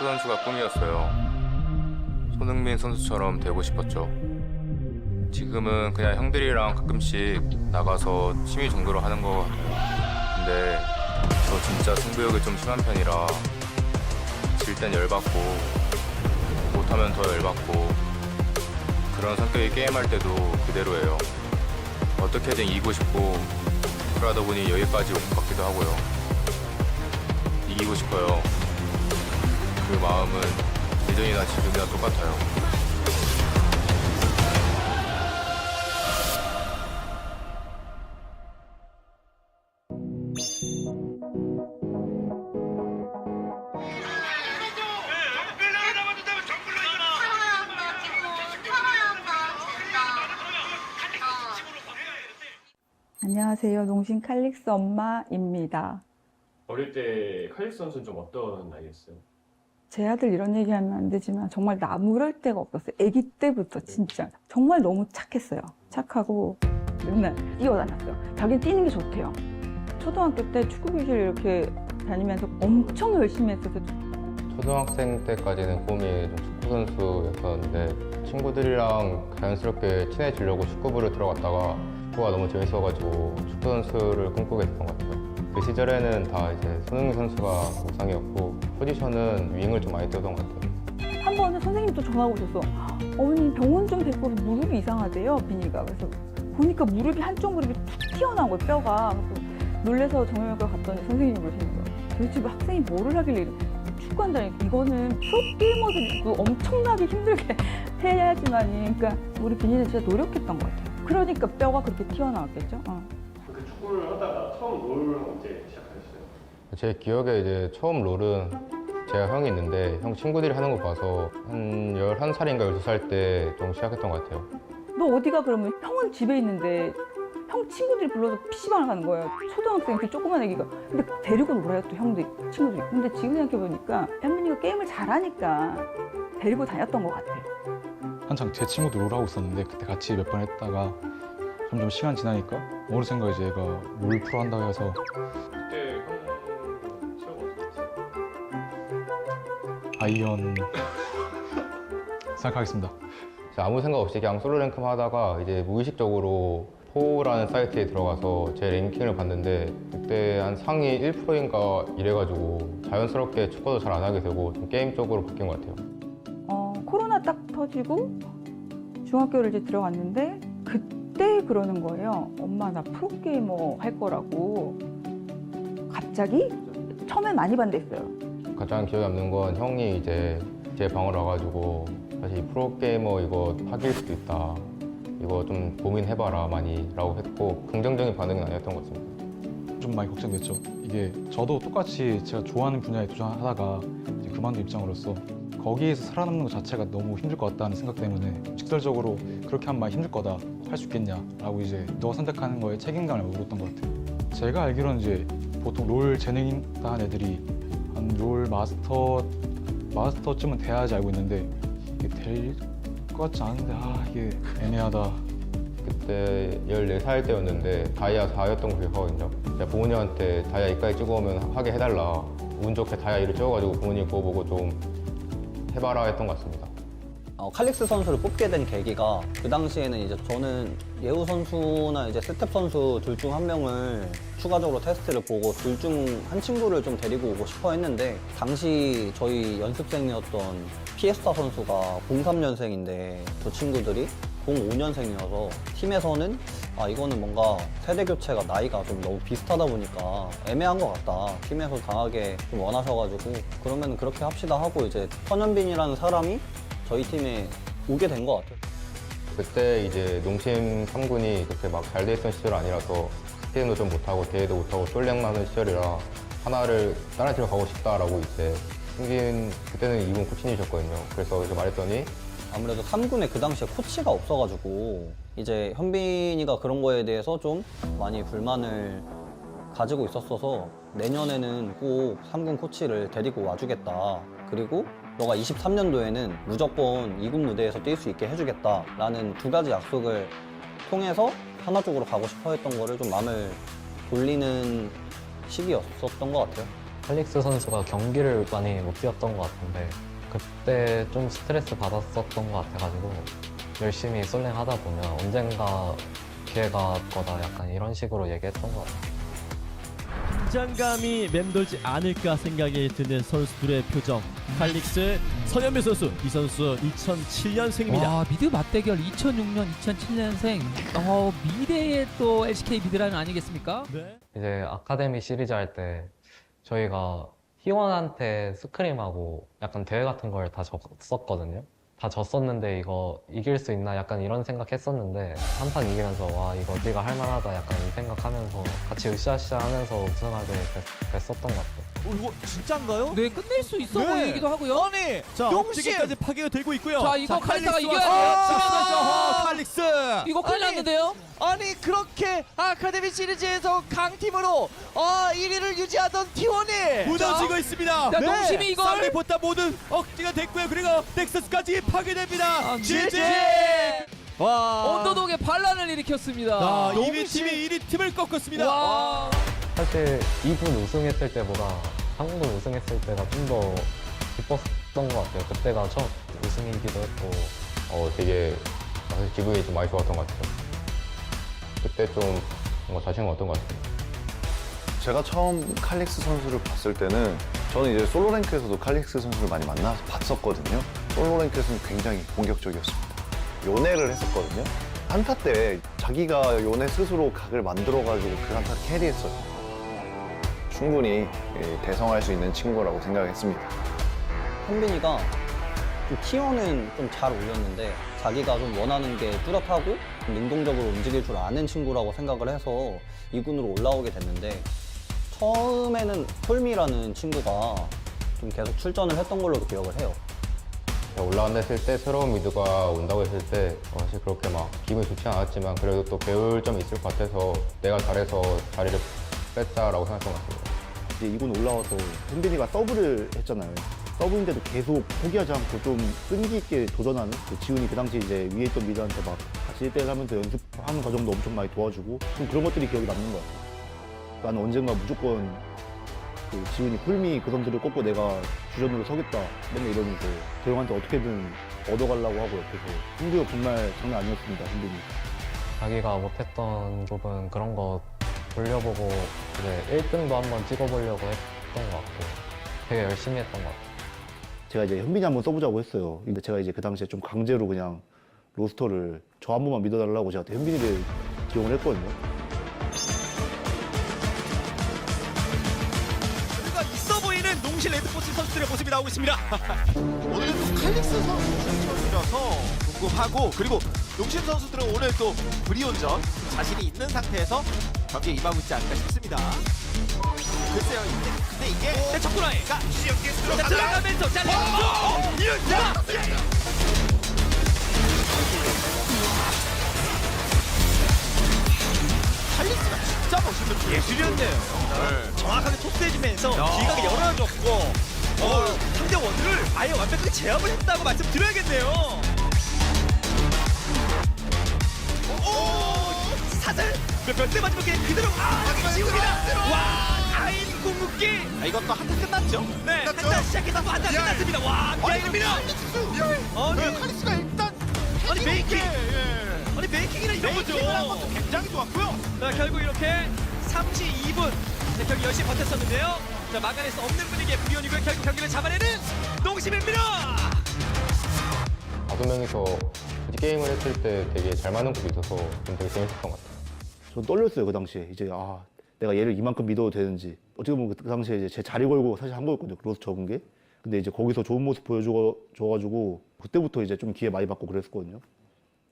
선수가 꿈이었어요. 손흥민 선수처럼 되고 싶었죠. 지금은 그냥 형들이랑 가끔씩 나가서 취미 정도로 하는 것 같아요. 근데 저 진짜 승부욕이 좀 심한 편이라 질 땐 열받고 못하면 더 열받고 그런 성격이 게임할 때도 그대로예요. 어떻게든 이기고 싶고 그러다 보니 여기까지 온 것 같기도 하고요. 이기고 싶어요. 그 마음은 예전이나 지금이나 똑같아요. 안녕하세요. 농심 칼릭스 엄마입니다. 어릴 때 칼릭스 선수는 좀 어떤 나이였어요? 제 아들 이런 얘기하면 안 되지만 정말 나무랄 데가 없었어요. 아기 때부터 진짜 정말 너무 착했어요. 착하고 맨날 뛰어다녔어요. 자기는 뛰는 게 좋대요. 초등학교 때 축구교실 이렇게 다니면서 엄청 열심히 했어서 초등학생 때까지는 꿈이 좀 축구 선수였었는데 친구들이랑 자연스럽게 친해지려고 축구부를 들어갔다가 축구가 너무 재밌어가지고 축구 선수를 꿈꾸게 됐던 것 같아요. 그 시절에는 다 이제 손흥민 선수가 우상이었고 포지션은 윙을 좀 많이 뛰었던 것 같아요. 한 번은 선생님도 전화가 오셔서 어머님 병원 좀 데리고 오면 무릎이 이상하대요. 비니가. 그래서 보니까 무릎이 한쪽 무릎이 툭 튀어나온 거예요. 뼈가. 그래서 놀래서 정형외과 갔더니 선생님이 그러시는 거예요. 도대체 학생이 뭐를 하길래 축구한다니까. 이거는 프로게이머들도 엄청나게 힘들게 해야지만이. 그러니까 우리 비니는 진짜 노력했던 것 같아요. 그러니까 뼈가 그렇게 튀어나왔겠죠. 그 축구를 하다가 처음 롤을 언제 시작하셨어요? 제 기억에 이제 처음 롤은 제가 형이 있는데 형 친구들이 하는 거 봐서 한 11살인가 12살 때 좀 시작했던 것 같아요. 너 어디가 그러면 형은 집에 있는데 형 친구들이 불러서 PC방을 가는 거예요. 초등학생 그 조그만 애기가. 근데 데리고 놀아요 또 형들이 친구들이. 근데 지금 생각해보니까 현민이가 게임을 잘하니까 데리고 다녔던 것 같아요. 한창 제 친구도 롤 하고 있었는데 그때 같이 몇 번 했다가 점점 시간 지나니까 어느샌가 이제 얘가 롤 프로 한다고 해서 그때 형 체력 어떠셨어요? 아이언 생각하겠습니다. 아무 생각 없이 그냥 솔로 랭크만 하다가 이제 무의식적으로 포라는 사이트에 들어가서 제 랭킹을 봤는데 그때 한 상위 1%인가 이래가지고 자연스럽게 축구도 잘 안 하게 되고 좀 게임 쪽으로 바뀐 것 같아요. 코로나 딱 터지고 중학교를 이제 들어갔는데 그때 그러는 거예요. 엄마 나 프로게이머 할 거라고. 갑자기? 처음엔 많이 반대했어요. 가장 기억에 남는 건 형이 이제 제 방으로 와가지고 사실 프로게이머 이거 사귈 수도 있다. 이거 좀 고민해봐라 많이 라고 했고 긍정적인 반응은 아니었던 것 같습니다. 좀 많이 걱정됐죠. 이게 저도 똑같이 제가 좋아하는 분야에 도전하다가 이제 그만둔 입장으로서 거기에서 살아남는 것 자체가 너무 힘들 것 같다는 생각 때문에 직설적으로 그렇게 하면 많이 힘들 거다, 할 수 있겠냐라고 이제 너가 선택하는 거에 책임감을 물었던 것 같아요. 제가 알기로는 이제 보통 롤 재능 있다 한 애들이 한 롤 마스터쯤은 돼야지 알고 있는데 이게 될 것 같지 않은데 이게 애매하다. 그때 14살 때였는데 다이아 4였던 거 기억하거든요. 제가 부모님한테 다이아 2까지 찍어오면 하게 해달라. 운 좋게 다이아 2를 찍어가지고 부모님 그거 보고 좀 해봐라 했던 것 같습니다. 칼릭스 선수를 뽑게 된 계기가 그 당시에는 이제 저는 예우 선수나 이제 스텝 선수 둘 중 한 명을 추가적으로 테스트를 보고 둘 중 한 친구를 좀 데리고 오고 싶어 했는데 당시 저희 연습생이었던 피에스타 선수가 03년생인데 저 친구들이 05년생이어서 팀에서는 이거는 뭔가 세대 교체가 나이가 좀 너무 비슷하다 보니까 애매한 것 같다. 팀에서 강하게 좀 원하셔가지고 그러면 그렇게 합시다 하고 이제 천연빈이라는 사람이 저희 팀에 오게 된 것 같아요. 그때 이제 농심 3군이 그렇게 막 잘 돼 있던 시절 아니라서 스케일도 좀 못하고 대회도 못하고 솔랭만 하는 시절이라 하나를 다른 팀으로 가고 싶다라고 이제 생긴 그때는 이분 코치님이셨거든요. 그래서 이렇게 말했더니 아무래도 3군에 그 당시에 코치가 없어가지고 이제 현빈이가 그런 거에 대해서 좀 많이 불만을 가지고 있었어서 내년에는 꼭 3군 코치를 데리고 와주겠다. 그리고 너가 23년도에는 무조건 2군 무대에서 뛸 수 있게 해주겠다라는 두 가지 약속을 통해서 하나 쪽으로 가고 싶어 했던 거를 좀 마음을 돌리는 시기였었던 것 같아요. 칼릭스 선수가 경기를 많이 못 뛰었던 것 같은데 그때 좀 스트레스 받았었던 것 같아가지고 열심히 솔랭 하다 보면 언젠가 기회가 올 거다 약간 이런 식으로 얘기했던 것 같아요. 긴장감이 맴돌지 않을까 생각이 드는 선수들의 표정. 칼릭스 선현배 선수, 이 선수 2007년생입니다. 와, 미드 맞대결 2006년, 2007년생. 미래의 또 LCK 미드라인 아니겠습니까? 네. 이제 아카데미 시리즈 할 때 저희가 희원한테 스크림하고 약간 대회 같은 걸 다 졌었거든요. 다 졌었는데 이거 이길 수 있나 약간 이런 생각했었는데 한 판 이기면서 와 이거 우리가 할만하다 약간 이 생각하면서 같이 으쌰으쌰 하면서 우승하게 됐었던 것 같아요. 이거 진짜인가요? 네, 끝낼 수 있어 네. 보이기도 하고요. 아니, 자, 업체계까지 파괴가 되고 있고요. 자, 이거 칼리스가 칼릭스와- 이겨야 돼요. 칼릭스! 이거 큰일 났는데요? 아니 그렇게 아카데미 시리즈에서 강팀으로 1위를 유지하던 T1이 무너지고 있습니다. 자, 농심이 이걸- 쌍리 보다 모든 억지가 됐고요. 그리고 넥서스까지 파괴됩니다. GG! 와. 언더독의 반란을 일으켰습니다. 자, 2위 팀이 1위 팀을 꺾었습니다. 와. 사실 2군 우승했을 때보다 3군 우승했을 때가 좀 더 기뻤던 것 같아요. 그때가 첫 우승이기도 했고 되게 사실 기분이 좀 많이 좋았던 것 같아요. 그때 좀 뭔가 자신감 얻던 것 같아요. 제가 처음 칼릭스 선수를 봤을 때는 저는 이제 솔로 랭크에서도 칼릭스 선수를 많이 만나서 봤었거든요. 솔로 랭크에서는 굉장히 공격적이었습니다. 요네를 했었거든요. 한타 때 자기가 요네 스스로 각을 만들어가지고 그 한타를 캐리했어요. 충분히 대성할 수 있는 친구라고 생각했습니다. 현빈이가 좀 T1은 좀 잘 올렸는데 자기가 좀 원하는 게 뚜렷하고 좀 능동적으로 움직일 줄 아는 친구라고 생각을 해서 2군으로 올라오게 됐는데 처음에는 톨미라는 친구가 좀 계속 출전을 했던 걸로 기억을 해요. 올라간다 했을 때 새로운 미드가 온다고 했을 때 사실 그렇게 막 기분이 좋지 않았지만 그래도 또 배울 점이 있을 것 같아서 내가 잘해서 자리를 뺐다라고 생각했던 것 같습니다. 이제 2군 올라와서 현빈이가 서브를 했잖아요. 서브인데도 계속 포기하지 않고 좀 끈기 있게 도전하는 지훈이 그 당시 이제 위에 있던 미드한테 막 같이 1대1 하면서 연습하는 과정도 엄청 많이 도와주고 좀 그런 것들이 기억에 남는 것 같아요. 나는 언젠가 무조건 지훈이 풀미 그 선수를 꺾고 내가 주전으로 서겠다 맨날 이러면서 대형한테 어떻게든 얻어가려고 하고 옆에서 승부욕 정말 장난 아니었습니다. 현빈이. 자기가 못했던 부분 그런 거 돌려보고 이제 1등도 한번 찍어보려고 했던 것 같고 되게 열심히 했던 것 같아요. 제가 이제 현빈이 한번 써보자고 했어요. 근데 제가 이제 그 당시에 좀 강제로 그냥 로스터를 저 한 번만 믿어달라고 제가 현빈이를 기용을 했거든요. 그리고 있어 보이는 농심 레드포스 선수들의 모습이 나오고 있습니다. 오늘은 또 칼릭스 선수라서 궁금하고 그리고 농심 선수들은 오늘 또 브리온전 자신이 있는 상태에서 경기에 임하고 있지 않을까 싶습니다. 글쎄요, 근데 이게 적구라이가 들어가면서 칼릭스가 진짜 멋있는 예술이었네요. 정확하게 토스해주면서 기각을 열어줬고 상대 원을 아예 완벽하게 제압을 했다고 말씀드려야겠네요. 사슬 몇대 맞으면 그냥 그대로 지웁니다. 와 타임 궁극기. 이것도 한타 끝났죠? 네, 한타 시작해서 한타 끝났습니다. 와 아닙니다. 칼릭스가 일단 메이킹. 아니 메이킹이나 이런 거죠. 굉장히 좋았고요. 자, 결국 이렇게 32분 경기 열심히 버텼었는데요. 자, 막아낼 수 없는 분위기의 브리온이고요. 결국 경기를 잡아내는 농심입니다. 5명이서 게임을 했을 때 되게 잘 맞는 곳이 있어서 좀 되게 재밌었던 것 같아요. 전 떨렸어요. 그 당시에 이제 내가 얘를 이만큼 믿어도 되는지. 어떻게 보면 그 당시에 이제 제 자리 걸고 사실 한 거였거든요. 로스 접은 게. 근데 이제 거기서 좋은 모습 보여줘가지고 그때부터 이제 좀 기회 많이 받고 그랬었거든요.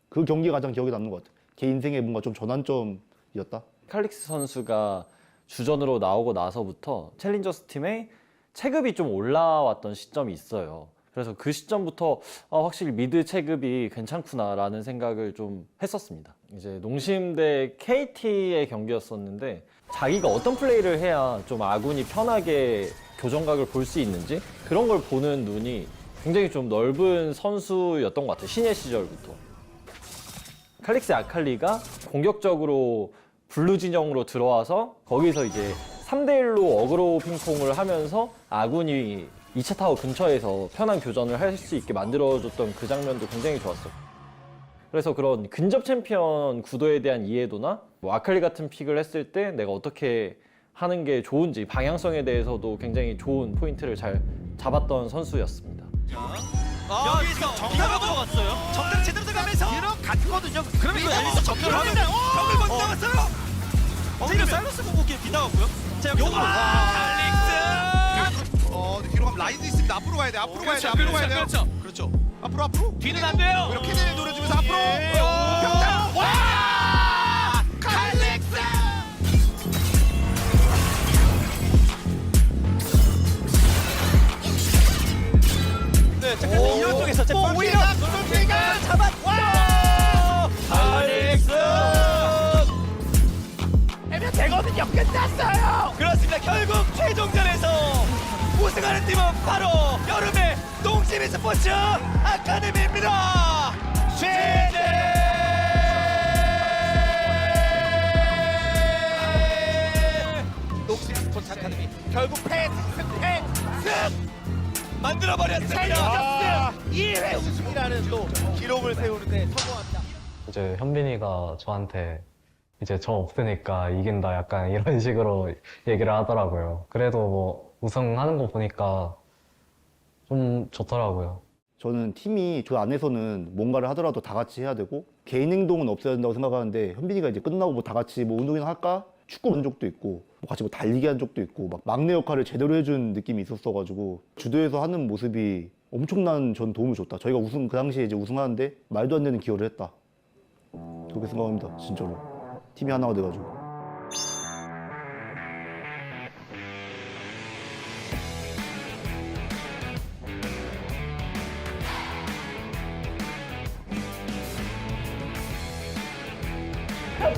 그 경기가 가장 기억에 남는 것 같아요. 제 인생의 뭔가 좀 전환점이었다. 칼릭스 선수가 주전으로 나오고 나서부터 챌린저스 팀의 체급이 좀 올라왔던 시점이 있어요. 그래서 그 시점부터 확실히 미드 체급이 괜찮구나라는 생각을 좀 했었습니다. 이제 농심 대 KT의 경기였었는데 자기가 어떤 플레이를 해야 좀 아군이 편하게 교정각을 볼 수 있는지 그런 걸 보는 눈이 굉장히 좀 넓은 선수였던 것 같아요. 신예 시절부터. 칼릭스 아칼리가 공격적으로 블루 진영으로 들어와서 거기서 이제 3대1로 어그로 핑퐁을 하면서 아군이 2차 타워 근처에서 편한 교전을 할 수 있게 만들어줬던 그 장면도 굉장히 좋았어요. 그래서 그런 근접 챔피언 구도에 대한 이해도나 뭐 아칼리 같은 픽을 했을 때 내가 어떻게 하는 게 좋은지 방향성에 대해서도 굉장히 좋은 포인트를 잘 잡았던 선수였습니다. 여기서 정답을 들어갔어요. 정답 제대로 들어가면서 들어갔거든요. 그러면 이거 여기서 정답을 하면 벽을 못 나갔어요. 지금 사이러스 공격기에 빗나갔고요. 자 여기서 칼릭스. 뒤로 가면 라인도 있습니다. 앞으로 가야 돼. 앞으로 가야 돼. 앞으로 가야 돼요. 그렇죠. 앞으로. 뒤는 안 돼요. 이렇게 내를 노려주면서 앞으로. 병장. 와! 칼렉스! 네, 자 근데 이런 쪽에서 자 오히려 솔피가 잡았. 와! 칼릭스. 애면 되거든요. 끝났어요. 그렇습니다. 결국 최종전에서 우승하는 팀은 바로 여름의 농심 스포츠 아카데미입니다. 최대. 농심 스포츠 아카데미 결국 패승 만들어버렸습니다. 2회 우승이라는 또 기록을 세우는데 성공합니다. 이제 현빈이가 저한테 이제 저 없으니까 이긴다 약간 이런 식으로 얘기를 하더라고요. 그래도 뭐 우승하는 거 보니까 좀 좋더라고요. 저는 팀이 저 안에서는 뭔가를 하더라도 다 같이 해야 되고 개인 행동은 없어야 된다고 생각하는데 현빈이가 이제 끝나고 뭐 다 같이 뭐 운동이나 할까? 축구 한 적도 있고 뭐 같이 뭐 달리기 한 적도 있고 막 막내 역할을 제대로 해준 느낌이 있었어가지고 주도에서 하는 모습이 엄청난 전 도움을 줬다. 저희가 우승 그 당시에 이제 우승하는데 말도 안 되는 기여를 했다. 그렇게 생각합니다. 진짜로 팀이 하나가 돼가지고.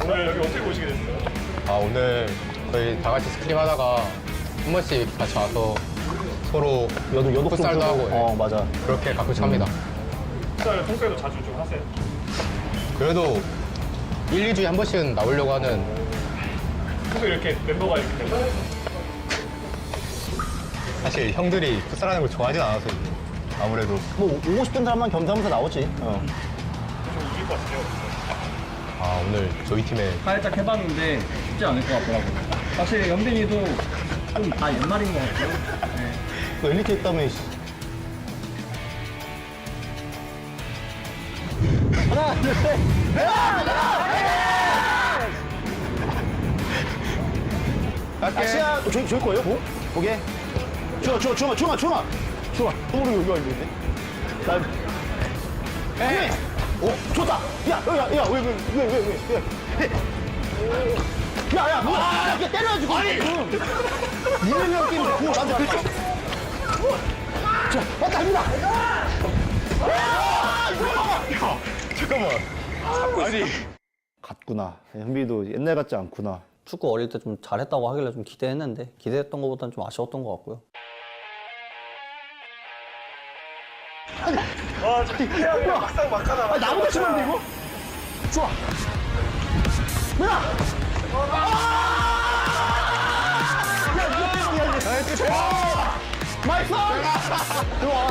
오늘 여기 어떻게 오시게 됐어요? 오늘 저희 다 같이 스크림 하다가 한 번씩 같이 와서 서로 여독 풋살도 하고 맞아. 그렇게 가끔씩 합니다. 풋살 평소에도 자주 좀 하세요? 그래도 1, 2주에 한 번씩은 나오려고 하는. 평소 이렇게 멤버가 이렇게 되면 사실 형들이 풋살하는 걸 좋아하진 않아서 아무래도. 뭐 오고 싶은 사람만 겸사하면서 나오지. 좀 이길 것 같아요. 오늘 저희 팀에 살짝 해봤는데 쉽지 않을 것 같더라고요. 사실 현빈이도 좀 다 옛날인 것 같아요. 너 엘리트 했다며. 씨. 하나, 둘, 셋. 아시아 줄 거예요? 뭐? 오케이. 중아. 우리 여기 있는데. 난. 에이. 오, 좋다. 야, 왜? 야, 뭐야? 이게 때려야지. 아니. 이런 게임 그거 나한테 그랬어? 자, 왔다 합니다. 잠깐만. 아니. 같구나. 현빈이도 옛날 같지 않구나. 축구 어릴 때 좀 잘했다고 하길래 좀 기대했는데 기대했던 것보다는 좀 아쉬웠던 것 같고요. 야, 막상 막하다. 나보다 치면 돼, 이거? 좋아. 내가! 나이스! 좋아.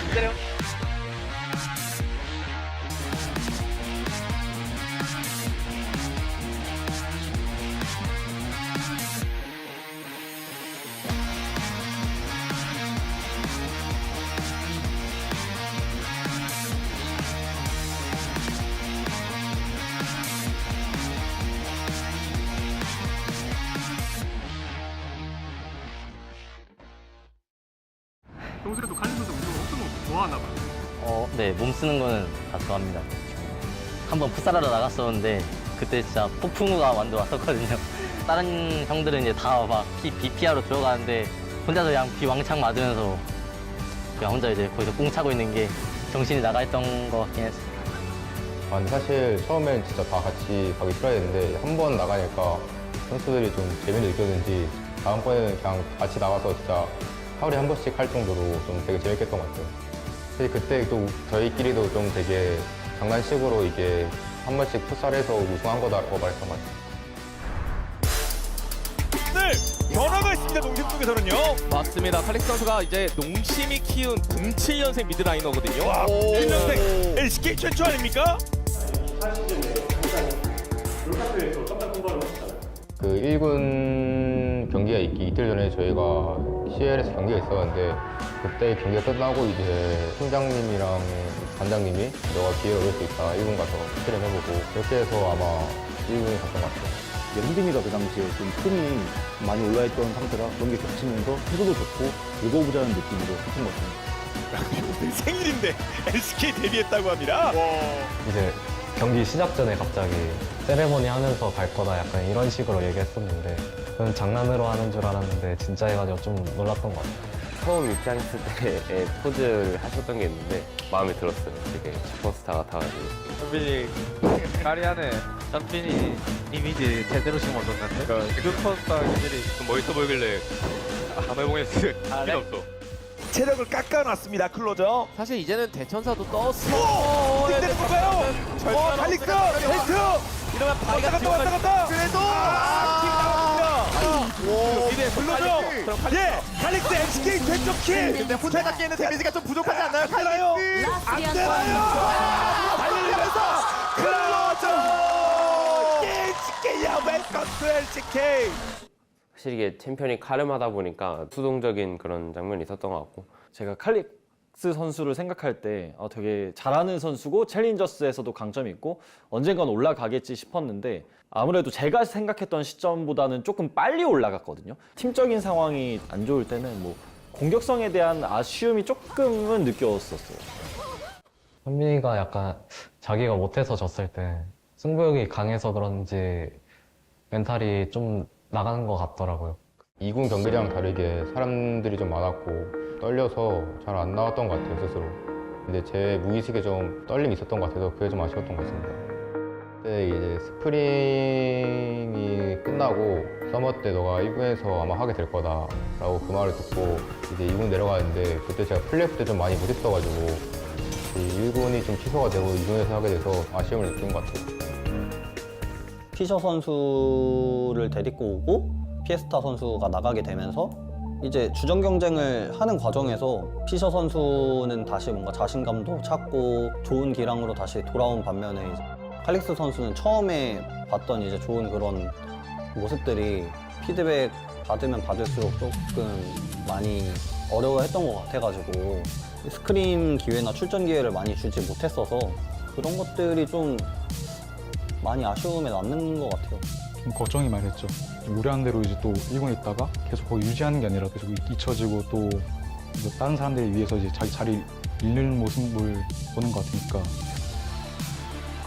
기다려. 평소에도 칼리면서 운동 어떤 거 좋아하나 봐요. 네, 몸 쓰는 거는 다 좋아합니다. 한번 풋살하러 나갔었는데 그때 진짜 폭풍우가 완전 왔었거든요. 다른 형들은 이제 다 막 BP하러 들어가는데 혼자서 그냥 비 왕창 맞으면서 그냥 혼자 이제 거기서 꽁 차고 있는 게 정신이 나가 있던 것 같긴 했어요. 근데 사실 처음엔 진짜 다 같이 가기 싫어했는데 한 번 나가니까 선수들이 좀 재미를 느꼈는지 다음번에는 그냥 같이 나가서 진짜 하루에 한 번씩 할 정도로 좀 되게 재밌겠던 것 같아요. 사실 그때 또 저희끼리도 좀 되게 장난식으로 이게 한 번씩 풋살해서 우승한 거다라고 말했던 것 같아요. 있습니다. 농심 쪽에서는요. 맞습니다. 칼릭스 선수가 이제 농심이 키운 07년생 미드라이너거든요. 와, 1년생 LCK 최초 아닙니까? 롤카페에서 깜짝 통과를 하셨잖아요. 그 1군 경기가 있기 이틀 전에 저희가 CL에서 경기가 있었는데 그때 경기가 끝나고 이제 팀장님이랑 관장님이 너가 기회를 얻을 수 있다 1군 가서 트레이닝 해보고 그렇게 해서 아마 1군에 갔던 것 같아요. 현빈이가 그 당시에 좀 틈이 많이 올라있던 상태라 그런 게 겹치면서 태도도 좋고 읽어보자는 느낌으로 했던 것 같아요. 생일인데 LCK 데뷔했다고 합니다. 이제 경기 시작 전에 갑자기 세레모니 하면서 갈 거다 약간 이런 식으로 얘기했었는데 저는 장난으로 하는 줄 알았는데 진짜 해가지고 좀 놀랐던 것 같아요. 처음 입장했을 때의 포즈를 하셨던 게 있는데 마음에 들었어요. 되게 슈퍼스타 같아가지고. 현빈이 까리하네. 현빈이 이미지 제대로 심어줬는데. 그러니까 슈퍼스타 기질이 좀 멋있어 보이길래 한번 해보겠어. 필요 없어. 체력을 깎아놨습니다. 클로저. 사실 이제는 대천사도 떴어. 오! 닉되는 건가요? 칼릭스! 헬트! 이러면 바이가 왔다 갔다! 그래도! 킥 나왔습니다. 미드에 클로저! 예! 칼릭스 LCK 최초 킬! 근데 혼자 잡기에는 데미지가 좀 부족하지 않나요? 칼라요? 안 되나요? 달리면서 클로저! LCK야 웰컴 투 LCK! 확실히 이게 챔피언이 카름하다 보니까 수동적인 그런 장면이 있었던 것 같고 제가 칼릭스 선수를 생각할 때 되게 잘하는 선수고 챌린저스에서도 강점이 있고 언젠간 올라가겠지 싶었는데 아무래도 제가 생각했던 시점보다는 조금 빨리 올라갔거든요. 팀적인 상황이 안 좋을 때는 뭐 공격성에 대한 아쉬움이 조금은 느껴졌었어요. 현빈이가 약간 자기가 못해서 졌을 때 승부욕이 강해서 그런지 멘탈이 좀 나가는 것 같더라고요. 2군 경기랑 다르게 사람들이 좀 많았고 떨려서 잘 안 나왔던 것 같아요 스스로. 근데 제 무의식에 좀 떨림이 있었던 것 같아서 그게 좀 아쉬웠던 것 같습니다. 그때 이제 스프링이 끝나고 서머 때 너가 1군에서 아마 하게 될 거다 라고 그 말을 듣고 이제 2군 내려가는데 그때 제가 플레이오프 때 좀 많이 못했어가지고 1군이 좀 취소가 되고 2군에서 하게 돼서 아쉬움을 느낀 것 같아요. 피셔 선수를 데리고 오고 피에스타 선수가 나가게 되면서 이제 주전 경쟁을 하는 과정에서 피셔 선수는 다시 뭔가 자신감도 찾고 좋은 기량으로 다시 돌아온 반면에 이제 칼릭스 선수는 처음에 봤던 이제 좋은 그런 모습들이 피드백 받으면 받을수록 조금 많이 어려워했던 것 같아가지고 스크림 기회나 출전 기회를 많이 주지 못했어서 그런 것들이 좀 많이 아쉬움에 남는 것 같아요. 좀 걱정이 많이 됐죠. 좀 우려한 대로 이제 또 1군에 있다가 계속 거기 유지하는 게 아니라 계속 잊혀지고 또 이제 다른 사람들에 위해서 이제 자기 자리 잃는 모습을 보는 것 같으니까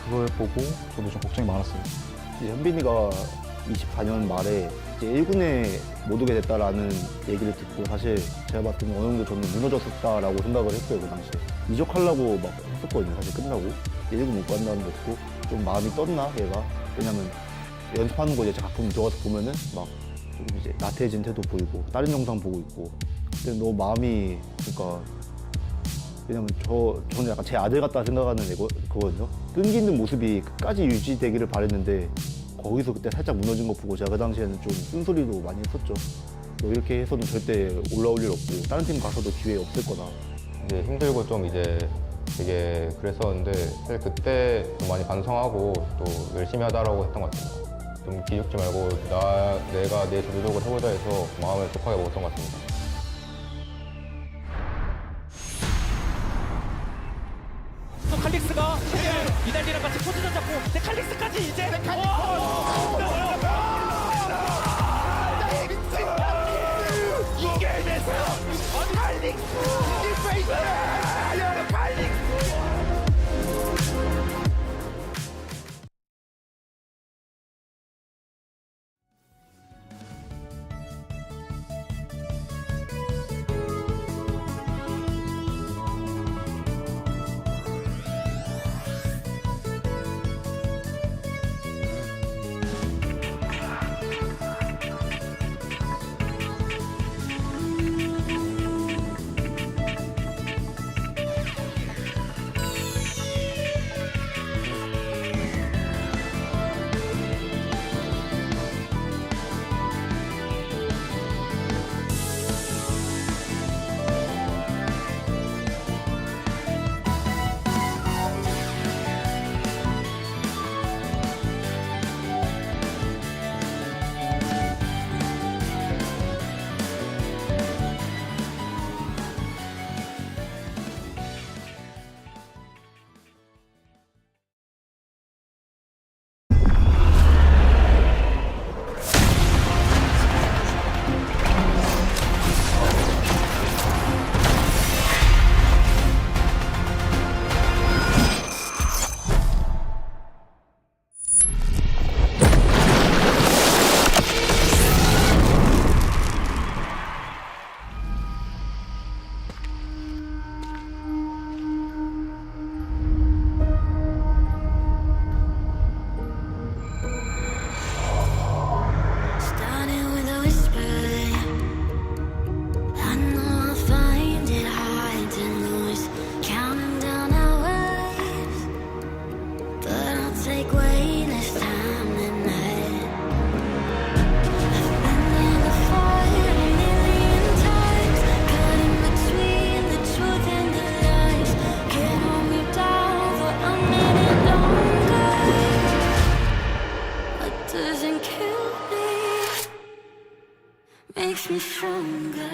그걸 보고 저도 좀 걱정이 많았어요. 현빈이가 24년 말에 이제 1군에 못 오게 됐다라는 얘기를 듣고 사실 제가 봤을 때는 어느 정도 저는 무너졌었다라고 생각을 했어요. 그 당시에 이적하려고 막 했었거든요. 사실 끝나고 1군 못 간다는 것도 좀 마음이 떴나 얘가. 왜냐면 연습하는 거 이제 가끔 들어가서 보면은 막 좀 이제 나태해진 태도 보이고 다른 영상 보고 있고 근데 너무 마음이 그러니까 왜냐면 저는 약간 제 아들 같다 생각하는 그거거든요. 끈기 있는 모습이 끝까지 유지되기를 바랬는데 거기서 그때 살짝 무너진 거 보고 제가 그 당시에는 좀 쓴소리도 많이 했었죠. 너 이렇게 해서는 절대 올라올 일 없고 다른 팀 가서도 기회 없을 거다. 이제 힘들고 좀 이제 되게 그랬었는데 사실 그때 좀 많이 반성하고 또 열심히 하자라고 했던 것 같습니다. 좀 기죽지 말고 내가 내 노력을 해보자 해서 마음을 독하게 먹었던 것 같습니다. 또 칼릭스가 이달리랑 같이 포지션 잡고 근데 칼릭스까지 이제 이 게임에서 칼릭스 디페이스 칼릭스 makes me stronger.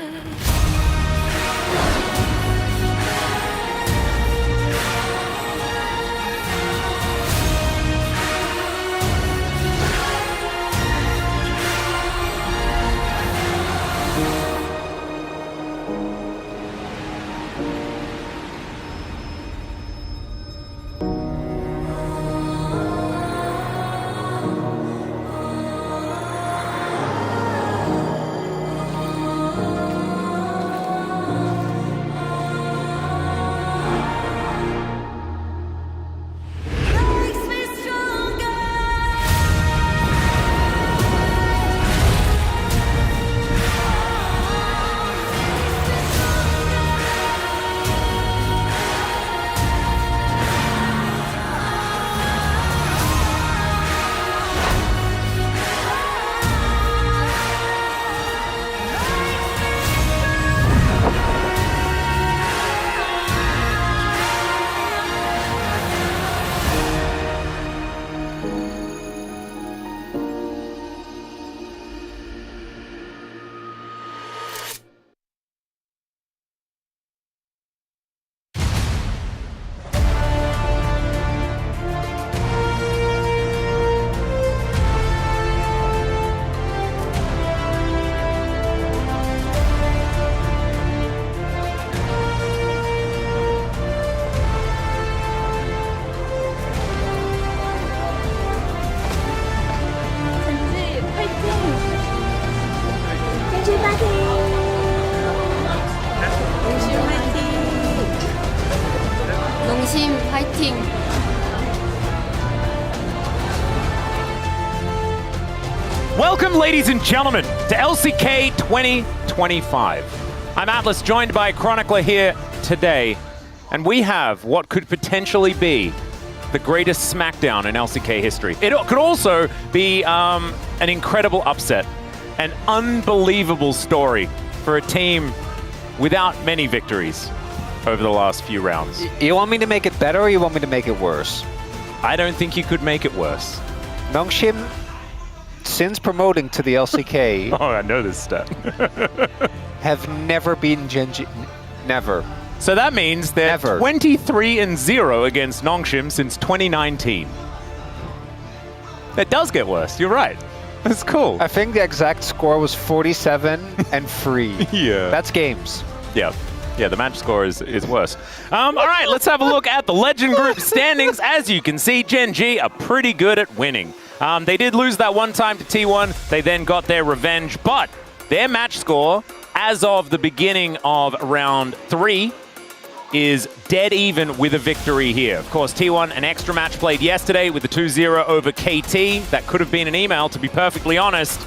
농심 파이팅! Welcome, ladies and gentlemen, to LCK 2025. I'm Atlas, joined by Chronicler here today, and we have what could potentially be the greatest SmackDown in LCK history. It could also be an incredible upset, an unbelievable story for a team without many victories over the last few rounds. You want me to make it better or you want me to make it worse? I don't think you could make it worse. Nongshim, since promoting to the LCK... oh, I know this stat. have never beaten Genji. Never. So that means they're 23-0 against Nongshim since 2019. It does get worse, you're right. That's cool. I think the exact score was 47 and 3. Yeah. That's games. Yeah. Yeah, the match score is worse. All right, let's have a look at the Legend Group standings. As you can see, Gen G are pretty good at winning. They did lose that one time to T1. They then got their revenge, but their match score as of the beginning of round 3 is dead even with a victory here. Of course, T1, an extra match played yesterday with the 2-0 over KT. That could have been an email, to be perfectly honest.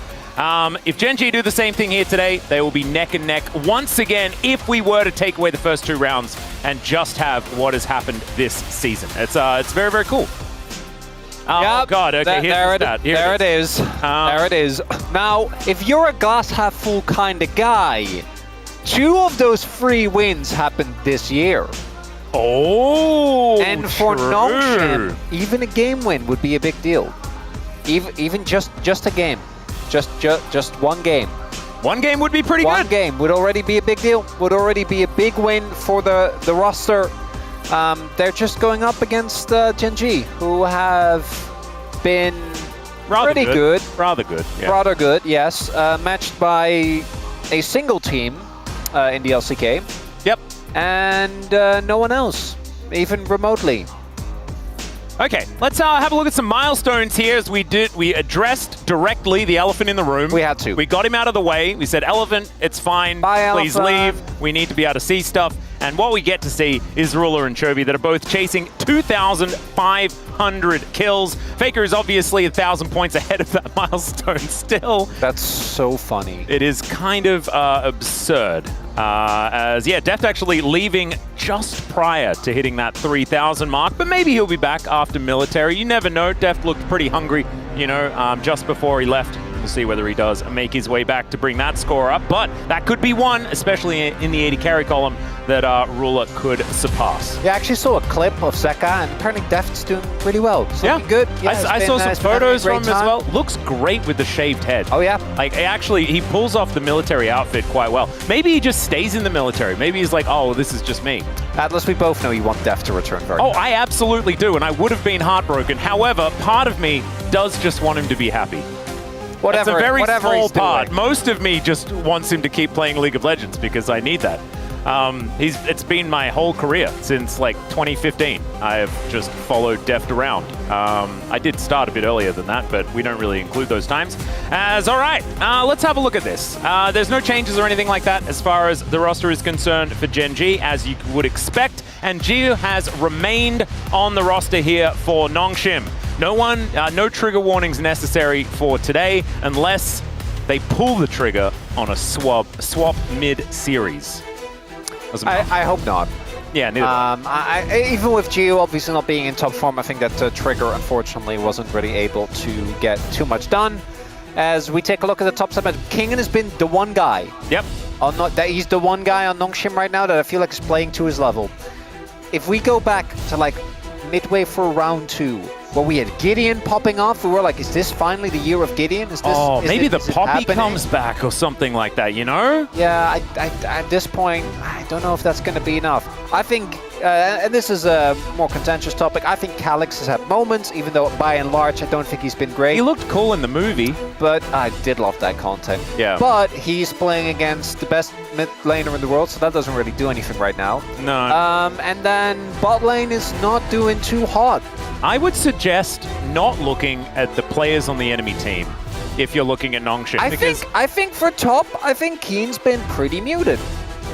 If Gen G do the same thing here today, they will be neck and neck once again if we were to take away the first 2 rounds and just have what has happened this season. It's very, very cool. Oh, yep, God. Okay, there it is. There it is. Now, if you're a glass half full kind of guy, 2 of those 3 wins happened this year. Oh, and for Nongshim, even a game win would be a big deal. Even just a game. Just one game. One game would be pretty good. One game would already be a big deal. Would already be a big win for the roster. They're just going up against Gen G, who have been pretty good. Rather good. Yeah. Rather good, yes. Matched by a single team in the LCK. Yep. And no one else, even remotely. Okay, let's have a look at some milestones here. As we addressed directly the elephant in the room. We had to. We got him out of the way. We said, elephant, it's fine. Bye, please elephant. leave. We need to be able to see stuff. And what we get to see is Ruler and Chovy that are both chasing 2,500 kills. Faker is obviously 1,000 points ahead of that milestone still. That's so funny. It is kind of absurd. Deft actually leaving just prior to hitting that 3,000 mark, but maybe he'll be back after military. You never know. Deft looked pretty hungry, just before he left. We'll see whether he does make his way back to bring that score up, but that could be one, especially in the 80 carry column, that Ruler could surpass. Yeah, I actually saw a clip of Zeka, and apparently Deft's doing really well. It's looking good. Yeah, I saw some photos from him as well. Looks great with the shaved head. Oh yeah. Like, actually, he pulls off the military outfit quite well. Maybe he just stays in the military. Maybe he's like, oh, well, this is just me. Atlas, we both know you want Deft to return very Oh, I absolutely do, and I would have been heartbroken. However, part of me does just want him to be happy. Whatever, it's a very whatever small he's part. doing. Most of me just wants him to keep playing League of Legends because I need that. It's been my whole career since like 2015. I have just followed Deft around. I did start a bit earlier than that, but we don't really include those times. All right, let's have a look at this. There's no changes or anything like that as far as the roster is concerned for Gen G, as you would expect. And Gio has remained on the roster here for Nongshim. No trigger warnings necessary for today unless they pull the trigger on a swap mid-series. I hope not. Yeah, neither. Even with Gio obviously not being in top form, I think that Trigger unfortunately wasn't really able to get too much done. As we take a look at the top side, Kingen has been the one guy. Yep. He's the one guy on Nongshim right now that I feel like is playing to his level. If we go back to like midway for round 2, where we had Gideon popping off, we were like, is this finally the year of Gideon? Is this, maybe the is it Poppy happening? comes back or something like that, you know? Yeah, at this point, I don't know if that's going to be enough. I think, and this is a more contentious topic, I think Calix has had moments, even though by and large, I don't think he's been great. He looked cool in the movie. But I did love that content. Yeah. But he's playing against the best mid laner in the world, so that doesn't really do anything right now. No. And then bot lane is not doing too hot. I would suggest not looking at the players on the enemy team if you're looking at Nongshim. I think for top, I think Keen's been pretty muted.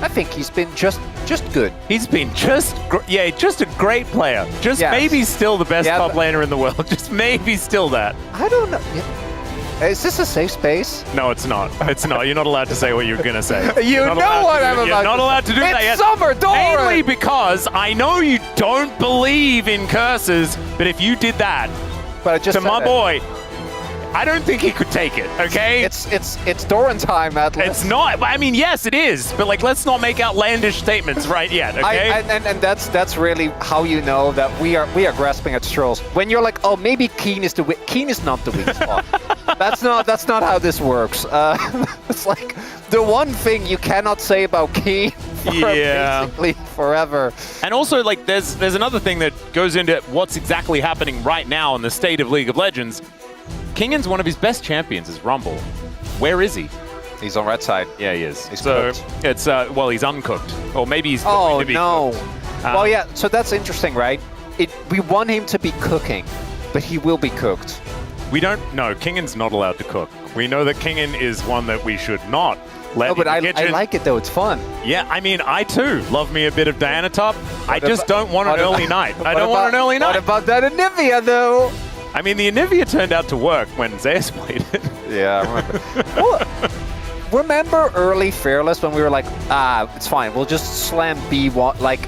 I think he's been just good. He's been just a great player. Just maybe still the best top laner in the world. Just maybe still that. I don't know. Is this a safe space? No, it's not. It's not. You're not allowed to say what you're going to say. You know what I'm about. You're not allowed to do that yet. It's summer, Doran! Mainly because I know you don't believe in curses, but if you did that to my boy, I don't think he could take it, okay? It's Doran time, Atlas. It's not. I mean, yes, it is, but like, let's not make outlandish statements right yet, okay? And that's really how you know that we are grasping at straws. When you're like, oh, maybe Keen is Keen is not the weak spot. That's not how this works. It's like the one thing you cannot say about Keen for basically forever. And also, like, there's another thing that goes into what's exactly happening right now in the state of League of Legends. Kingen's one of his best champions is Rumble. Where is he? He's on red side. Yeah, he is. He's cooked. It's well, he's uncooked, or maybe he's going to be cooked. Well, yeah. So that's interesting, right? We want him to be cooking, but he will be cooked. We don't know. Kingen's not allowed to cook. We know that Kingen is one that we should not let in but the kitchen. I like it though. It's fun. Yeah, I mean, I too love me a bit of Diana Top. I just don't want an early night. I don't want an early night. What about that Anivia though? I mean, the Anivia turned out to work when Zeus played it. Yeah, I remember. Well, remember early Fearless when we were like, it's fine. We'll just slam B1, like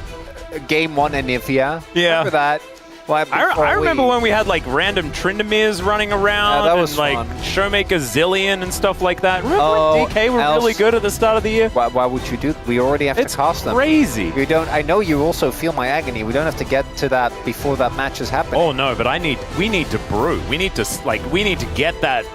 game 1 Anivia. Yeah. Remember that? Well, I remember when we had like random Tryndamirs running around that was and like fun. Showmaker Zillion and stuff like that. Remember when DK were really good at the start of the year? Why would you do? We already have to cast them. It's crazy. We don't. I know you also feel my agony. We don't have to get to that before that match is happening. Oh no, but we need to brew. We need to get that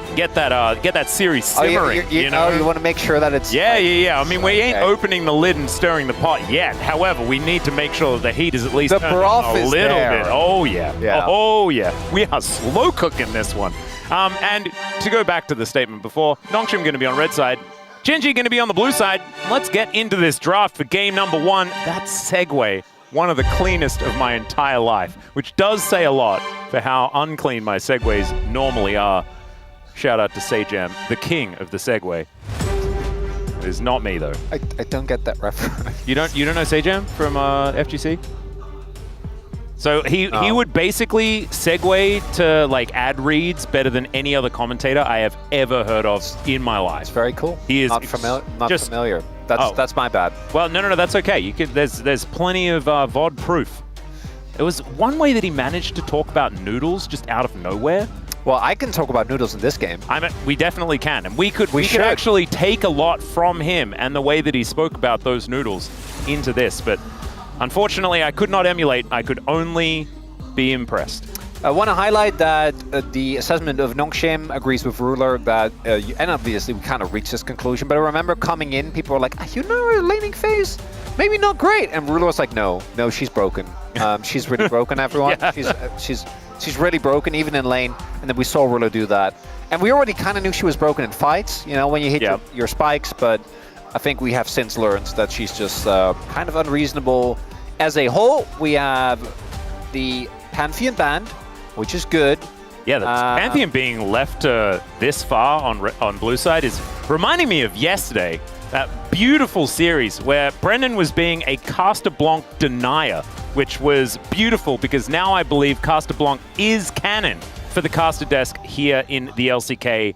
series simmering. You know, you want to make sure that it's. Yeah. I mean, we ain't opening the lid and stirring the pot yet. However, we need to make sure that the heat is at least turned on a little bit. Oh yeah. Oh yeah. We are slow cooking this one. And to go back to the statement before, Nongshim going to be on red side, Genji going to be on the blue side. Let's get into this draft for game number 1. That segue, one of the cleanest of my entire life, which does say a lot for how unclean my segues normally are. Shout out to Sajam, the king of the segue. It is not me though. I don't get that reference. You don't know Sajam from FGC? So he would basically segue to like ad reads better than any other commentator I have ever heard of in my life. It's very cool. He is not familiar. That's my bad. Well, no, that's okay. You could. There's plenty of VOD proof. It was one way that he managed to talk about noodles just out of nowhere. Well, I can talk about Noodles in this game. We definitely can, and we could actually take a lot from him and the way that he spoke about those noodles into this. But unfortunately, I could not emulate. I could only be impressed. I want to highlight that the assessment of Nongshim agrees with Ruler that, and obviously we kind of reached this conclusion, but I remember coming in, people were like, you know, her laning phase, maybe not great. And Ruler was like, no, she's broken. She's really broken, everyone. Yeah. She's really broken, even in lane. And then we saw Ruler do that. And we already kind of knew she was broken in fights, you know, when you hit your spikes, but I think we have since learned that she's just kind of unreasonable. As a whole, we have the Pantheon banned, which is good. Yeah, the Pantheon being left this far on blue side is reminding me of yesterday, that beautiful series where Brendan was being a Caster Blanc denier, which was beautiful because now I believe Caster Blanc is canon for the caster desk here in the LCK,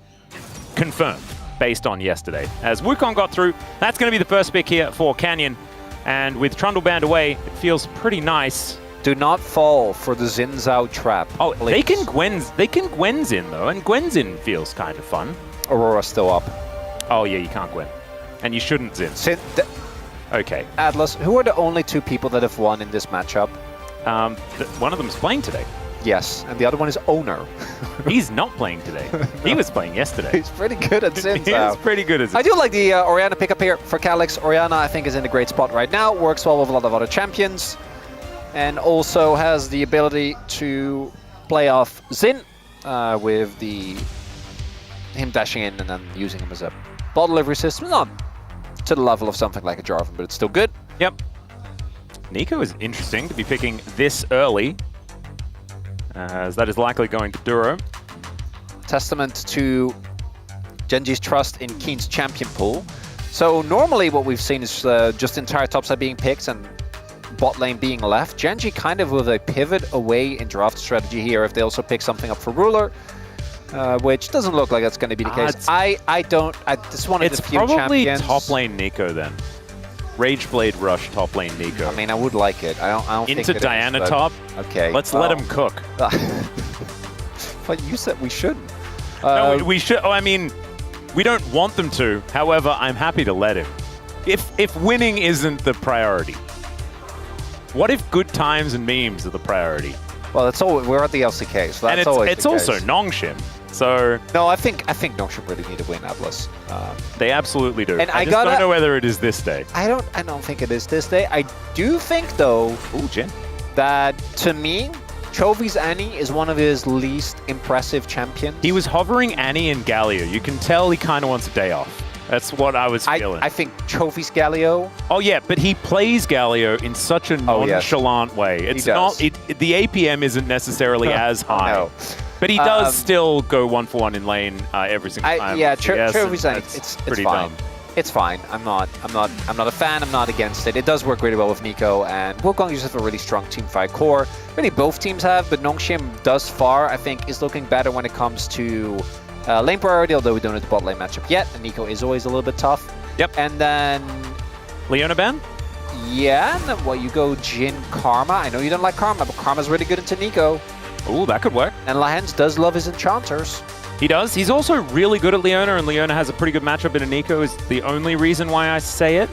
confirmed based on yesterday. As Wukong got through, that's going to be the first pick here for Canyon, and with Trundle banned away, it feels pretty nice. Do not fall for the Xin Zhao trap. Oh, please. they can Gwen's in though, and Gwen's in feels kind of fun. Aurora's still up. Oh yeah, you can't Gwen. And you shouldn't Xin. Okay. Atlas, who are the only two people that have won in this matchup? One of them's playing today. Yes, and the other one is Owner. He's not playing today. He was playing yesterday. He's pretty good at Xin Zhao. He's pretty good at Xin. I do like the Orianna pickup here for Calyx. Orianna, I think, is in a great spot right now. Works well with a lot of other champions. And also has the ability to play off Xin with him dashing in and then using him as a ball delivery system. Not to the level of something like a Jarvan, but it's still good. Yep. Nico is interesting to be picking this early, as that is likely going to Duro. Testament to Genji's trust in Keen's champion pool. So normally what we've seen is just entire topside being picked and bot lane being left. Genji kind of with a pivot away in draft strategy here if they also pick something up for Ruler, which doesn't look like that's going to be the case. I just wanted it's a few probably champions. Top lane Nico then. Rageblade Rush top lane Nico. I mean, I would like it. I don't Into think it Diana is, top. Okay. Let's let him cook. But you said we shouldn't. No, we should. Oh, I mean, we don't want them to. However, I'm happy to let him. If winning isn't the priority. What if good times and memes are the priority? Well, that's all. We're at the LCK, so that's always it's the also case. Nongshim. So no, I think Nongshim really need to win Atlas. They absolutely do. And I just don't know whether it is this day. I don't think it is this day. I do think though. Ooh, Jin. That to me, Chovy's Annie is one of his least impressive champions. He was hovering Annie and Galio. You can tell he kind of wants a day off. That's what I was feeling. I think Chovy's Galio. Oh yeah, but he plays Galio in such a nonchalant way. It's not. The APM isn't necessarily as high. No. But he does still go 1-for-1 in lane every single time. Yeah, Chovy's Annie. It's pretty fine. dumb. It's fine. I'm not a fan. I'm not against it. It does work really well with Nico, and Wukong uses a really strong teamfight core. Really, both teams have, but Nongshim thus far, I think, is looking better when it comes to lane priority, although we don't have the bot lane matchup yet, and Nico is always a little bit tough. Yep. And then Leona ban? Yeah, and then you go Jin Karma. I know you don't like Karma, but Karma's really good into Nico. Ooh, that could work. And Lahens does love his enchanters. He does. He's also really good at Leona, and Leona has a pretty good matchup in Nico is the only reason why I say it.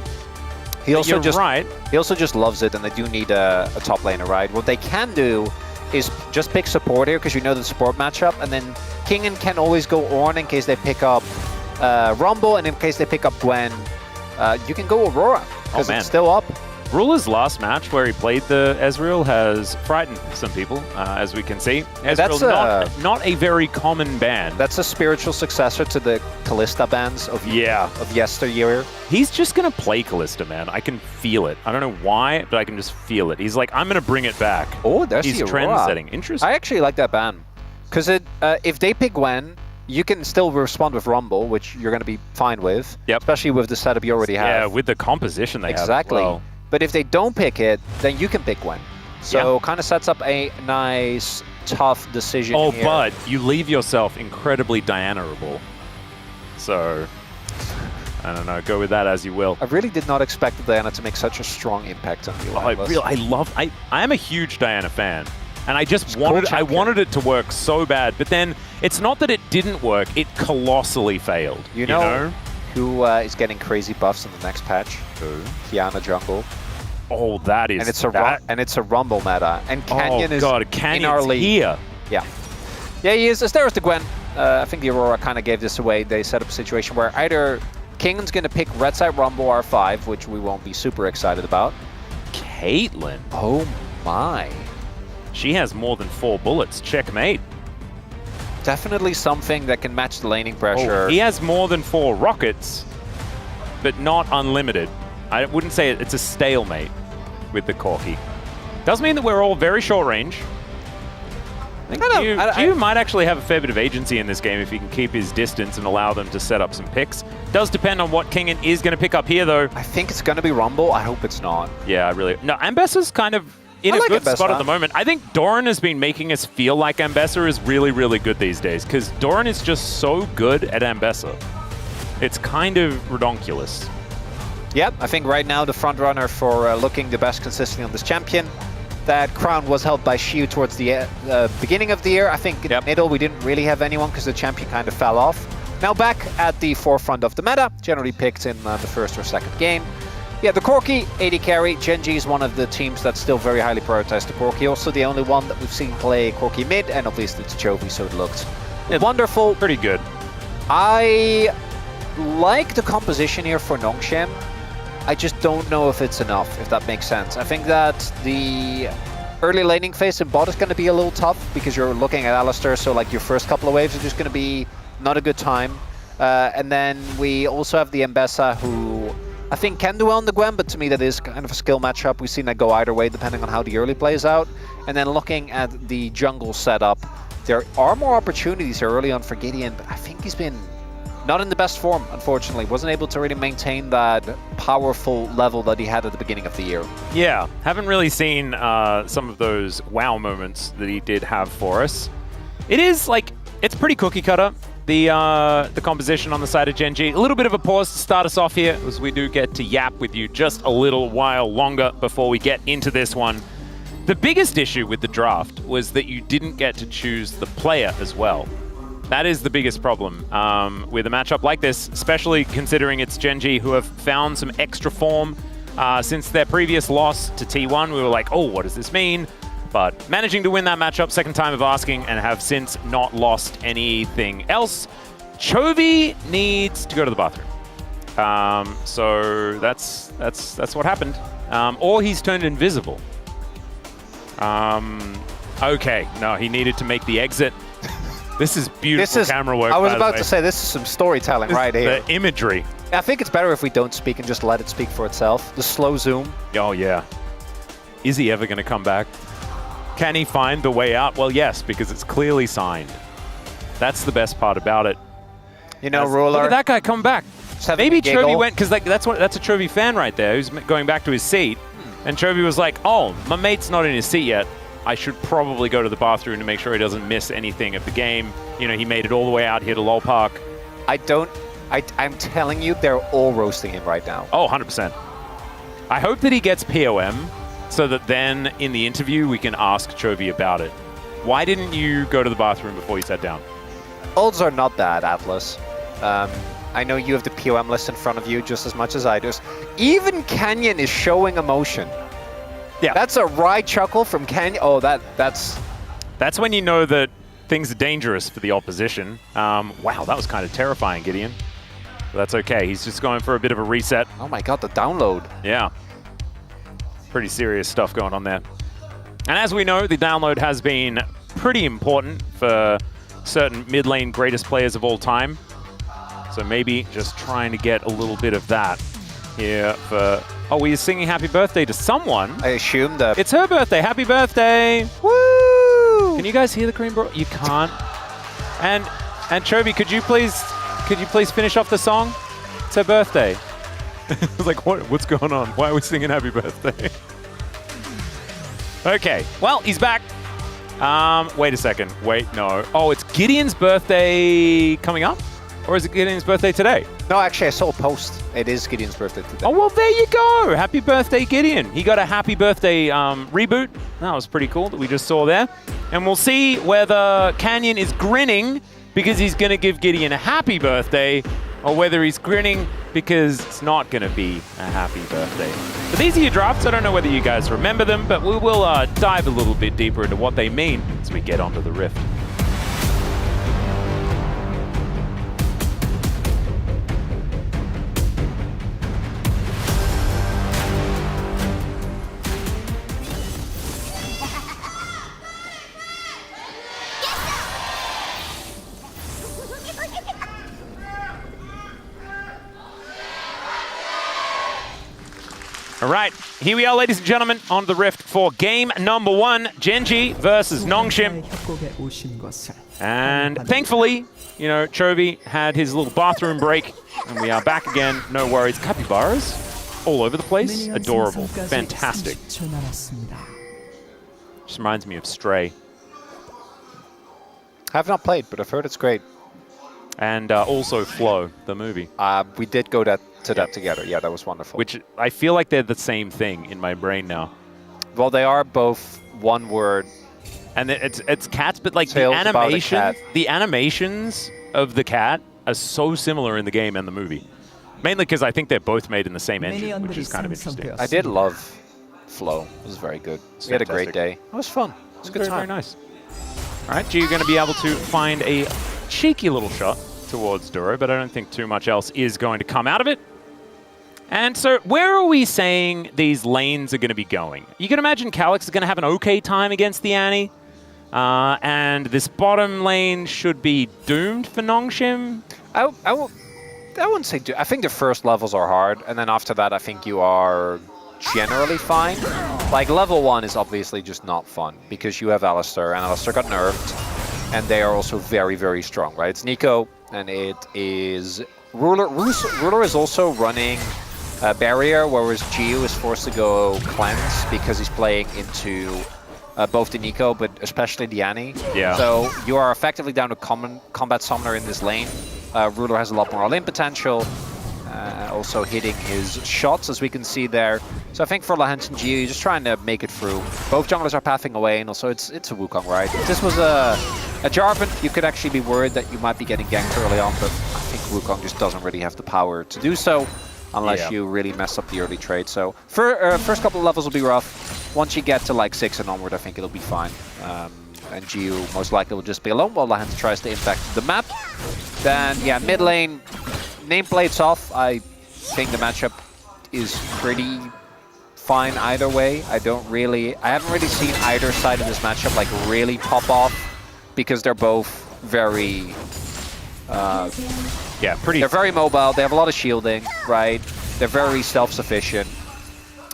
He also right. He also just loves it, and they do need a top laner, right? What they can do is just pick support here, because you know the support matchup, and then Kingen can always go Ornn in case they pick up Rumble, and in case they pick up Gwen, you can go Aurora, because it's still up. Ruler's last match where he played the Ezreal has frightened some people, as we can see. Ezreal not a very common ban. That's a spiritual successor to the Kalista bans of yesteryear. He's just going to play Kalista, man. I can feel it. I don't know why, but I can just feel it. He's like, I'm going to bring it back. Oh, there's He's the Aurora. trend-setting. Interesting. I actually like that ban. Because if they pick Gwen, you can still respond with Rumble, which you're going to be fine with. Yep. Especially with the setup you already have. Yeah, with the composition they have. Exactly. Well. But if they don't pick it, then you can pick Gwen. So kind of sets up a nice, tough decision here. But you leave yourself incredibly Diana-able. So, I don't know. Go with that as you will. I really did not expect Diana to make such a strong impact on you. I am a huge Diana fan. And I just wanted it to work so bad. But then it's not that it didn't work, it colossally failed. You know who is getting crazy buffs in the next patch? Kiana jungle. Oh, that is... And it's a Rumble meta. And Canyon is in our league. Here. Yeah. Yeah, he is. There's the Gwen. I think the Aurora kind of gave this away. They set up a situation where either King's going to pick red side Rumble R5, which we won't be super excited about. Caitlyn. Oh my. She has more than 4 bullets. Checkmate. Definitely something that can match the laning pressure. Oh, he has more than 4 rockets, but not unlimited. I wouldn't say it's a stalemate with the Corki. Does mean that we're all very short range. I think Q might actually have a fair bit of agency in this game if he can keep his distance and allow them to set up some picks. Does depend on what Kingen is going to pick up here, though. I think it's going to be Rumble. I hope it's not. Yeah, I really... No, Ambessa's kind of in a good spot at the moment. I think Doran has been making us feel like Ambessa is really, really good these days, because Doran is just so good at Ambessa. It's kind of redonkulous. Yep, I think right now the front runner for looking the best consistently on this champion. That crown was held by Shiu towards the beginning of the year. I think in the middle we didn't really have anyone because the champion kind of fell off. Now back at the forefront of the meta, generally picked in the first or second game. Yeah, the Corki, AD carry. Gen.G is one of the teams that's still very highly prioritized the Corki. Also the only one that we've seen play Corki mid, and obviously it's Chovy, so it looked wonderful. Pretty good. I like the composition here for Nongshim. I just don't know if it's enough, if that makes sense. I think that the early laning phase in bot is going to be a little tough because you're looking at Alistar, so like your first couple of waves are just going to be not a good time. And then we also have the Ambessa, who I think can do well on the Gwen, but to me that is kind of a skill matchup. We've seen that go either way depending on how the early plays out. And then looking at the jungle setup, there are more opportunities early on for Gideon, but I think he's been not in the best form, unfortunately. Wasn't able to really maintain that powerful level that he had at the beginning of the year. Yeah, haven't really seen some of those wow moments that he did have for us. It is like, it's pretty cookie cutter, the composition on the side of Gen.G. A little bit of a pause to start us off here, as we do get to yap with you just a little while longer before we get into this one. The biggest issue with the draft was that you didn't get to choose the player as well. That is the biggest problem with a matchup like this, especially considering it's Gen.G who have found some extra form since their previous loss to T1. We were like, oh, what does this mean? But managing to win that matchup, second time of asking, and have since not lost anything else. Chovy needs to go to the bathroom. So that's what happened. Or he's turned invisible. Okay, no, he needed to make the exit. This is beautiful camera work. I was about to say, this is some storytelling right here. The imagery. I think it's better if we don't speak and just let it speak for itself. The slow zoom. Oh, yeah. Is he ever going to come back? Can he find the way out? Well, yes, because it's clearly signed. That's the best part about it. You know, Ruler. Look at that guy come back. Maybe Chovy went, because like, that's a Chovy fan right there who's going back to his seat. And Chovy was like, oh, my mate's not in his seat yet. I should probably go to the bathroom to make sure he doesn't miss anything of the game. You know, he made it all the way out here to LoL Park. I'm telling you, they're all roasting him right now. Oh, 100%. I hope that he gets POM so that then in the interview we can ask Chovy about it. Why didn't you go to the bathroom before you sat down? Odds are not that, Atlas. I know you have the POM list in front of you just as much as I do. Even Canyon is showing emotion. Yeah. That's a wry chuckle from Canyon. Oh, that's when you know that things are dangerous for the opposition. Wow, that was kind of terrifying, Gideon. But that's okay. He's just going for a bit of a reset. Oh my god, the download. Yeah. Pretty serious stuff going on there. And as we know, the download has been pretty important for certain mid lane greatest players of all time. So maybe just trying to get a little bit of that here for... Oh, we're singing happy birthday to someone. I assume that... It's her birthday. Happy birthday. Woo! Can you guys hear the cream bro? You can't. And Chovy, could you please finish off the song? It's her birthday. Like, what's going on? Why are we singing happy birthday? Okay, well, he's back. Wait a second. Wait, no. Oh, it's Gideon's birthday coming up? Or is it Gideon's birthday today? No, actually, I saw a post. It is Gideon's birthday today. Oh, well, there you go. Happy birthday, Gideon. He got a happy birthday reboot. That was pretty cool that we just saw there. And we'll see whether Canyon is grinning because he's going to give Gideon a happy birthday, or whether he's grinning because it's not going to be a happy birthday. But these are your drafts. I don't know whether you guys remember them, but we will dive a little bit deeper into what they mean as we get onto the Rift. All right, here we are, ladies and gentlemen, on the Rift for game number 1, Gen.G versus Nongshim. And thankfully, you know, Chovy had his little bathroom break, and we are back again. No worries. Capybaras all over the place. Adorable. Fantastic. Just reminds me of Stray. I have not played, but I've heard it's great. And also Flow, the movie. We did go to that together. Yeah, that was wonderful. Which I feel like they're the same thing in my brain now. Well, they are both one word. And it's cats, but like Tales the animations of the cat are so similar in the game and the movie. Mainly because I think they're both made in the same engine, which is kind of interesting. I did love Flow. It was very good. We had a great day. It was fun. It was a good time. Very nice. All right, G, you're going to be able to find a cheeky little shot towards Duro, but I don't think too much else is going to come out of it. And so where are we saying these lanes are going to be going? You can imagine Calyx is going to have an okay time against the Annie. And this bottom lane should be doomed for Nongshim. I wouldn't say I think the first levels are hard, and then after that I think you are generally fine. Like level 1 is obviously just not fun because you have Alistar, and Alistar got nerfed, and they are also very, very strong, right? It's Nico, and it is Ruler. Ruler is also running Barrier, whereas Gio is forced to go Cleanse because he's playing into both the Nico, but especially the Annie. Yeah. So you are effectively down to combat summoner in this lane. Ruler has a lot more all-in potential, also hitting his shots, as we can see there. So I think for Lahens and Gio, you're just trying to make it through. Both junglers are pathing away, and also it's a Wukong, right? If this was a Jarvan, you could actually be worried that you might be getting ganked early on, but I think Wukong just doesn't really have the power to do so, unless you really mess up the early trade. So first couple of levels will be rough. Once you get to like 6 and onward, I think it'll be fine. And Gio most likely will just be alone while Lahens tries to impact the map. Then, yeah, mid lane, nameplate's off. I think the matchup is pretty fine either way. I haven't really seen either side of this matchup like really pop off because they're both very they're very mobile. They have a lot of shielding, right? They're very self-sufficient.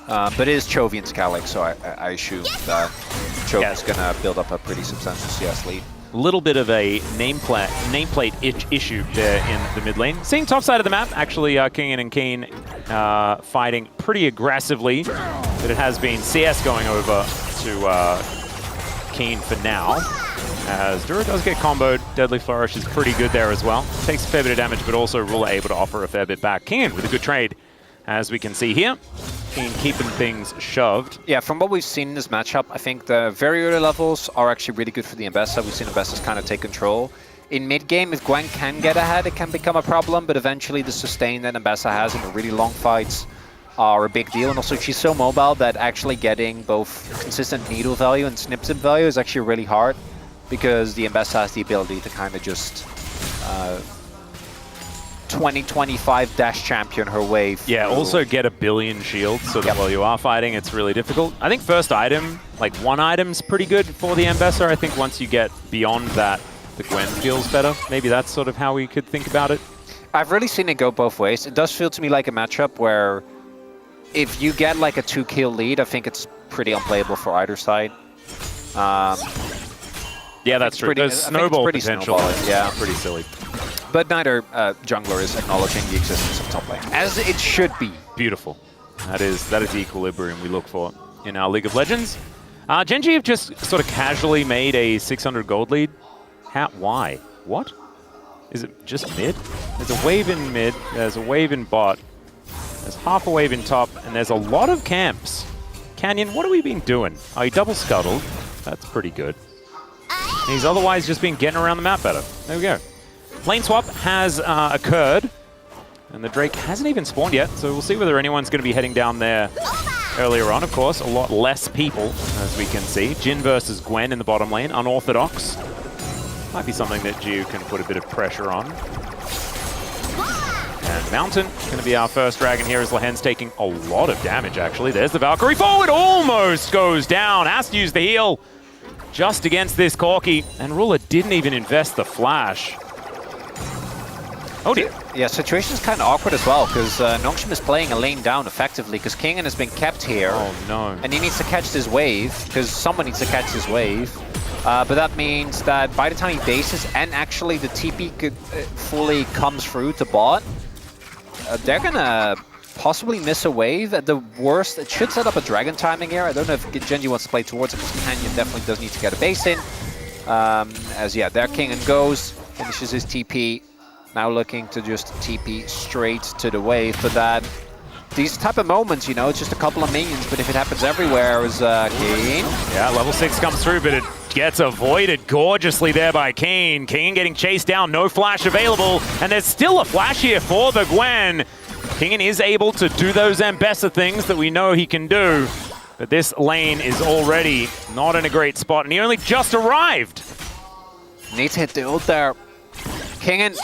But it is Chovy and Calyx, so I assume that Chovy's gonna build up a pretty substantial CS lead. A little bit of a nameplate issue there in the mid lane. Seeing top side of the map, actually King and Keen fighting pretty aggressively, but it has been CS going over to Keen for now. As Dura does get comboed, Deadly Flourish is pretty good there as well. Takes a fair bit of damage, but also Ruler able to offer a fair bit back. King with a good trade, as we can see here. King keeping things shoved. Yeah, from what we've seen in this matchup, I think the very early levels are actually really good for the Ambessa. We've seen Ambessa's kind of take control. In mid-game, if Gwen can get ahead, it can become a problem, but eventually the sustain that Ambessa has in the really long fights are a big deal. And also she's so mobile that actually getting both consistent needle value and snip zip value is actually really hard, because the Ambessa has the ability to kind of just 20-25 dash champion her way through. Yeah, also get a billion shields so that while you are fighting, it's really difficult. I think first item, like one item's pretty good for the Ambessa. I think once you get beyond that, the Gwen feels better. Maybe that's sort of how we could think about it. I've really seen it go both ways. It does feel to me like a matchup where if you get like a 2-kill lead, I think it's pretty unplayable for either side. Yeah, that's true. There's snowball potential. Yeah, pretty silly. But neither jungler is acknowledging the existence of top lane, as it should be. Beautiful. That is the equilibrium we look for in our League of Legends. Gen.G have just sort of casually made a 600 gold lead. Why? What? Is it just mid? There's a wave in mid, there's a wave in bot, there's half a wave in top, and there's a lot of camps. Canyon, what have we been doing? Oh, he double scuttled. That's pretty good. And he's otherwise just been getting around the map better. There we go. Lane swap has occurred, and the Drake hasn't even spawned yet, so we'll see whether anyone's going to be heading down there earlier on. Of course, a lot less people, as we can see. Jhin versus Gwen in the bottom lane, unorthodox. Might be something that Jiu can put a bit of pressure on. And Mountain going to be our first dragon here as Lahen's taking a lot of damage, actually. There's the Valkyrie forward, almost goes down. Has to use the heal just against this Corki. And Ruler didn't even invest the flash. Oh dear. Yeah, situation's kind of awkward as well, because Nongshim is playing a lane down effectively, because Kingen has been kept here. Oh no. And he needs to catch this wave, because someone needs to catch this wave. But that means that by the time he bases and actually the TP could, fully comes through to bot, they're gonna possibly miss a wave. At the worst, it should set up a dragon timing here. I don't know if Genji wants to play towards it, because Canyon definitely does need to get a base in. As yeah, there Kingen goes, finishes his TP. Now looking to just TP straight to the wave, but that these type of moments, you know, it's just a couple of minions, but if it happens everywhere, is Kane. Yeah, level 6 comes through, but it gets avoided gorgeously there by Kane. Kane getting chased down, no flash available, and there's still a flash here for the Gwen. Kingen is able to do those Ambessa things that we know he can do, but this lane is already not in a great spot, and he only just arrived. Needs to hit the ult there. Kingen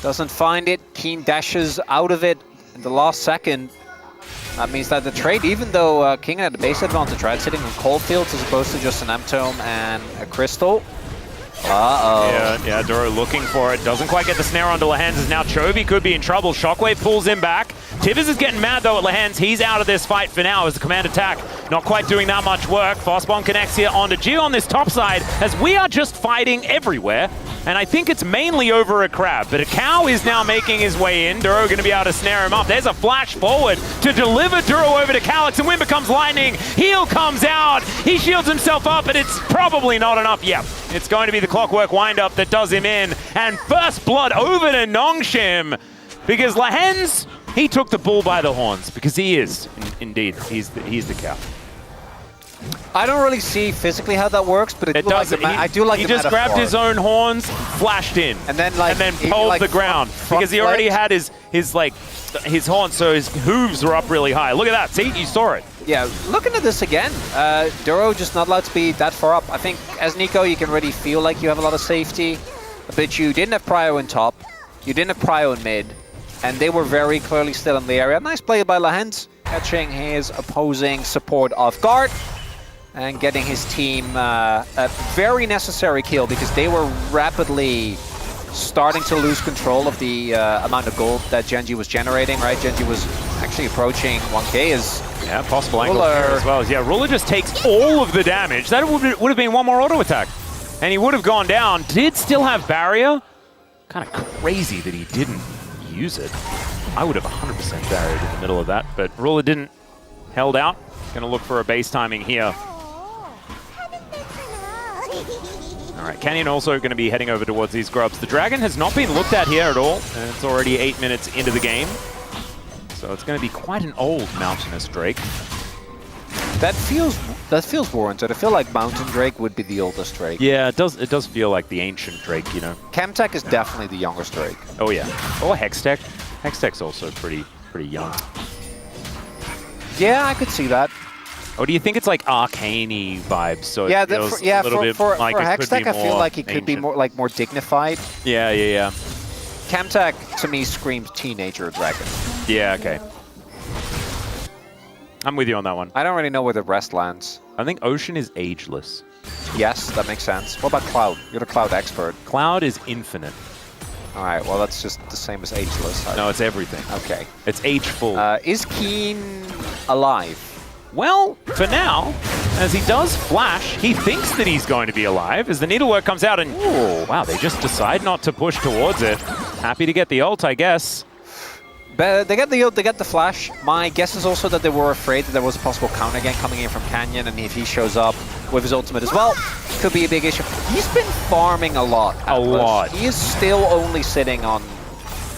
doesn't find it. Keen dashes out of it in the last second. That means that the trade, even though Kingen had the base advantage, right? Sitting on cold fields as opposed to just an M-Tome and a Crystal. Uh-oh. Yeah, Duro looking for it. Doesn't quite get the snare onto Lahen's, as now Chovy could be in trouble. Shockwave pulls him back. Tivers is getting mad though at Lahen's. He's out of this fight for now as the command attack not quite doing that much work. Fastbomb connects here onto Gio on this top side as we are just fighting everywhere. And I think it's mainly over a crab, but a cow is now making his way in. Duro going to be able to snare him up. There's a flash forward to deliver Duro over to Calyx, and Wind becomes lightning. Heal comes out. He shields himself up, but it's probably not enough. Yep, it's going to be the Clockwork windup that does him in. And first blood over to Nongshim, because Lahen's, he took the bull by the horns, because he is, indeed, he's the cow. I don't really see physically how that works, but I do like he the just metaphor. grabbed his own horns, flashed in, and then pulled like the ground because he already had his horns, so his hooves were up really high. Look at that! See, you saw it. Yeah, looking at this again, Duro just not allowed to be that far up. I think as Nico, you can really feel like you have a lot of safety, but you didn't have Prio in top, you didn't have Prio in mid, and they were very clearly still in the area. Nice play by Lahens, catching his opposing support off guard. And getting his team a very necessary kill, because they were rapidly starting to lose control of the amount of gold that Genji was generating, right? Genji was actually approaching 1k as yeah, possible angle here as well. Yeah, Ruler just takes all of the damage. That would have been one more auto attack, and he would have gone down. Did still have barrier. Kind of crazy that he didn't use it. I would have 100% barriered in the middle of that, but Ruler didn't. Held out. Going to look for a base timing here. All right, Canyon also going to be heading over towards these grubs. The dragon has not been looked at here at all, and it's already 8 minutes into the game. So it's going to be quite an old Mountainous Drake. That feels warranted. I feel like Mountain Drake would be the oldest Drake. Yeah, it does feel like the ancient Drake, you know. Chemtech is definitely the youngest Drake. Oh yeah, or Hextech. Hextech's also pretty young. Yeah, I could see that. Or do you think it's like arcane-y vibes? So yeah, it feels for like Hextech, I feel like he could be more dignified. Yeah. Chemtech to me screams teenager dragon. Yeah, okay. I'm with you on that one. I don't really know where the rest lands. I think Ocean is ageless. Yes, that makes sense. What about Cloud? You're the Cloud expert. Cloud is infinite. All right, well, that's just the same as ageless. No, it's everything. Okay. It's ageful. Is Keen alive? Well, for now, as he does flash, he thinks that he's going to be alive as the needlework comes out and, ooh, wow, they just decide not to push towards it. Happy to get the ult, I guess. But they get the ult, they get the flash. My guess is also that they were afraid that there was a possible counter again coming in from Canyon, and if he shows up with his ultimate as well, could be a big issue. He's been farming a lot. A lot. He is still only sitting on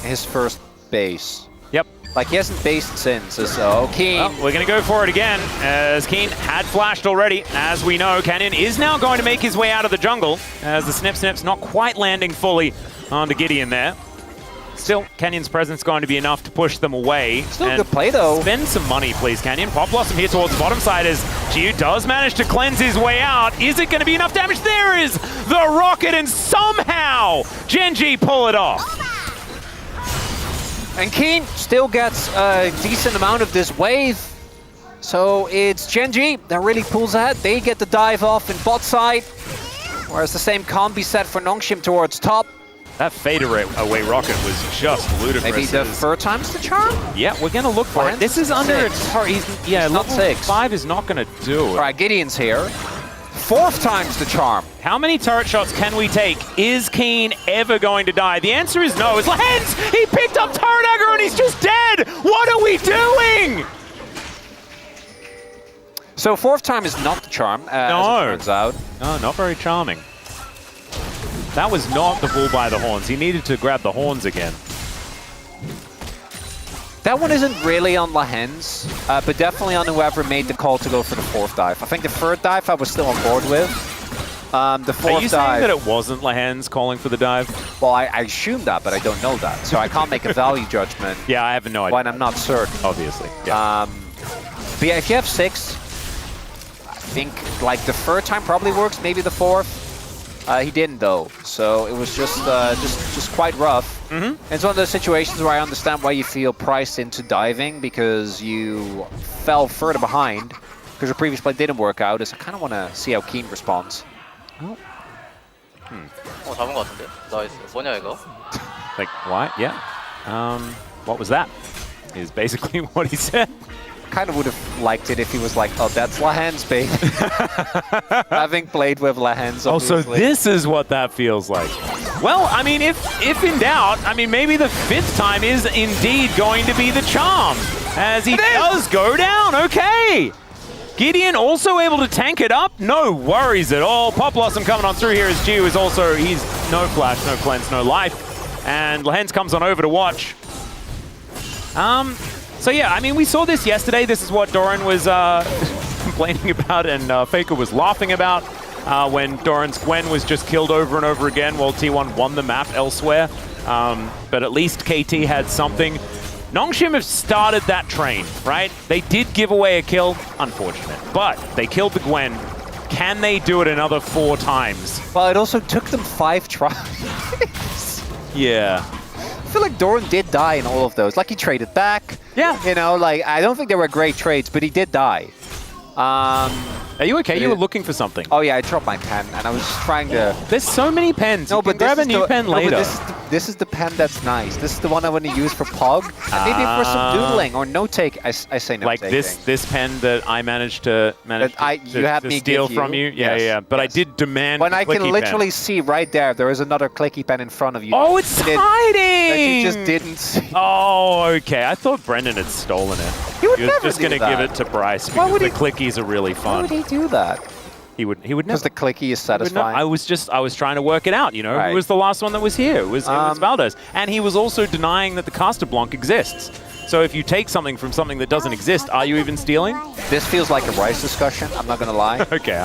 his first base. Yep. Like, he hasn't based since, so Keen. Well, we're going to go for it again, as Keen had flashed already. As we know, Canyon is now going to make his way out of the jungle, as the snip's not quite landing fully onto Gideon there. Still, Canyon's presence going to be enough to push them away. Still a good play, though. Spend some money, please, Canyon. Pop Blossom here towards the bottom side as Giu does manage to cleanse his way out. Is it going to be enough damage? There is the rocket, and somehow Gen.G pull it off. And Keen still gets a decent amount of this wave. So it's Gen.G that really pulls ahead. They get the dive off in bot side, whereas the same can't be set for Nongshim towards top. That fade away rocket was just ludicrous. Maybe the third time's the charm? Yeah, we're going to look for it. This is under a turret. Yeah, level 6. 5 is not going to do it. All right, Gideon's here. Fourth time's the charm. How many turret shots can we take? Is Keen ever going to die? The answer is no. It's Lens! He picked up turret aggro and he's just dead! What are we doing? So fourth time is not the charm, as it turns out. No, not very charming. That was not the bull by the horns. He needed to grab the horns again. That one isn't really on Lahens, but definitely on whoever made the call to go for the fourth dive. I think the third dive I was still on board with. The fourth dive... Are you saying that it wasn't Lahens calling for the dive? Well, I assume that, but I don't know that. So I can't make a value judgment. Yeah, I have no idea. When I'm not certain. Obviously. Yeah. But yeah, if you have 6, I think like the third time probably works, maybe the fourth. He didn't though, so it was just quite rough. It's one of those situations where I understand why you feel priced into diving, because you fell further behind because your previous play didn't work out. So I kind of want to see how Keen responds. 잡은 것 같은데? 나이스. 뭐냐 이거? Like what? Yeah. What was that? Is basically what he said. Kind of would have liked it if he was like, oh, that's Lahens, babe. Having played with Lahens, obviously. Oh, so this is what that feels like. Well, I mean, if in doubt, I mean, maybe the 5th time is indeed going to be the charm, as he does go down. Okay. Gideon also able to tank it up. No worries at all. Pop Blossom coming on through here as Giu is also, he's no flash, no cleanse, no life. And Lahens comes on over to watch. So yeah, I mean, we saw this yesterday. This is what Doran was complaining about and Faker was laughing about when Doran's Gwen was just killed over and over again while T1 won the map elsewhere. But at least KT had something. Nongshim have started that train, right? They did give away a kill, unfortunate, but they killed the Gwen. Can they do it another 4 times? Well, it also took them 5 tries. Yeah. I feel like Doran did die in all of those. Like, he traded back. Yeah. You know, like, I don't think they were great trades, but he did die. Are you okay? You were looking for something. Oh yeah, I dropped my pen, and I was trying to... There's so many pens. No, but grab a new pen later. But this is the pen that's nice. This is the one I want to use for Pog, and maybe for some doodling or note-taking. I say note-taking. Like this pen that I managed to steal from you? Yeah, yeah. But I did demand when I can literally see right there is another clicky pen in front of you. Oh, it's hiding! That you just didn't see. Oh, okay. I thought Brendan had stolen it. He would was never just going to give it to Bryce because the clickies are really fun. Why would he do that? He would never. Because the clicky is satisfying. I was trying to work it out, you know. Right. Who was the last one that was here? It was Valdez. And he was also denying that the caster blanc exists. So if you take something from something that doesn't exist, are you even stealing? This feels like a Rice discussion, I'm not going to lie. Okay,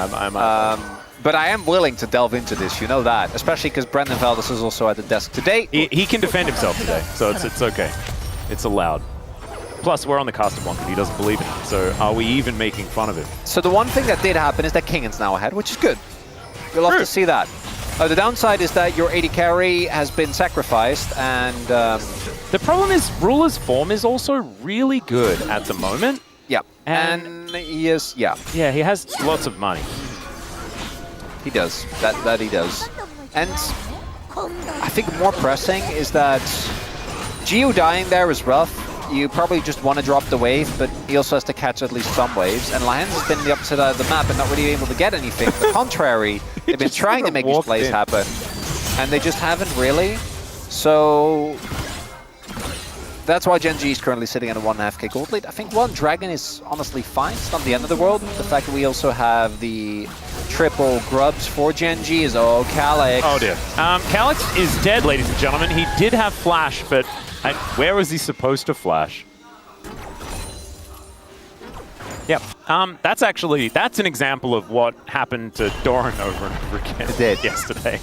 but I am willing to delve into this, you know that. Especially because Brendan Valdez is also at the desk today. He can defend himself today, so it's okay. It's allowed. Plus, we're on the caster blanc and he doesn't believe in it. So are we even making fun of it? So the one thing that did happen is that Kingan's now ahead, which is good. You'll love to see that. The downside is that your AD carry has been sacrificed, and... the problem is Ruler's form is also really good at the moment. Yeah, and he is, yeah. Yeah, he has lots of money. He does, that he does. And I think more pressing is that Giu dying there is rough. You probably just want to drop the wave, but he also has to catch at least some waves. And Lahens has been on the opposite side of the map and not really able to get anything. On the contrary, they've been trying to make these plays happen, and they just haven't really. So that's why Gen.G is currently sitting at a 1.5k gold lead. I think 1 Dragon is honestly fine. It's not the end of the world. The fact that we also have the triple grubs for Gen.G is Calyx. Oh dear. Calyx is dead, ladies and gentlemen. He did have flash, but where was he supposed to flash? Yep. That's an example of what happened to Doran over and over again yesterday.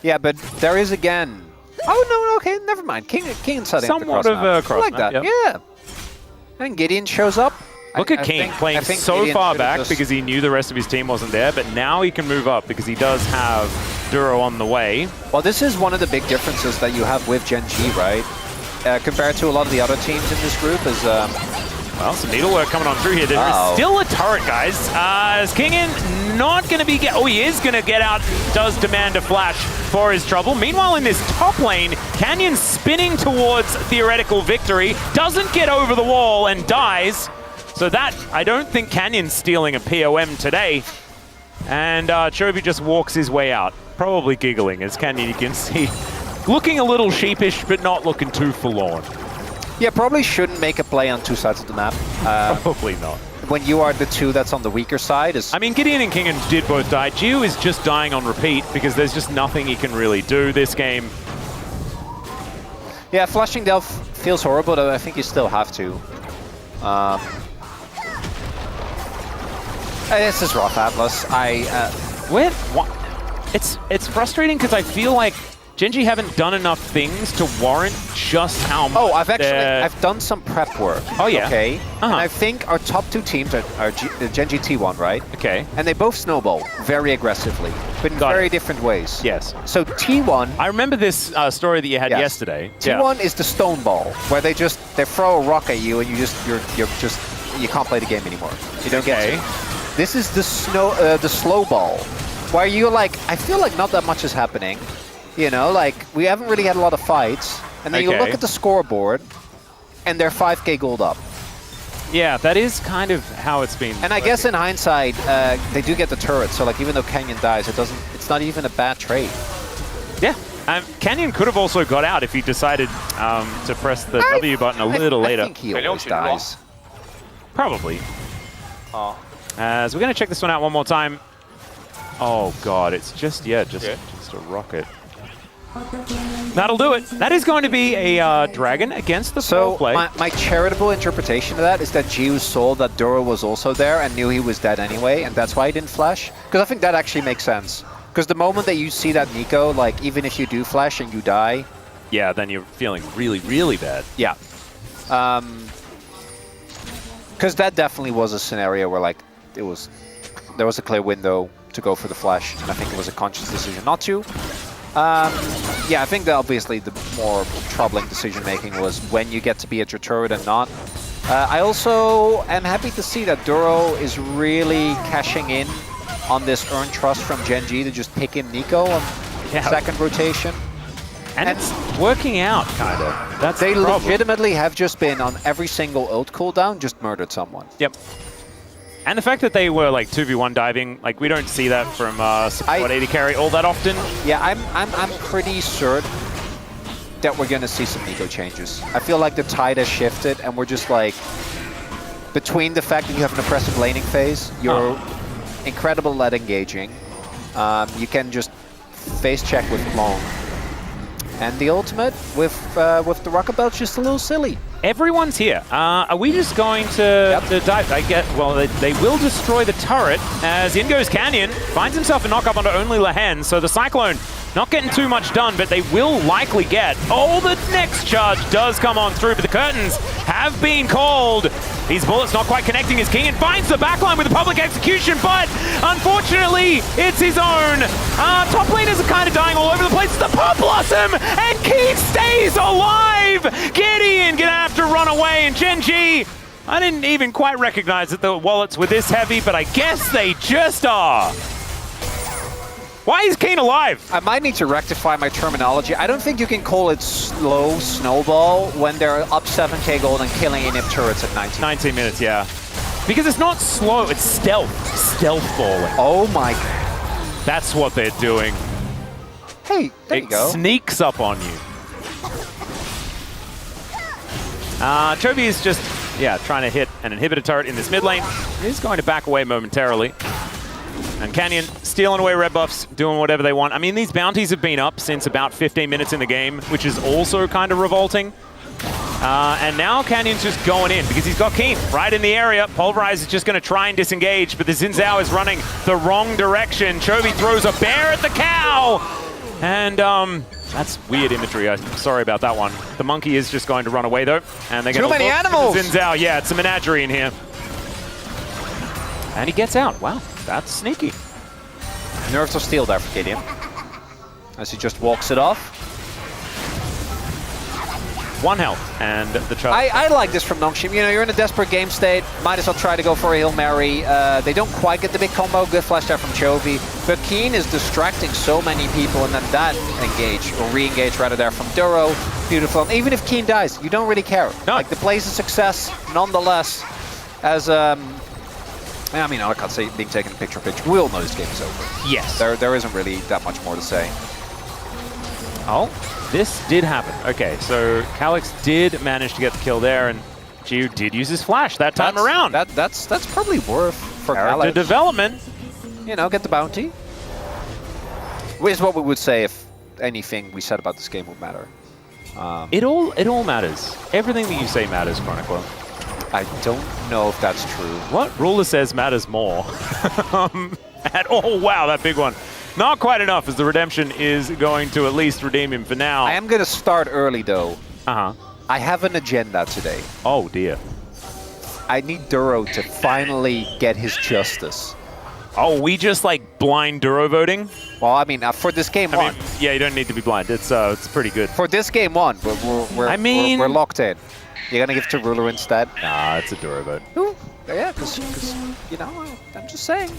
Yeah, but there is again. Oh no, okay, never mind. King setting somewhat of a cross like map, that. yep. Yeah. And Gideon shows up. Look at King playing so Gideon far should've back just- because he knew the rest of his team wasn't there, but now he can move up because he does have Duro on the way. Well, this is one of the big differences that you have with Gen.G, right? Compared to a lot of the other teams in this group is. Well, some needlework coming on through here. There is still a turret, guys. Is Kingin not going to be... he is going to get out. Does demand a flash for his trouble. Meanwhile, in this top lane, Canyon spinning towards theoretical victory. Doesn't get over the wall and dies. So that, I don't think Canyon's stealing a POM today. And Chovy just walks his way out. Probably giggling, as Canyon, you can see. Looking a little sheepish, but not looking too forlorn. Yeah, probably shouldn't make a play on two sides of the map. Probably not. When you are the two that's on the weaker side. I mean, Gideon and Kingen did both die. Gio is just dying on repeat because there's just nothing he can really do this game. Yeah, flashing Delph feels horrible, but I think you still have to. This is rough, Atlas. It's frustrating because I feel like Gen.G haven't done enough things to warrant just how much. Oh, I've done some prep work. Oh yeah. Okay. And I think our top two teams are Gen.G T1, right? Okay. And they both snowball very aggressively, but in very different ways. Yes. So T1. I remember this story that you had yesterday. T1 is the stone ball, where they throw a rock at you and you can't play the game anymore. You don't get it. This is the slow ball, where you're like, I feel like not that much is happening. You know, like, we haven't really had a lot of fights. And then you look at the scoreboard, and they're 5k gold up. Yeah, that is kind of how it's been. And I guess in hindsight, they do get the turret. So, like, even though Canyon dies, it's not even a bad trade. Yeah. Canyon could have also got out if he decided to press the W button a little later. I think he always dies. Probably. As we're going to check this one out one more time. Oh, God. It's just a rocket. That'll do it. That is going to be a dragon against the pro play. My charitable interpretation of that is that Gio saw that Duro was also there and knew he was dead anyway, and that's why he didn't flash. Because I think that actually makes sense. Because the moment that you see that Nico, like, even if you do flash and you die... Yeah, then you're feeling really, really bad. Yeah. Because that definitely was a scenario where, like, there was a clear window to go for the flash, and I think it was a conscious decision not to. Yeah, I think that obviously the more troubling decision-making was when you get to be at your turret and not. I also am happy to see that Duro is really cashing in on this earned trust from Gen.G to just pick in Nico on second rotation. And it's working out, kind of. That's they the problem. legitimately have just been on every single ult cooldown, just murdered someone. Yep. And the fact that they were like 2v1 diving, like we don't see that from support AD carry all that often. Yeah, I'm pretty certain that we're gonna see some Nico changes. I feel like the tide has shifted, and we're just like between the fact that you have an oppressive laning phase, you're incredible at engaging. You can just face check with long, and the ultimate with the rocket belt's just a little silly. Everyone's here. Are we just going to dive? Well, they will destroy the turret as in goes Canyon. Finds himself a knock-up onto only Lehen, so the Cyclone not getting too much done, but they will likely get... Oh, the next charge does come on through, but the curtains have been called. These bullets not quite connecting as King and finds the backline with a public execution, but unfortunately, it's his own. Top laners are kind of dying all over the place. The Pop Blossom, and Keith stays alive. Gideon gonna have to run away, and Gen.G, I didn't even quite recognize that the wallets were this heavy, but I guess they just are. Why is Kane alive? I might need to rectify my terminology. I don't think you can call it slow snowball when they're up 7k gold and killing inhib turrets at 19 minutes, yeah. Because it's not slow, it's stealth. Stealth balling. Oh my god. That's what they're doing. Hey, there you go. It sneaks up on you. Chovy is just, trying to hit an inhibitor turret in this mid lane. He's going to back away momentarily. And Canyon stealing away red buffs, doing whatever they want. I mean, these bounties have been up since about 15 minutes in the game, which is also kind of revolting. And now Canyon's just going in because he's got Keen right in the area. Pulverize is just going to try and disengage, but the Xin Zhao is running the wrong direction. Chovy throws a bear at the cow! And that's weird imagery. I'm sorry about that one. The monkey is just going to run away though. And they're going to Too many animals! Xin Zhao. Yeah, it's a menagerie in here. And he gets out. Wow, that's sneaky. Nerves of steel there for KDM. As he just walks it off. 1 health, and the charge. I like this from Nongshim. You know, you're in a desperate game state. Might as well try to go for a Hail Mary. They don't quite get the big combo. Good flash there from Chovy. But Keen is distracting so many people, and then that engage, or re-engage rather there from Duro. Beautiful. And even if Keen dies, you don't really care. No. Like, the play's a success, nonetheless. As, I mean, I can't say being taken picture-in-picture. We all know this game is over. Yes. There isn't really that much more to say. Oh, this did happen. Okay, so Calix did manage to get the kill there, and Giu did use his flash that time around. That's probably worth for Character Calix. development. You know, get the bounty. Which is what we would say if anything we said about this game would matter. It all matters. Everything that you say matters, Chronicler. I don't know if that's true. What? Ruler says matters more. Oh, wow, that big one. Not quite enough, as the redemption is going to at least redeem him for now. I am going to start early, though. Uh-huh. I have an agenda today. Oh, dear. I need Duro to finally get his justice. Oh, we just, like, blind Duro voting? Well, I mean, for this game one. Yeah, you don't need to be blind. It's pretty good. For this game one, we're locked in. You're going to give it to Ruler instead? Nah, it's a Duro vote. Ooh, yeah, because, you know, I'm just saying.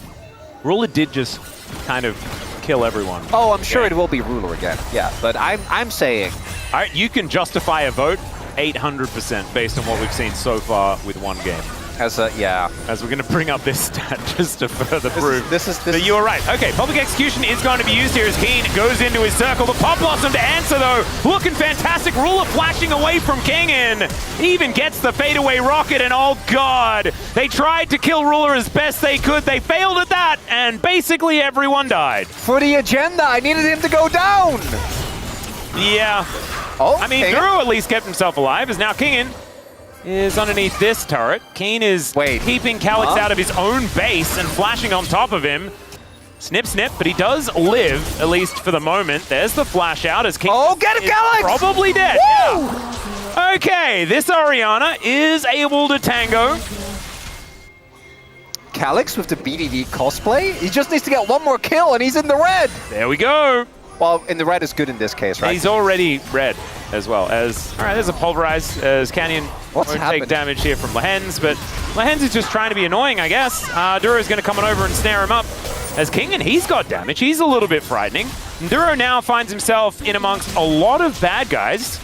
Ruler did just kind of kill everyone. Oh, I'm sure it will be Ruler again. Yeah, but I'm saying. All right, you can justify a vote 800% based on what we've seen so far with one game. As we're going to bring up this stat just to further prove this that you were right. Okay, Public Execution is going to be used here as Keen goes into his circle. The Pop Blossom to answer, though. Looking fantastic. Ruler flashing away from Kingen. Even gets the fadeaway rocket, and oh, God. They tried to kill Ruler as best they could. They failed at that, and basically everyone died. For the agenda, I needed him to go down. Yeah. Oh, I mean, Duro at least kept himself alive, as now Kingen is underneath this turret. Keen is keeping Calix out of his own base and flashing on top of him. Snip, snip, but he does live, at least for the moment. There's the flash out as Keen get him, Calix! Probably dead. Yeah. Okay, this Orianna is able to tango. Calix with the BDD cosplay? He just needs to get one more kill and he's in the red! There we go. Well, in the red is good in this case, right? He's already red as well as... All right, there's a Pulverize as Canyon won't take damage here from Lehens, but Lehens is just trying to be annoying, I guess. Duro's going to come on over and snare him up. As Kingen, he's got damage. He's a little bit frightening. And Duro now finds himself in amongst a lot of bad guys.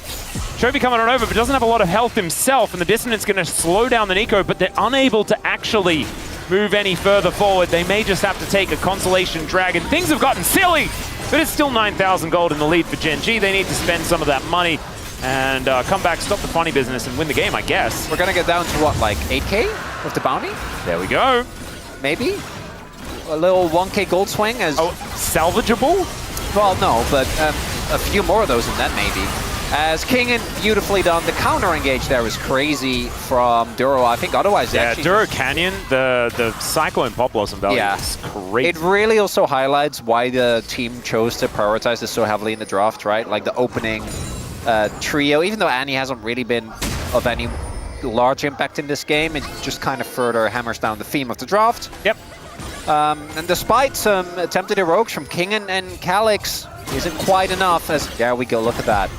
Chovy coming on over, but doesn't have a lot of health himself, and the dissonance going to slow down the Nico, but they're unable to actually move any further forward. They may just have to take a Constellation Dragon. Things have gotten silly, but it's still 9,000 gold in the lead for Gen G. They need to spend some of that money and come back, stop the funny business, and win the game, I guess. We're going to get down to what, like 8K with the bounty? There we go. Maybe? A little 1K gold swing as... Oh, salvageable? Well, no, but a few more of those and then maybe. As Kingen, beautifully done. The counter engage there was crazy from Duro. I think otherwise... Yeah, Duro Canyon, the Cyclone Pop Blossom value is crazy. It really also highlights why the team chose to prioritize this so heavily in the draft, right? Like the opening trio, even though Annie hasn't really been of any large impact in this game, it just kind of further hammers down the theme of the draft. Yep. And despite some attempted heroics from Kingen and Calix, isn't quite enough as, there we go, look at that.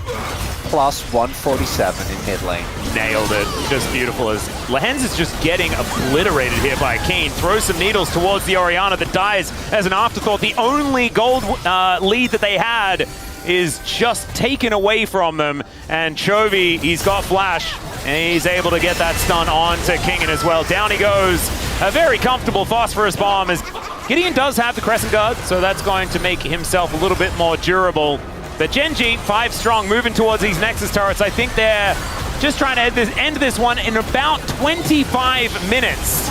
Plus 147 in mid lane. Nailed it. Just beautiful as Lehens is just getting obliterated here by Kane. Throws some needles towards the Orianna that dies as an afterthought. The only gold lead that they had is just taken away from them. And Chovy, he's got flash, and he's able to get that stun on to Kingen as well. Down he goes. A very comfortable phosphorus bomb as Gideon does have the Crescent Guard, so that's going to make himself a little bit more durable. But Gen G, 5 strong, moving towards these Nexus turrets. I think they're just trying to end this one in about 25 minutes.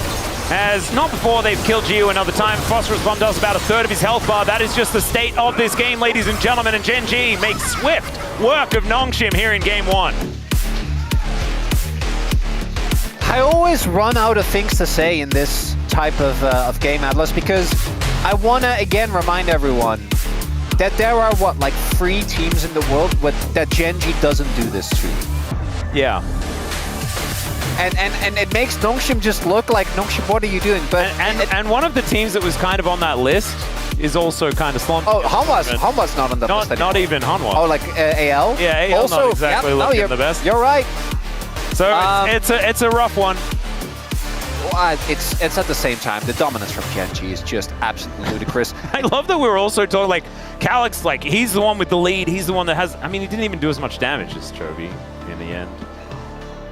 As not before they've killed Gio another time. Phosphorus Bomb does about a third of his health bar. That is just the state of this game, ladies and gentlemen. And Gen G makes swift work of Nongshim here in game one. I always run out of things to say in this type of game, Atlas, because I want to again remind everyone that there are, what, like 3 teams in the world that Gen G doesn't do this to. Yeah. And it makes Nongshim just look like, Nongshim, what are you doing? But and one of the teams that was kind of on that list is also kind of slumped. Oh, Hanwha's not on the list anymore. Not even Hanwha. Oh, like AL? Yeah, AL also, not exactly looking the best. You're right. So it's a rough one. It's at the same time, the dominance from Gen G is just absolutely ludicrous. I love that we were also talking, like, Calyx, like, he's the one with the lead. He's the one that has, I mean, he didn't even do as much damage as Chovy in the end.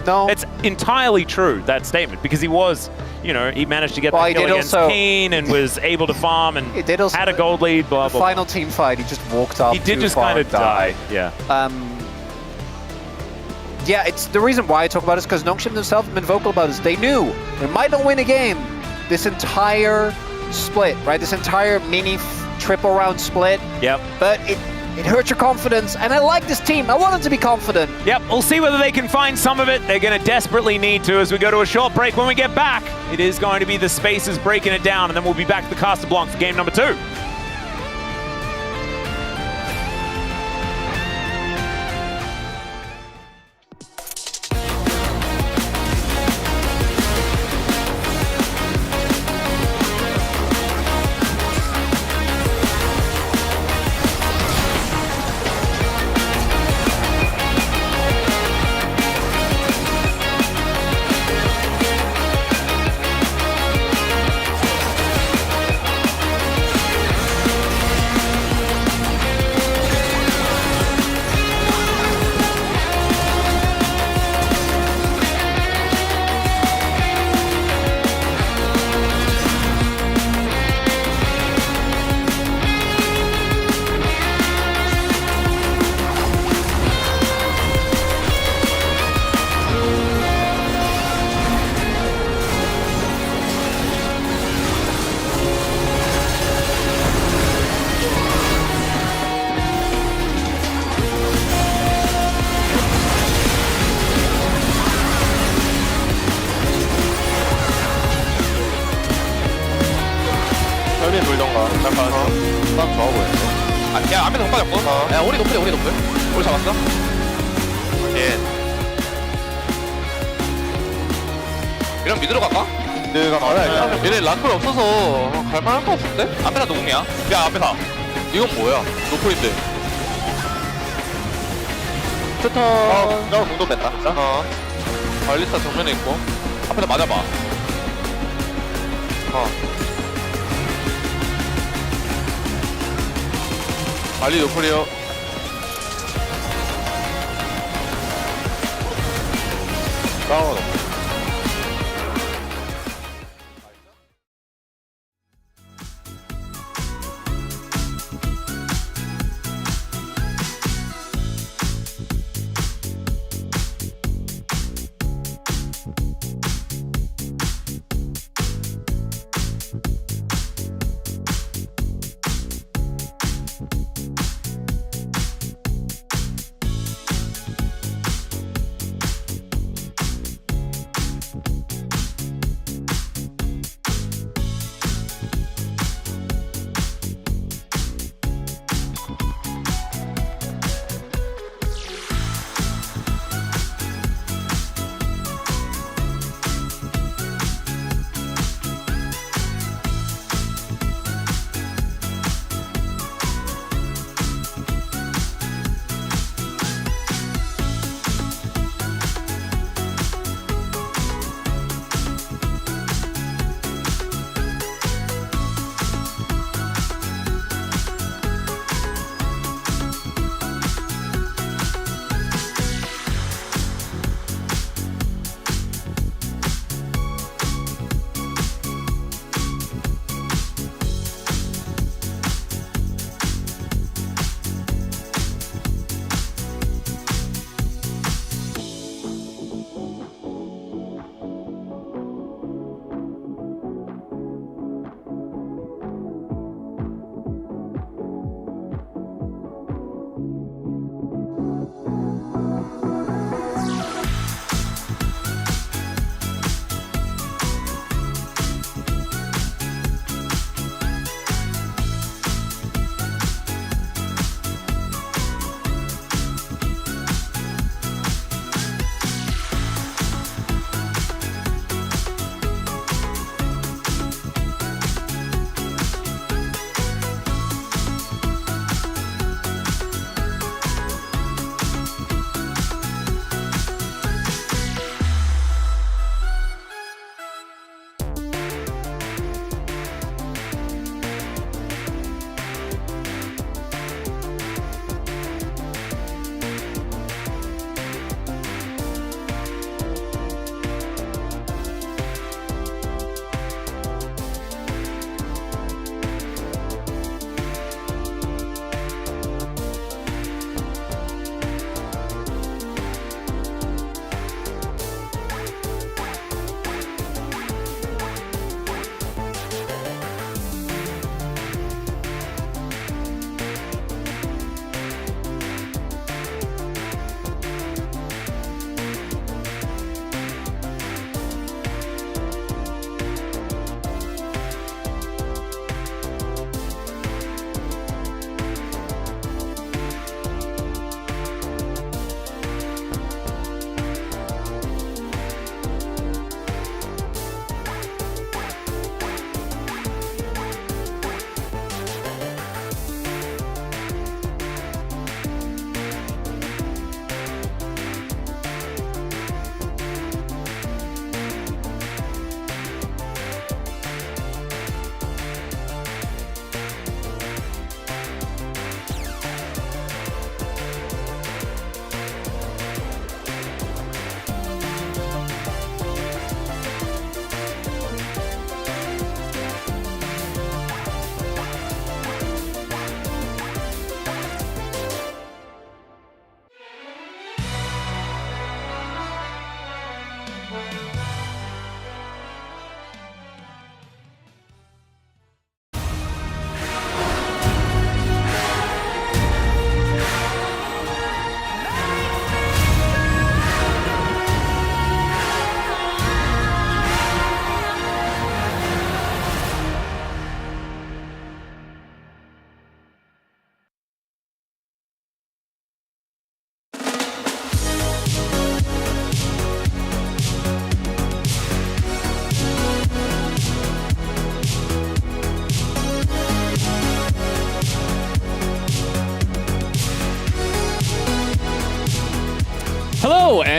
No. It's entirely true, that statement, because he was, you know, he managed to get the kill against Keen and was able to farm and had a gold lead, blah, blah, blah. Final team fight, he just walked up. He did just kind of die. Yeah. Yeah, it's the reason why I talk about it is because Nongshim themselves have been vocal about this. They knew they might not win a game this entire split, right? This entire mini triple round split. Yep. But it hurts your confidence, and I like this team. I want them to be confident. Yep, we'll see whether they can find some of it. They're going to desperately need to as we go to a short break. When we get back, it is going to be the Spaces breaking it down, and then we'll be back to the Caster Blanc for game number 2. 설빈 돌던가. 잘 받았어. 딱 좋아 보이는데. 아, 야, 앞에서 못 빠졌고. 야, 우리 노플이야, 우리 노플. 우리 잡았어? 예. 이런 미드로 갈까? 미드가 맞아. 얘네 랑클 없어서 갈만할 것 같은데? 앞에다 누궁이야? 야, 앞에 다. 이건 뭐야? 노플인데. 스턴. 너 공도 뺐다. 발리스타 정면에 있고. 앞에다 맞아봐. 발리 노플이요. 다운.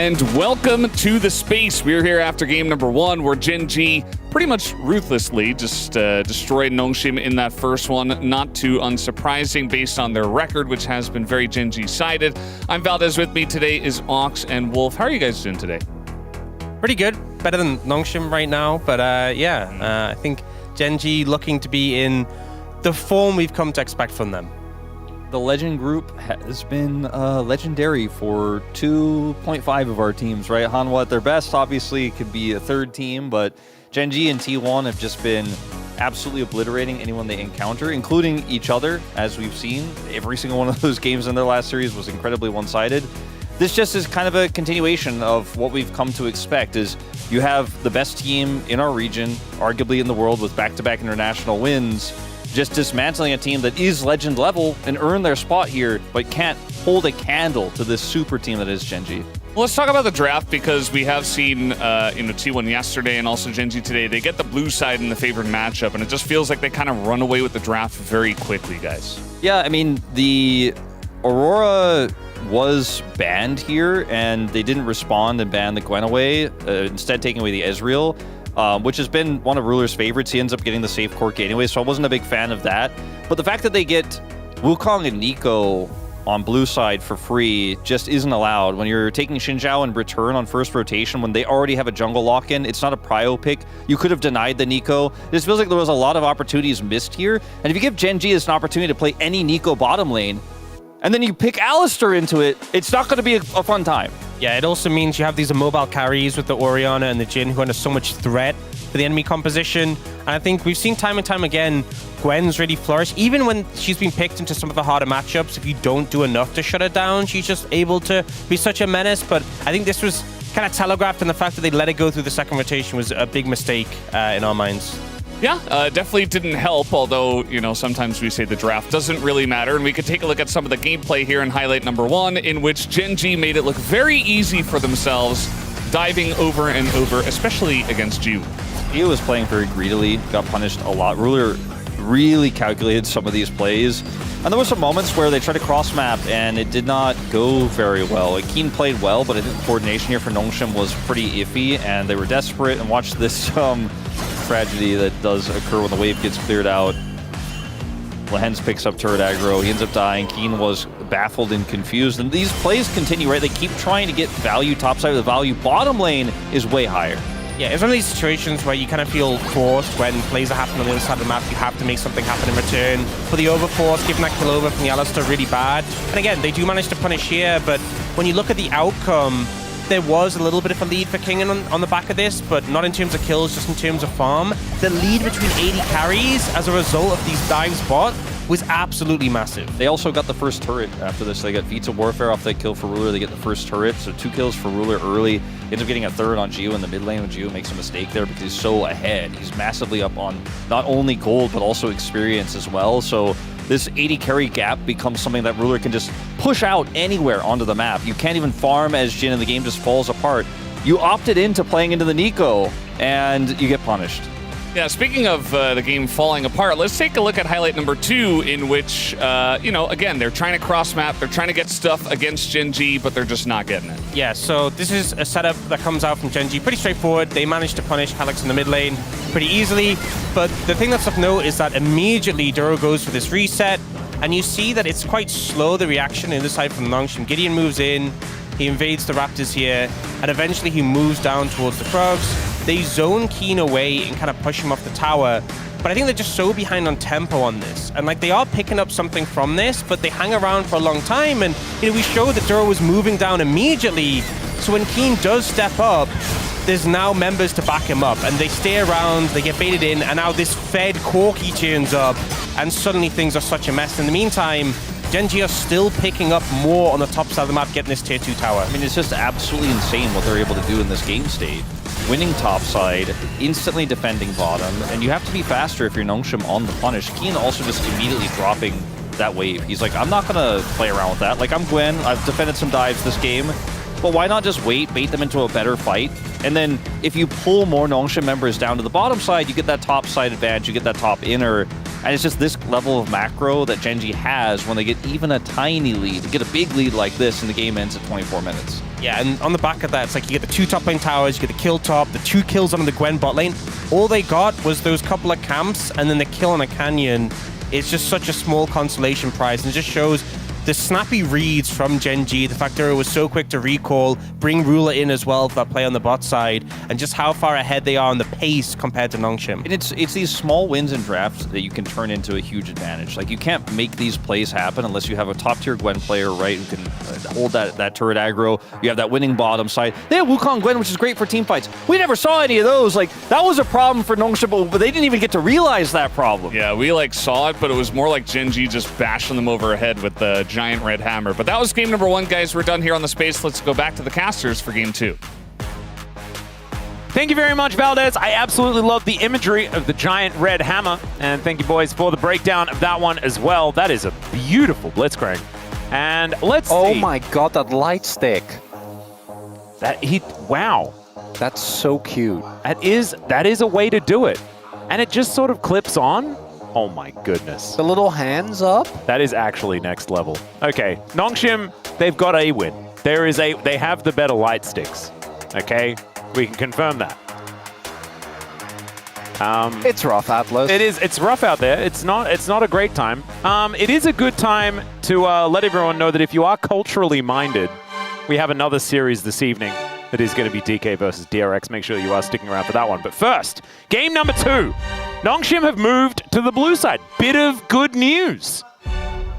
and welcome to the space. We're here after game number 1, where Gen G pretty much ruthlessly just destroyed Nongshim in that first one. Not too unsurprising based on their record, which has been very Gen G-sided. I'm Valdez. With me today is Ox and Wolf. How are you guys doing today? Pretty good. Better than Nongshim right now, but I think Gen G looking to be in the form we've come to expect from them. The Legend group has been legendary for 2.5 of our teams, right? Hanwha at their best obviously could be a third team, but Gen G and T1 have just been absolutely obliterating anyone they encounter, including each other, as we've seen. Every single one of those games in their last series was incredibly one-sided. This just is kind of a continuation of what we've come to expect, is you have the best team in our region, arguably in the world, with back-to-back international wins, just dismantling a team that is legend level and earned their spot here, but can't hold a candle to this super team that is Gen G. Well, let's talk about the draft, because we have seen T1 yesterday and also Gen G today. They get the blue side in the favored matchup, and it just feels like they kind of run away with the draft very quickly, guys. Yeah, I mean, the Aurora was banned here, and they didn't respond and ban the Gwen away, instead taking away the Ezreal, which has been one of Ruler's favorites. He ends up getting the safe Corki anyway, so I wasn't a big fan of that. But the fact that they get Wukong and Nico on blue side for free just isn't allowed. When you're taking Xin Zhao and return on first rotation, when they already have a jungle lock-in, it's not a prio pick. You could have denied the Nico. This feels like there was a lot of opportunities missed here. And if you give Gen G this an opportunity to play any Nico bottom lane, and then you pick Alistar into it, it's not going to be a fun time. Yeah, it also means you have these immobile carries with the Orianna and the Jhin who are under so much threat for the enemy composition. And I think we've seen time and time again, Gwen's really flourished. Even when she's been picked into some of the harder matchups, if you don't do enough to shut her down, she's just able to be such a menace. But I think this was kind of telegraphed, and the fact that they let it go through the second rotation was a big mistake in our minds. Yeah, definitely didn't help, although, sometimes we say the draft doesn't really matter, and we could take a look at some of the gameplay here in highlight number 1, in which Gen G made it look very easy for themselves, diving over and over, especially against Jiu. Jiu was playing very greedily, got punished a lot. Ruler really calculated some of these plays, and there were some moments where they tried to cross-map, and it did not go very well. Keen played well, but I think the coordination here for Nongshim was pretty iffy, and they were desperate, and watch this tragedy that does occur when the wave gets cleared out. Lehens picks up turret aggro, he ends up dying. Keen was baffled and confused, and these plays continue, right? They keep trying to get value topside, the value bottom lane is way higher. Yeah, it's one of these situations where you kind of feel forced when plays are happening on the other side of the map. You have to make something happen in return. For the overforce, giving that kill over from the Alistar really bad. And again, they do manage to punish here, but when you look at the outcome, there was a little bit of a lead for King on the back of this, but not in terms of kills, just in terms of farm. The lead between 80 carries as a result of these dives bot was absolutely massive. They also got the first turret after this. They got Feats of Warfare off that kill for Ruler. They get the first turret, so 2 kills for Ruler early. Ends up getting a third on Jiu in the mid lane when Jiu makes a mistake there because he's so ahead. He's massively up on not only gold, but also experience as well. So this 80 carry gap becomes something that Ruler can just push out anywhere onto the map. You can't even farm as Jhin, and the game just falls apart. You opted into playing into the Nico, and you get punished. Yeah, speaking of the game falling apart, let's take a look at highlight number 2, in which, again, they're trying to cross-map, they're trying to get stuff against Gen G, but they're just not getting it. Yeah, so this is a setup that comes out from Gen G. Pretty straightforward. They managed to punish Alex in the mid lane pretty easily, but the thing that's of note is that immediately Duro goes for this reset, and you see that it's quite slow, the reaction in this side from Nongshim. Gideon moves in, he invades the Raptors here, and eventually he moves down towards the Frogs. They zone Keen away and kind of push him off the tower, but I think they're just so behind on tempo on this. And they are picking up something from this, but they hang around for a long time, and we showed that Duro was moving down immediately, so when Keen does step up, there's now members to back him up, and they stay around, they get baited in, and now this fed Corki turns up, and suddenly things are such a mess. In the meantime, Gen G are still picking up more on the top side of the map, getting this tier 2 tower. I mean, it's just absolutely insane what they're able to do in this game state. Winning top side, instantly defending bottom, and you have to be faster if you're Nongshim on the punish. Keen also just immediately dropping that wave. He's like, I'm not gonna play around with that. Like, I'm Gwen, I've defended some dives this game, but why not just wait, bait them into a better fight? And then if you pull more Nongshim members down to the bottom side, you get that top side advantage, you get that top inner, and it's just this level of macro that Gen G has when they get even a tiny lead. They get a big lead like this and the game ends at 24 minutes. Yeah, and on the back of that, it's like you get the 2 top lane towers, you get the kill top, the 2 kills on the Gwen bot lane. All they got was those couple of camps, and then the kill on a canyon. It's just such a small consolation prize, and it just shows the snappy reads from Gen G, the fact that it was so quick to recall, bring Ruler in as well for that play on the bot side, and just how far ahead they are on the pace compared to Nongshim. And it's these small wins in drafts that you can turn into a huge advantage. Like, you can't make these plays happen unless you have a top-tier Gwen player, right, who can hold that turret aggro. You have that winning bottom side. They have Wukong Gwen, which is great for team fights. We never saw any of those. Like, that was a problem for Nongshim, but they didn't even get to realize that problem. Yeah, we like saw it, but it was more like Gen G just bashing them over the head with the giant red hammer. But that was game number 1, guys. We're done here on the space. Let's go back to the casters for game 2. Thank you very much, Valdez. I absolutely love the imagery of the giant red hammer. And thank you, boys, for the breakdown of that one as well. That is a beautiful blitzcrank. And let's see. Oh my god, that light stick. Wow. That's so cute. That is a way to do it. And it just sort of clips on. Oh my goodness. The little hands up? That is actually next level. Okay, Nongshim, they've got a win. They have the better light sticks. Okay, we can confirm that. It's rough, Atlas. It's rough out there. It's not a great time. It is a good time to let everyone know that if you are culturally minded, we have another series this evening that is going to be DK versus DRX. Make sure you are sticking around for that one. But first, game number 2. Nongshim have moved to the blue side. Bit of good news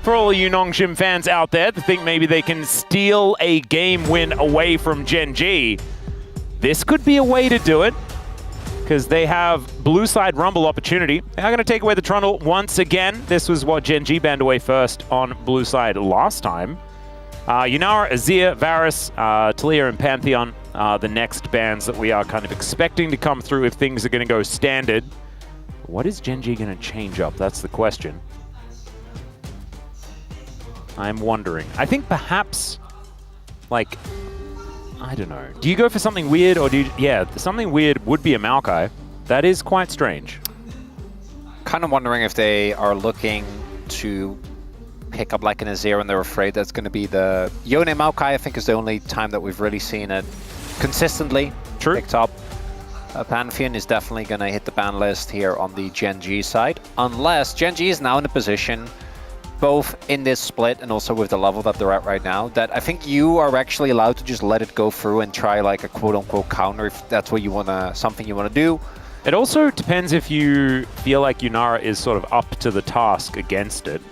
for all of you Nongshim fans out there that think maybe they can steal a game win away from Gen G. This could be a way to do it because they have blue side rumble opportunity. They're going to take away the Trundle once again. This was what Gen G banned away first on blue side last time. Yunara, Azir, Varus, Talia, and Pantheon are the next bans that we are kind of expecting to come through if things are going to go standard. What is Gen G going to change up? That's the question. I'm wondering. I think perhaps, like, I don't know. Do you go for something weird or do you... Yeah, something weird would be a Maokai. That is quite strange. Kind of wondering if they are looking to pick up like an Azir and they're afraid that's going to be the... Yone Maokai, I think, is the only time that we've really seen it consistently picked up. Pantheon is definitely going to hit the ban list here on the Gen G side, unless Gen G is now in a position, both in this split and also with the level that they're at right now, that I think you are actually allowed to just let it go through and try like a quote-unquote counter if that's what you want to, something you want to do. It also depends if you feel like Yunara is sort of up to the task against it.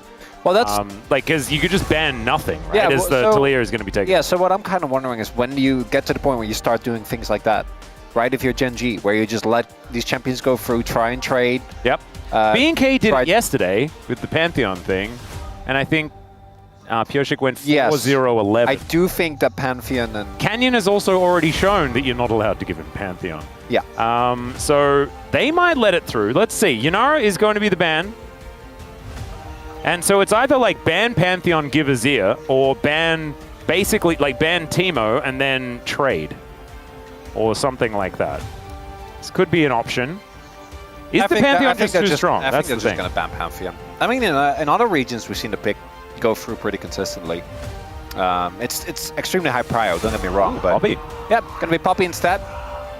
Well, that's... like, because you could just ban nothing, right? Yeah, As the Talia is going to be taken. Yeah, so what I'm kind of wondering is when do you get to the point where you start doing things like that? Right, if you're Gen G, where you just let these champions go through, try and trade. Yep. B&K did it yesterday with the Pantheon thing, and I think Pioshik went 4-0-11. I do think that Pantheon and... Canyon has also already shown that you're not allowed to give him Pantheon. Yeah. So they might let it through. Let's see. Yunara is going to be the ban. And so it's either like ban Pantheon, give Azir, or ban, basically, like ban Teemo and then trade. Or something like that. This could be an option. Is the Pantheon just too strong? I think That's they're just going to ban Pantheon. I mean, in other regions, we've seen the pick go through pretty consistently. It's extremely high prio, don't get me wrong. But Poppy. Yep, going to be Poppy instead.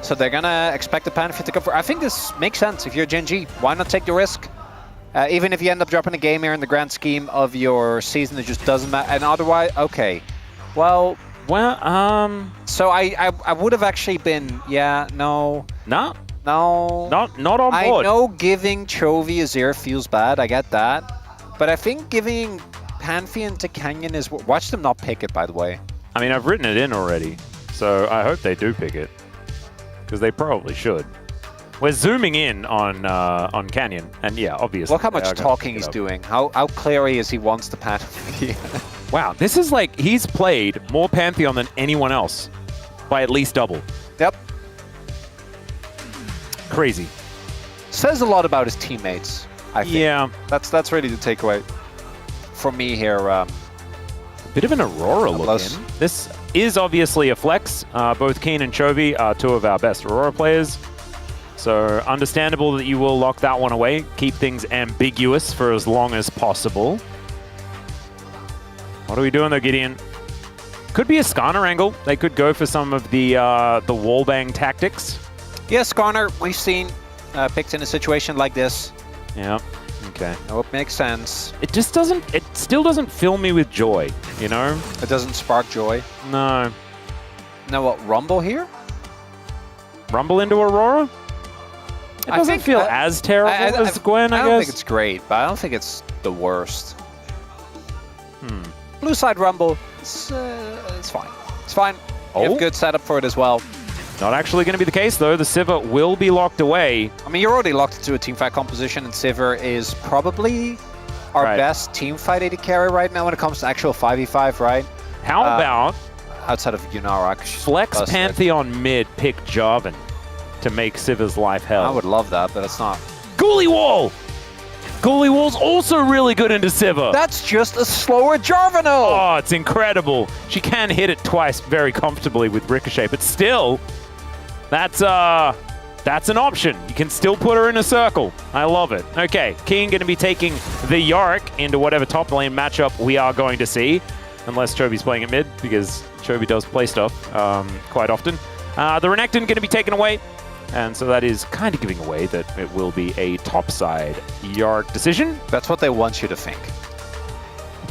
So they're going to expect the Pantheon to go for... I think this makes sense. If you're Gen G, why not take the risk? Even if you end up dropping a game here in the grand scheme of your season, it just doesn't matter. And otherwise, okay. Well... So I would have actually been, no. No? No. Not on board. I know giving Chovy Azir feels bad, I get that. But I think giving Pantheon to Canyon is... Watch them not pick it, by the way. I mean, I've written it in already, so I hope they do pick it. Because they probably should. We're zooming in on Canyon, and yeah, obviously. Look how much talking he's doing. How clearly is he wants the Pantheon. Wow, this is like, he's played more Pantheon than anyone else by at least double. Yep. Crazy. Says a lot about his teammates, I think. Yeah. That's really the takeaway for me here. Bit of an Aurora look in. This is obviously a flex. Both Keen and Chovy are two of our best Aurora players. So understandable that you will lock that one away. Keep things ambiguous for as long as possible. What are we doing though, Gideon? Could be a Skarner angle. They could go for some of the wallbang tactics. Yeah, Skarner, we've seen picked in a situation like this. Yeah. Okay. No, it makes sense. It just doesn't. It still doesn't fill me with joy. You know. It doesn't spark joy. No. Now what? Rumble here? Rumble into Aurora. It doesn't feel as terrible as Gwen. I don't guess. think it's great, but I don't think it's the worst. Blue side Rumble, it's fine. It's fine. You have good setup for it as well. Not actually going to be the case, though. The Sivir will be locked away. I mean, you're already locked into a teamfight composition, and Sivir is probably our best teamfight AD carry right now when it comes to actual 5v5, right? How about... outside of Yunara. Flex Pantheon mid, pick Jarvan to make Sivir's life hell. I would love that, but it's not. Ghoulie Wall! Ghoulie Wall's also really good into Sivir. That's just a slower Jarvan. Oh, it's incredible. She can hit it twice very comfortably with Ricochet, but still, that's an option. You can still put her in a circle. I love it. Okay, King going to be taking the Yorick into whatever top lane matchup we are going to see, unless Chobi's playing at mid, because Chobi does play stuff quite often. The Renekton going to be taken away. And so that is kind of giving away that it will be a topside Yorick decision. That's what they want you to think.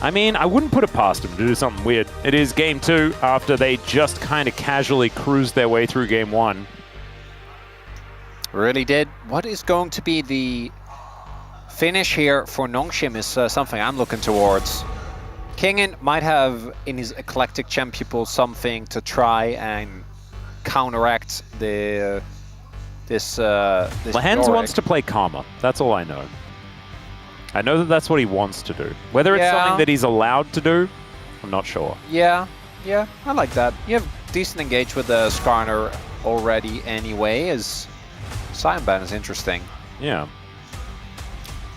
I mean, I wouldn't put it past them to do something weird. It is game 2 after they just kind of casually cruised their way through game 1. Really did. What is going to be the finish here for Nongshim is something I'm looking towards. Kingen might have in his eclectic champion pool something to try and counteract the... This Lahens wants to play Karma. That's all I know. I know that that's what he wants to do. Whether it's something that he's allowed to do, I'm not sure. Yeah, I like that. You have decent engage with the Skarner already anyway, as Sion Ban is interesting. Yeah.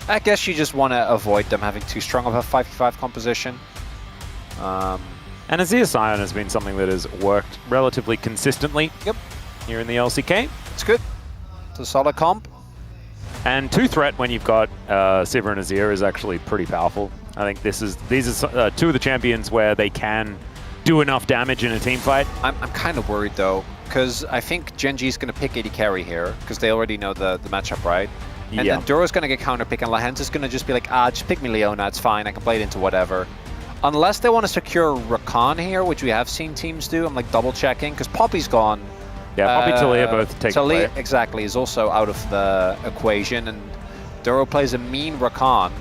I guess you just want to avoid them having too strong of a 5v5 composition. And Azir Sion has been something that has worked relatively consistently here in the LCK. It's good. It's a solid comp. And 2-threat when you've got Sivir and Azir is actually pretty powerful. I think these are 2 of the champions where they can do enough damage in a team fight. I'm kind of worried though, because I think Gen G is going to pick AD carry here, because they already know the matchup, right? And then Duro's going to get counter pick, and Lahens is going to just be like, just pick me Leona, it's fine, I can play it into whatever. Unless they want to secure Rakan here, which we have seen teams do, I'm like double checking, because Poppy's gone. Yeah, Poppy Taliyah both take away. Exactly, is also out of the equation, and Duro plays a mean Rakan.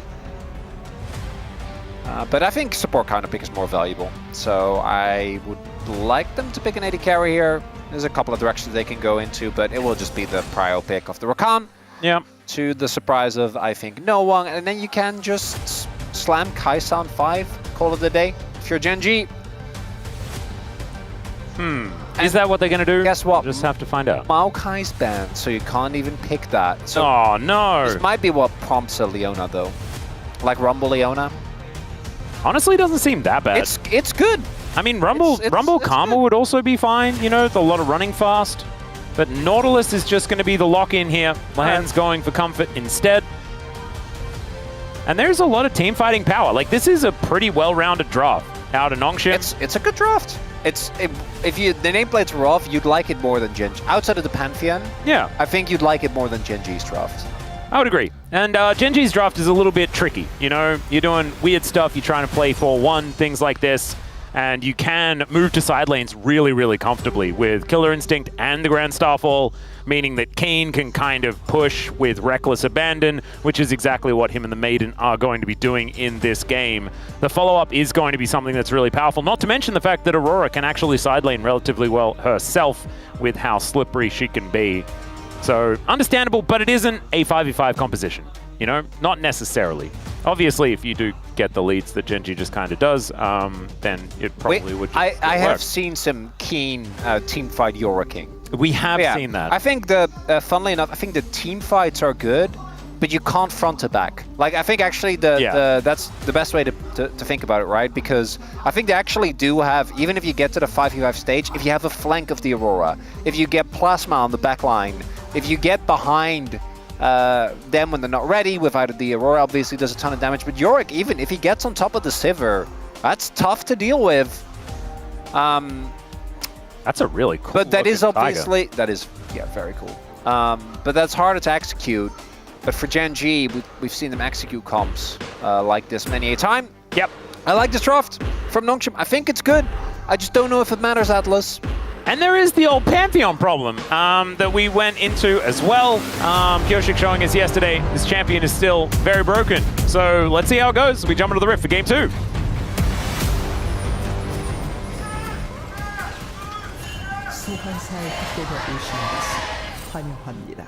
But I think support counter pick is more valuable, so I would like them to pick an AD carry here. There's a couple of directions they can go into, but it will just be the prio pick of the Rakan. Yeah. To the surprise of, I think, no one, and then you can just slam Kai'Sa on 5, call it a day, if you're Gen G. Is that what they're going to do? Guess what? We'll just have to find out. Maokai's banned, so you can't even pick that. So oh, no. This might be what prompts a Leona, though. Like Rumble Leona. Honestly, it doesn't seem that bad. It's good. I mean, Rumble Karma would also be fine, you know, a lot of running fast. But Nautilus is just going to be the lock-in here. Lahan's going for comfort instead. And there's a lot of team fighting power. Like, this is a pretty well-rounded draft out of Nongshim. It's a good draft. If the nameplates were off, you'd like it more than Gen G. Outside of the Pantheon, yeah, I think you'd like it more than Gen G's draft. I would agree. And Gen G's draft is a little bit tricky. You know, you're doing weird stuff. You're trying to play 4-1, things like this. And you can move to side lanes really, really comfortably with Killer Instinct and the Grand Starfall, meaning that Kayn can kind of push with Reckless Abandon, which is exactly what him and the Maiden are going to be doing in this game. The follow-up is going to be something that's really powerful, not to mention the fact that Aurora can actually side lane relatively well herself with how slippery she can be. So, understandable, but it isn't a 5v5 composition. You know, not necessarily. Obviously, if you do get the leads that Gen G just kind of does, then it probably would just I have seen some keen team fight Yoricking. We have seen that. I think funnily enough, I think the team fights are good, but you can't front to back. Like, I think actually that's the best way to think about it, right? Because I think they actually do have, even if you get to the 5v5 stage, if you have a flank of the Aurora, if you get Plasma on the back line, if you get behind them when they're not ready, with either the Aurora obviously does a ton of damage, but Yorick, even if he gets on top of the Sivir, that's tough to deal with. That's a really cool. But that is looking tiger. obviously very cool. But that's harder to execute. But for Gen G, we've seen them execute comps like this many a time. Yep. I like this draft from Nongshim. I think it's good. I just don't know if it matters, Atlas. And there is the old Pantheon problem that we went into as well. Kyoshik showing us yesterday, this champion is still very broken. So let's see how it goes. We jump into the Rift for game 2. 소환사의 뜻대로 오신 것을 환영합니다.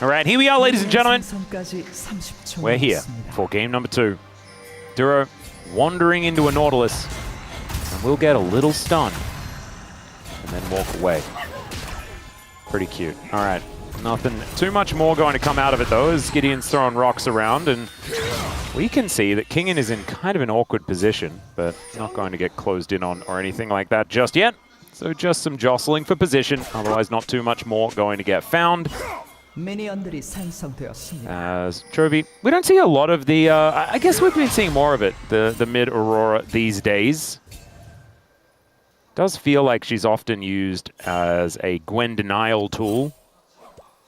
All right, here we are, ladies and gentlemen. 생성까지 30초 We're here for game number 2. Duro wandering into a Nautilus, and we'll get a little stun, and then walk away. Pretty cute. All right, nothing too much more going to come out of it though, as Gideon's throwing rocks around, and we can see that Kingen is in kind of an awkward position, but not going to get closed in on or anything like that just yet. So just some jostling for position, otherwise not too much more going to get found. 미니언들이 생성되었습니다. As Chovy, we don't see a lot of the, I guess we've been seeing more of it, the mid Aurora these days. Does feel like she's often used as a Gwen denial tool.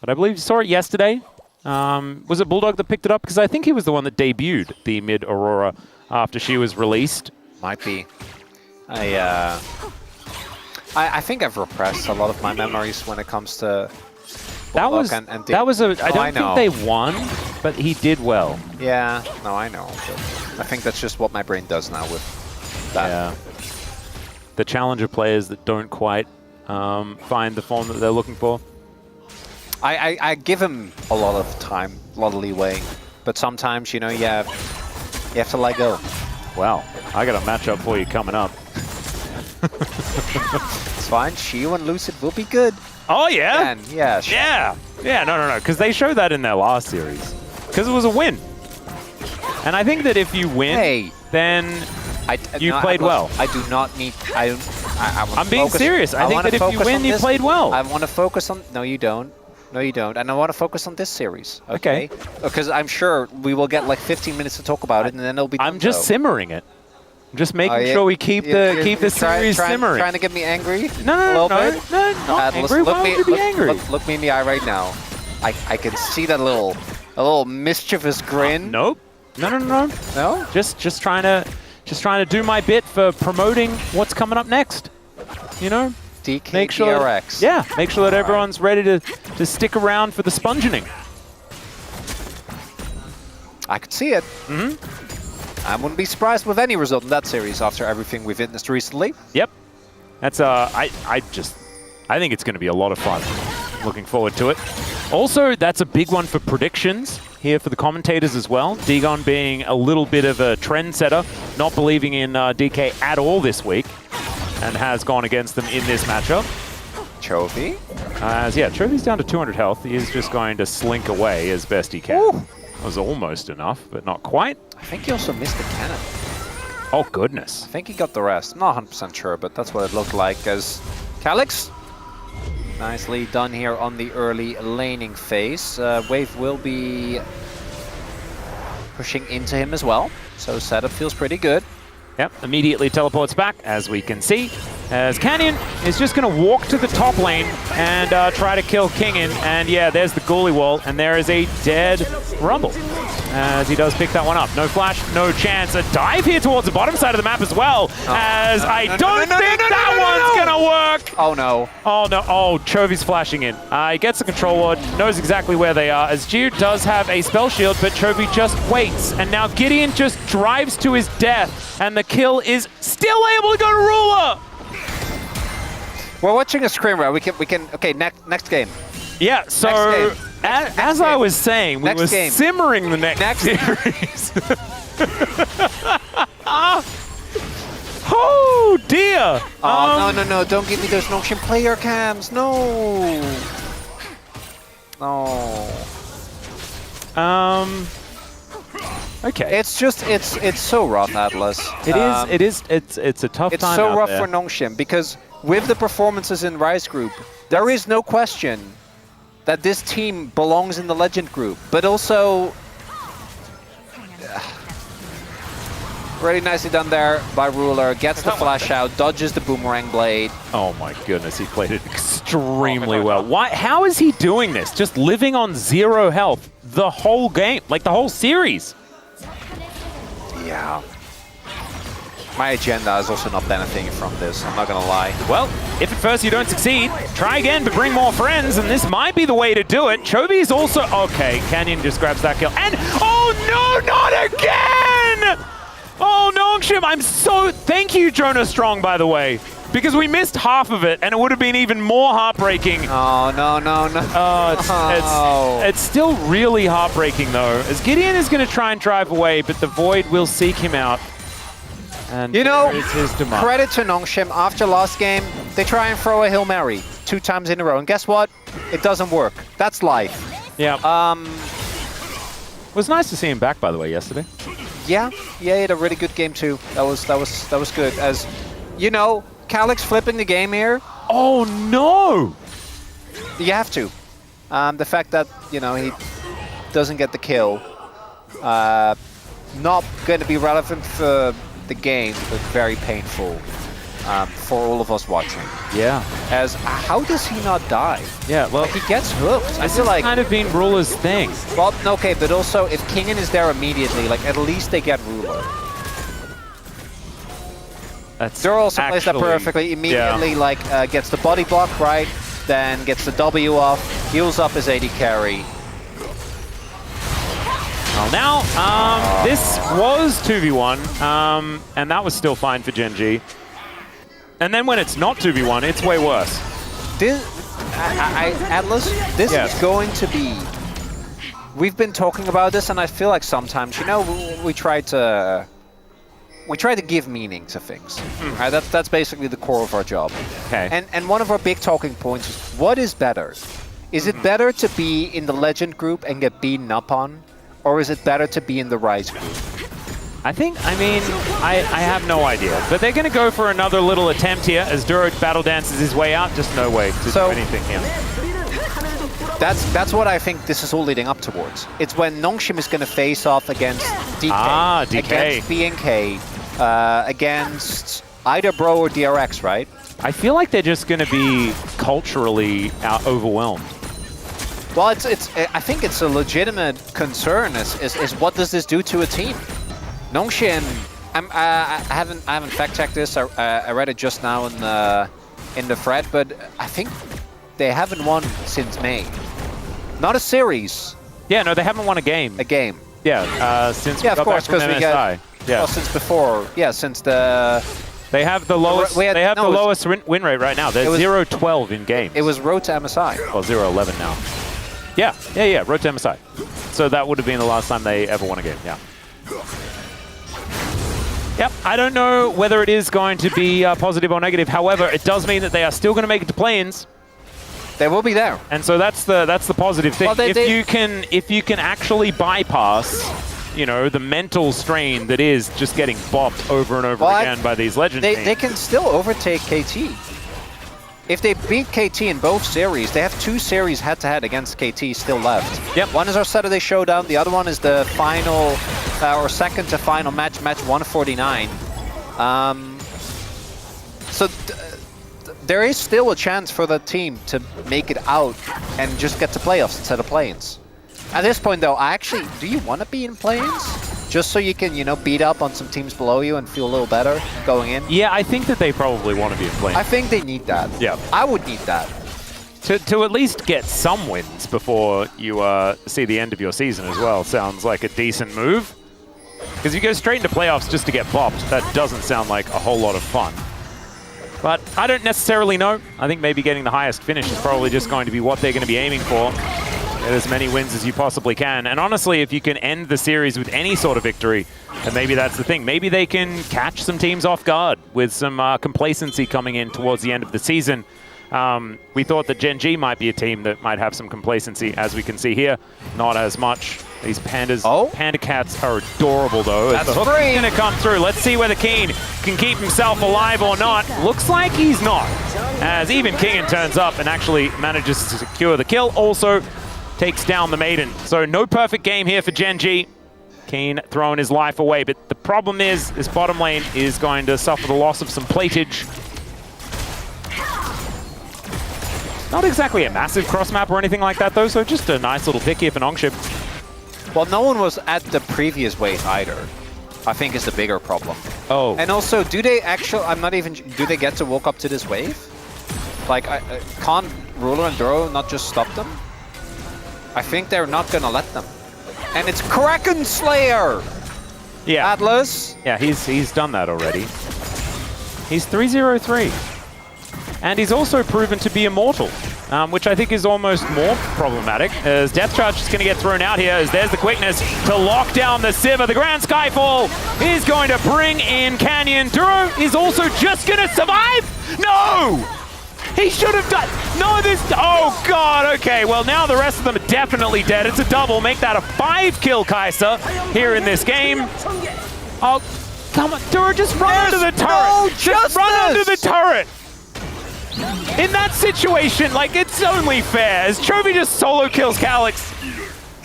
But I believe you saw it yesterday. Was it Bulldog that picked it up? Because I think he was the one that debuted the mid Aurora after she was released. Might be. I think I've repressed a lot of my memories when it comes to That was and that was a. I don't know. think they won, but he did well. Yeah, no, I know. But I think that's just what my brain does now with that. Yeah. The challenger players that don't quite find the form that they're looking for. I give him a lot of time, a lot of leeway, but sometimes you have to let go. Wow, I got a matchup for you coming up. It's fine. Shiyu and Lucid will be good. Oh yeah? And yeah, sure. Yeah, no, because they showed that in their last series. Because it was a win. And I think that if you win, then you played well. I do not need... I'm being serious. I think that if you win, you played well. I want to focus on... No, you don't. No, you don't. And I want to focus on this series. Okay? Because I'm sure we will get like 15 minutes to talk about it, and then it'll be done. I'm just simmering it. I'm just making sure we keep the series simmering. Trying to get me angry? No, not angry. Why would you be angry? Look me in the eye right now. I can see that little mischievous grin. Nope. No. No? Just trying to do my bit for promoting what's coming up next. You know? DK make sure DRX. Make sure that everyone's ready to stick around for the sponging. I could see it. I wouldn't be surprised with any result in that series after everything we've witnessed recently. Yep. That's I think it's going to be a lot of fun. Looking forward to it. Also, that's a big one for predictions here for the commentators as well. Dagon being a little bit of a trendsetter, not believing in DK at all this week, and has gone against them in this matchup. Chovy? Chovy's down to 200 health. He is just going to slink away as best he can. Ooh. Was almost enough, but not quite. I think he also missed the cannon. Oh, goodness. I think he got the rest. I'm not 100% sure, but that's what it looked like as Calyx. Nicely done here on the early laning phase. Wave will be pushing into him as well, so setup feels pretty good. Yep, immediately teleports back, as we can see, as Canyon is just going to walk to the top lane and try to kill Kingen. And yeah, there's the Ghoulie wall, and there is a dead Rumble, as he does pick that one up. No flash, no chance. A dive here towards the bottom side of the map as well, I don't think that one's going to work. Oh no. Oh no, oh, Chovy's flashing in. He gets the control ward, knows exactly where they are, as Jiu does have a spell shield, but Chovy just waits. And now Gideon just drives to his death, and the kill is still able to go to Ruler. We're watching a screen, right? We can. Okay, next game. Yeah. So as I was saying, we were simmering the next series. Oh dear. Oh no! Don't give me those Nongshim player cams. No. Okay. It's just it's so rough, Atlas. It's a tough time. It's so rough there for Nongshim because with the performances in Rise Group, there is no question that this team belongs in the Legend Group. But also, Really nicely done there by Ruler. Gets the flash out, dodges the boomerang blade. Oh my goodness, he played it extremely well. Why? How is he doing this? Just living on 0 health the whole game, like the whole series. Yeah. My agenda is also not benefiting from this, I'm not gonna lie. Well, if at first you don't succeed, try again, but bring more friends, and this might be the way to do it. Chobi's also... Okay, Canyon just grabs that kill. And... Oh no, not again! Oh, Nongshim, I'm so... Thank you, Jonah Strong, by the way. Because we missed half of it, and it would have been even more heartbreaking. Oh, no, no, no. Oh, it's still really heartbreaking, though. As Gideon is going to try and drive away, but the Void will seek him out. And you know, it's his demise. Credit to Nongshim, after last game, they try and throw a Hail Mary 2 times in a row, and guess what? It doesn't work. That's life. Yeah. It was nice to see him back, by the way, yesterday. Yeah, he had a really good game too. That was good. As you know, Calyx flipping the game here. Oh no! You have to. The fact that he doesn't get the kill, not going to be relevant for the game, but very painful for all of us watching. Yeah. As how does he not die? Yeah, well, he gets hooked. I feel like like kind of been Ruler's thing. Well, okay, but also if Kingen is there immediately, like at least they get Ruler. They're also placed that perfectly. Immediately, like gets the body block right, then gets the W off, heals up his AD carry. Well, now, this was 2v1, and that was still fine for Gen G. And then when it's not 2v1, it's way worse. Atlas, this is going to be... We've been talking about this, and I feel like sometimes, we try to give meaning to things. Right? That's basically the core of our job. Okay. And one of our big talking points is, what is better? Is it better to be in the Legend group and get beaten up on? Or is it better to be in the Rise group? I have no idea. But they're going to go for another little attempt here as Duro battle dances his way out. Just no way to do anything here. That's what I think this is all leading up towards. It's when Nongshim is going to face off against DK. DK. Against BNK. Against either Bro or DRX, right? I feel like they're just going to be culturally overwhelmed. Well, I think it's a legitimate concern. Is what does this do to a team? Nongshim, I haven't fact-checked this. I read it just now in the thread, but I think they haven't won since May. Not a series. Yeah, no, they haven't won a game. A game. Yeah, since of course, because we got since before. Yeah, since the. They have the lowest. They have the lowest win rate right now. They're 0-12 in games. It was road to MSI. Well, 0-11 now. Yeah, road to MSI. So that would have been the last time they ever won a game, yeah. Yep, I don't know whether it is going to be positive or negative. However, it does mean that they are still going to make it to play-ins. They will be there. And so that's the positive thing. Well, if you can actually bypass, the mental strain that is just getting bopped over and over again by these legend teams. They can still overtake KT. If they beat KT in both series, they have 2 series head-to-head against KT still left. Yep. One is our Saturday Showdown, the other one is the final, or second to final match 149. So there is still a chance for the team to make it out and just get to playoffs instead of play-ins. At this point, though, do you want to be in play-ins? Just so you can, beat up on some teams below you and feel a little better going in? Yeah, I think that they probably want to be in play-ins. I think they need that. Yeah. I would need that. To at least get some wins before you see the end of your season as well sounds like a decent move. Because if you go straight into playoffs just to get bopped, that doesn't sound like a whole lot of fun. But I don't necessarily know. I think maybe getting the highest finish is probably just going to be what they're going to be aiming for. Get as many wins as you possibly can. And honestly, if you can end the series with any sort of victory, then maybe that's the thing. Maybe they can catch some teams off guard with some complacency coming in towards the end of the season. We thought that Gen G might be a team that might have some complacency, as we can see here. Not as much. These pandas, panda cats are adorable, though. That's the hook's going to come through. Let's see whether Keen can keep himself alive or not. Looks like he's not, as even Kingen turns up and actually manages to secure the kill. Also takes down the Maiden. So no perfect game here for Gen G. Keen throwing his life away, but the problem is this bottom lane is going to suffer the loss of some platage. Not exactly a massive cross map or anything like that though, so just a nice little pick here for Nongshim. Well, no one was at the previous wave either. I think is the bigger problem. Oh. And also, do they actually, do they get to walk up to this wave? Like, can't Ruler and Duro not just stop them? I think they're not gonna let them. And it's Kraken Slayer! Yeah. Atlas? Yeah, he's done that already. He's 3-0-3. And he's also proven to be immortal, which I think is almost more problematic, as Death Charge is going to get thrown out here, as there's the quickness to lock down the Sivir. The Grand Skyfall is going to bring in Canyon. Duro is also just going to survive? No! He should have done... No, this... Oh, God, okay. Well, now the rest of them are definitely dead. It's a double. Make that a 5-kill Kai'Sa here in this game. Oh, come on. Duro, just run under the turret. No just run under the turret. In that situation, like, it's only fair, as Chovy just solo kills Calyx.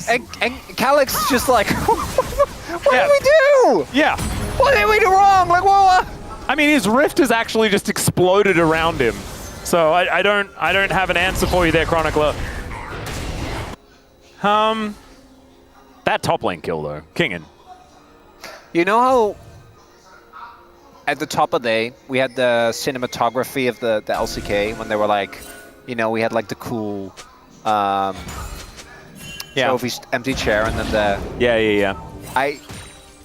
And Calyx is just like, what did we do? Yeah. What did we do wrong? Like, what? I mean, his rift has actually just exploded around him. So I don't have an answer for you there, Chronicler. That top lane kill though, Kingen. You know how at the top of the day, we had the cinematography of the LCK when they were like, you know, we had like the cool Trophy's empty chair and then the... Yeah.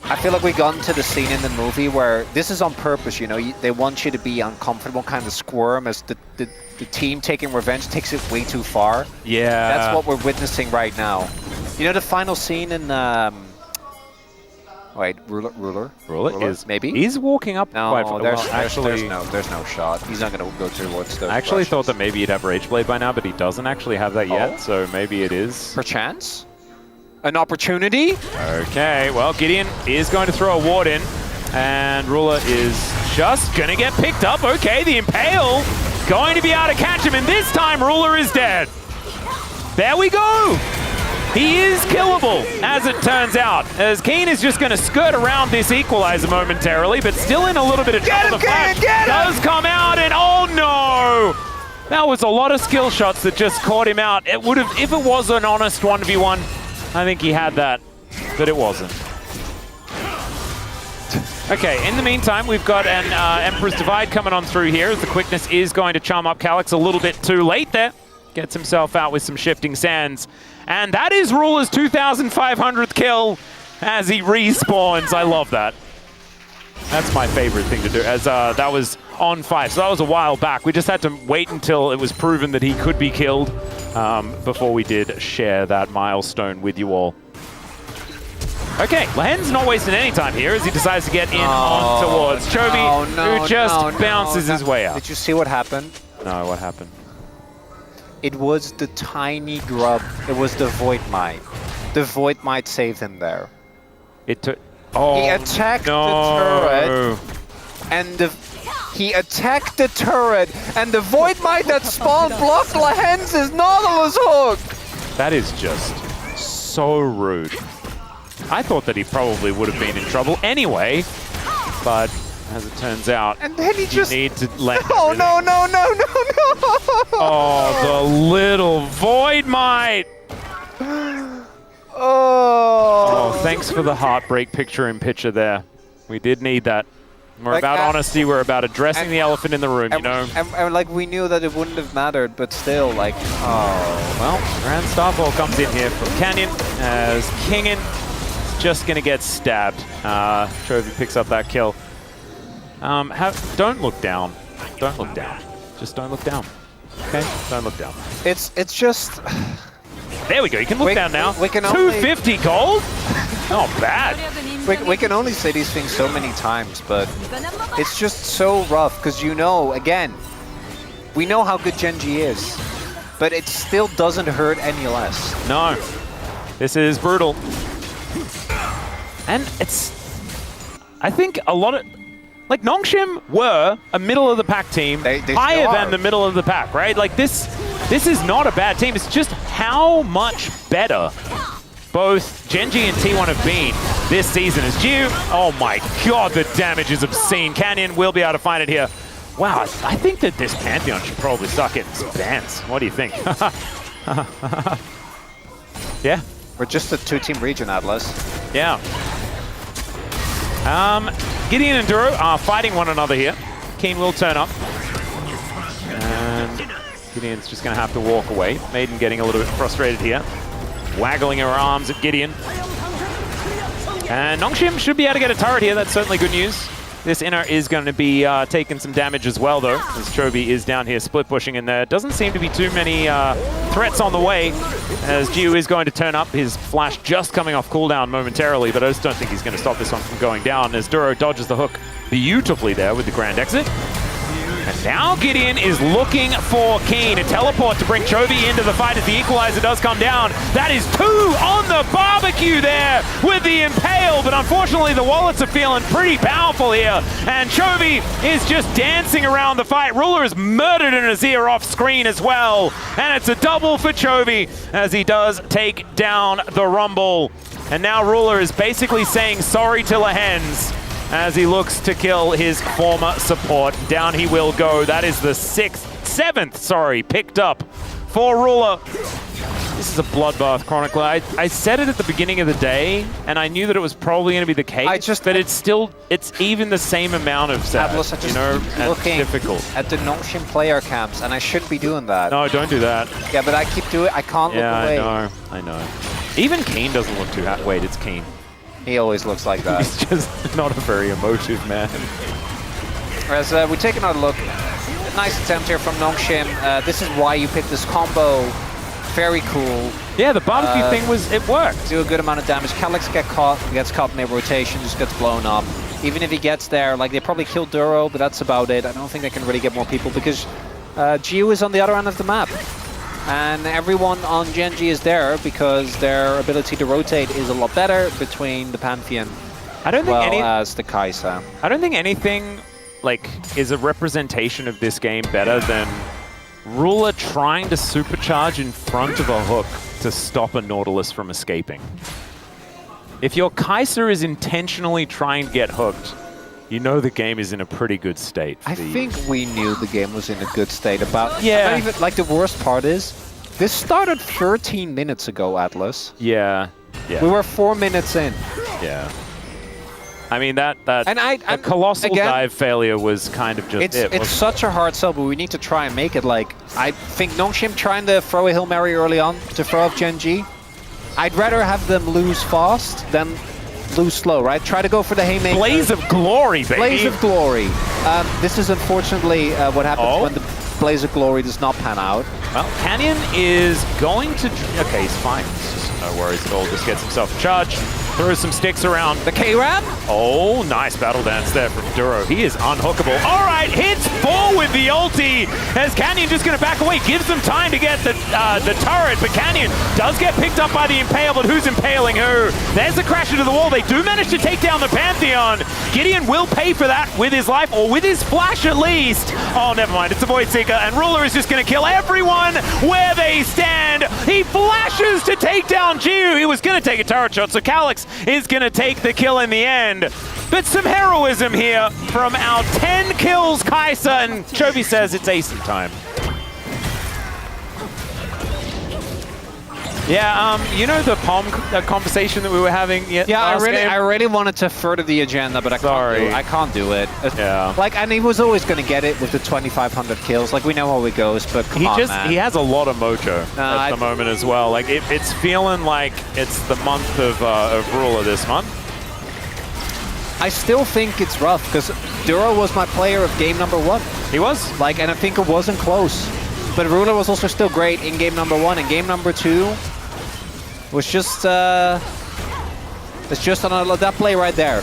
I feel like we got into the scene in the movie where this is on purpose, you know, they want you to be uncomfortable, kind of squirm as the team taking revenge takes it way too far. Yeah. That's what we're witnessing right now. You know the final scene in... Wait, Ruler is maybe? He's walking up no, quite far. there's no shot. He's not going to go towards the I actually Russians. thought that maybe he'd have Rage Blade by now, but he doesn't actually have that yet, so maybe it is. Perchance? An opportunity? Okay, well, Gideon is going to throw a ward in, and Ruler is just going to get picked up. Okay, the Impale going to be able to catch him, and this time Ruler is dead. There we go. He is killable, as it turns out, as Keen is just going to skirt around this equalizer momentarily, but still in a little bit of trouble. The flash does come out, and oh no! That was a lot of skill shots that just caught him out. It would have, if it was an honest 1v1, I think he had that, but it wasn't. Okay, in the meantime, we've got an Emperor's Divide coming on through here, as the quickness is going to chum up Calyx a little bit too late there. Gets himself out with some shifting sands. And that is Ruler's 2,500th kill as he respawns. I love that. That's my favorite thing to do, as that was on 5. So that was a while back. We just had to wait until it was proven that he could be killed before we did share that milestone with you all. Okay, Lahen's not wasting any time here as he decides to get in on towards Chovy, who just bounces his way out. Did you see what happened? No, what happened? It was the tiny grub. It was the Void Might. The Void Might saved him there. It took... Oh, he attacked the turret, and he attacked the turret, and the Void Might that spawned blocked Lahen's Nautilus hook! That is just so rude. I thought that he probably would have been in trouble anyway, but as it turns out, and then he just need to let no. Oh, the little Void Might! Oh, thanks for the heartbreak picture-in-picture there. We did need that. We're like, about honesty, we're about addressing the elephant in the room, you know? And like, we knew that it wouldn't have mattered, but still, like, oh. Well, Grand Starfall comes in here from Canyon, as Kingen is just going to get stabbed. Chovy picks up that kill. Don't look down. Don't look down. Just don't look down. Okay? Don't look down. It's just... There we go. You can look down now. We can 250 gold? Not bad. We can only say these things so many times, but it's just so rough because, you know, again, we know how good Genji is, but it still doesn't hurt any less. No. This is brutal. And it's... I think a lot of... Like, Nongshim were a middle-of-the-pack team, higher than the middle of the pack, right? Like, this is not a bad team. It's just how much better both Gen.G and T1 have been this season. As Gio, oh my god, the damage is obscene. Canyon will be able to find it here. Wow, I think that this Pantheon should probably start getting some bans. What do you think? Yeah? We're just a two-team region, Atlas. Yeah. Gideon and Duro are fighting one another here. Keen will turn up. And Gideon's just going to have to walk away. Maiden getting a little bit frustrated here. Waggling her arms at Gideon. And Nongshim should be able to get a turret here. That's certainly good news. This inner is going to be taking some damage as well, though, as Chovy is down here split pushing, and there doesn't seem to be too many threats on the way, as Gio is going to turn up. His flash just coming off cooldown momentarily, but I just don't think he's going to stop this one from going down, as Duro dodges the hook beautifully there with the grand exit. And now Gideon is looking for Keen, a teleport to bring Chovy into the fight as the equalizer does come down. That is 2 on the barbecue there with the Impale, but unfortunately the wallets are feeling pretty powerful here. And Chovy is just dancing around the fight. Ruler is murdered in his ear off screen as well. And it's a double for Chovy as he does take down the Rumble. And now Ruler is basically saying sorry to Lahens as he looks to kill his former support. Down he will go. That is the 7th, picked up for Ruler. This is a bloodbath chronicler. I said it at the beginning of the day, and I knew that it was probably going to be the case, but it's even the same amount of sad, Atlas, I just looking difficult at the Nongshim player camps, and I shouldn't be doing that. No, don't do that. Yeah, but I keep doing it. I can't look away. Yeah, I know. Even Keen doesn't look too happy. Wait, it's Keen. He always looks like that. He's just not a very emotive man. As we take another look, nice attempt here from Nongshim. This is why you picked this combo. Very cool. Yeah, the barbecue thing it worked. Do a good amount of damage. Calyx gets caught in their rotation, just gets blown up. Even if he gets there, like they probably killed Duro, but that's about it. I don't think they can really get more people because Gio is on the other end of the map. And everyone on Gen.G is there because their ability to rotate is a lot better between the Pantheon as the Kai'Sa. I don't think anything is a representation of this game better than Ruler trying to supercharge in front of a hook to stop a Nautilus from escaping. If your Kai'Sa is intentionally trying to get hooked, you know the game is in a pretty good state. I think we knew the game was in a good state about... Yeah. Not even, the worst part is, this started 13 minutes ago, Atlas. Yeah. We were 4 minutes in. Yeah. I mean, that colossal dive failure was kind of just It's such a hard sell, but we need to try and make it I think Nongshim trying to throw a Hail Mary early on to throw off Gen.G. I'd rather have them lose fast than lose slow, right? Try to go for the haymaker. Blaze of Glory, baby. Blaze of Glory. This is unfortunately what happens when the Blaze of Glory does not pan out. Well, Canyon is going to... Okay, he's fine. It's just no worries at all. Just gets himself a charge. Throws some sticks around. The K-Ram? Oh, nice battle dance there from Duro. He is unhookable. All right, hits 4 with the ulti as Canyon just going to back away. Gives them time to get the turret, but Canyon does get picked up by the Impale, but who's impaling who? There's the crash into the wall. They do manage to take down the Pantheon. Gideon will pay for that with his life, or with his flash at least. Oh, never mind. It's a Void Seeker, and Ruler is just going to kill everyone where they stand. He flashes to take down Gio. He was going to take a turret shot, so Calyx is going to take the kill in the end. But some heroism here from our 10 kills Kai'Sa, and Chovy says it's Ace time. Yeah, you know the POM conversation that we were having Yeah, I really wanted to further the agenda, but I can't do it. Yeah. And he was always going to get it with the 2,500 kills. We know how it goes, but come on, man. He has a lot of mojo at the moment as well. It's feeling like it's the month of Ruler this month. I still think it's rough because Duro was my player of game number 1. He was. And I think it wasn't close. But Ruler was also still great in game number 1. And game number 2 was just it's just on that play right there.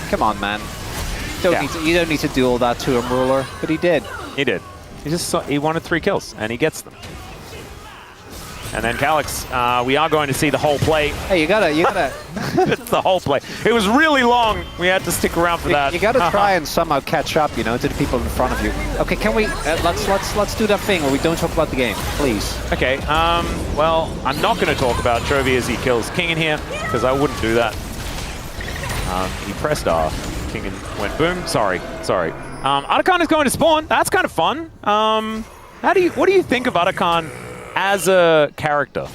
Come on, man. You don't need to do all that to him, Ruler, but he did. He did. He wanted 3 kills, and he gets them. And then Calyx, we are going to see the whole play. Hey, you gotta. It's the whole play. It was really long. We had to stick around for that. You gotta try and somehow catch up, you know, to the people in front of you. Okay, can we? Let's do that thing where we don't talk about the game, please. Okay. Well, I'm not going to talk about Chovy as he kills King in here because I wouldn't do that. He pressed R. King and went boom. Sorry. Otacon is going to spawn. That's kind of fun. What do you think of Otacon as a character?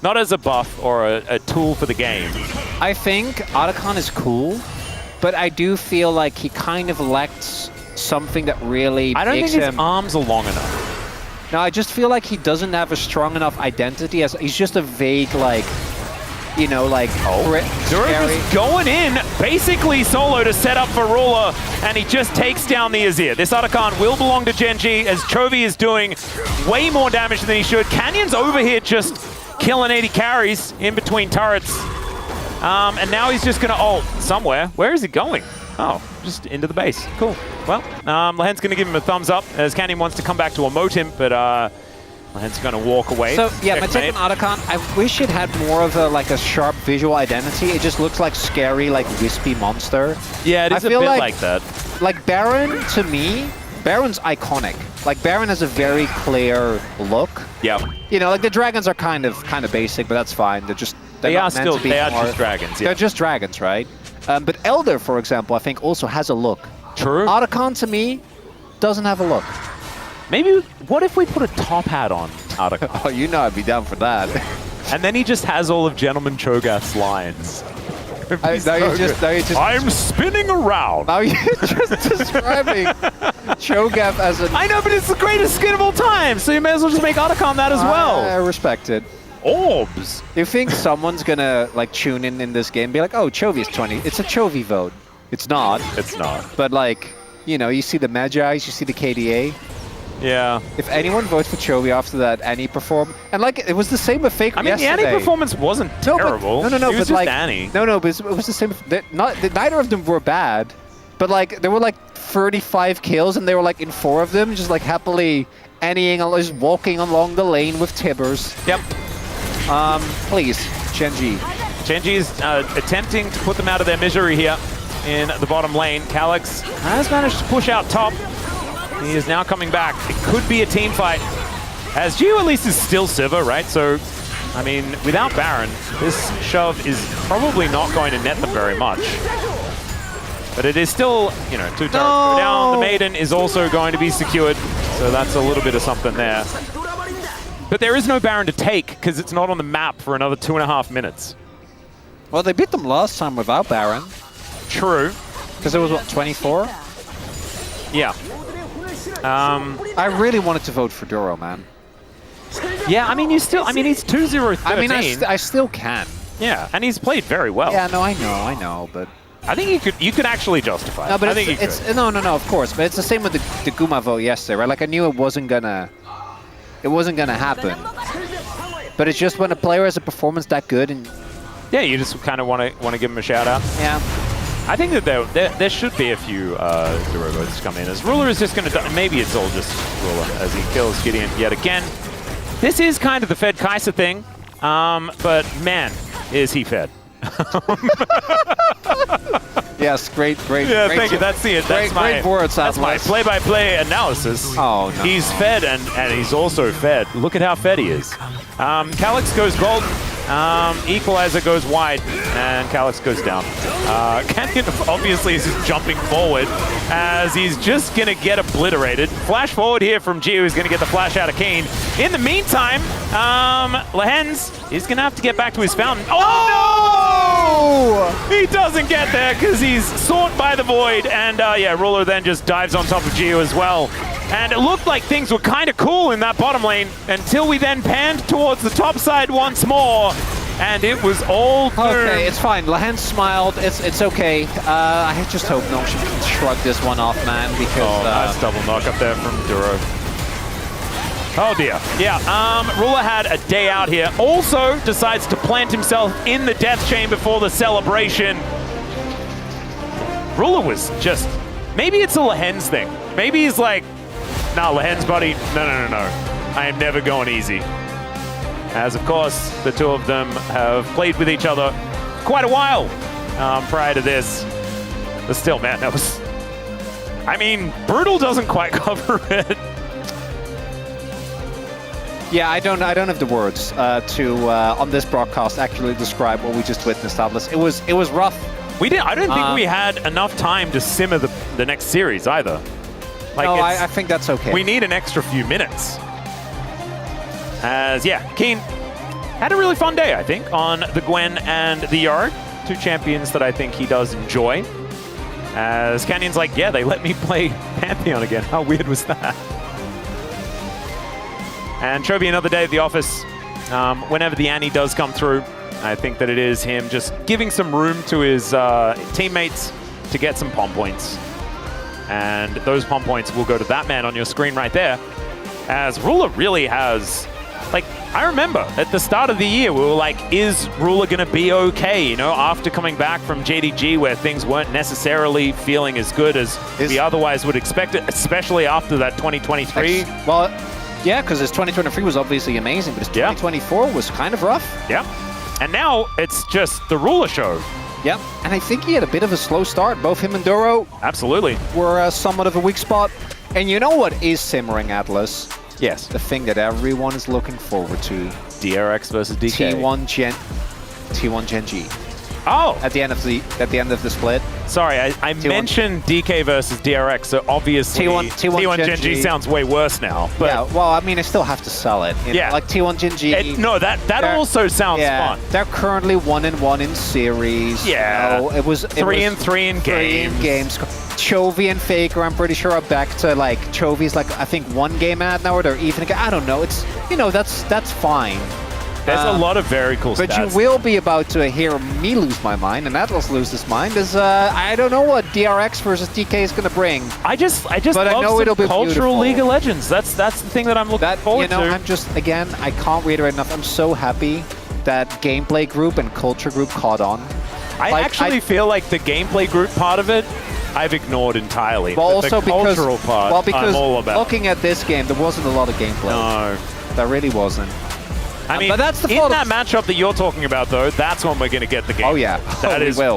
Not as a buff or a tool for the game. I think Otacon is cool, but I do feel like he kind of lacks something that really I don't makes think his him... arms are long enough. No, I just feel like he doesn't have a strong enough identity. He's just a vague, like, you know, like... Duro just going in, basically solo to set up for Ruler, and he just takes down the Azir. This Otacon will belong to Gen G, as Chovy is doing way more damage than he should. Canyon's over here just killing 80 carries in between turrets. And now he's just going to ult somewhere. Where is he going? Oh, just into the base. Cool. Well, Lahen's going to give him a thumbs up, as Canyon wants to come back to emote him, but Lahen's going to walk away. So, yeah, my take on Otacon, I wish it had more of a sharp visual identity. It just looks like scary, like wispy monster. Yeah, it is a bit like that. Like Baron, to me, Baron's iconic. Like Baron has a very clear look. Yeah. You know, like the dragons are kind of basic, but that's fine. They're just they are just dragons. Yeah. They're just dragons, right? But Elder, for example, I think also has a look. True. Otacon, to me, doesn't have a look. Maybe, what if we put a top hat on Otacon? Oh, you know I'd be down for that. And then he just has all of Gentleman Cho'Gath's lines. I'm spinning around. Now you're just describing Cho'Gath as a... I know, but it's the greatest skin of all time, so you may as well just make Otacon that as well. I respect it. Orbs. You think someone's gonna tune in this game and be like, oh, Chovy's 20. It's a Chovy vote. It's not. It's not. But you know, you see the Magi's, you see the KDA. Yeah. If anyone votes for Chovy after that Annie perform, and it was the same with Faker yesterday. The Annie performance wasn't terrible. No, it was just Annie. No, but it was the same. Neither of them were bad, but there were 35 kills, and they were in 4 of them, just happily Annieing, just walking along the lane with Tibbers. Yep. Please, Gen G. Gen G is attempting to put them out of their misery here in the bottom lane. Calyx has managed to push out top. He is now coming back. It could be a team fight. As Gio at least is still Sivir, right? So, I mean, without Baron, this shove is probably not going to net them very much. But it is still, 2 turrets go down. The Maiden is also going to be secured. So that's a little bit of something there. But there is no Baron to take because it's not on the map for another 2.5 minutes. Well, they beat them last time without Baron. True. Because it was, what, 24? Yeah. I really wanted to vote for Duro, man. Yeah, I mean, he's 2-0-13. I mean, I still can. Yeah, and he's played very well. Yeah, no, I know, but... I think you could actually justify it. No, but I think no, of course. But it's the same with the Guma vote yesterday, right? I knew it wasn't gonna happen. But it's just when a player has a performance that good, and yeah, you just kind of want to give him a shout out. Yeah. I think that there should be a few Duro votes come in. As Ruler is just going to... Maybe it's all just Ruler as he kills Gideon yet again. This is kind of the Fed Kai'Sa thing, but man, is he fed. Yes, great. Yeah, thank you. That's great words. That's my play-by-play analysis. Oh, no. He's fed, and he's also fed. Look at how fed he is. Calyx goes gold. Equalizer goes wide, and Calyx goes down. Canyon obviously is just jumping forward as he's just going to get obliterated. Flash forward here from Gio, who's going to get the flash out of Kane. In the meantime, Lahen's is going to have to get back to his fountain. Oh, no! He doesn't get there because he's sought by the void, and Ruler then just dives on top of Gio as well. And it looked like things were kind of cool in that bottom lane until we then panned towards the top side once more. And it was all doom. Okay, it's fine. Lahen smiled. It's okay. I just hope Notion can shrug this one off, man, because... nice double knock up there from Duro. Oh dear. Yeah, Ruler had a day out here. Also decides to plant himself in the death chain before the celebration. Ruler was just... Maybe it's a Lahen's thing. Maybe he's like, nah, Lahen's buddy, no. I am never going easy. as of course the two of them have played with each other quite a while prior to this. But still, man, that was... I mean, brutal doesn't quite cover it. Yeah, I don't have the words to on this broadcast actually describe what we just witnessed, Atlas. It was rough. I don't think we had enough time to simmer the next series either. Like, no, I think that's okay. We need an extra few minutes. As, yeah, Keen had a really fun day, I think, on the Gwen and the Yard. Two champions that I think he does enjoy. As Canyon's like, yeah, they let me play Pantheon again. How weird was that? And Chobi, another day at the office. Whenever the Annie does come through, I think that it is him just giving some room to his teammates to get some pom points. And those pom points will go to that man on your screen right there. As Ruler really has... Like, I remember at the start of the year, we were like, is Ruler going to be okay? You know, after coming back from JDG where things weren't necessarily feeling as good as we otherwise would expect it, especially after that 2023. Well, yeah, because his 2023 was obviously amazing, but his 2024 was kind of rough. Yeah. And now it's just the Ruler show. Yep, and I think he had a bit of a slow start. Both him and Duro absolutely were somewhat of a weak spot. And you know what is simmering, Atlas? Yes. The thing that everyone is looking forward to. DRX versus DK. T1 Gen G. Oh! At the end of the split. Sorry, I mentioned DK versus DRX, so obviously T1 Gen G sounds way worse now. But yeah, well, I mean, I still have to sell it. Yeah. Like T1 Gen G. No, that also sounds fun. They're currently 1-1 in series. Yeah. You know, it was 3-3 in games. Chovy and Faker, I'm pretty sure, are back to like Chovy's like I think 1 game ad now, or they're even. I don't know. It's that's fine. There's a lot of very cool but stats. You will be about to hear me lose my mind, and Atlas lose his mind. Is I don't know what DRX versus DK is going to bring. I just but love I know some it'll be cultural beautiful. League of Legends. That's the thing that I'm looking forward to. I'm just, again, I can't reiterate enough. I'm so happy that gameplay group and culture group caught on. I actually feel like the gameplay group part of it, I've ignored entirely. Well, but also the cultural part, because I'm all about. looking at this game, there wasn't a lot of gameplay. No. There really wasn't. I mean, but that's the in that matchup that you're talking about, though, that's when we're going to get the game. Oh, yeah.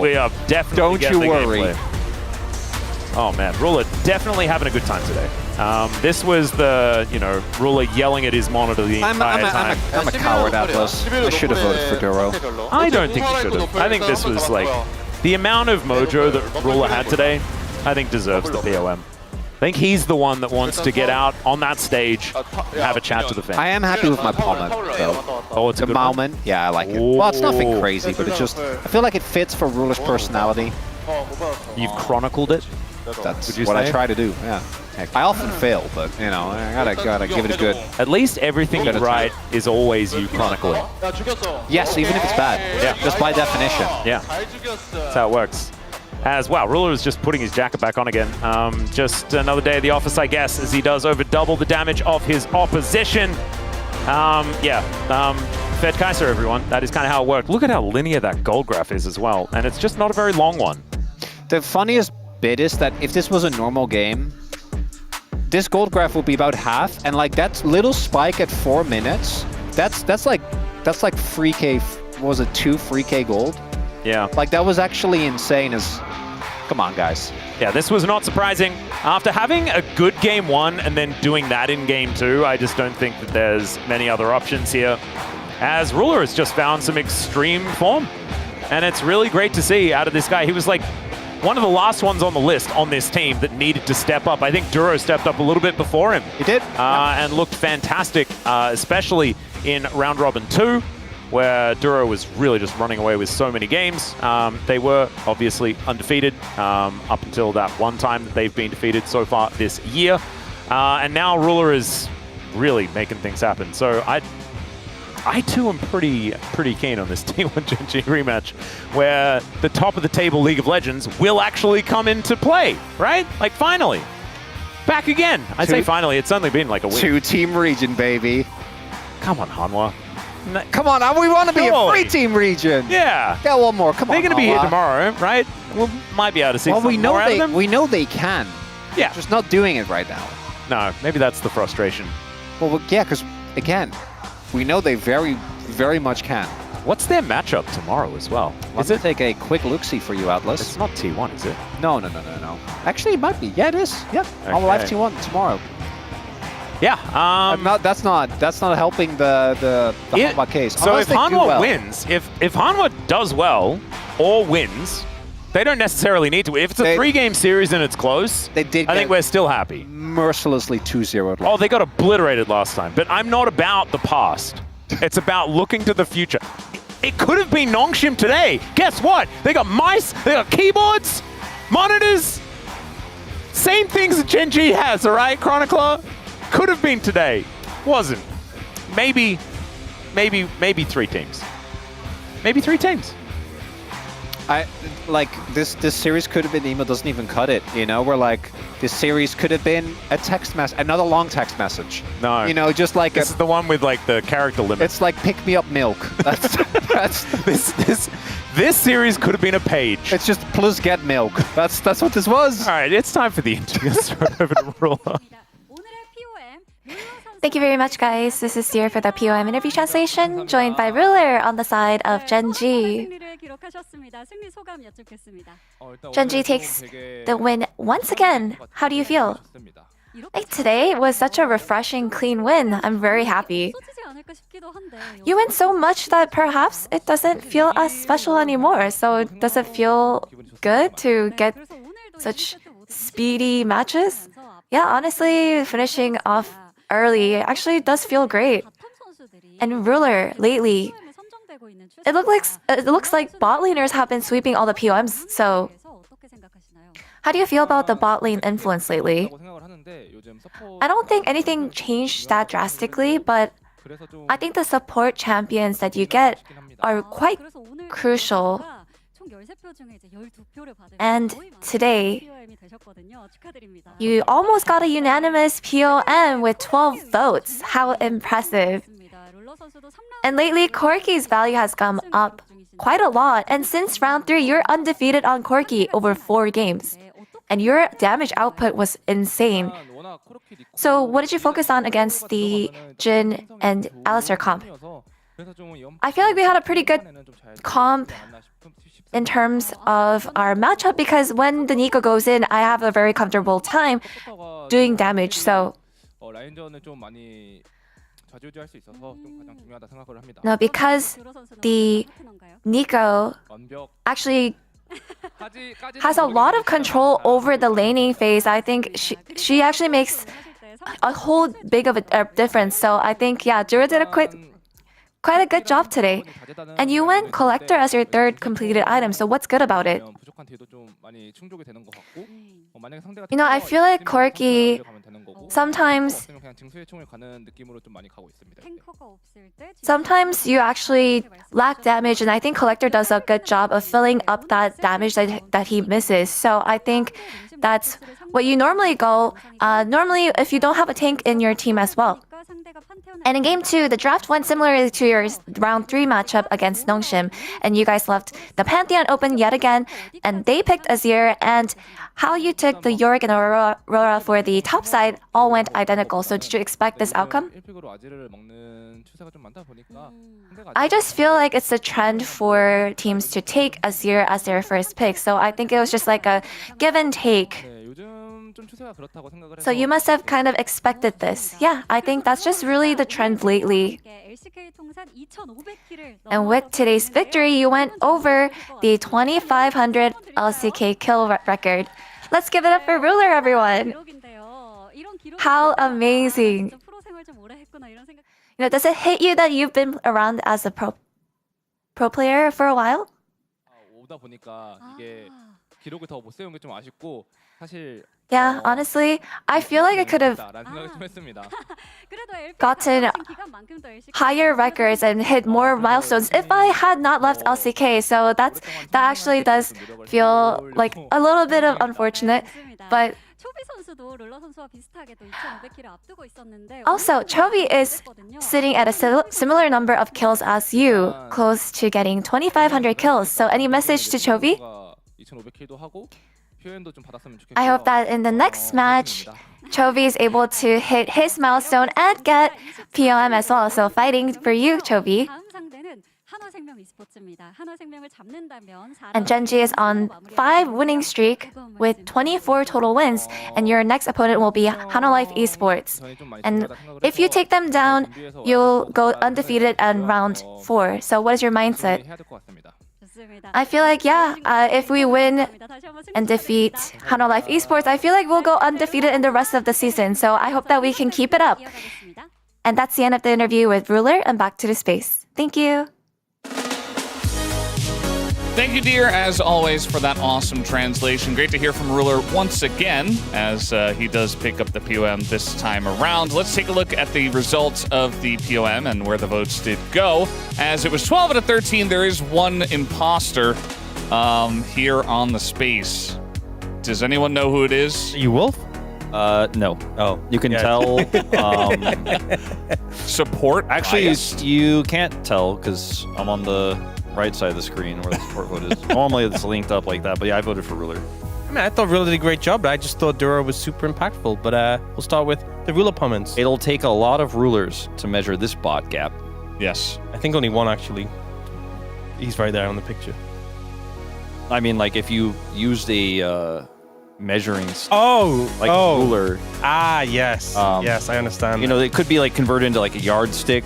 We are definitely Don't you worry. Gameplay. Oh, man. Ruler definitely having a good time today. This was the, Ruler yelling at his monitor the entire time. I'm a coward, Atlas. I should have voted for Duro. I don't think you should have. I think this was, like, the amount of mojo that Ruler had today, I think deserves the POM. I think he's the one that wants to get out on that stage and have a chat to the fans. I am happy with my moment, though. Oh, it's a good moment. Yeah, I like it. Well, it's nothing crazy, but it's just, I feel like it fits for Ruler's personality. You've chronicled it? That's what I try to do, yeah. I often fail, but, I gotta give it a good... At least everything you write is always you chronicling. Yes, even if it's bad. Yeah. Just by definition. Yeah. That's how it works. As wow, Ruler is just putting his jacket back on again. Just another day at the office, I guess, as he does over double the damage of his opposition. Fed Kaiser, everyone. That is kind of how it worked. Look at how linear that gold graph is as well, and it's just not a very long one. The funniest bit is that if this was a normal game, this gold graph would be about half, and like that little spike at 4 minutes, that's like 3K. What was it, 2 3K gold? Yeah. Like that was actually insane. Come on, guys. Yeah, this was not surprising. After having a good game 1 and then doing that in game 2, I just don't think that there's many other options here. As Ruler has just found some extreme form. And it's really great to see out of this guy. He was like one of the last ones on the list on this team that needed to step up. I think Duro stepped up a little bit before him. He did. And looked fantastic, especially in round robin 2. Where Duro was really just running away with so many games. They were obviously undefeated up until that one time that they've been defeated so far this year. And now Ruler is really making things happen. So I too am pretty keen on this T1 Gen G rematch where the top of the table League of Legends will actually come into play, right? Like finally. Back again. I say finally, it's only been like a week. 2-team region, baby. Come on, Hanwha. Come on, we want to be a 3-team region. Yeah. Get one more. Come on. They're going to be here tomorrow, right? We might be able to see something more out of them. We know they can. Yeah. Just not doing it right now. No, maybe that's the frustration. Well, yeah, because, again, We know they very, very much can. What's their matchup tomorrow as well? Let's take a quick look-see for you, Atlas. It's not T1, is it? No. Actually, it might be. Yeah, it is. Yep. On live T1 tomorrow. Yeah. That's not helping the Hanwha case. So Unless if they do Hanwha well. wins, if Hanwha does well or wins, they don't necessarily need to. If it's a 3-game series and it's close, I think we're still happy. Mercilessly 2-0. Oh, they got obliterated last time. But I'm not about the past. It's about looking to the future. It could have been Nongshim today. Guess what? They got mice, they got keyboards, monitors. Same things that Gen G has, all right, Chronicler? Could have been today. Wasn't. Maybe 3 teams. Maybe 3 teams. This series could have been Emo doesn't even cut it, you know? Where like this series could have been a text message, another long text message. No. You know, just like this is the one with like the character limit. It's like pick me up milk. That's this series could have been a page. It's just plus get milk. That's what this was. All right, it's time for the interviews. Over to Ruler. Thank you very much, guys. This is Seer for the POM interview translation, joined by Ruler on the side of Gen G. Gen G takes the win once again. How do you feel? Like today was such a refreshing, clean win. I'm very happy. You win so much that perhaps it doesn't feel as special anymore. So does it feel good to get such speedy matches? Yeah, honestly, finishing off early actually does feel great. And Ruler lately, it looks like bot laners have been sweeping all the POMs. So how do you feel about the bot lane influence lately? I don't think anything changed that drastically, but I think the support champions that you get are quite crucial. And today, you almost got a unanimous POM with 12 votes. How impressive. And lately, Corki's value has come up quite a lot. And since round 3, you're undefeated on Corki over 4 games. And your damage output was insane. So what did you focus on against the Jin and Alistar comp? I feel like we had a pretty good comp in terms of our matchup because when the Nico goes in, I have a very comfortable time doing damage. So no, because the Nico actually has a lot of control over the laning phase. I think she actually makes a whole big of a difference. So I think, yeah, Jura did quite a good job today. And you went Collector as your 3rd completed item, so what's good about it? You know, I feel like Corki sometimes you actually lack damage, and I think Collector does a good job of filling up that damage that he misses. So I think that's what you normally go, normally if you don't have a tank in your team as well. And in Game 2, the draft went similarly to your round 3 matchup against Nongshim, and you guys left the Pantheon open yet again, and they picked Azir, and how you took the Yorick and Aurora for the top side all went identical. So did you expect this outcome? I just feel like it's a trend for teams to take Azir as their first pick, so I think it was just like a give and take. So you must have kind of expected this. Yeah, I think that's just really the trend lately. And with today's victory, you went over the 2,500 LCK kill record. Let's give it up for Ruler, everyone. How amazing. You know, does it hit you that you've been around as a pro player for a while? Yeah, honestly, I feel like I could have gotten higher records and hit more milestones if I had not left LCK. So that actually does feel like a little bit of unfortunate, but also Chovy is sitting at a similar number of kills as you, close to getting 2,500 kills. So any message to Chovy? I hope that in the next match, Chovy is able to hit his milestone and get POM as well. So fighting for you, Chovy. And Genji is on 5 winning streak with 24 total wins, and your next opponent will be Hanolife Esports. And if you take them down, you'll go undefeated in round 4. So what is your mindset? I feel like, if we win and defeat Hanolife Esports, I feel like we'll go undefeated in the rest of the season. So I hope that we can keep it up. And that's the end of the interview with Ruler, and back to the space. Thank you. Thank you, dear, as always, for that awesome translation. Great to hear from Ruler once again, as he does pick up the POM this time around. Let's take a look at the results of the POM and where the votes did go. As it was 12 out of 13, there is one imposter here on the space. Does anyone know who it is? You Wolf? No. Oh, you can tell. Support? Actually, you can't tell because I'm on the right side of the screen where the support vote is. Normally it's linked up like that, but yeah, I voted for Ruler. I mean, I thought Ruler did a great job, but I just thought Duro was super impactful. But we'll start with the Ruler comments. It'll take a lot of rulers to measure this bot gap. Yes. I think only one, actually. He's right there on the picture. I mean, like, if you used a measuring ruler. Ah, yes. Yes, I understand. You know, it could be like converted into like a yardstick,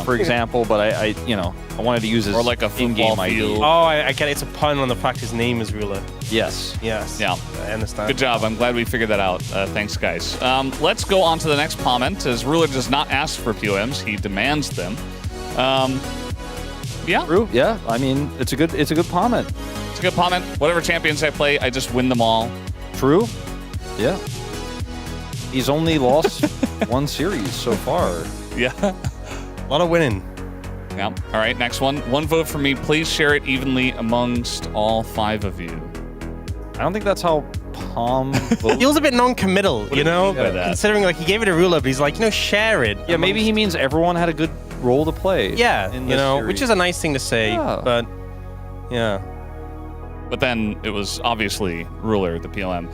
for example, but I wanted to use this or like a in-game football field. Oh, I get it. It's a pun on the fact his name is Ruler. Yes. Yes. Yeah. I understand. Good job. I'm glad we figured that out. Thanks, guys. Let's go on to the next comment, as Ruler does not ask for POMs. He demands them. Yeah. True. Yeah. I mean, it's a good comment. It's a good comment. Whatever champions I play, I just win them all. True. Yeah. He's only lost one series so far. Yeah. A lot of winning. Yeah. All right, next one. One vote for me. Please share it evenly amongst all 5 of you. I don't think that's how Palm votes. Feels a bit non-committal, What do you mean by that? Considering like he gave it a Ruler, but he's like, share it. Yeah, maybe he means everyone had a good role to play. Yeah, in this series. which is a nice thing to say, but yeah. But then it was obviously Ruler, the PLM.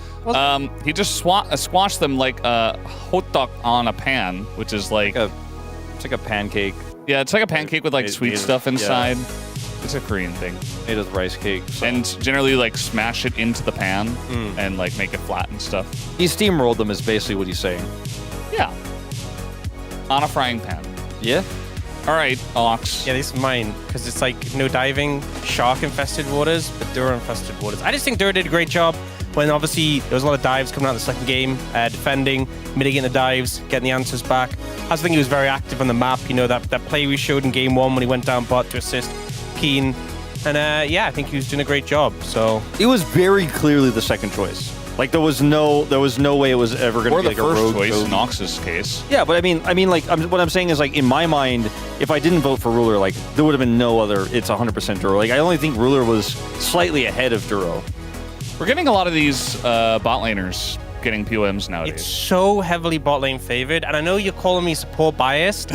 He just squashed them like a hot dog on a pan, which is like it's like a pancake. Yeah, it's like a pancake with like sweet stuff inside. Yeah. It's a Korean thing. Made with rice cake. So. And generally like smash it into the pan and like make it flat and stuff. He steamrolled them is basically what he's saying. Yeah. On a frying pan. Yeah. All right, Ox. Yeah, this is mine, because it's like no diving, shark-infested waters, but Duro-infested waters. I just think Duro did a great job when obviously there was a lot of dives coming out in the second game, defending, mitigating the dives, getting the answers back. I also think he was very active on the map. You know, that play we showed in game 1 when he went down bot to assist Keen. And I think he was doing a great job. So it was very clearly the second choice. Like there was no way it was ever going to be like a rogue choice in Ox's case. Yeah, but I mean, like what I'm saying is like in my mind, if I didn't vote for Ruler, like there would have been no other. It's 100% Duro. Like I only think Ruler was slightly ahead of Duro. We're getting a lot of these bot laners getting POMs nowadays. It's so heavily bot lane favored, and I know you're calling me support biased,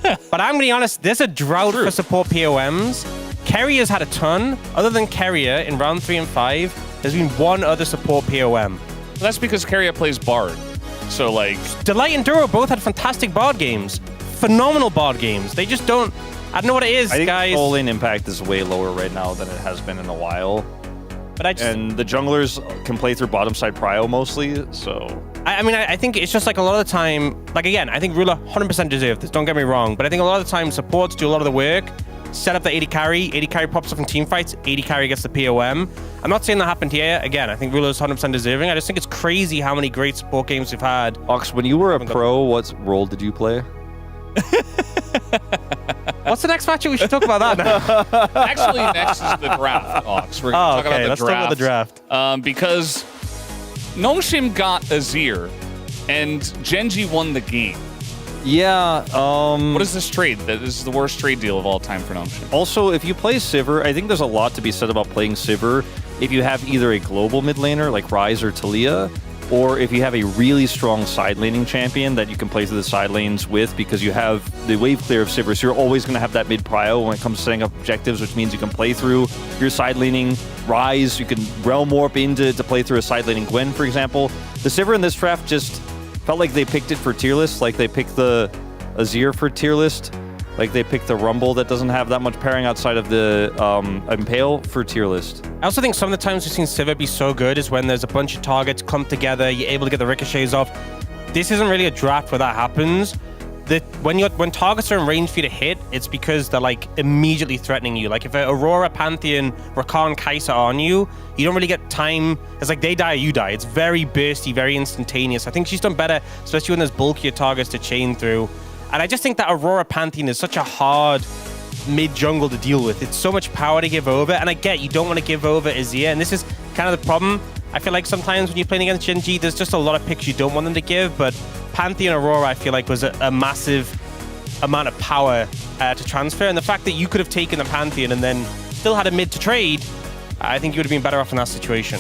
but I'm gonna be honest. There's a drought for support POMs. Carrier's had a ton. Other than Carrier in round 3 and 5. There's been one other support POM. That's because Carrier plays Bard. So, like... Delight and Duro both had fantastic Bard games. Phenomenal Bard games. They just don't... I don't know what it is, I think guys. all-in impact is way lower right now than it has been in a while. But and the junglers can play through bottom side prio mostly, so... I think it's just like a lot of the time... Like, again, I think Ruler 100% deserved this. Don't get me wrong. But I think a lot of the time supports do a lot of the work. Set up the 80 carry. 80 carry pops up in team fights. 80 carry gets the POM. I'm not saying that happened here. Again, I think Ruler's 100% deserving. I just think it's crazy how many great support games we've had. Ox, when you were a pro, what role did you play? What's the next matchup? We should talk about that now. Actually, next is the draft, Ox. We're going to talk about the let's talk about the draft. Because Nongshim got Azir, and Genji won the game. Yeah, What is this trade? This is the worst trade deal of all time for Nongshim. Also, if you play Sivir, I think there's a lot to be said about playing Sivir if you have either a global mid laner like Ryze or Talia, or if you have a really strong side laning champion that you can play through the side lanes with, because you have the wave clear of Sivir, so you're always going to have that mid prio when it comes to setting up objectives, which means you can play through your side laning Ryze, you can Realm Warp into to play through a side laning Gwen, for example. The Sivir in this draft just felt like they picked it for tier list, like they picked the Azir for tier list, like they picked the Rumble that doesn't have that much pairing outside of the Impale for tier list. I also think some of the times we've seen Sivir be so good is when there's a bunch of targets clumped together, you're able to get the ricochets off. This isn't really a draft where that happens. When targets are in range for you to hit, it's because they're like immediately threatening you. Like if Aurora, Pantheon, Rakan, Kai'Sa are on you, you don't really get time. It's like they die or you die. It's very bursty, very instantaneous. I think she's done better, especially when there's bulkier targets to chain through. And I just think that Aurora Pantheon is such a hard mid-jungle to deal with. It's so much power to give over, and I get you don't want to give over Azir, and this is kind of the problem. I feel like sometimes when you're playing against Gen G, there's just a lot of picks you don't want them to give, but Pantheon Aurora, I feel like, was a massive amount of power to transfer, and the fact that you could have taken the Pantheon and then still had a mid to trade, I think you would have been better off in that situation.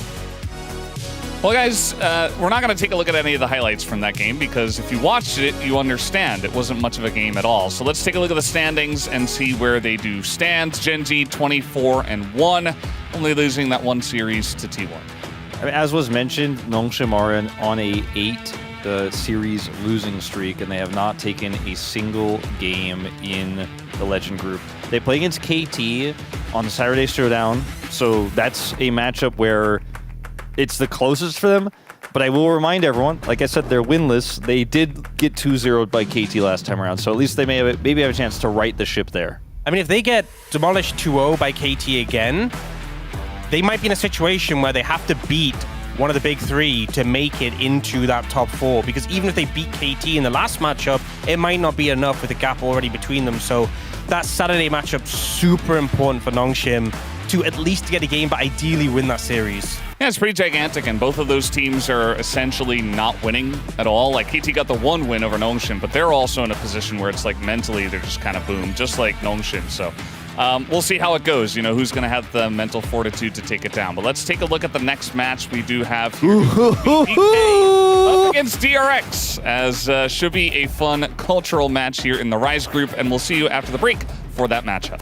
Well, guys, we're not going to take a look at any of the highlights from that game because if you watched it, you understand it wasn't much of a game at all. So let's take a look at the standings and see where they do stand. Gen G 24-1, only losing that one series to T1. I mean, as was mentioned, Nongshim are on a 8-series losing streak, and they have not taken a single game in the Legend group. They play against KT on the Saturday Showdown, so that's a matchup where it's the closest for them, but I will remind everyone, like I said, they're winless. They did get 2-0'd by KT last time around, so at least they maybe have a chance to right the ship there. I mean, if they get demolished 2-0 by KT again, they might be in a situation where they have to beat one of the big three to make it into that top 4, because even if they beat KT in the last matchup, it might not be enough with the gap already between them. So that Saturday matchup, super important for Nongshim to at least get a game, but ideally win that series. Yeah, it's pretty gigantic, and both of those teams are essentially not winning at all. Like, KT got the one win over Nongshim, but they're also in a position where it's like mentally they're just kind of boom, just like Nongshim. So we'll see how it goes. You know, who's going to have the mental fortitude to take it down. But let's take a look at the next match we do have here. PK up against DRX, as should be a fun cultural match here in the Ryze group, and we'll see you after the break for that matchup.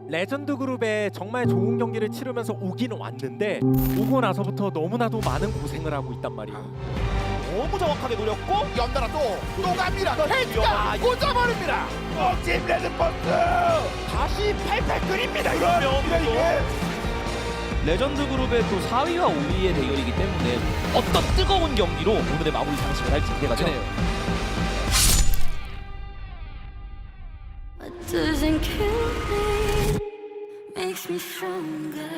레전드 그룹에 정말 좋은 경기를 치르면서 오기는 왔는데 오고 나서부터 너무나도 많은 고생을 하고 있단 말이에요. 너무 정확하게 노렸고 연달아 또 갑니다. 헤이트가 꽂아버립니다. 멋진 레드버스 다시 팔팔 끓입니다. 그러면 레전드 그룹의 또 4위와 5위의 대결이기 때문에 어떤 뜨거운 경기로 오늘의 마무리 장식을 할지 기대가 되네요. stronger.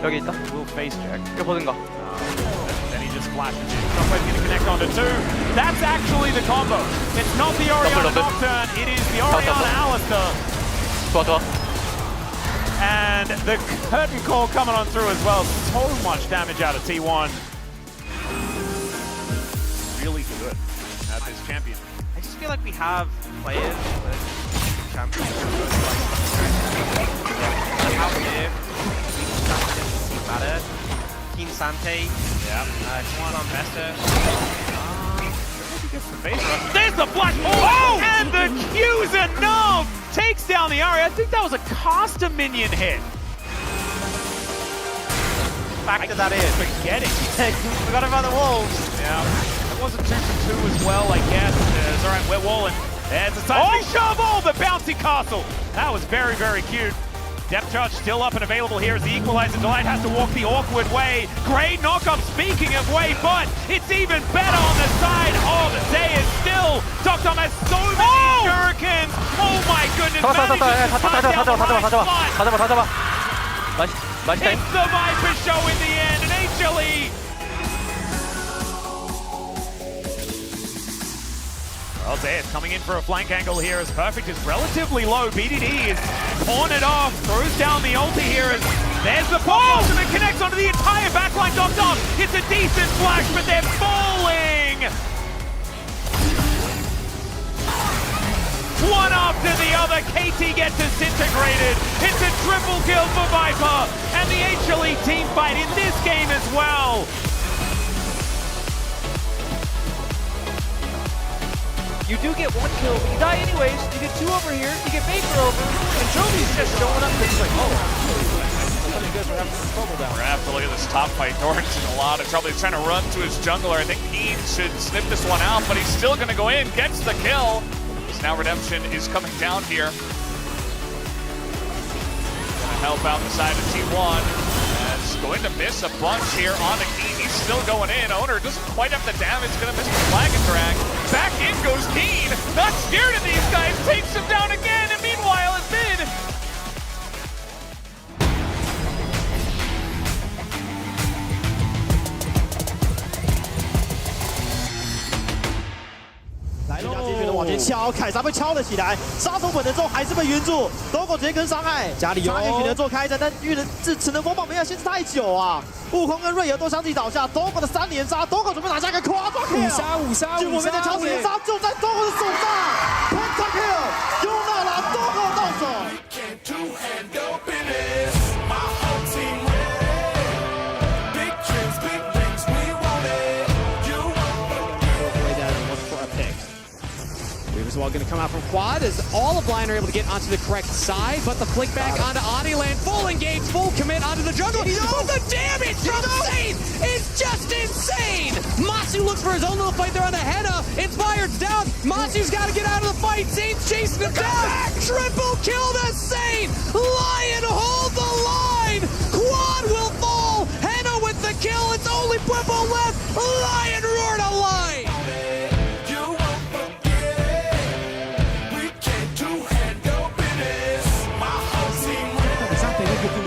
여기 있다. We'll face check. 이거 보든가. Then he just flashes in. Somebody's going to connect onto two. That's actually the combo. It's not the Orianna Nocturne. It is the Orianna Alistair. 좋아 좋아. And the curtain call coming on through as well. So much damage out of T1. Really good at this champion. I just feel like we have players with champions who are like how big matter. Keen Sante. Yeah. Juan on Vesta. There's the flash! Oh! And the Q's enough! Takes down the Ari. I think that was a caster minion hit. Factor that in. Forget it. Forgot about the wolves. Yeah. It wasn't 2 for 2 as well, I guess. It's alright, we're walling. There's a side shove! Oh, the bouncy castle! That was very, very cute. Depth charge still up and available here as the equalizer. Delight has to walk the awkward way. Great knock-up, speaking of way, but it's even better on the side of Zayas still. Dr. has so many shurikens. Oh my goodness. It's the Viper show in the end, and HLE. Well, Zayas coming in for a flank angle here as Perfect is relatively low. BDD is cornered off, throws down the ulti here as there's the pop and it connects onto the entire backline. Dog. It's a decent flash, but they're falling! One after the other, KT gets disintegrated. It's a triple kill for Viper, and the HLE team fight in this game as well. You do get one kill, but you die anyways. You get two over here, you get Baker over, and Jovi's just showing up. He's like, oh, you guys are having some trouble down. We're gonna have to look at this top fight. Doran's in a lot of trouble. He's trying to run to his jungler. I think Keen should snip this one out, but he's still gonna go in, gets the kill. So now Redemption is coming down here. Gonna help out the side of T1. It's going to miss a bunch here on the Keen. He's still going in. Owner doesn't quite have the damage. Gonna miss the flag and drag. Back in goes Keen. Not scared of these guys. Takes him down again. And meanwhile, it's mid.往前敲，凯撒被敲了起来，杀手本能之后还是被晕住，Dogo直接跟伤害，家里有差点选择做开战，但遇人这只能风暴没有限制太久啊！悟空跟瑞尔都相继倒下，Dogo的3连杀，Dogo准备拿下一个夸张 kill，5杀，结果面对超连杀就在Dogo的手上 ，Penta kill，又拿了Dogo到手。As well going to come out from quad as all of Blind are able to get onto the correct side, but the flick back onto Adiland, full engage, full commit onto the jungle. Oh, the damage from Zane is just insane! Masu looks for his own little fight there on the Henna. Inspired's down. Masu's got to get out of the fight. Zane's chasing him down. Triple kill to Zane. Lion hold the line. Quad will fall. Henna with the kill. It's only Puepo left. Lion roared a line.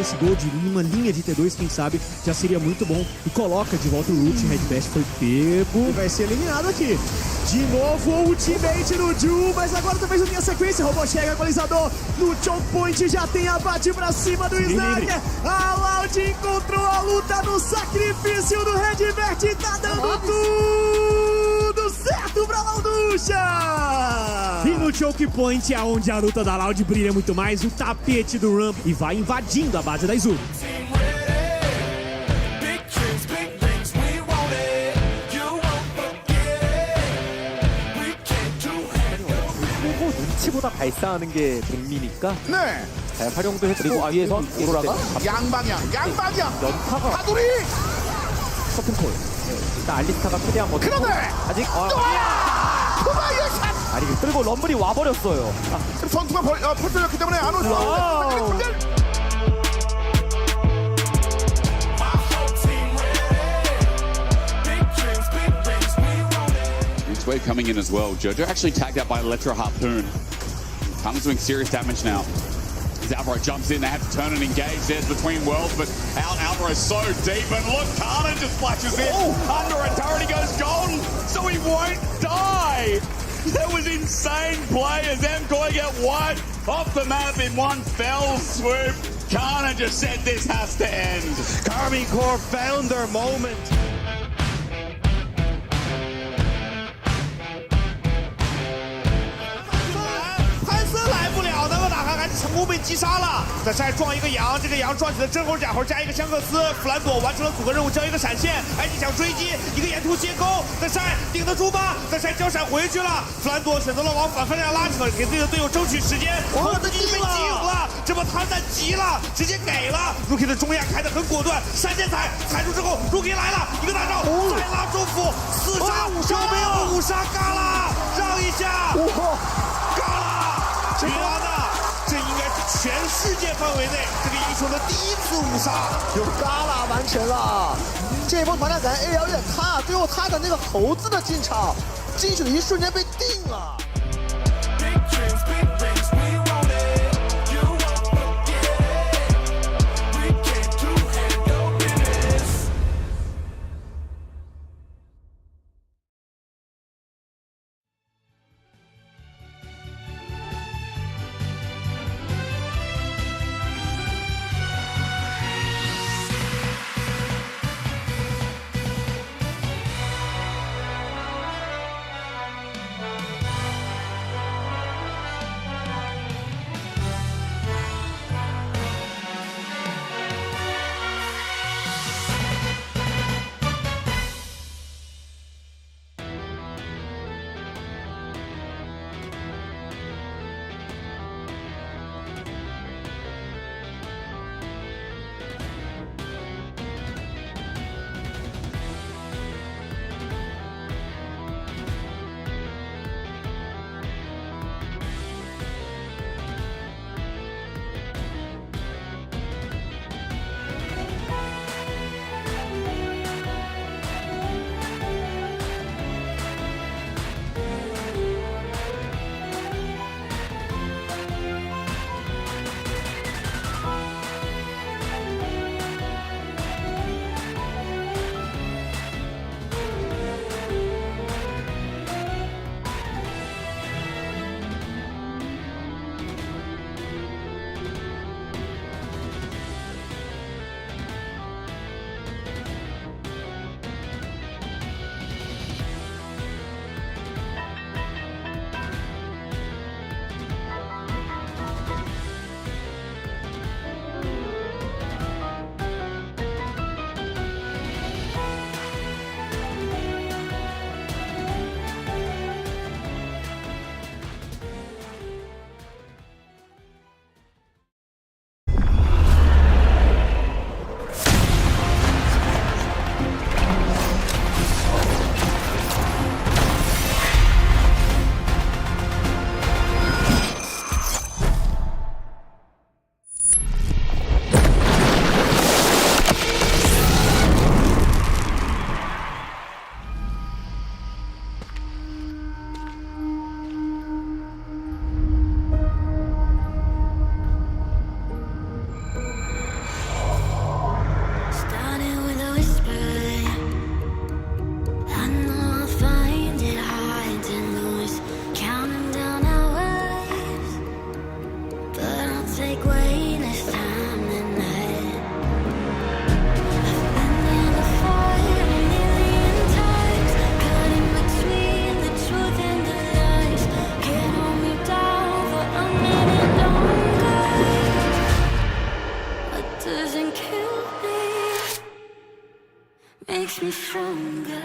Seguro numa linha de T2, quem sabe, já seria muito bom. E coloca de volta o Root, Red Bash foi pego. E vai ser eliminado aqui. De novo o ultimate no Ju, mas agora talvez não tenha sequência. Robô chega, equalizador no choke point, já tem abate pra cima do Sniper. A Loud encontrou a luta no sacrifício do Redvert, tá dando tudo certo pra Lauducha! E no choke point, aonde a luta da Loud brilha muito mais, o tapete do Ramp e vai invadindo a base da Izu. 눈치보다 발사하는 게 백미니까 네. 잘 활용도 해주고 위에서 오로라가 양방향. 연타가 하두리. 커튼콜. 일단 알리스타가 최대한 버티고 그러네. 아직 토마이어 샷. 아니 그리고 럼블이 와버렸어요. 지금 선수가 펄쩍였기 때문에 안 올 수 있어요. Wave coming in as well. Jojo actually tagged out by Electro Harpoon. Kang's doing serious damage now. As Alvaro jumps in, they have to turn and engage. There's between worlds, but Alvaro's so deep. And look, Kana just flashes in. Under a turret, he goes golden, so he won't die. That was insane play as MCoy get wiped off the map in one fell swoop. Kana just said this has to end. Karmine Corp found their moment.成功被击杀了，在这撞一个羊，这个羊撞起了真猴假猴，加一个香克斯，弗兰朵完成了组合任务，交一个闪现，艾迪想追击，一个沿途接钩，在晒顶得住吗？在晒交闪回去了，弗兰朵选择了往反方向拉扯，给自己的队友争取时间，我自己被击赢了，这波摊弹急了，直接给了 Rookie 的中亚开得很果断，闪电踩住之后 Rookie 来了，一个大招，再拉中府4杀，有没有5杀？嘎啦，让一下，嘎啦，绝了！这应该是全世界范围内这个英雄的第一次5杀，有嘎啦完成了。这波团战感 A 有点卡，最后他的那个猴子的进场，进去的一瞬间被定了。makes me stronger.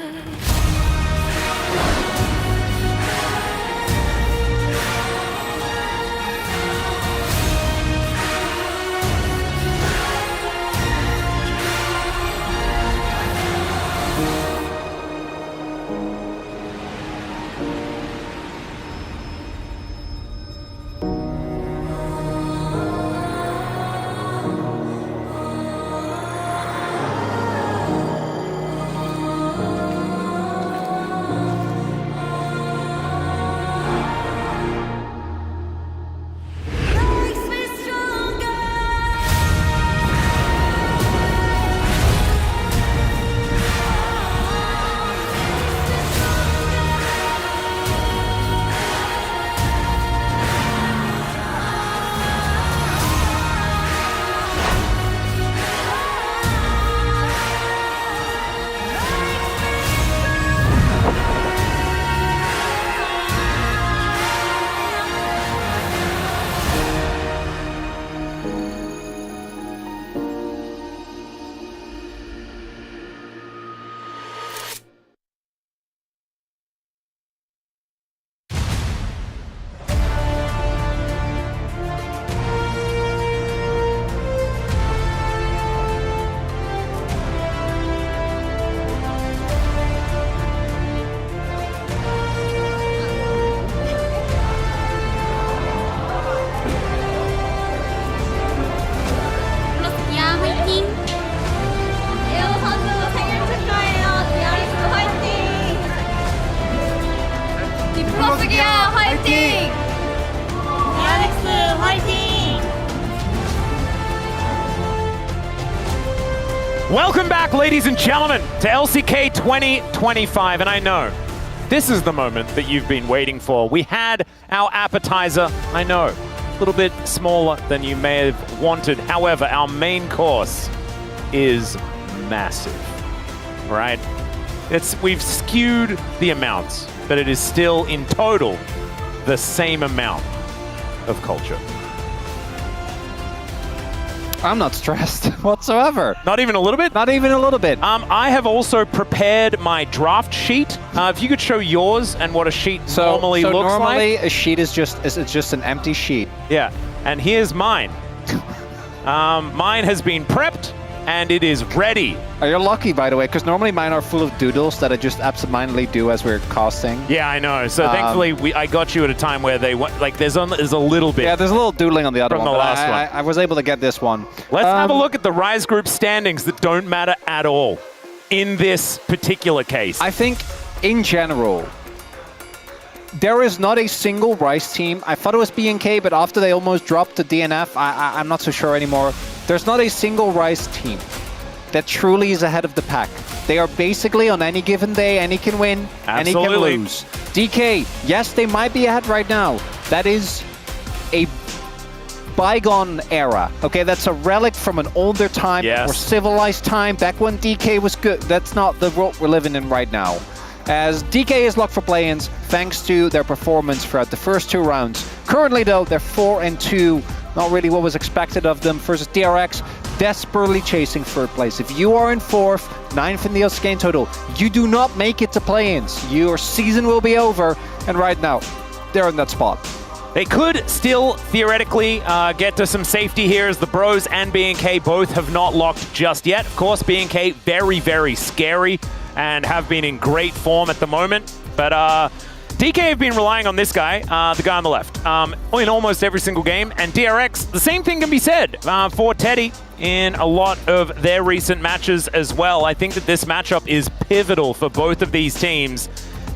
Welcome back, ladies and gentlemen, to LCK 2025. And I know this is the moment that you've been waiting for. We had our appetizer, I know, a little bit smaller than you may have wanted. However, our main course is massive, right? We've skewed the amounts, but it is still in total the same amount of culture. I'm not stressed whatsoever. Not even a little bit? Not even a little bit. I have also prepared my draft sheet. If you could show yours and what a sheet normally looks like. Normally a sheet is just an empty sheet. Yeah, and here's mine. Mine has been prepped and it is ready. Oh, you're lucky, by the way, because normally mine are full of doodles that I just absentmindedly do as we're casting. Yeah, I know. So thankfully, I got you at a time where they like there's a little bit. Yeah, there's a little doodling on the other from one. the last one. I was able to get this one. Let's have a look at the Rise Group standings that don't matter at all in this particular case. I think, in general, there is not a single Rise team. I thought it was BNK, but after they almost dropped the DNF, I'm not so sure anymore. There's not a single Rise team that truly is ahead of the pack. They are basically on any given day, any can win, any can lose. DK, yes, they might be ahead right now. That is a bygone era. Okay, that's a relic from an older time, or civilized time, back when DK was good. That's not the world we're living in right now. As DK is locked for play-ins thanks to their performance throughout the first 2 rounds. Currently though, they're 4-2. Not really what was expected of them versus DRX, desperately chasing 3rd place. If you are in 4th, 9th in the LCK in total, you do not make it to play-ins. Your season will be over, and right now, they're in that spot. They could still theoretically get to some safety here, as the Bros and BNK both have not locked just yet. Of course, BNK very, very scary and have been in great form at the moment. But DK have been relying on this guy, the guy on the left, in almost every single game. And DRX, the same thing can be said for Teddy in a lot of their recent matches as well. I think that this matchup is pivotal for both of these teams.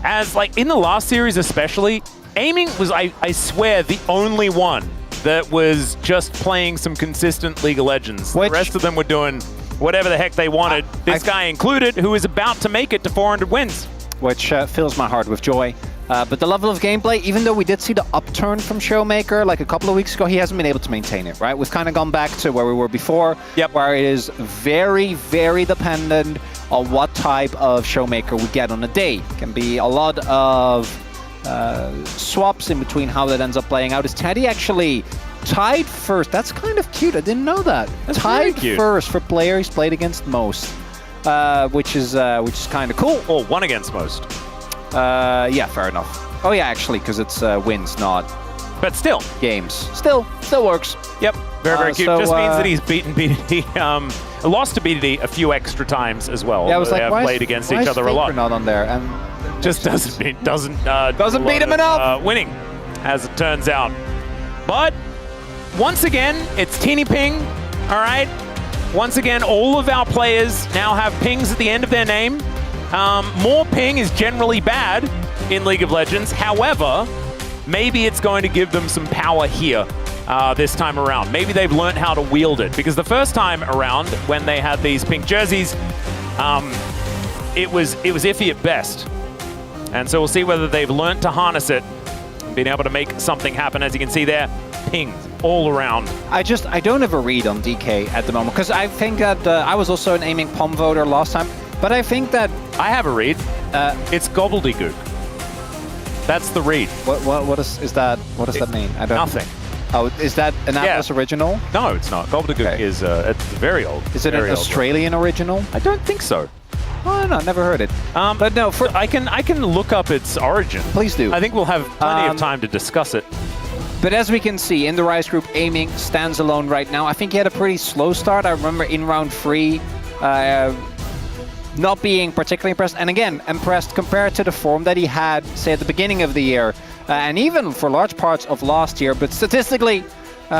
As like in the last series especially, Aiming was, I swear, the only one that was just playing some consistent League of Legends. The rest of them were doing whatever the heck they wanted, this guy included, who is about to make it to 400 wins. Which fills my heart with joy. But the level of gameplay, even though we did see the upturn from Showmaker like a couple of weeks ago, he hasn't been able to maintain it, right? We've kind of gone back to where we were before, where it is very, very dependent on what type of Showmaker we get on a day. It can be a lot of swaps in between how that ends up playing out. Is Teddy actually tied first? That's kind of cute. I didn't know that. That's tied first for player he's played against most. which is kind of cool. Or one against most. Yeah, fair enough. Oh yeah, actually, because it's wins, not. But still, games. Still works. Yep, very cute. So, just means that he's beaten BDD, lost to BDD a few extra times as well. Yeah, I was they like, have why played is, against why each is other a lot. Faker not on there, and just doesn't beat him enough. Winning, as it turns out. But once again, it's teeny ping. All right. Once again, all of our players now have pings at the end of their name. More ping is generally bad in League of Legends. However, maybe it's going to give them some power here this time around. Maybe they've learned how to wield it. Because the first time around, when they had these pink jerseys, it was iffy at best. And so we'll see whether they've learned to harness it and been able to make something happen. As you can see there, pings all around. I don't have a read on DK at the moment, because I think that I was also an aiming POM voter last time, but I think that... I have a read. It's gobbledygook. That's the read. What is that? What does that mean? I don't. Nothing. Oh, is that an Atlas original? No, it's not. Gobbledygook is it's very old. Is it an Australian original? I don't think so. Oh no, never heard it. But no, I can look up its origin. Please do. I think we'll have plenty of time to discuss it. But as we can see, in the Rise group, aiming stands alone right now. I think he had a pretty slow start. I remember in round 3, not being particularly impressed. And again, impressed compared to the form that he had, say, at the beginning of the year. And even for large parts of last year. But statistically,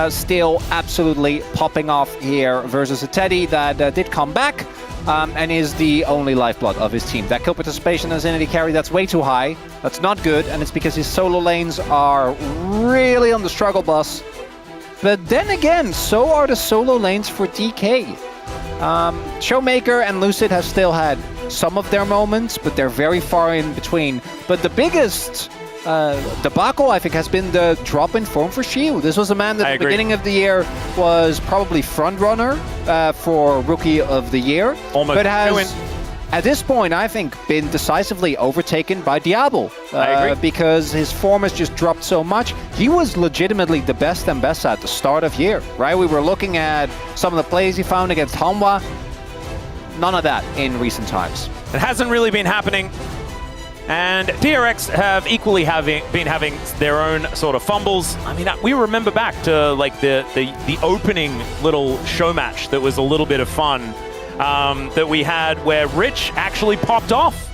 still absolutely popping off here versus a Teddy that did come back. And is the only lifeblood of his team. That kill participation as Infinity carry, that's way too high. That's not good, and it's because his solo lanes are really on the struggle bus. But then again, so are the solo lanes for DK. Showmaker and Lucid have still had some of their moments, but they're very far in between. But the biggest debacle, I think, has been the drop in form for Shield. This was a man that at the beginning of the year was probably front runner for Rookie of the Year, almost, but has at this point, I think, been decisively overtaken by Diablo. I agree. Because his form has just dropped so much. He was legitimately the best Mbessa at the start of year, right? We were looking at some of the plays he found against Hanwha. None of that in recent times. It hasn't really been happening. And DRX have equally been having their own sort of fumbles. I mean, we remember back to like the opening little show match that was a little bit of fun that we had where Rich actually popped off.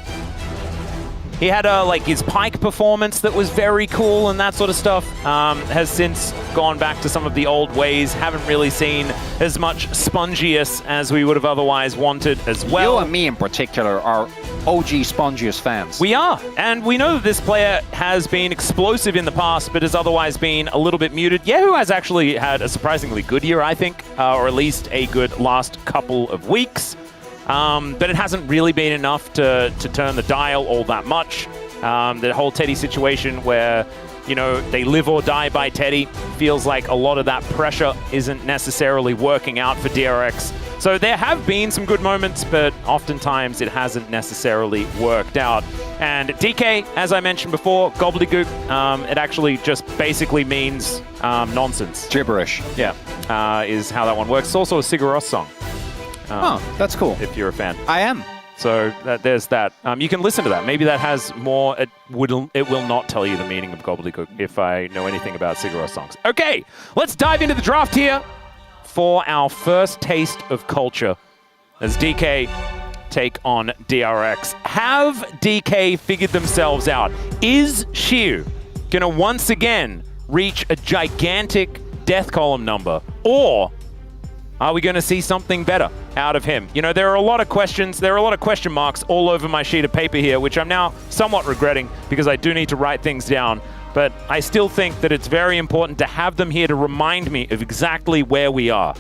He had like his Pike performance that was very cool and that sort of stuff. Has since gone back to some of the old ways. Haven't really seen as much Spongius as we would have otherwise wanted as well. You and me in particular are OG Spongius fans. We are, and we know that this player has been explosive in the past, but has otherwise been a little bit muted. Yehu has actually had a surprisingly good year, I think, or at least a good last couple of weeks. But it hasn't really been enough to turn the dial all that much. The whole Teddy situation where, you know, they live or die by Teddy feels like a lot of that pressure isn't necessarily working out for DRX. So there have been some good moments, but oftentimes it hasn't necessarily worked out. And DK, as I mentioned before, gobbledygook, it actually just basically means nonsense. Gibberish. Yeah, is how that one works. It's also a Sigur Rós song. Oh, that's cool. If you're a fan. I am. So there's that. You can listen to that. Maybe that has more. It will not tell you the meaning of gobbledygook if I know anything about Sigur Rós songs. Okay, let's dive into the draft here for our first taste of culture as DK take on DRX. Have DK figured themselves out? Is Xiu going to once again reach a gigantic death column number? Or are we going to see something better out of him? You know, there are a lot of questions. There are a lot of question marks all over my sheet of paper here, which I'm now somewhat regretting because I do need to write things down. But I still think that it's very important to have them here to remind me of exactly where we are.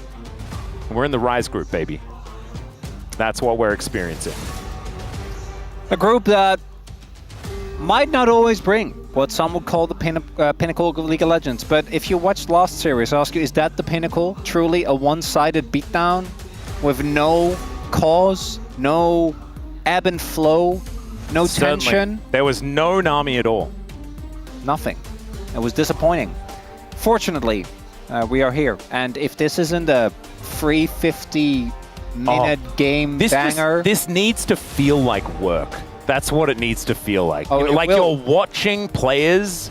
We're in the Rise group, baby. That's what we're experiencing. A group that might not always bring what some would call the pinnacle of League of Legends. But if you watched last series, I ask you, is that the pinnacle? Truly a one-sided beatdown with no cause, no ebb and flow, no tension? There was no Nami at all. Nothing. It was disappointing. Fortunately, we are here. And if this isn't a 350 minute game banger. This needs to feel like work. That's what it needs to feel like. Oh, like you're watching players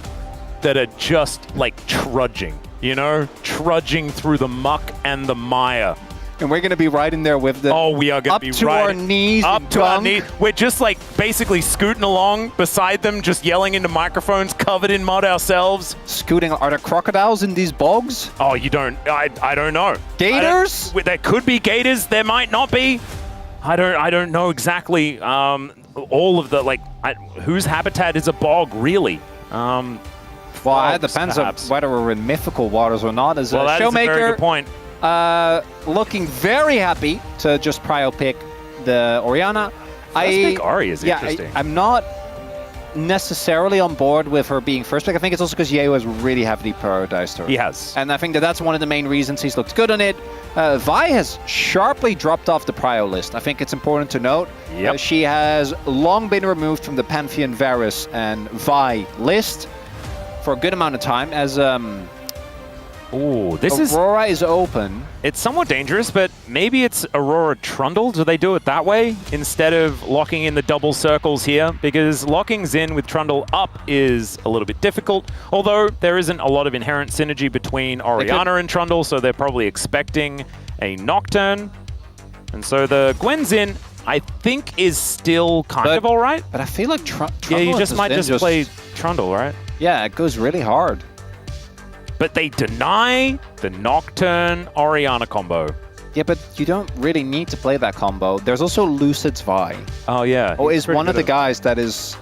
that are just like trudging, you know? Trudging through the muck and the mire. And we're going to be right in there with the... Oh, we are going to be up to our knees. Up to our knees. We're just like basically scooting along beside them, just yelling into microphones, covered in mud ourselves. Scooting. Are there crocodiles in these bogs? Oh, you don't... I don't know. Gators? There could be gators. There might not be. I don't know exactly all of the, like, whose habitat is a bog, really? Well, it depends on whether we're in mythical waters or not. As well, that is a very good point. Looking very happy to just prio pick the Orianna. First pick Ori is interesting. I'm not necessarily on board with her being first pick. I think it's also because Yeo has really heavily prioritized her. He has. And I think that's one of the main reasons he's looked good on it. Vi has sharply dropped off the prio list. I think it's important to note. Yep. She has long been removed from the Pantheon, Varus, and Vi list for a good amount of time as Aurora is open. It's somewhat dangerous, but maybe it's Aurora Trundle. Do they do it that way instead of locking in the double circles here? Because locking Xin with Trundle up is a little bit difficult, although there isn't a lot of inherent synergy between Orianna and Trundle, so they're probably expecting a Nocturne. And so the Gwen Xin, I think, is still kind of all right. But I feel like Trundle... Yeah, you just might just play Trundle, right? Yeah, it goes really hard. But they deny the Nocturne Orianna combo. Yeah, but you don't really need to play that combo. There's also Lucid's Vi. Oh, yeah. Oh, is one of the guys that is,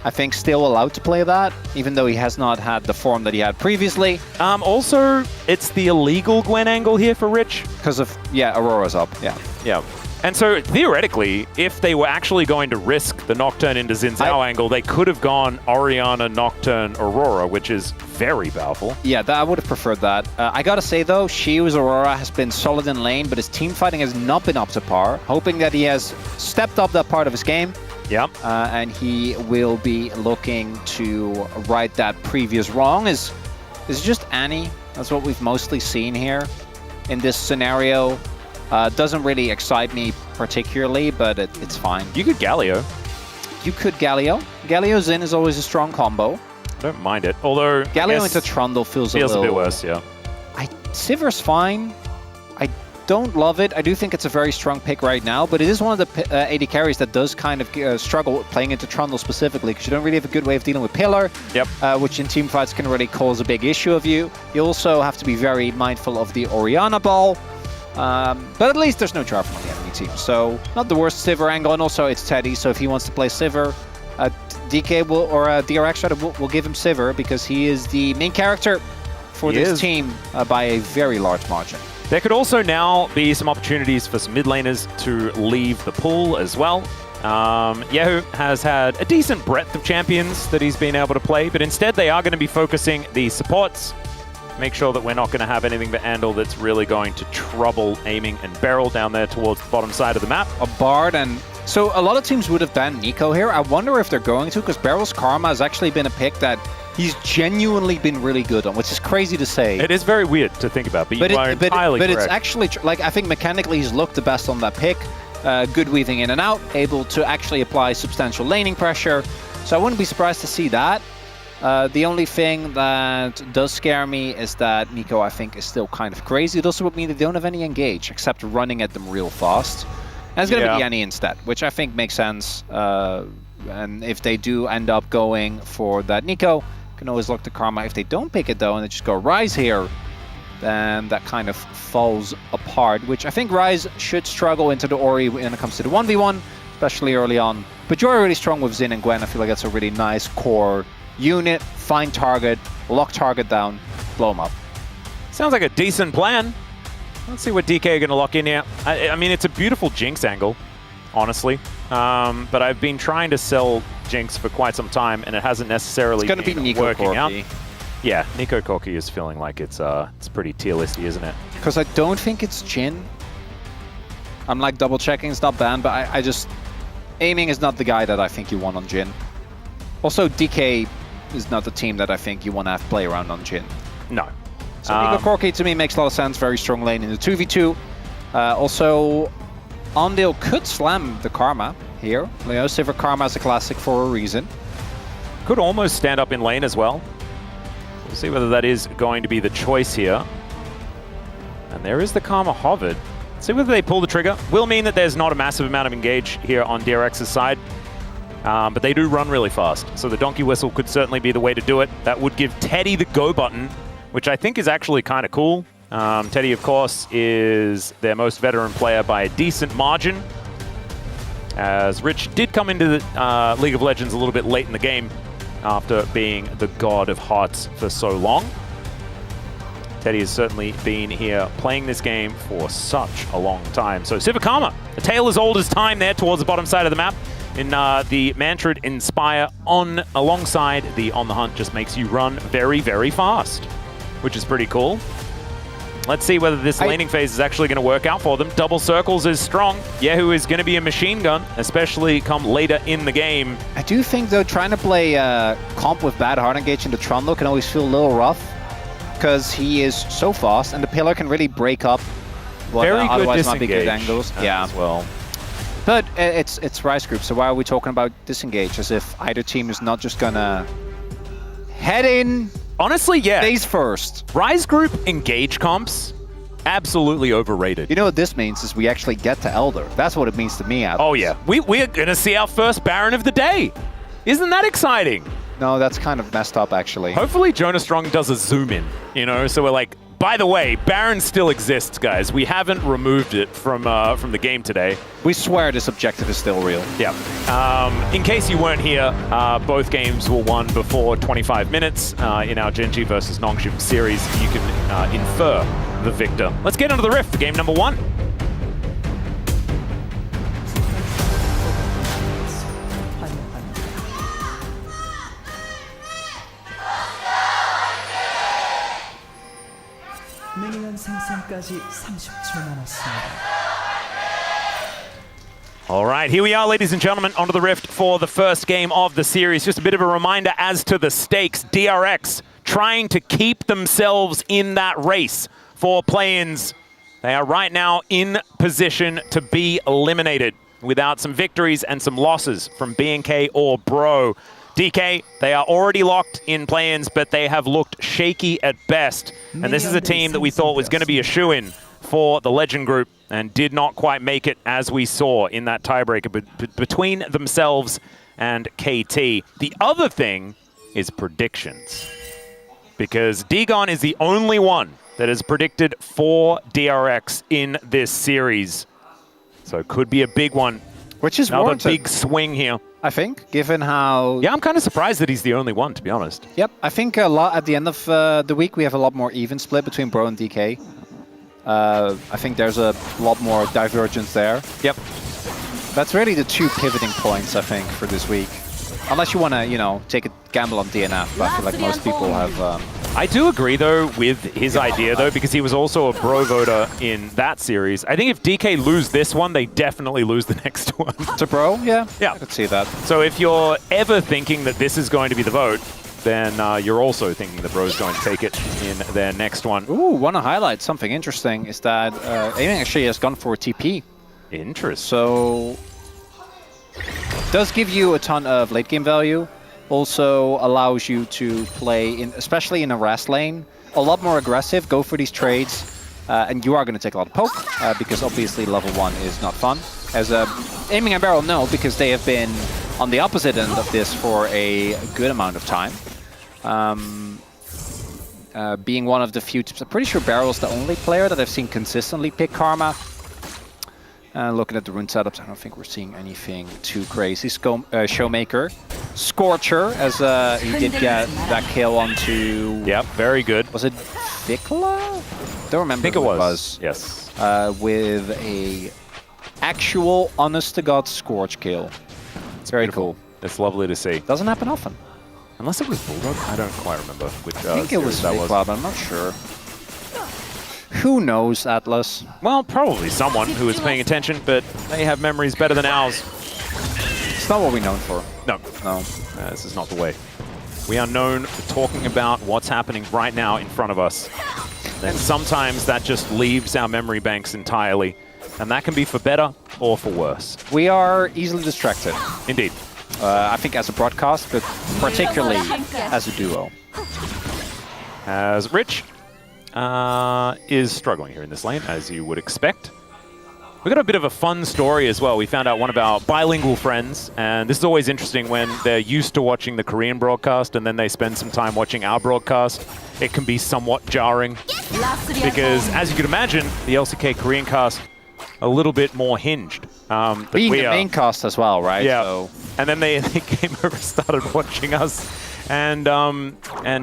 I think, still allowed to play that, even though he has not had the form that he had previously. Also, it's the illegal Gwen angle here for Rich. Because of, yeah, Aurora's up, yeah. Yeah. And so, theoretically, if they were actually going to risk the Nocturne into Xin Zhao angle, they could have gone Orianna, Nocturne, Aurora, which is very powerful. Yeah, I would have preferred that. I gotta say, though, Shiu's Aurora has been solid in lane, but his team fighting has not been up to par. Hoping that he has stepped up that part of his game. Yep. And he will be looking to right that previous wrong. Is just Annie. That's what we've mostly seen here in this scenario. Doesn't really excite me particularly, but it's fine. You could Galio. You could Galio. Galio Xin is always a strong combo. I don't mind it, although Galio into Trundle feels a bit worse, yeah. Sivir's fine. I don't love it. I do think it's a very strong pick right now, but it is one of the AD carries that does kind of struggle playing into Trundle specifically, because you don't really have a good way of dealing with Pillar, which in team fights can really cause a big issue of you. You also have to be very mindful of the Orianna ball. But at least there's no Char from the enemy team, so not the worst Sivir angle, and also it's Teddy, so if he wants to play Sivir, DK will, or DRX will give him Sivir, because he is the main character for this team by a very large margin. There could also now be some opportunities for some mid laners to leave the pool as well. Yehu has had a decent breadth of champions that he's been able to play, but instead they are going to be focusing the supports. Make sure that we're not going to have anything but Andal that's really going to trouble aiming and barrel down there towards the bottom side of the map. A Bard, and so a lot of teams would have banned Nico here. I wonder if they're going to, because Barrel's Karma has actually been a pick that he's genuinely been really good on, which is crazy to say. It is very weird to think about, but you are entirely correct. But it's actually, like, I think mechanically he's looked the best on that pick. Good weaving in and out, able to actually apply substantial laning pressure. So I wouldn't be surprised to see that. The only thing that does scare me is that Nico, I think, is still kind of crazy. It also would mean that they don't have any engage, except running at them real fast. And it's going to be Annie instead, which I think makes sense. And if they do end up going for that Nico, can always look to Karma. If they don't pick it, though, and they just go Ryze here, then that kind of falls apart, which I think Ryze should struggle into the Ori when it comes to the 1v1, especially early on. But you're really strong with Xin and Gwen. I feel like that's a really nice core unit, find target, lock target down, blow them up. Sounds like a decent plan. Let's see what DK are going to lock in here. I mean, it's a beautiful Jinx angle, honestly. But I've been trying to sell Jinx for quite some time, and it hasn't necessarily been working out. Yeah, Nico Corki is feeling like it's pretty tier listy, isn't it? Because I don't think it's Jhin. I'm like double checking, it's not banned, but I just... Aiming is not the guy that I think you want on Jhin. Also, DK is not the team that I think you want to have play around on Jhin. No. So Nico Corki to me makes a lot of sense. Very strong lane in the 2v2. Also, Ondale could slam the Karma here. You know, Silver Karma is a classic for a reason. Could almost stand up in lane as well. We'll see whether that is going to be the choice here. And there is the Karma hovered. See whether they pull the trigger. Will mean that there's not a massive amount of engage here on DRX's side. But they do run really fast. So the Donkey Whistle could certainly be the way to do it. That would give Teddy the go button, which I think is actually kind of cool. Teddy, of course, is their most veteran player by a decent margin. As Rich did come into the League of Legends a little bit late in the game after being the god of hearts for so long. Teddy has certainly been here playing this game for such a long time. So Silver Karma, a tale as old as time there towards the bottom side of the map. In the Mantrid Inspire alongside the On the Hunt just makes you run very, very fast, which is pretty cool. Let's see whether this laning phase is actually going to work out for them. Double circles is strong. Yehu is going to be a machine gun, especially come later in the game. I do think, though, trying to play comp with bad hard engage into Trundle can always feel a little rough, because he is so fast, and the pillar can really break up what very otherwise good might be good angles. Yeah, as well. But it's Rise Group, so why are we talking about disengage? As if either team is not just gonna head in. Honestly, yeah. Face first. Rise Group engage comps, absolutely overrated. You know what this means is we actually get to Elder. That's what it means to me. Oh yeah, we're gonna see our first Baron of the day. Isn't that exciting? No, that's kind of messed up, actually. Hopefully Jonah Strong does a zoom in, you know, so we're like, by the way, Baron still exists, guys. We haven't removed it from the game today. We swear this objective is still real. Yeah. In case you weren't here, both games were won before 25 minutes. In our Gen G versus Nongshim series, you can infer the victor. Let's get into the rift for game number 1. 미니언 생성까지 30초 남았습니다. All right, here we are, ladies and gentlemen, onto the Rift for the first game of the series. Just a bit of a reminder as to the stakes. DRX trying to keep themselves in that race for play-ins. They are right now in position to be eliminated without some victories and some losses from BNK or Bro. DK, they are already locked in play-ins, but they have looked shaky at best. And this is a team that we thought was going to be a shoo-in for the Legend Group and did not quite make it, as we saw in that tiebreaker between themselves and KT. The other thing is predictions, because Digon is the only one that is predicted for DRX in this series. So it could be a big one. Which is another warranted. big swing here. I think, given how... Yeah, I'm kind of surprised that he's the only one, to be honest. Yep, I think a lot at the end of the week we have a lot more even split between Bro and DK. I think there's a lot more divergence there. Yep. That's really the two pivoting points, I think, for this week. Unless you want to, you know, take a gamble on DNF, but I feel like most people have... I do agree, though, with his idea, though, because he was also a Bro voter in that series. I think if DK lose this one, they definitely lose the next one. To Bro? Yeah. Yeah. I could see that. So if you're ever thinking that this is going to be the vote, then you're also thinking that Bro's going to take it in their next one. Ooh, want to highlight something interesting is that Aiming actually has gone for TP. Interesting. So, does give you a ton of late game value. Also allows you to play, especially in a Rast lane, a lot more aggressive, go for these trades, and you are going to take a lot of poke, because obviously level 1 is not fun. As Aiming and Barrel know, because they have been on the opposite end of this for a good amount of time. Being one of the few, I'm pretty sure Barrel's the only player that I've seen consistently pick Karma. Looking at the rune setups, I don't think we're seeing anything too crazy. Showmaker. Scorcher, as he did get that kill onto... Yep, very good. Was it Vikla? Don't remember. I think it was. Yes. With a actual, honest-to-God Scorch kill. It's very cool. It's lovely to see. Doesn't happen often. Unless it was Bulldog? I don't quite remember which I think it was that Vikla, but I'm not sure. Who knows, Atlas? Well, probably someone who is paying attention, but they have memories better than ours. It's not what we're known for. No. No. This is not the way. We are known for talking about what's happening right now in front of us. then sometimes that just leaves our memory banks entirely. And that can be for better or for worse. We are easily distracted. Indeed. I think as a broadcast, but particularly as a duo. As Rich is struggling here in this lane, as you would expect. We got a bit of a fun story as well. We found out one of our bilingual friends, and this is always interesting when they're used to watching the Korean broadcast and then they spend some time watching our broadcast. It can be somewhat jarring because, as you could imagine, the LCK Korean cast a little bit more hinged. Being the main cast as well, right? Yeah. So. And then they came over, started watching us, and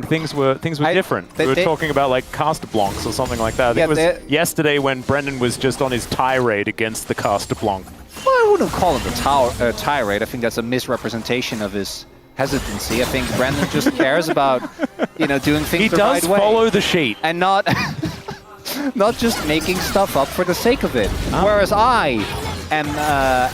things were different. We were talking about like cast blancs or something like that. Yeah, it was yesterday when Brendan was just on his tirade against the cast blanc. Well, I wouldn't call it a tirade. I think that's a misrepresentation of his hesitancy. I think Brendan just cares about, doing things the right way. He does follow the sheet. And not just making stuff up for the sake of it. Whereas I am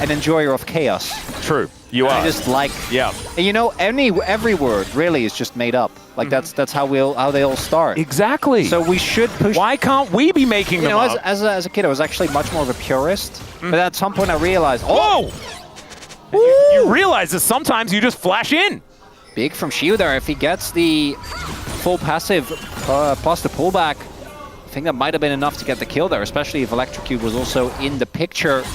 an enjoyer of chaos. True. You are. I just like, yeah. Every word really is just made up. Like that's how they all start. Exactly. So we should push. Why can't we be making them up? As a kid, I was actually much more of a purist. But at some point, I realized, whoa! You realize that sometimes you just flash in. Big from Shiu there. If he gets the full passive plus the pullback, I think that might have been enough to get the kill there. Especially if Electrocute was also in the picture.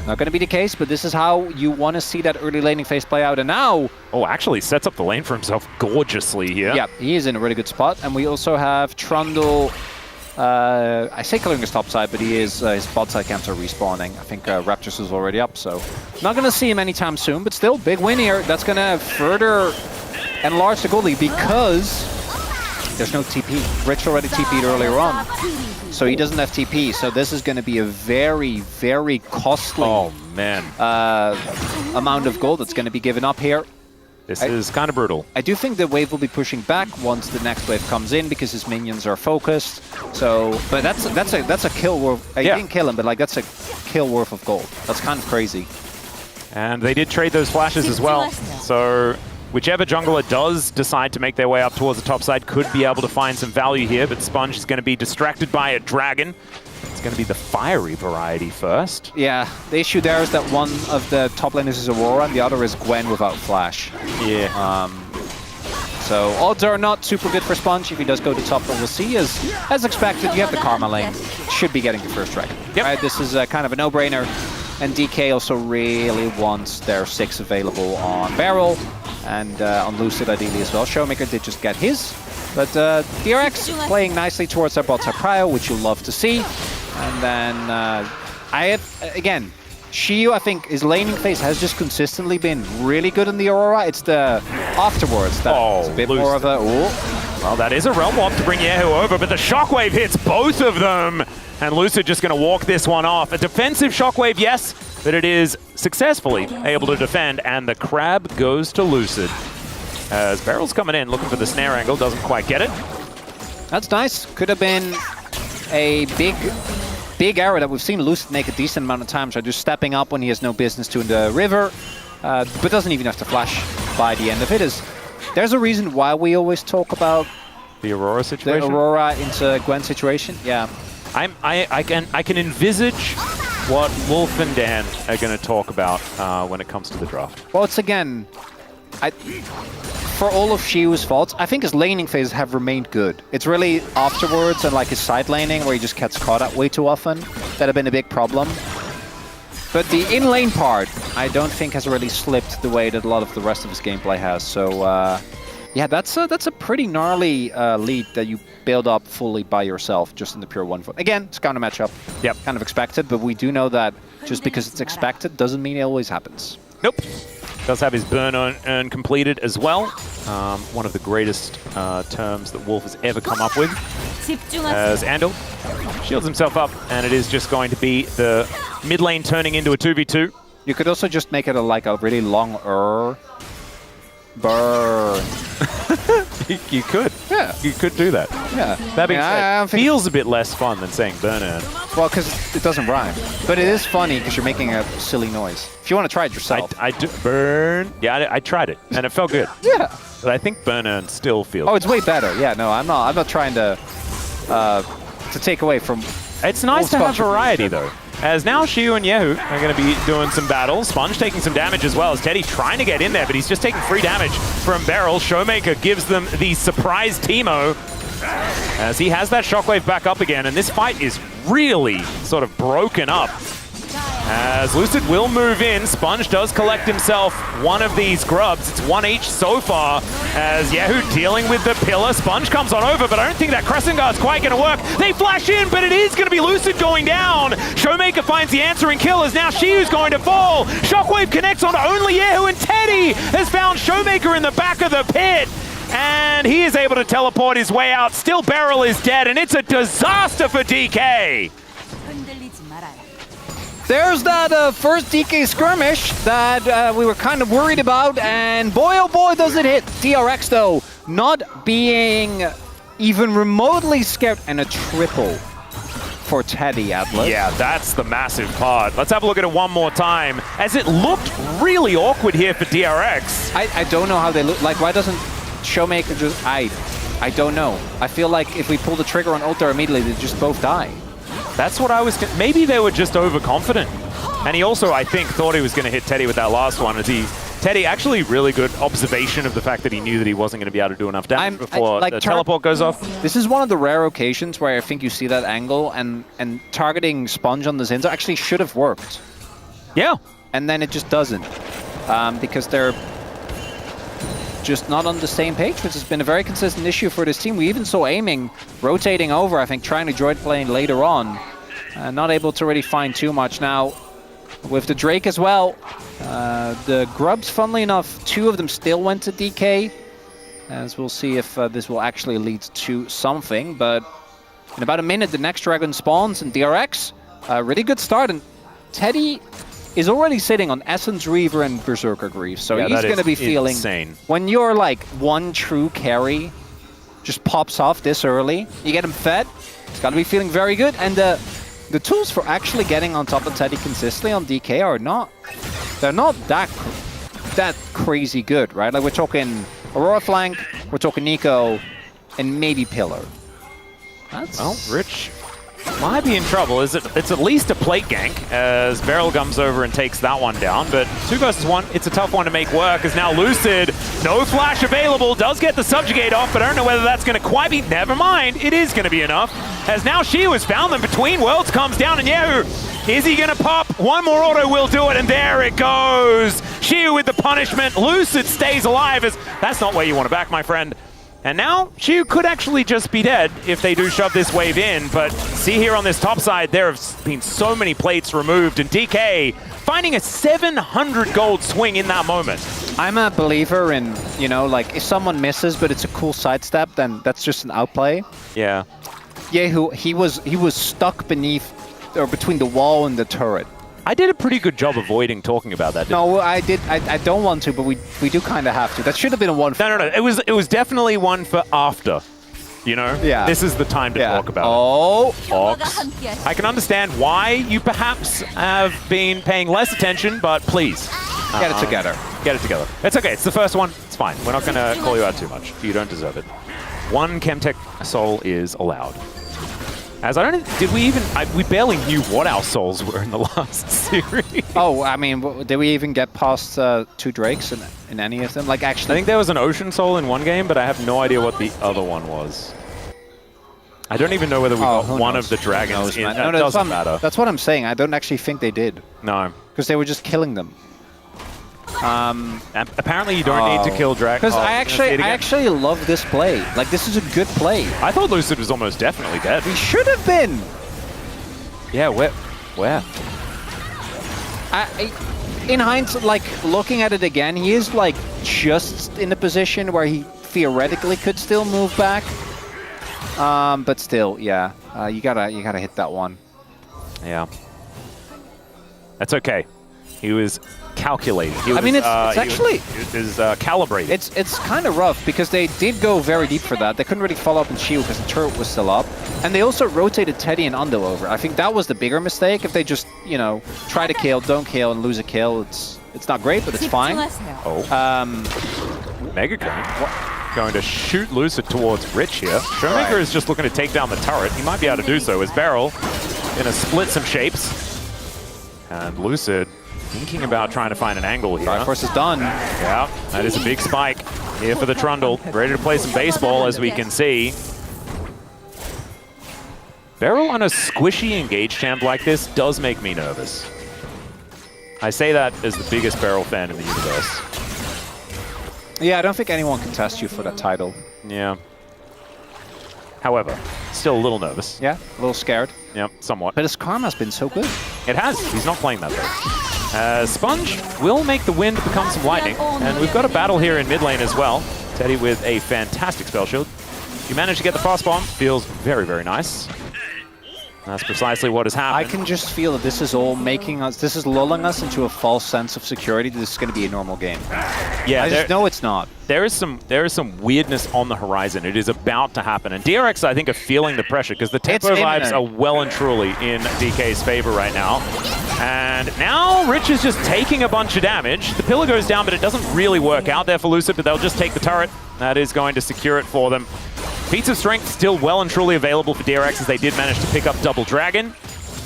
Not going to be the case, but this is how you want to see that early laning phase play out. And now... Oh, actually sets up the lane for himself gorgeously here. Yeah, he is in a really good spot. And we also have Trundle... I say clearing his top side, but his bot side camps are respawning. I think Raptors is already up, so... Not going to see him anytime soon, but still, big win here. That's going to further enlarge the goal lead because... There's no TP. Rich already TP'd earlier on. So he doesn't have TP, so this is going to be a very, very costly amount of gold that's going to be given up here. This is kind of brutal. I do think the wave will be pushing back once the next wave comes in because his minions are focused. So, but that's a kill worth. You didn't kill him, but like that's a kill worth of gold. That's kind of crazy. And they did trade those flashes as well. So whichever jungler does decide to make their way up towards the top side could be able to find some value here, but Sponge is going to be distracted by a dragon. It's going to be the fiery variety first. Yeah, the issue there is that one of the top laners is Aurora and the other is Gwen without flash. Yeah. So odds are not super good for Sponge if he does go to top, but we'll see. As expected, you have the Karma lane. Should be getting the first dragon. Yep. Right, this is kind of a no-brainer. And DK also really wants their 6 available on Barrel. And on Lucid ideally as well. Showmaker did just get his. But DRX playing nicely towards their bot side prio, which you'll love to see. And then again, Shiu, I think his laning phase has just consistently been really good in the Aurora. It's the afterwards that's a bit more of a... Well, that is a Realm Warp to bring Yehu over, but the Shockwave hits both of them. And Lucid just going to walk this one off. A defensive Shockwave, yes, but it is successfully able to defend, and the crab goes to Lucid. As Barrel's coming in, looking for the snare angle, doesn't quite get it. That's nice. Could have been a big error that we've seen Lucid make a decent amount of times, right? Just stepping up when he has no business to in the river, but doesn't even have to flash by the end of it. There's a reason why we always talk about the Aurora situation. The Aurora into Gwen situation, yeah. I can envisage what Wolf and Dan are going to talk about when it comes to the draft. Well, it's again, for all of Shiu's faults, I think his laning phases have remained good. It's really afterwards and like his side laning where he just gets caught up way too often that have been a big problem. But the in-lane part, I don't think has really slipped the way that a lot of the rest of his gameplay has. So, yeah, that's a pretty gnarly lead that you build up fully by yourself, just in the pure 1-4. Again, it's counter matchup. Yep. Kind of expected, but we do know that just because it's expected doesn't mean it always happens. Nope. Does have his burn earn completed as well. One of the greatest terms that Wolf has ever come up with. As Andal shields himself up, and it is just going to be the mid lane turning into a 2v2. You could also just make it a really long burn. You could. Yeah. You could do that. Yeah. That being said, feels a bit less fun than saying burn earn. Well, because it doesn't rhyme. But it is funny because you're making a silly noise. If you want to try it yourself. I do burn. Yeah, I tried it, and it felt good. Yeah. But I think burn earn still feels. Oh, it's way better. Yeah, no, I'm not trying to to take away from. It's nice to have variety, though. As now Shiu and Yehu are going to be doing some battles. Sponge taking some damage as well as Teddy trying to get in there, but he's just taking free damage from Beryl. Showmaker gives them the surprise Teemo as he has that shockwave back up again, and this fight is really sort of broken up. As Lucid will move in, Sponge does collect himself one of these grubs. It's one each so far, as Yehu dealing with the pillar. Sponge comes on over, but I don't think that Crescent Guard's quite going to work. They flash in, but it is going to be Lucid going down. Showmaker finds the answering kill, as now Shiu's going to fall. Shockwave connects on only Yehu, and Teddy has found Showmaker in the back of the pit. And he is able to teleport his way out. Still Beryl is dead, and it's a disaster for DK. There's that first DK skirmish that we were kind of worried about, and boy oh boy does it hit. DRX though, not being even remotely scared, and a triple for Teddy Atlas. Yeah, that's the massive part. Let's have a look at it one more time, as it looked really awkward here for DRX. I don't know how they look. Like, why doesn't Showmaker just... I don't know. I feel like if we pull the trigger on Ultra immediately, they just both die. That's what I was... Maybe they were just overconfident. And he also, I think, thought he was going to hit Teddy with that last one. Teddy, actually really good observation of the fact that he knew that he wasn't going to be able to do enough damage before the teleport goes off. This is one of the rare occasions where I think you see that angle, and targeting Sponge on the Zinza actually should have worked. Yeah. And then it just doesn't. Because they're just not on the same page, which has been a very consistent issue for this team. We even saw aiming, rotating over, I think trying to droid plane later on. Not able to really find too much. Now, with the Drake as well, the Grubs, funnily enough, 2 of them still went to DK. As we'll see if this will actually lead to something. But in about a minute, the next Dragon spawns, and DRX, a really good start. And Teddy is already sitting on Essence Reaver and Berserker Grief, so yeah, he's going to be feeling... insane. When you're like one true carry just pops off this early, you get him fed, he's got to be feeling very good. And the tools for actually getting on top of Teddy consistently on DK are not... They're not that crazy good, right? Like, we're talking Aurora Flank, we're talking Nico, and maybe Pillar. That's... Well, Rich might be in trouble. It's at least a plate gank, as Beryl comes over and takes that one down. But 2 versus 1, it's a tough one to make work, as now Lucid, no flash available, does get the subjugate off, but I don't know whether that's going to quite be... Never mind, it is going to be enough, as now Shiu has found them between worlds, comes down, and Yehu, is he going to pop? One more auto will do it, and there it goes. Shiu with the punishment. Lucid stays alive, as that's not where you want to back, my friend. And now, Shiu could actually just be dead if they do shove this wave in, but see here on this top side, there have been so many plates removed, and DK finding a 700 gold swing in that moment. I'm a believer in, you know, like, if someone misses, but it's a cool sidestep, then that's just an outplay. Yeah. Yehu, he was stuck beneath, or between the wall and the turret. I did a pretty good job avoiding talking about that. No, I did. I don't want to, but we do kind of have to. That should have been a one. No. It was definitely one for after. You know. Yeah. This is the time to talk about it. Ox. I can understand why you perhaps have been paying less attention, but please get it together. Get it together. It's okay. It's the first one. It's fine. We're not going to call you out too much. You don't deserve it. 1 Chemtech soul is allowed. As I don't, did we even? We barely knew what our souls were in the last series. Oh, I mean, did we even get past 2 Drakes in any of them? Like, actually, I think there was an Ocean Soul in one game, but I have no idea what the other one was. I don't even know whether we got one of the dragons in. That doesn't matter. That's what I'm saying. I don't actually think they did. No, because they were just killing them. Apparently you don't need to kill dragons. Because I actually love this play. Like, this is a good play. I thought Lucid was almost definitely dead. He should have been. Yeah, where? In hindsight, like, looking at it again, he is like just in a position where he theoretically could still move back. But still, yeah, you gotta hit that one. Yeah, that's okay. He was calculated. I mean, it's actually calibrated. It's kind of rough because they did go very deep for that. They couldn't really follow up and shield because the turret was still up, and they also rotated Teddy and Undo over. I think that was the bigger mistake. If they just, you know, try to kill, don't kill, and lose a kill, it's not great, but it's fine. Oh. Mega Cone. going to shoot Lucid towards Rich here. Showmaker is just looking to take down the turret. He might be able to do so as Beryl gonna split some shapes. And Lucid thinking about trying to find an angle here. Triforce is done. Yeah, that is a big spike here for the Trundle. Ready to play some baseball, as we can see. Beryl on a squishy engage champ like this does make me nervous. I say that as the biggest Beryl fan in the universe. Yeah, I don't think anyone can test you for that title. Yeah. However, still a little nervous. Yeah, a little scared. Yep, somewhat. But his karma's been so good. It has. He's not playing that though. Sponge will make the wind become some lightning. And we've got a battle here in mid lane as well. Teddy with a fantastic spell shield. You managed to get the frost bomb. Feels very, very nice. That's precisely what has happened. I can just feel that this is all making us, this is lulling us into a false sense of security that this is going to be a normal game. Yeah, I just know it's not. There is some weirdness on the horizon. It is about to happen. And DRX, I think, are feeling the pressure because the tempo vibes are well and truly in DK's favor right now. And now Rich is just taking a bunch of damage. The pillar goes down, but it doesn't really work out there for Lucid, but they'll just take the turret. That is going to secure it for them. Feats of Strength still well and truly available for DRX as they did manage to pick up Double Dragon.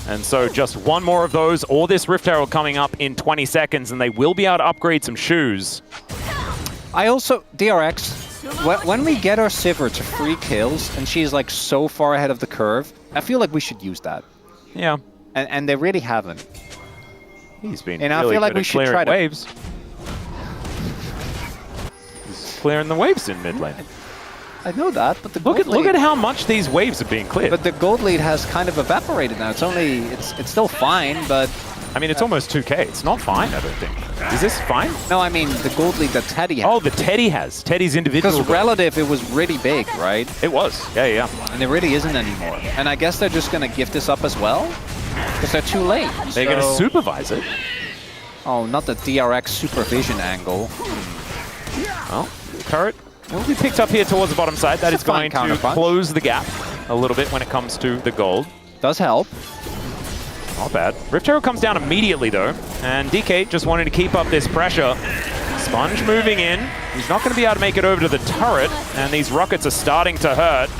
And so just one more of those or this Rift Herald coming up in 20 seconds and they will be able to upgrade some shoes. I also, DRX, when we get our Sivir to 3 kills and she's like so far ahead of the curve, I feel like we should use that. Yeah. And they really haven't. He's been and really I feel like good we at should clearing try to waves. He's clearing the waves in mid lane. I know that, but the look at how much these waves are being cleared. But the gold lead has kind of evaporated now. It's still fine, but I mean it's almost 2K. It's not fine, I don't think. Is this fine? No, I mean the gold lead that Teddy has. Oh, the Teddy has. Teddy's individual. Because relative, it was really big, right? It was. Yeah. And it really isn't anymore. And I guess they're just gonna gift this up as well, because they're too late. They're gonna supervise it. Oh, not the DRX supervision angle. Well, turret will be picked up here towards the bottom side. That is going to close the gap a little bit when it comes to the gold. Does help. Not bad. Rift Herald comes down immediately though, and DK just wanting to keep up this pressure. Sponge moving in. He's not going to be able to make it over to the turret, and these rockets are starting to hurt.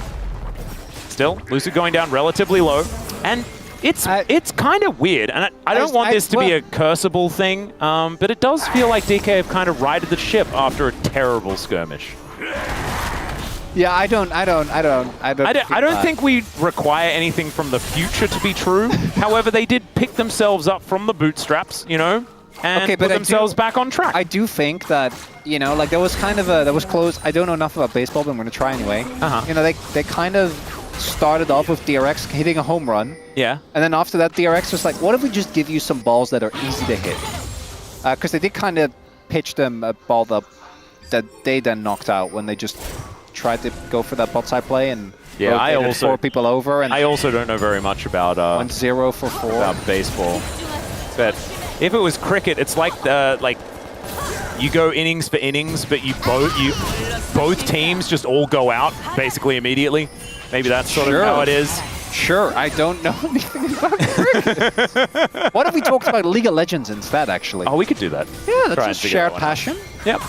Still, Lucid going down relatively low, and it's kind of weird, and I don't want this to be a curseable thing, but it does feel like DK have kind of righted the ship after a terrible skirmish. Yeah, I don't think we require anything from the future to be true. However, they did pick themselves up from the bootstraps, you know, and put themselves back on track. I do think that, you know, like there was kind of that was close. I don't know enough about baseball, but I'm going to try anyway. You know, they kind of started off with DRX hitting a home run. Yeah. And then after that, DRX was like, what if we just give you some balls that are easy to hit? Because they did kind of pitch them a ball that they then knocked out when they just tried to go for that bot side play and I also 4 people over. And I also don't know very much about 1-0 for 4 about baseball. But if it was cricket, it's like you go innings for innings, but both teams just all go out basically immediately. Maybe that's sort of how it is. Sure, I don't know anything about cricket. What if we talked about League of Legends instead, actually? Oh, we could do that. Yeah, that's just shared passion. Yep.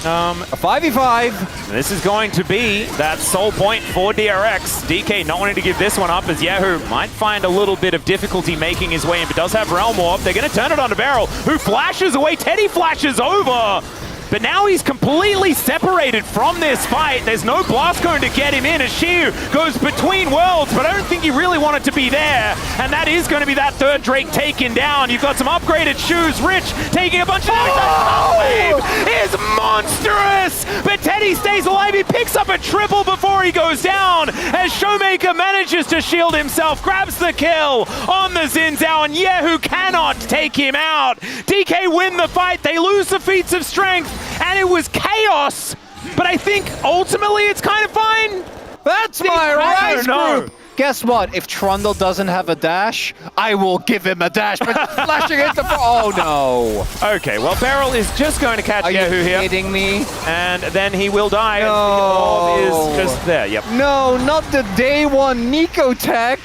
A 5v5. This is going to be that sole point for DRX. DK not wanting to give this one up as Yahoo might find a little bit of difficulty making his way in, but does have Realm Warp. They're going to turn it on to Beryl, who flashes away. Teddy flashes over. But now he's completely separated from this fight. There's no blast going to get him in as Shiu goes between worlds, but I don't think he really wanted to be there. And that is going to be that third Drake taken down. You've got some upgraded shoes. Rich taking a bunch of damage. That wave is monstrous, but Teddy stays alive. He picks up a triple before he goes down as Showmaker manages to shield himself, grabs the kill on the Xin Zhao, and Yahoo cannot take him out. DK win the fight. They lose the feats of strength. And it was chaos, but I think ultimately it's kind of fine. That's my Rise group. Guess what? If Trundle doesn't have a dash, I will give him a dash. But flashing into oh no. Okay, well Beryl is just going to catch Yahoo here. Are you kidding me? And then he will die. No. And the orb is just there. Yep. No, not the day one Nico tech.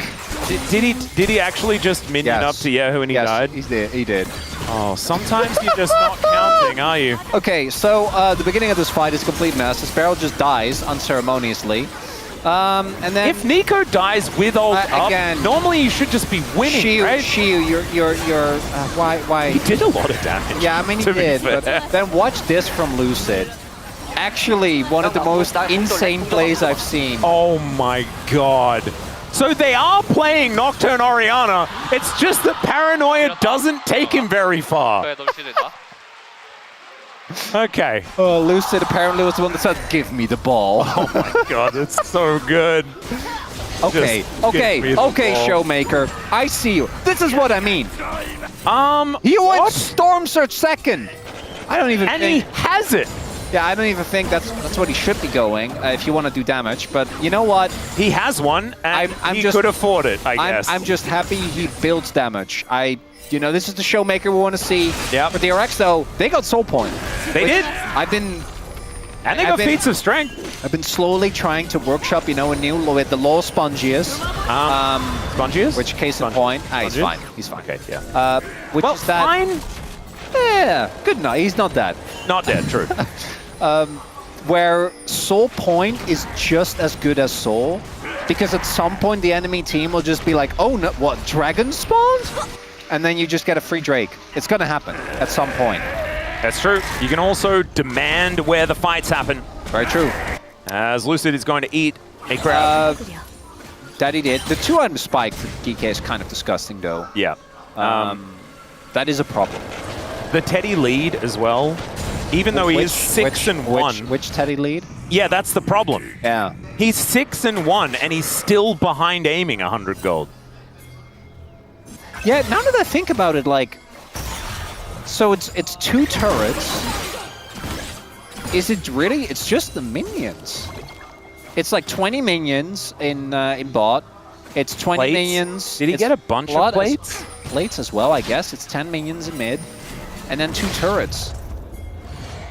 Did he actually just minion up to Yahoo and he died? He did. Oh, sometimes you're just not counting. going, are you? Okay, so the beginning of this fight is complete mess. This barrel just dies unceremoniously. And then if Nico dies with ult up, again, normally you should just be winning, right? You're why? He did a lot of damage. Yeah, I mean he did. But then watch this from Lucid. Actually, one of the most insane plays I've seen. Oh my god. So they are playing Nocturne Orianna. It's just that Paranoia doesn't take him very far. Okay. Oh, Lucid apparently was the one that said, "Give me the ball." Oh my god, it's so good. Okay, okay, Showmaker. I see you. This is what I mean. He went Storm Surge second. I don't even think... he has it. Yeah, I don't even think that's what he should be going if you want to do damage. But you know what? He has one, and he could afford it, I guess. I'm just happy he builds damage. You know, this is the Showmaker we want to see. Yeah. For DRX, though, they got Soul Point. They did. And they got Feats of Strength. I've been slowly trying to workshop, you know, a new with the low Spongius. Spongius? Which case in point? He's fine. He's fine. Okay, yeah. Which is that? Fine. Yeah, good night. He's not dead. Not dead, true. Where Soul Point is just as good as Soul, because at some point the enemy team will just be like, oh no, what, Dragon spawned? And then you just get a free Drake. It's gonna happen at some point. That's true. You can also demand where the fights happen. Very true. As Lucid is going to eat a crowd. That he did. The 2-item spike for DK is kind of disgusting though. Yeah. That is a problem. The Teddy lead as well. Even though he is 6-1. Which Teddy lead? Yeah, that's the problem. Yeah. He's 6-1 and he's still behind aiming 100 gold. Yeah, now that I think about it, like, so it's 2 turrets. Is it really? It's just the minions. It's like 20 minions in bot. It's 20 plates? Minions. Did he get a bunch of plates? Plates as well, I guess. It's 10 minions in mid, and then 2 turrets.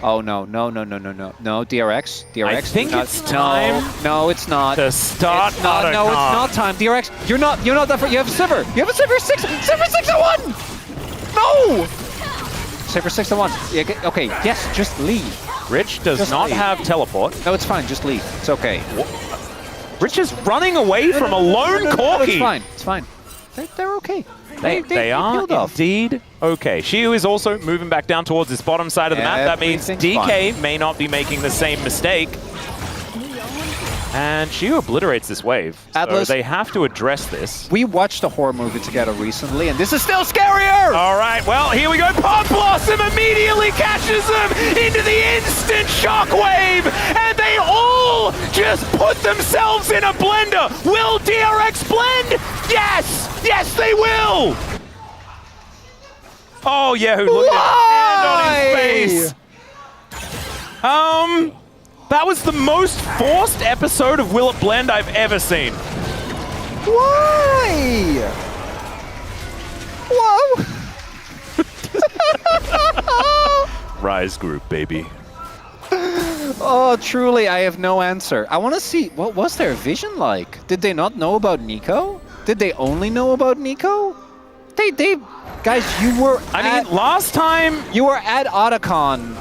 Oh no, DRX. I think it's time. No, it's not. To start. It's not. No, it's not time. DRX, you're not that far. You have Sivir. You have a Sivir 6-1. No. Sivir 6-1. Yeah, okay. Yes, just leave. Rich does not have teleport. No, it's fine. Just leave. It's okay. Rich is running away from a lone Corki. It's fine. It's fine. They're okay. They are indeed okay. Shiu is also moving back down towards this bottom side of the map. That means DK may not be making the same mistake. And Shiu obliterates this wave. Atlas, so they have to address this. We watched a horror movie together recently, and this is still scarier! All right, well, here we go. Pod Blossom immediately catches them into the instant shockwave, and they all just put themselves in a blender. Will DRX blend? Yes! Yes, they will! Oh, yeah, look at his hand on his face. That was the most forced episode of Will It Blend I've ever seen. Why? Whoa! Rise group, baby. Oh, truly, I have no answer. I want to see, what was their vision like? Did they not know about Nico? Did they only know about Nico? Guys, you were last time... You were at Otacon.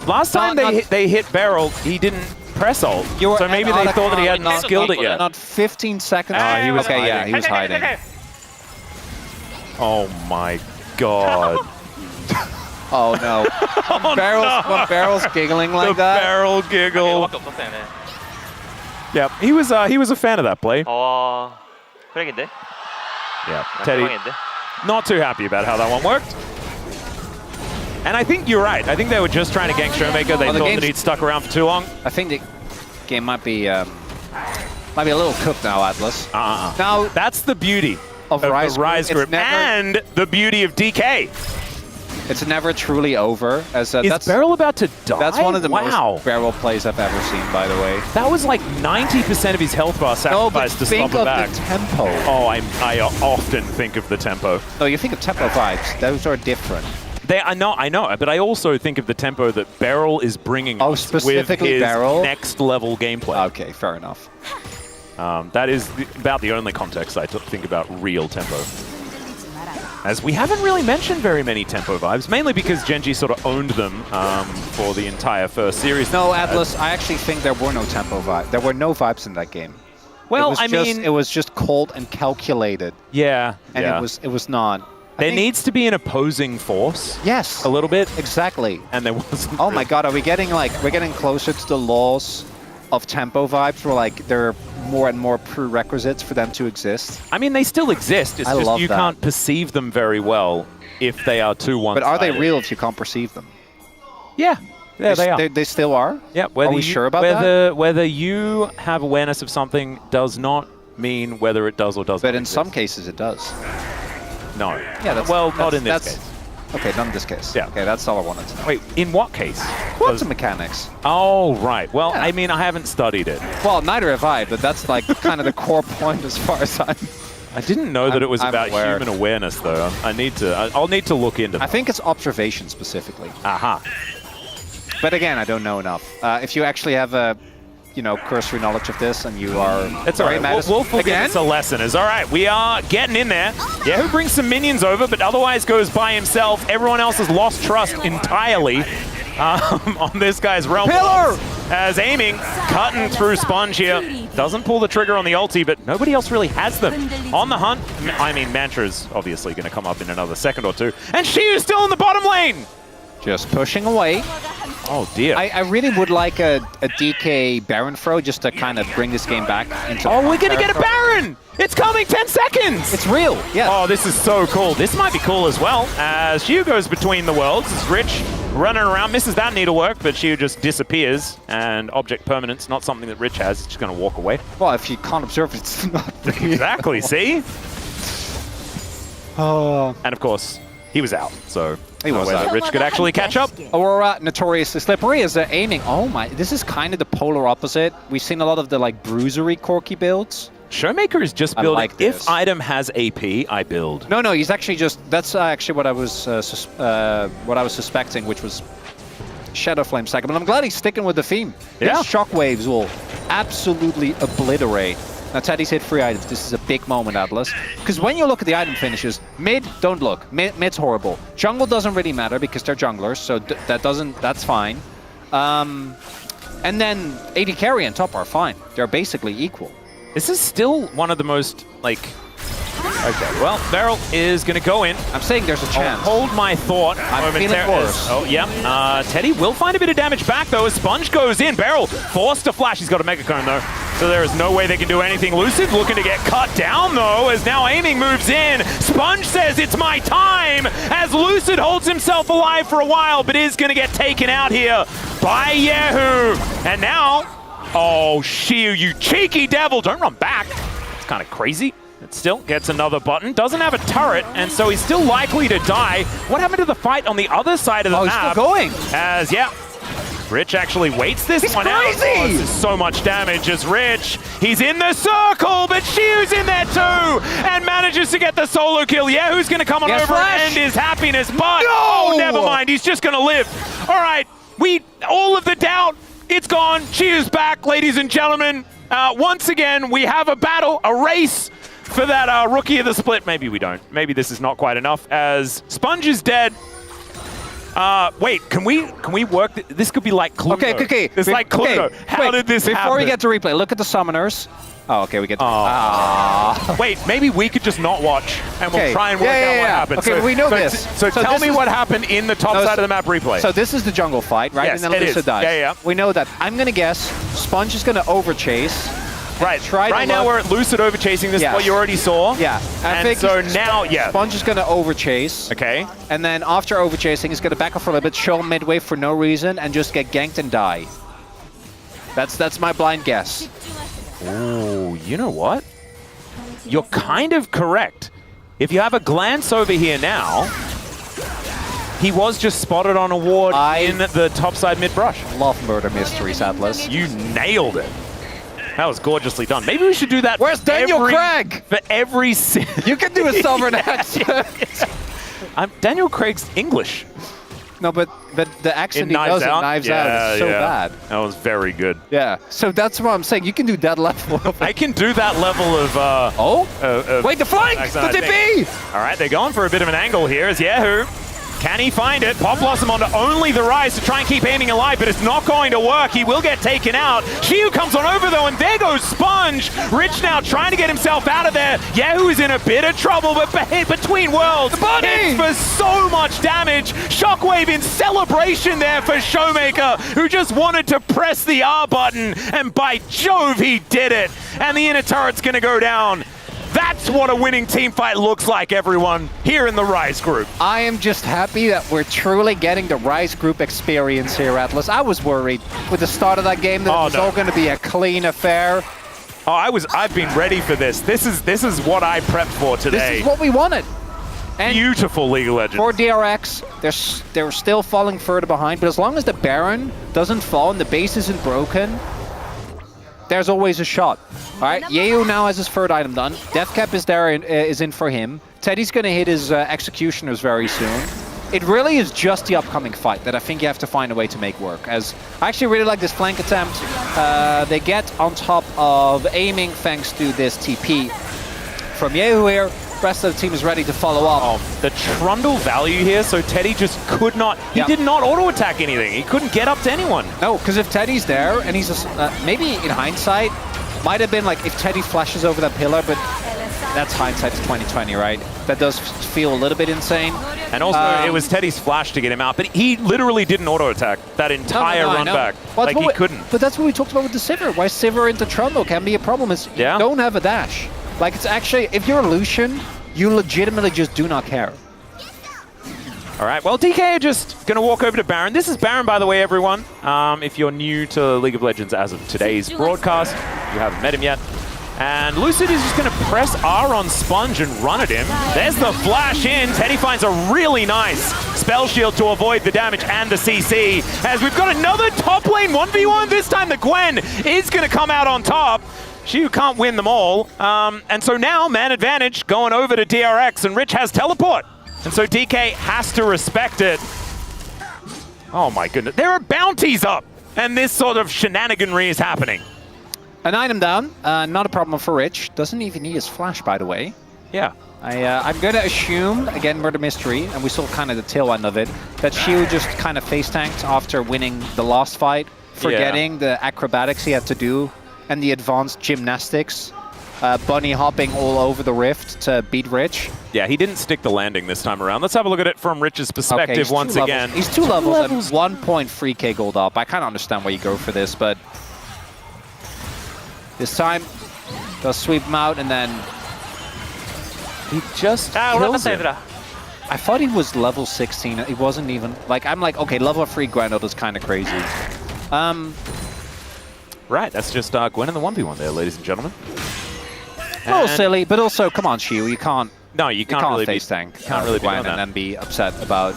Last time they hit Barrel, he didn't press ult. So maybe they thought that he hadn't skilled it yet. Not 15 seconds. He was okay, hiding. yeah, he was hiding. Oh my god. Oh no. When Barrel's giggling like that. The Barrel giggle. Yeah, he was a fan of that play. Yeah, Teddy. Not too happy about how that one worked. And I think you're right. I think they were just trying to gank Showmaker. They thought that he'd stuck around for too long. I think the game might be a little cooked now, Atlas. Now that's the beauty of the Rise group and the beauty of DK. It's never truly over. Is Beryl about to die? That's one of the most Beryl plays I've ever seen, by the way. That was like 90% of his health bar sacrificed to stop him back. Think of the tempo. Oh, I often think of the tempo. No, you think of tempo vibes. Those are different. I know, but I also think of the tempo that Beryl is bringing us with his next level gameplay. Okay, fair enough. That is about the only context I think about real tempo. as we haven't really mentioned very many tempo vibes, mainly because Gen.G sort of owned them for the entire first series. No, Atlas, I actually think there were no tempo vibes. There were no vibes in that game. Well, it was just cold and calculated. Yeah, and it was not. There needs to be an opposing force. Yes, a little bit. Exactly. And there wasn't. Oh my God, are we getting we're getting closer to the laws of tempo vibes, where like there are more and more prerequisites for them to exist? I mean, they still exist. It's just you can't perceive them very well if they are too one-sided. But are they real if you can't perceive them? Yeah. Yeah, they are. They still are? Yeah. Are we sure about that? Whether you have awareness of something does not mean whether it does or doesn't. But in some cases it does. No. Yeah, not in this case. Okay, not in this case. Yeah. Okay, that's all I wanted to know. Wait, in what case? Quantum mechanics. Oh, right. Well, I mean, I haven't studied it. Well, neither have I, but that's like kind of the core point as far as I didn't know that it was about aware. human awareness, though. I'll need to look into that. I think it's observation specifically. Aha. But again, I don't know enough. If you actually have a, cursory knowledge of this, and you are it's all right. We'll forget again. it's a lesson. Is all right. We are getting in there. Yeah, who brings some minions over, but otherwise goes by himself. Everyone else has lost trust entirely on this guy's realm. Pillar! As aiming, cutting through Sponge here. Doesn't pull the trigger on the ulti, but nobody else really has them. On the hunt, I mean, Mantra's obviously going to come up in another second or two. And Shiu's still in the bottom lane! Just pushing away. Oh dear. I really would like a DK Baron throw just to kind of bring this game back into. Oh, we're gonna get a Baron! It's coming, 10 seconds! It's real, yeah. Oh, this is so cool. This might be cool as well, as Shiu goes between the worlds. It's Rich running around, misses that needlework, but Shiu just disappears, and object permanence, not something that Rich has, it's just gonna walk away. Well, if you can't observe it, it's not. Exactly, see? Oh. And of course, he was out, so he was out. Rich could actually catch up. Aurora, notoriously slippery, is aiming. Oh my, this is kind of the polar opposite. We've seen a lot of the bruisery Corki builds. Showmaker is just building, if item has AP, I build. No, he's actually just, that's actually what I was suspecting, which was Shadow Flame second. But I'm glad he's sticking with the theme. Yeah. His shockwaves will absolutely obliterate. Now, Teddy's hit 3 items. This is a big moment, Atlas. Because when you look at the item finishes, mid, don't look. Mid's horrible. Jungle doesn't really matter because they're junglers, so that's fine. And then AD carry and top are fine. They're basically equal. This is still one of the most, okay, well, Beryl is going to go in. I'm saying there's a chance. Hold my thought. I'm feeling worse. Oh, yeah. Teddy will find a bit of damage back, though, as Sponge goes in. Beryl forced to flash. He's got a Mega Cone, though. So there is no way they can do anything. Lucid looking to get cut down, though, as now aiming moves in. Sponge says it's my time, as Lucid holds himself alive for a while, but is going to get taken out here by Yahoo. And now, oh, Shiu, you cheeky devil. Don't run back. It's kind of crazy. It still gets another button. Doesn't have a turret, and so he's still likely to die. What happened to the fight on the other side of the map? He's still going. As, yeah. Rich actually waits this one out. Oh, this is so much damage as Rich. He's in the circle, but Shiu's in there too, and manages to get the solo kill. Yeah, who's going to come on over and end his happiness? But, oh, never mind. He's just going to live. All right, all of the doubt, it's gone. Shiu's back, ladies and gentlemen. Once again, we have a battle, a race for that rookie of the split. Maybe we don't. Maybe this is not quite enough, as Sponge is dead. Wait, can we work? This could be like Cluedo. Okay. It's like Cluedo. How did this happen? Before we get to replay, look at the summoners. Oh, okay, we get to... Wait, maybe we could just not watch, and we'll try and work out what happened. Okay, we know this. So tell me what happened in the top side of the map replay. So this is the jungle fight, right? Yes, and then Alyssa dies. Yeah. We know that. I'm going to guess Sponge is going to overchase. Right. Right now we're at Lucid overchasing. This is what you already saw. Yeah. I think so now, Sponge is going to overchase. Okay. And then after overchasing, he's going to back off for a little bit, show midway for no reason, and just get ganked and die. That's my blind guess. Oh, you know what? You're kind of correct. If you have a glance over here now, he was just spotted on a ward in the topside mid brush. Love murder mysteries, Atlas. You nailed it. That was gorgeously done. Maybe we should do that. Where's Daniel Craig? For every... You can do a southern accent. Daniel Craig's English. No, but the accent he does in Knives Out is so bad. That was very good. Yeah, so that's what I'm saying. You can do that level of... I can do that level of... Wait, the flank! The TP! All right, they're going for a bit of an angle here as Yahoo. Can he find it? Pop Blossom onto only the Rise to try and keep aiming alive, but it's not going to work. He will get taken out. Shiu comes on over though, and there goes Sponge. Rich now trying to get himself out of there. Yahoo is in a bit of trouble, but between worlds, hits for so much damage. Shockwave in celebration there for Showmaker, who just wanted to press the R button, and by Jove, he did it. And the inner turret's gonna go down. That's what a winning team fight looks like, everyone, here in the Rise group. I am just happy that we're truly getting the Rise group experience here, Atlas. I was worried with the start of that game that it was all going to be a clean affair. Oh, I've been ready for this. This is what I prepped for today. This is what we wanted. And beautiful League of Legends. For DRX, they're still falling further behind, but as long as the Baron doesn't fall and the base isn't broken, there's always a shot. All right, Yeo now has his third item done. Deathcap is in for him. Teddy's going to hit his executioners very soon. It really is just the upcoming fight that I think you have to find a way to make work. As I actually really like this flank attempt. They get on top of aiming thanks to this TP from Yeo here. The rest of the team is ready to follow up. The Trundle value here, so Teddy just could not, he did not auto-attack anything. He couldn't get up to anyone. No, because if Teddy's there, and he's just, maybe in hindsight, might have been like if Teddy flashes over that pillar, but that's hindsight to 2020, right? That does feel a little bit insane. And also, it was Teddy's flash to get him out, but he literally didn't auto-attack that entire run back. Well, like, he couldn't. But that's what we talked about with the Sivir. Why Sivir into Trundle can be a problem is you don't have a dash. Like, it's actually, if you're a Lucian, you legitimately just do not care. All right, well, DK are just going to walk over to Baron. This is Baron, by the way, everyone. If you're new to League of Legends as of today's broadcast, you haven't met him yet. And Lucid is just going to press R on Sponge and run at him. There's the flash in. Teddy finds a really nice spell shield to avoid the damage and the CC. As we've got another top lane 1v1. This time the Gwen is going to come out on top. Shiu can't win them all. And so now, man advantage going over to DRX, and Rich has teleport. And so DK has to respect it. Oh my goodness. There are bounties up, and this sort of shenaniganry is happening. An item down, not a problem for Rich. Doesn't even need his flash, by the way. Yeah. I'm going to assume, again, Murder Mystery, and we saw kind of the tail end of it, that Shiu just kind of face tanked after winning the last fight, forgetting the acrobatics he had to do and the advanced gymnastics, bunny hopping all over the rift to beat Rich. Yeah, he didn't stick the landing this time around. Let's have a look at it from Rich's perspective once again. He's two levels and 1.3k gold up. I kind of understand why you go for this, but this time, they'll sweep him out and then he just kills him. I thought he was level 16. He wasn't even, like, I'm like, okay, level 3 Gwendolyn is kind of crazy. Right, that's just Gwen in the 1v1 there, ladies and gentlemen. A little silly, but also, come on, Shiu, you can't. No, you can't really face tank. Can't really Gwen and then be upset about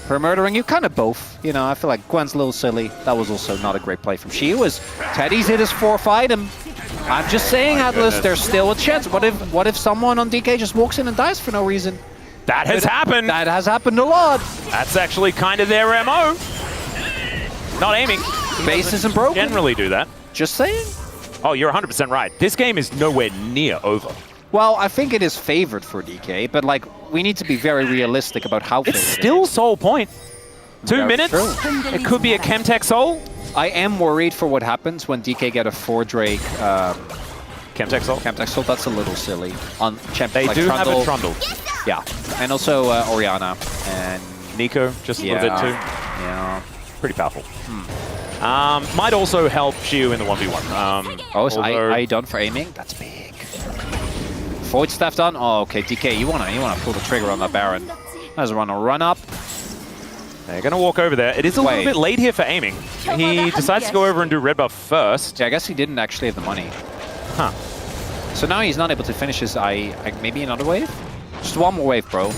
her murdering you. Kind of both, you know. I feel like Gwen's a little silly. That was also not a great play from Shiu. As Teddy's hit his 4th item. I'm just saying, Atlas, there's still a chance. What if someone on DK just walks in and dies for no reason? That has happened. That has happened a lot. That's actually kind of their MO. Not aiming. Base isn't broken. Generally do that. Just saying. Oh, you're 100% right. This game is nowhere near over. Well, I think it is favored for DK, but like we need to be very realistic about how it's still Soul Point. 2 minutes? True. It could be a Chemtech Soul. I am worried for what happens when DK get a 4 Drake Chemtech Soul. Chemtech Soul, that's a little silly. On they like do Trundle. have a Trundle. Yeah, and also Orianna and Nico, just a little bit too. Yeah, pretty powerful. Might also help Shiu in the 1v1. So I done for aiming? That's big. Void Staff done? Oh, okay, DK, you wanna pull the trigger on that Baron. As run up. They're gonna walk over there. It is a little bit late here for aiming. He decides to go over and do red buff first. Yeah, I guess he didn't actually have the money. Huh. So now he's not able to finish his maybe another wave? Just one more wave, bro.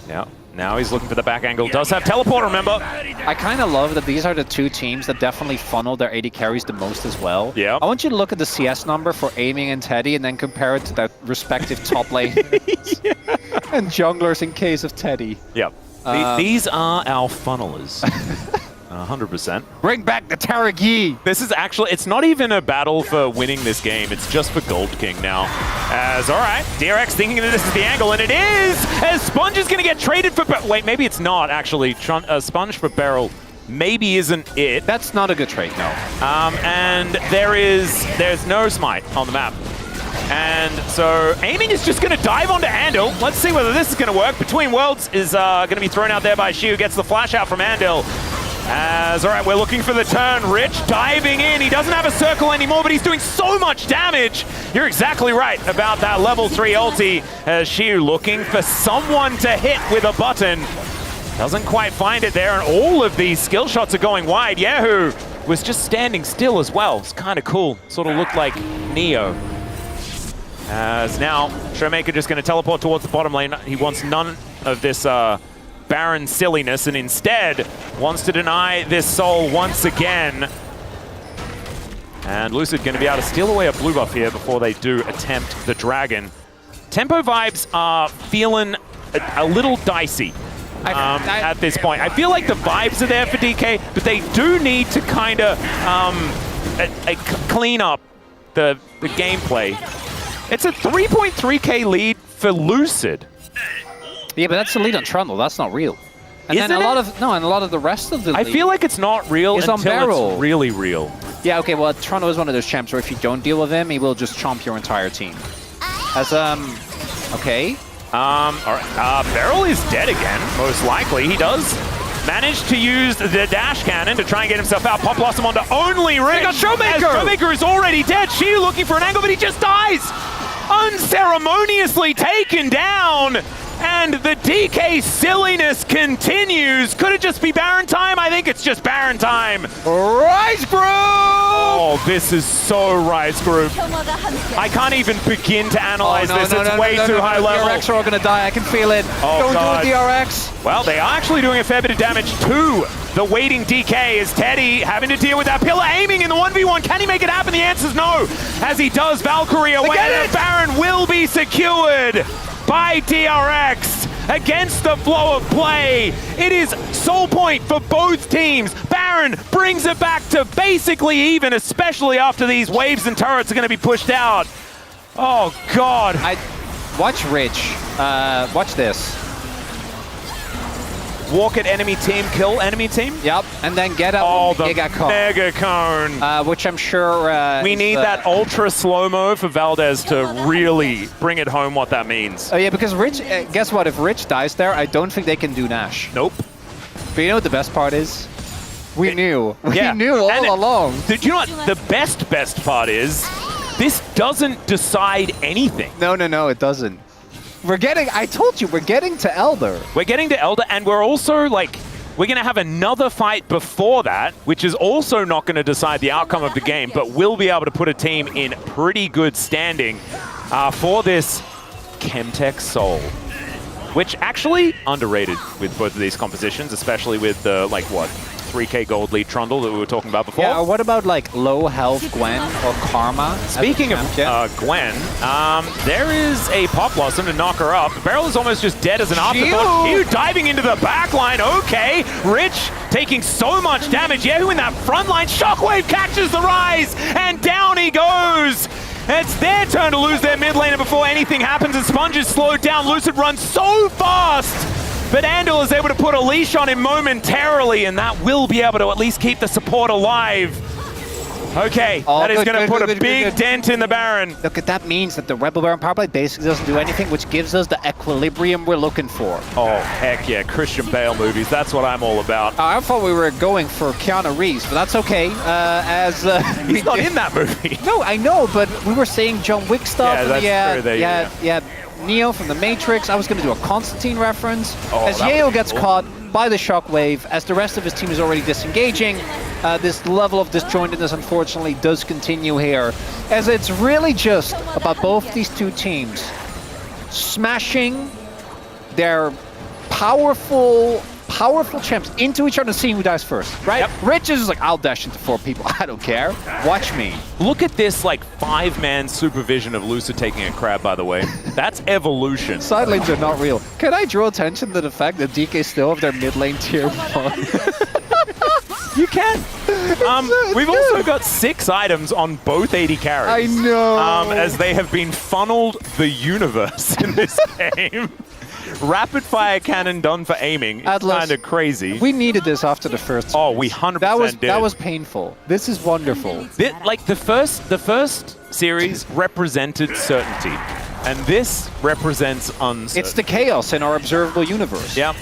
Yeah. Now he's looking for the back angle. Does have teleport, remember? I kind of love that these are the two teams that definitely funnel their AD carries the most as well. Yeah. I want you to look at the CS number for aiming and Teddy and then compare it to their respective top lane and junglers in case of Teddy. Yep. These are our funnelers. 100%. Bring back the Taragi! This is actually, it's not even a battle for winning this game, it's just for Gold King now. As, alright, DRX thinking that this is the angle, and it is! As Sponge is gonna get traded for, wait, maybe it's not actually. Sponge for Beryl maybe isn't it. That's not a good trade, no. And there's no smite on the map. And so aiming is just going to dive onto Andil. Let's see whether this is going to work. Between Worlds is going to be thrown out there by Shiu. Gets the flash out from Andil. As, all right, we're looking for the turn. Rich diving in. He doesn't have a circle anymore, but he's doing so much damage. You're exactly right about that level 3 ulti. As Shiu looking for someone to hit with a button. Doesn't quite find it there, and all of these skill shots are going wide. Yahoo was just standing still as well. It's kind of cool. Sort of looked like Neo. As now, Showmaker just going to teleport towards the bottom lane. He wants none of this Baron silliness, and instead wants to deny this soul once again. And Lucid going to be able to steal away a blue buff here before they do attempt the dragon. Tempo vibes are feeling a little dicey at this point. I feel like the vibes are there for DK, but they do need to kind of clean up the gameplay. It's a 3.3k lead for Lucid. Yeah, but that's the lead on Trundle. That's not real. And Isn't then a it? lot of the rest of the I league feel like it's not real is until on Beryl. it's really real. Yeah, okay, well, Trundle is one of those champs where if you don't deal with him, he will just chomp your entire team. As, okay. All right. Beryl is dead again, most likely. He does manage to use the dash cannon to try and get himself out. Pop Blossom onto only Rich. They got Showmaker! As Showmaker is already dead. Shiu looking for an angle, but he just dies. Unceremoniously taken down. And the DK silliness continues. Could it just be Baron time? I think it's just Baron time. Rise Group! Oh, this is so Rise Group. I can't even begin to analyze this. It's way too high level. DRX are all going to die. I can feel it. Oh, Don't God. do it, DRX. Well, they are actually doing a fair bit of damage to the waiting DK. As Teddy having to deal with that pillar aiming in the 1v1. Can he make it happen? The answer's no. As he does, Valkyrie away. The Baron will be secured by DRX against the flow of play. It is soul point for both teams. Baron brings it back to basically even, especially after these waves and turrets are going to be pushed out. Oh, God. Watch Rich. Watch this. Walk at enemy team, kill enemy team? Yep, and then get up the Giga Cone. Mega Cone. Which I'm sure... we need that ultra slow-mo for Valdez to really bring it home what that means. Oh yeah, because Rich, guess what? If Rich dies there, I don't think they can do Nash. Nope. But you know what the best part is? We knew. We knew all along. Did you know what the best part is? This doesn't decide anything. No, it doesn't. I told you, we're getting to Elder. We're getting to Elder, and we're also, like, we're going to have another fight before that, which is also not going to decide the outcome of the game, but we'll be able to put a team in pretty good standing for this Chemtech Soul, which actually underrated with both of these compositions, especially with the, like, what, 3k gold lead Trundle that we were talking about before. Yeah, or what about like low health Gwen or Karma? Speaking of Gwen, there is a Pop Blossom to knock her up. Beryl is almost just dead as an afterthought. Shiu diving into the back line. Okay, Rich taking so much damage. Yahoo in that front line. Shockwave catches the rise, and down he goes. It's their turn to lose their mid laner before anything happens, and Sponge is slowed down. Lucid runs so fast. But Andil is able to put a leash on him momentarily, and that will be able to at least keep the support alive. Okay, that is going to put a big dent in the Baron. Look, that means that the Rebel Baron power play basically doesn't do anything, which gives us the equilibrium we're looking for. Oh, heck yeah, Christian Bale movies. That's what I'm all about. I thought we were going for Keanu Reeves, but that's okay. He's not in that movie. No, I know, but we were saying John Wick stuff. Yeah, that's true. Neo from The Matrix. I was going to do a Constantine reference. As Yale gets caught by the shockwave, as the rest of his team is already disengaging, this level of disjointedness unfortunately does continue here. As it's really just about both these two teams smashing their powerful powerful champs into each other and seeing who dies first, right? Yep. Rich is like, I'll dash into 4 people. I don't care. Watch me. Look at this like 5-man supervision of Lucid taking a crab, by the way. That's evolution. Side lanes are not real. Can I draw attention to the fact that DK still have their mid lane tier 1? You can. We've also got 6 items on both AD carries. I know. As they have been funneled the universe in this game. Rapid fire cannon done for aiming. It's kind of crazy. We needed this after the first. Oh, we 100% did. That was painful. This is wonderful. Like the first series represented certainty, and this represents uncertainty. It's the chaos in our observable universe. Yeah.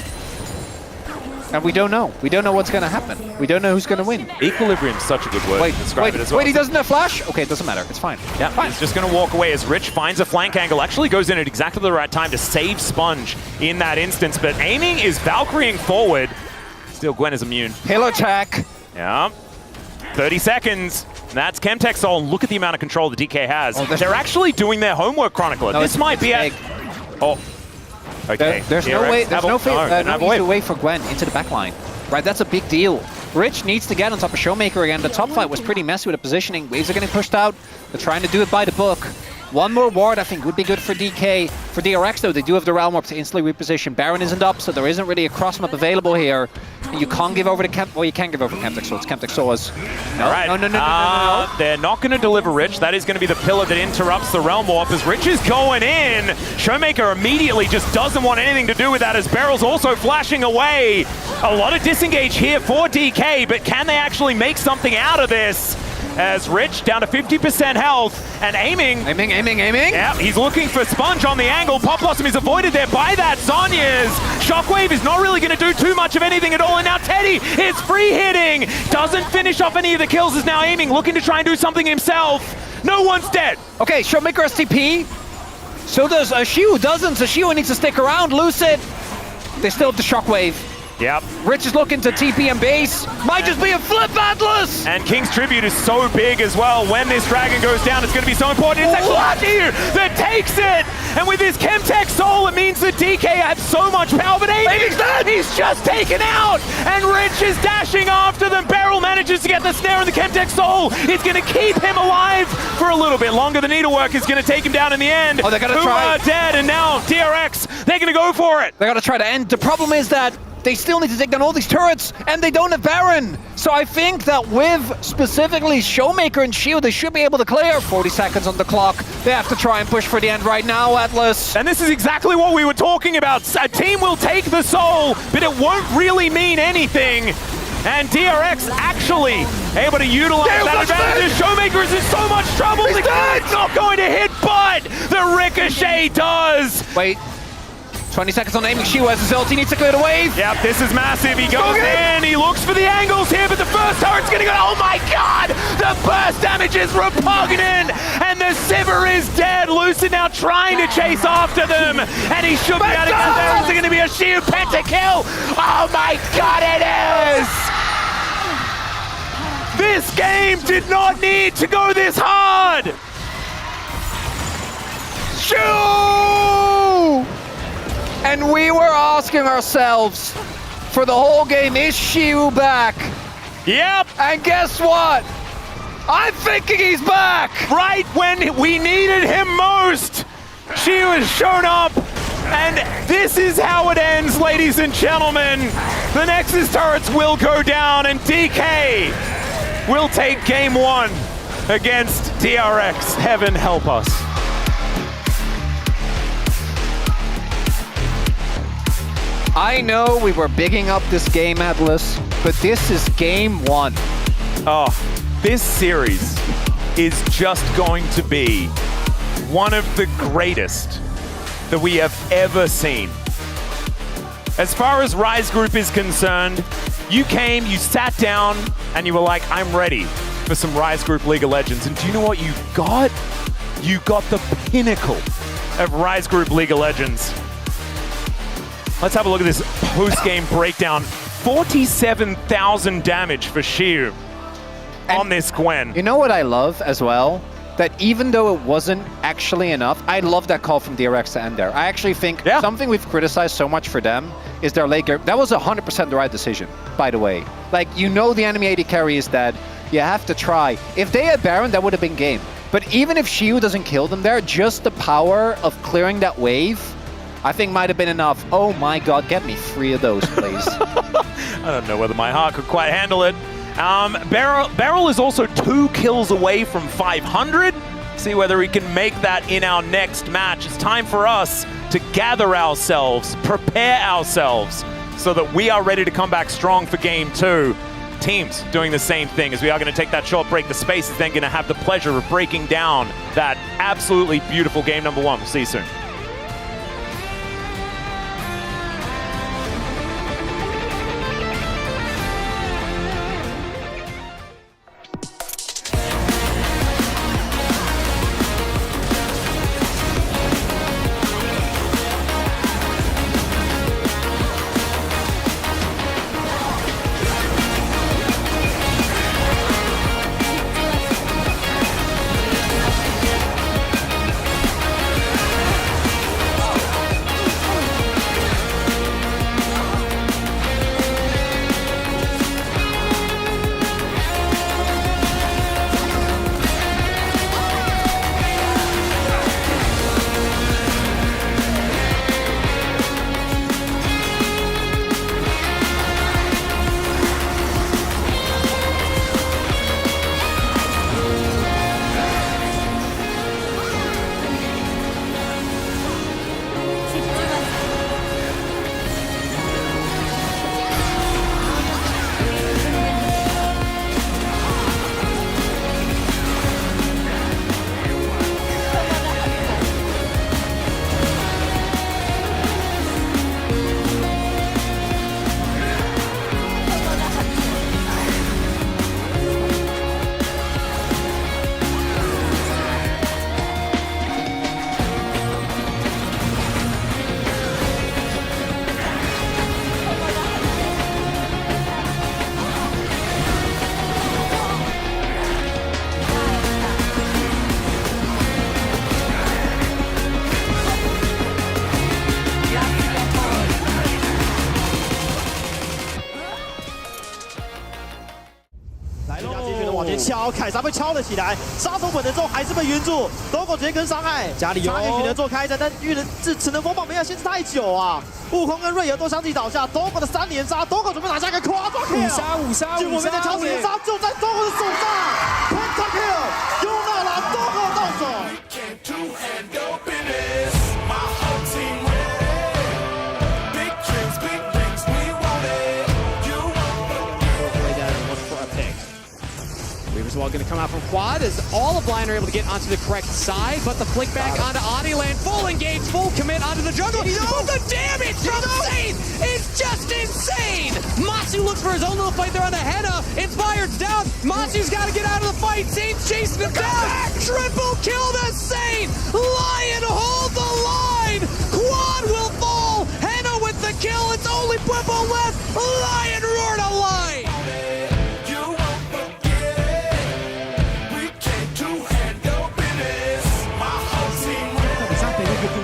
And we don't know. We don't know what's going to happen. We don't know who's going to win. Equilibrium's such a good word to describe it as well. Wait, he doesn't have flash? Okay, it doesn't matter. It's fine. Yeah, fine. He's just going to walk away as Rich finds a flank angle. Actually goes in at exactly the right time to save Sponge in that instance. But aiming is Valkyrieing forward. Still, Gwen is immune. Pillar attack. Yeah. 30 seconds. That's Chemtech Soul. Look at the amount of control the DK has. They're actually doing their homework, Chronicler. No, this might be a... Oh. Okay. There's no way. There's no easy way for Gwen into the backline. Right, that's a big deal. Rich needs to get on top of Showmaker again. The top fight was pretty messy with the positioning. Waves are getting pushed out. They're trying to do it by the book. One more ward, I think, would be good for DK. For DRX, though, they do have the Realm Warp to instantly reposition. Baron isn't up, so there isn't really a cross map available here. And you can't give over to Well, you can give over to Chemtech Soul. It's Chemtech Soul's. No, all right. No. They're not going to deliver Rich. That is going to be the pillar that interrupts the Realm Warp as Rich is going in. Showmaker immediately just doesn't want anything to do with that as Beryl's also flashing away. A lot of disengage here for DK, but can they actually make something out of this? As Rich down to 50% health and aiming. Aiming. Yeah, he's looking for Sponge on the angle. Pop Blossom is avoided there by that. Sonya's Shockwave is not really going to do too much of anything at all. And now Teddy is free hitting. Doesn't finish off any of the kills, is now aiming, looking to try and do something himself. No one's dead. Okay, Showmaker STP. So does Shiu. Doesn't. So Shiu needs to stick around. Lucid. They still have the Shockwave. Yep. Rich is looking to TP and base. Might just be a flip, Atlas! And King's Tribute is so big as well. When this dragon goes down, it's going to be so important. It's actually here that takes it! And with his Chemtech Soul, it means that DK has so much power, but he's just taken out! And Rich is dashing after them. Beryl manages to get the snare and the Chemtech Soul. It's going to keep him alive for a little bit longer. The needlework is going to take him down in the end. Oh, they're going to try. Puma dead, and now DRX, they're going to go for it. They're going to try to end. The problem is that they still need to take down all these turrets, and they don't have Baron. So I think that with specifically Showmaker and Shield, they should be able to clear. 40 seconds on the clock. They have to try and push for the end right now, Atlas. And this is exactly what we were talking about. A team will take the soul, but it won't really mean anything. And DRX actually able to utilize that advantage. Showmaker is in so much trouble. He's not going to hit, but the ricochet does. Wait. 20 seconds on aiming. Shiu has his ult. He needs to clear the wave. Yep, this is massive. He goes in. He looks for the angles here, but the first turret's going to go. Oh my god! The burst damage is repugnant, and the Sivir is dead. Lucid now trying to chase after them, and he should be able to get there. Is it going to be a Shiu pentakill? Oh my god, it is! This game did not need to go this hard! Shiu! And we were asking ourselves for the whole game, is Shiu back? Yep. And guess what? I'm thinking he's back. Right when we needed him most, Shiu has shown up. And this is how it ends, ladies and gentlemen. The Nexus turrets will go down, and DK will take game 1 against DRX. Heaven help us. I know we were bigging up this game, Atlas, but this is game 1. Oh, this series is just going to be one of the greatest that we have ever seen. As far as Rise Group is concerned, you came, you sat down, and you were like, I'm ready for some Rise Group League of Legends. And do you know what you got? You got the pinnacle of Rise Group League of Legends. Let's have a look at this post-game breakdown. 47,000 damage for Shiu on this Gwen. You know what I love as well? that even though it wasn't actually enough, I love that call from DRX to end there. I actually think something we've criticized so much for them is their late game. That was 100% the right decision, by the way. Like, you know the enemy AD carry is dead. You have to try. If they had Baron, that would have been game. But even if Shiu doesn't kill them there, just the power of clearing that wave, I think might have been enough. Oh my god, get me 3 of those, please. I don't know whether my heart could quite handle it. Beryl is also 2 kills away from 500. See whether he can make that in our next match. It's time for us to gather ourselves, prepare ourselves, so that we are ready to come back strong for game 2. Teams doing the same thing as we are going to take that short break. The space is then going to have the pleasure of breaking down that absolutely beautiful game number 1. We'll see you soon.敲，凯撒被敲了起来，杀手本能之后还是被晕住 ，Dogo 直接跟伤害，家里有差点取能做开战，但遇人只能风暴没有限制太久啊！悟空跟瑞尔都相继倒下 ，Dogo 的3连杀 ，Dogo 准备拿下一个夸张 kill， 5杀，结果被敲连杀就在 Dogo 的手上 ，Penta kill， 又拿了 Dogo 到手。Weaver's Wall going to come out from quad as all of Blind are able to get onto the correct side, but the flick back onto Adiland, full engage, full commit onto the jungle. But the damage from Saint is just insane! Matsu looks for his own little fight there on the Henna. Inspired's down. Matsu's got to get out of the fight. Saint's chasing him down. Triple kill to Saint. Lion hold the line. Quad will fall. Henna with the kill. It's only Purple left. Lion roar to line.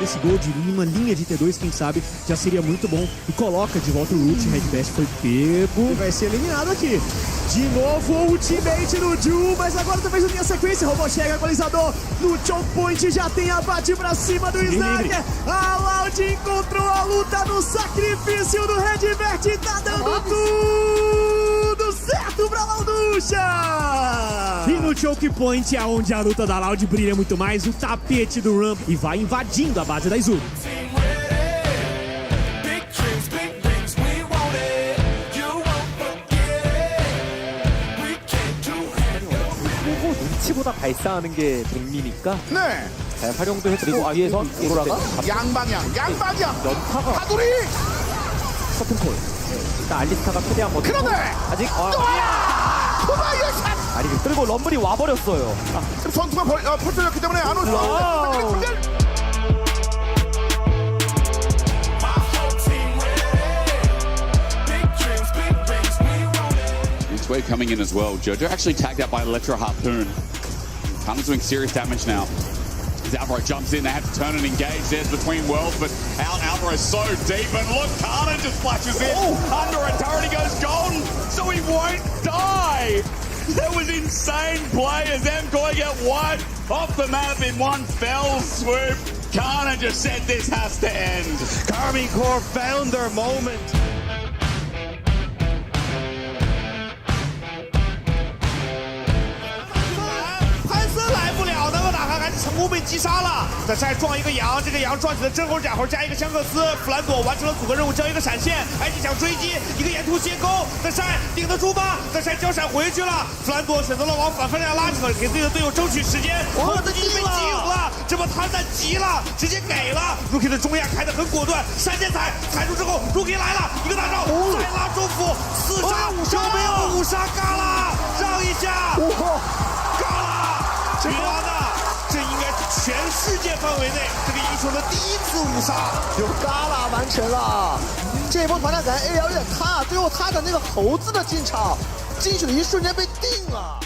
Esse gol de uma linha de T2, quem sabe, já seria muito bom. E coloca de volta o Root, Red Best foi pego. Vai ser eliminado aqui. De novo o ultimate no Ju, mas agora também já tem a sequência. Robô chega, equalizador no choke point, já tem abate pra cima do Sniper. A Loud encontrou a luta no sacrifício do Red Best, tá dando tudo certo pra Lauducha. E no choke point é onde a luta da Loud brilha muito mais, o tapete do Ramp e vai invadindo a base da Izu. 눈치보다 발사하는 게 백미니까 네. 잘 활용도 해주고 위에서 오로라가 양방향 연타가 하두리 커튼콜. 일단 알리스타가 최대한 뭐 그런데 아직 토마이어 샷. 아니 그리고 럼블이 와버렸어요. 지금 전투가 펼쳐졌기 때문에 안 오죠. Way coming in as well. Jojo actually tagged out by Electro Harpoon. Tongue's doing serious damage now. As Alvaro jumps in, they have to turn and engage. There's between worlds, but Alvaro's so deep, and look, Kana just flashes in under a turret. He goes golden, so he won't die. That was insane play as MKOI get wiped off the map in one fell swoop. Kana just said this has to end. Karmine Corp found their moment. 成功被击杀了，在这撞一个羊，这个羊撞起了真猴假猴加一个香克斯，弗兰朵完成了组合任务，交一个闪现，埃及想追击，一个沿途斜勾，在山顶得住吗？在山交闪回去了，弗兰朵选择了往反方向拉扯，给自己的队友争取时间，我的敌被挤了，这波他们急了，直接给了 Rookie 的中亚开得很果断，闪现踩住之后 Rookie 来了，一个大招，再拉中府4杀，这边5杀嘎啦，让一下，嘎啦，这个。 这应该是全世界范围内这个英雄的第一次5杀，有嘎啦完成了。这一波团战感 A 聊有点塌，最后他的那个猴子的进场，进去的一瞬间被定了。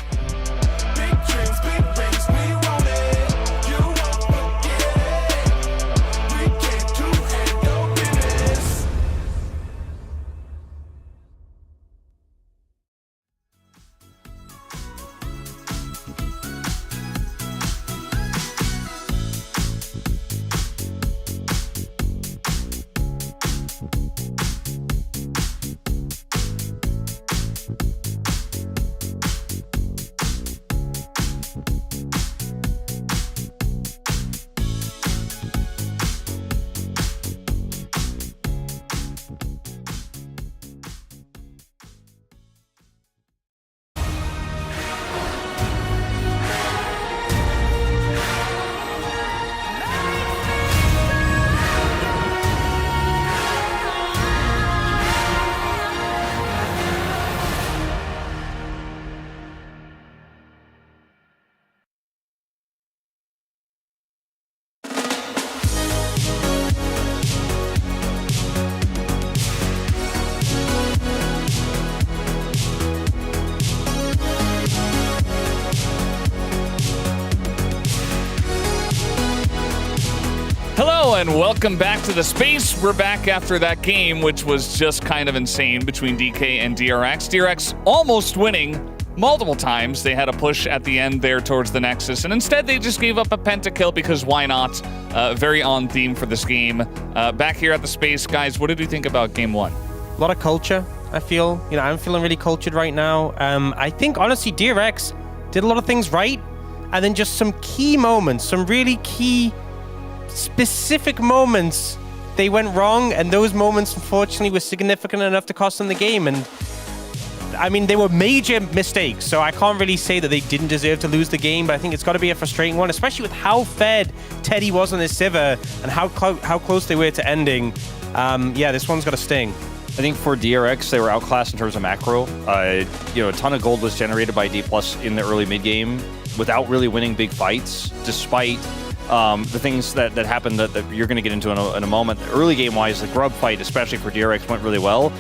Hello and welcome back to the space. We're back after that game, which was just kind of insane between DK and DRX. DRX almost winning multiple times. They had a push at the end there towards the Nexus, and instead they just gave up a pentakill because why not? Very on theme for this game. Back here at the space, guys, what did you think about game 1? A lot of culture, I feel. You know, I'm feeling really cultured right now. I think, honestly, DRX did a lot of things right, and then just some key moments, some really key specific moments they went wrong, and those moments unfortunately were significant enough to cost them the game. And I mean, they were major mistakes, so I can't really say that they didn't deserve to lose the game, but I think it's got to be a frustrating one, especially with how fed Teddy was on this Sivir and how close they were to ending. Yeah, this one's got to sting. I think for DRX, they were outclassed in terms of macro. You know, a ton of gold was generated by D+ in the early mid game without really winning big fights, despite the things that happened that you're going to get into in a moment. Early game-wise, the grub fight, especially for DRX, went really well.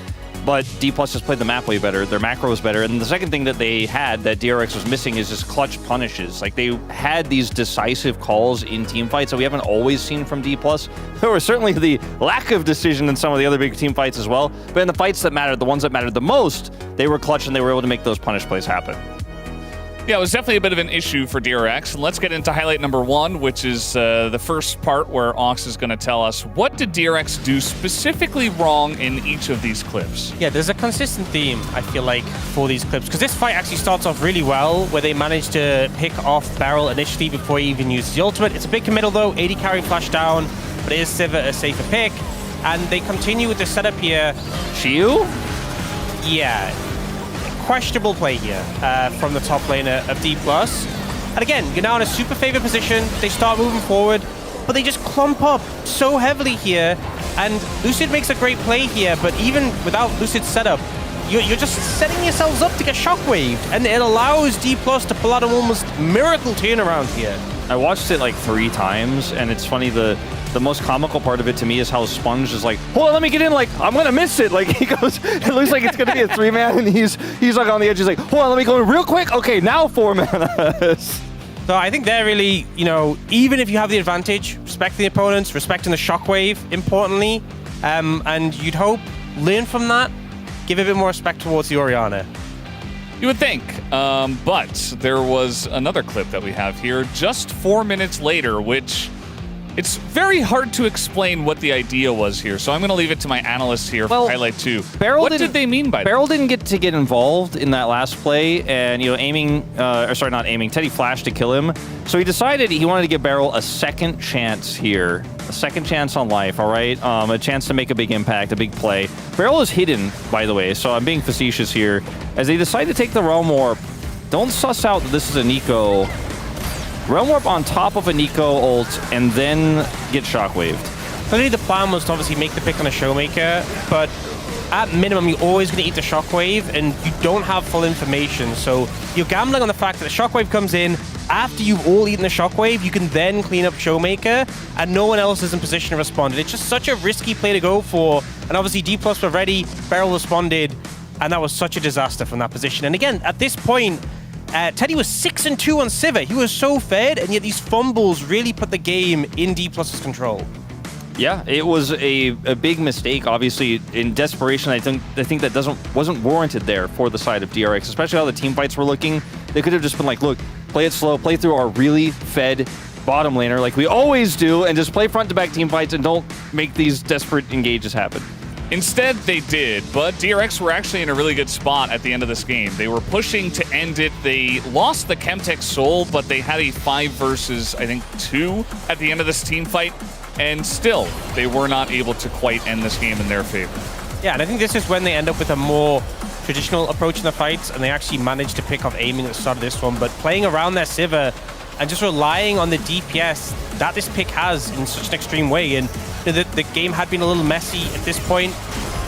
But D+ has played the map way better. Their macro was better. And the second thing that they had that DRX was missing is just clutch punishes. Like, they had these decisive calls in team fights that we haven't always seen from D+. There was certainly the lack of decision in some of the other big team fights as well. But in the fights that mattered, the ones that mattered the most, they were clutch and they were able to make those punish plays happen. Yeah, it was definitely a bit of an issue for DRX. And let's get into highlight number 1, which is the first part where Ox is going to tell us what did DRX do specifically wrong in each of these clips. Yeah, there's a consistent theme, I feel like, for these clips. Because this fight actually starts off really well, where they manage to pick off Barrel initially before he even uses the ultimate. It's a big committal, though. 80 carry flash down, but it is Sivir a safer pick. And they continue with the setup here. Shiu? Yeah. Questionable play here from the top laner of D+. And again, you're now in a super favored position. They start moving forward, but they just clump up so heavily here. And Lucid makes a great play here, but even without Lucid's setup, you're just setting yourselves up to get shockwaved. And it allows D+ to pull out an almost miracle turnaround here. I watched it like 3 times, and it's funny, the most comical part of it to me is how Sponge is like, hold on, let me get in, like, I'm gonna miss it. Like, he goes, it looks like it's gonna be a 3-man, and he's like on the edge, he's like, hold on, let me go in real quick. Okay, now 4 mana. So I think they're really, you know, even if you have the advantage, respecting the opponents, respecting the shockwave, importantly, and you'd hope, learn from that, give a bit more respect towards the Orianna. You would think, but there was another clip that we have here just 4 minutes later, which it's very hard to explain what the idea was here. So I'm going to leave it to my analysts here for highlight 2. What did they mean by that? Beryl didn't get involved in that last play, and Teddy flashed to kill him. So he decided he wanted to give Beryl a second chance here, a second chance on life. All right, a chance to make a big impact, a big play. Beryl is hidden, by the way, so I'm being facetious here. As they decide to take the Realm Warp, don't suss out that this is a Nico. Realm Warp on top of a Nico ult and then get shockwaved. So really the plan was to obviously make the pick on a Showmaker, but at minimum you're always going to eat the shockwave and you don't have full information. So you're gambling on the fact that the shockwave comes in, after you've all eaten the shockwave, you can then clean up Showmaker and no one else is in position to respond. And it's just such a risky play to go for. And obviously D+ were ready, Beryl responded, and that was such a disaster from that position. And again, at this point, Teddy was 6-2 on Sivir. He was so fed, and yet these fumbles really put the game in D+'s control. Yeah, it was a big mistake. Obviously, in desperation, I think that wasn't warranted there for the side of DRX, especially how the team fights were looking. They could have just been like, look, play it slow, play through our really fed bottom laner like we always do, and just play front-to-back team fights and don't make these desperate engages happen. Instead, they did, but DRX were actually in a really good spot at the end of this game. They were pushing to end it. They lost the Chemtech Soul, but they had a 5 versus, I think, 2 at the end of this team fight, and still, they were not able to quite end this game in their favor. Yeah, and I think this is when they end up with a more traditional approach in the fights, and they actually managed to pick off aiming at the start of this one, but playing around their Sivir and just relying on the DPS that this pick has in such an extreme way. And the game had been a little messy at this point,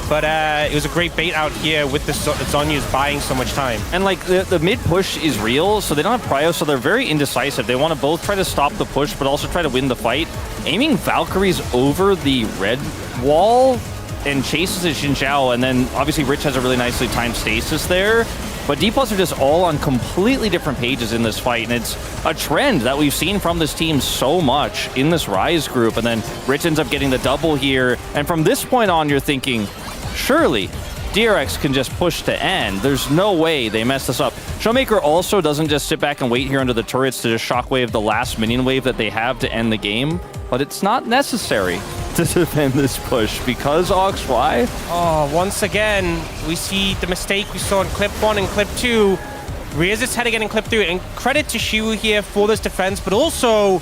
but it was a great bait out here with the Zhonya's buying so much time. And like the mid push is real, so they don't have prio, so they're very indecisive. They want to both try to stop the push, but also try to win the fight. Aiming Valkyries over the red wall and chases a Xin Zhao, and then obviously Rich has a really nicely timed stasis there. But D+ are just all on completely different pages in this fight, and it's a trend that we've seen from this team so much in this Rise group, and then Rich ends up getting the double here, and from this point on you're thinking, surely DRX can just push to end. There's no way they mess this up. Showmaker also doesn't just sit back and wait here under the turrets to just shockwave the last minion wave that they have to end the game, but it's not necessary to defend this push because Oxy. Oh, once again, we see the mistake we saw in clip 1 and clip 2. Rears his head again in clip 3, and credit to Shu here for this defense, but also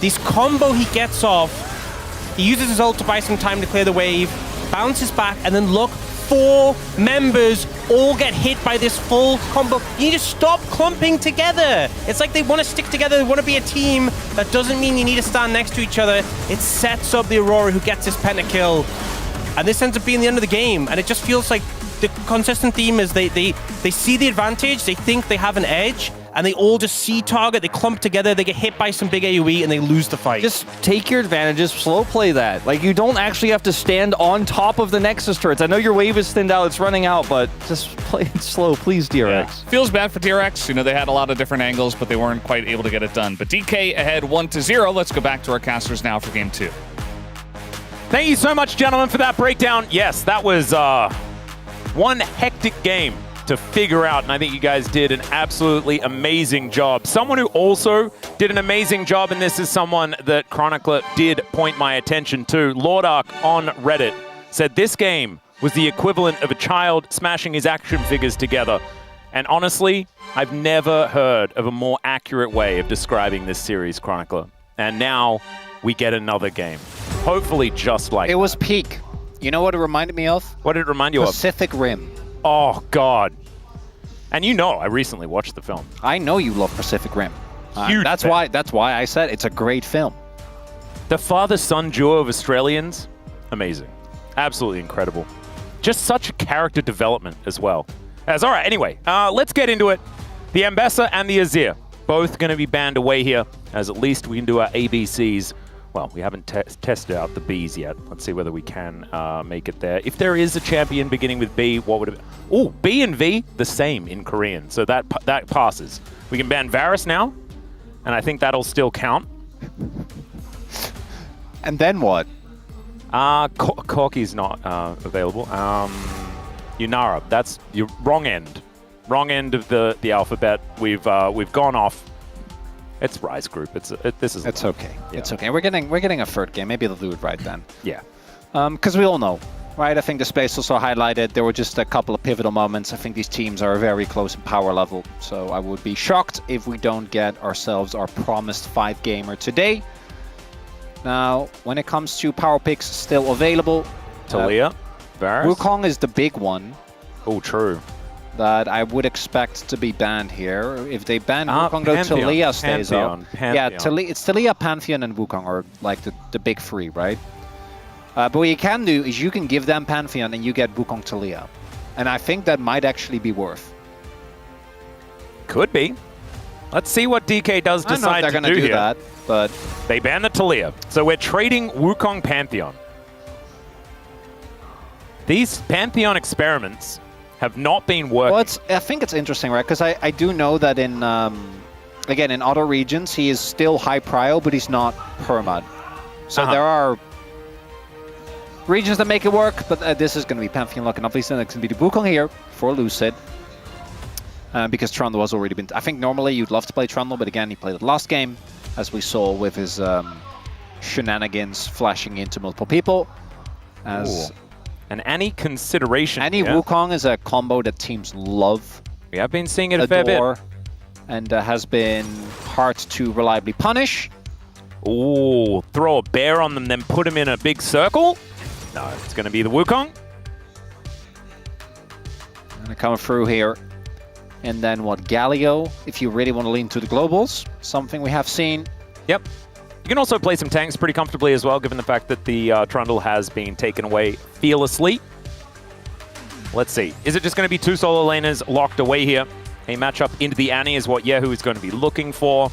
this combo he gets off. He uses his ult to buy some time to clear the wave, bounces back, and then look, 4 members all get hit by this full combo. You need to stop clumping together. It's like they want to stick together, they want to be a team. That doesn't mean you need to stand next to each other. It sets up the Aurora who gets his pentakill. And this ends up being the end of the game. And it just feels like the consistent theme is they see the advantage, they think they have an edge, and they all just see target, they clump together, they get hit by some big AoE, and they lose the fight. Just take your advantages, slow play that. Like, you don't actually have to stand on top of the Nexus turrets. I know your wave is thinned out, it's running out, but just play it slow, please, DRX. Yeah. Feels bad for DRX. You know, they had a lot of different angles, but they weren't quite able to get it done. But DK ahead 1-0. Let's go back to our casters now for game 2. Thank you so much, gentlemen, for that breakdown. Yes, that was one hectic game to figure out, and I think you guys did an absolutely amazing job. Someone who also did an amazing job in this is someone that Chronicler did point my attention to. Lordark on Reddit said this game was the equivalent of a child smashing his action figures together. And honestly, I've never heard of a more accurate way of describing this series, Chronicler. And now we get another game. Hopefully just like it was peak. You know what it reminded me of? What did it remind you of? Pacific Rim. Oh, God. And you know I recently watched the film. I know you love Pacific Rim. Huge that's fan. why I said it's a great film. The father-son duo of Australians, amazing. Absolutely incredible. Just such a character development as well. All right, anyway, let's get into it. The Ambessa and the Azir, both going to be banned away here, as at least we can do our ABCs. Well, we haven't tested out the Bs yet. Let's see whether we can make it there. If there is a champion beginning with B, what would it be? Oh, B and V, the same in Korean. So that passes. We can ban Varus now. and I think that'll still count. And then what? Corky's not available. Unara, that's your wrong end. Wrong end of the alphabet. We've gone off. It's Rise Group. It's okay. Yeah. It's okay. We're getting a third game. Maybe they'll do it right then. Yeah. Because we all know, right? I think the space also highlighted there were just a couple of pivotal moments. I think these teams are very close in power level. So I would be shocked if we don't get ourselves our promised 5-gamer today. Now, when it comes to power picks still available, Talia, Varus. Wukong is the big one. Oh, true. That I would expect to be banned here. If they ban Wukong, though, Talia stays up. Yeah, it's Talia, Pantheon, and Wukong are like the big three, right? But what you can do is you can give them Pantheon and you get Wukong Talia. And I think that might actually be worth. Could be. Let's see what DK does decide to do here. That, but they ban the Talia. So we're trading Wukong Pantheon. These Pantheon experiments have not been working. Well, I think it's interesting, right? Because I do know that in, again, in other regions, he is still high prio, but he's not permad. So there are regions that make it work, but this is going to be Pantheon luck, and obviously it's going to be the Wukong here for Lucid. Because Trundle has already been... I think normally you'd love to play Trundle, but again, he played it last game, as we saw with his shenanigans flashing into multiple people. As and any consideration Any Wukong is a combo that teams love. We have been seeing it a fair bit. And has been hard to reliably punish. Ooh, throw a bear on them, then put him in a big circle? No, it's going to be the Wukong. Gonna come through here. And then what, Galio, if you really want to lean to the globals, something we have seen. Yep. You can also play some tanks pretty comfortably as well, given the fact that the Trundle has been taken away fearlessly. Let's see. Is it just going to be two solo laners locked away here? A matchup into the Annie is what Yehu is going to be looking for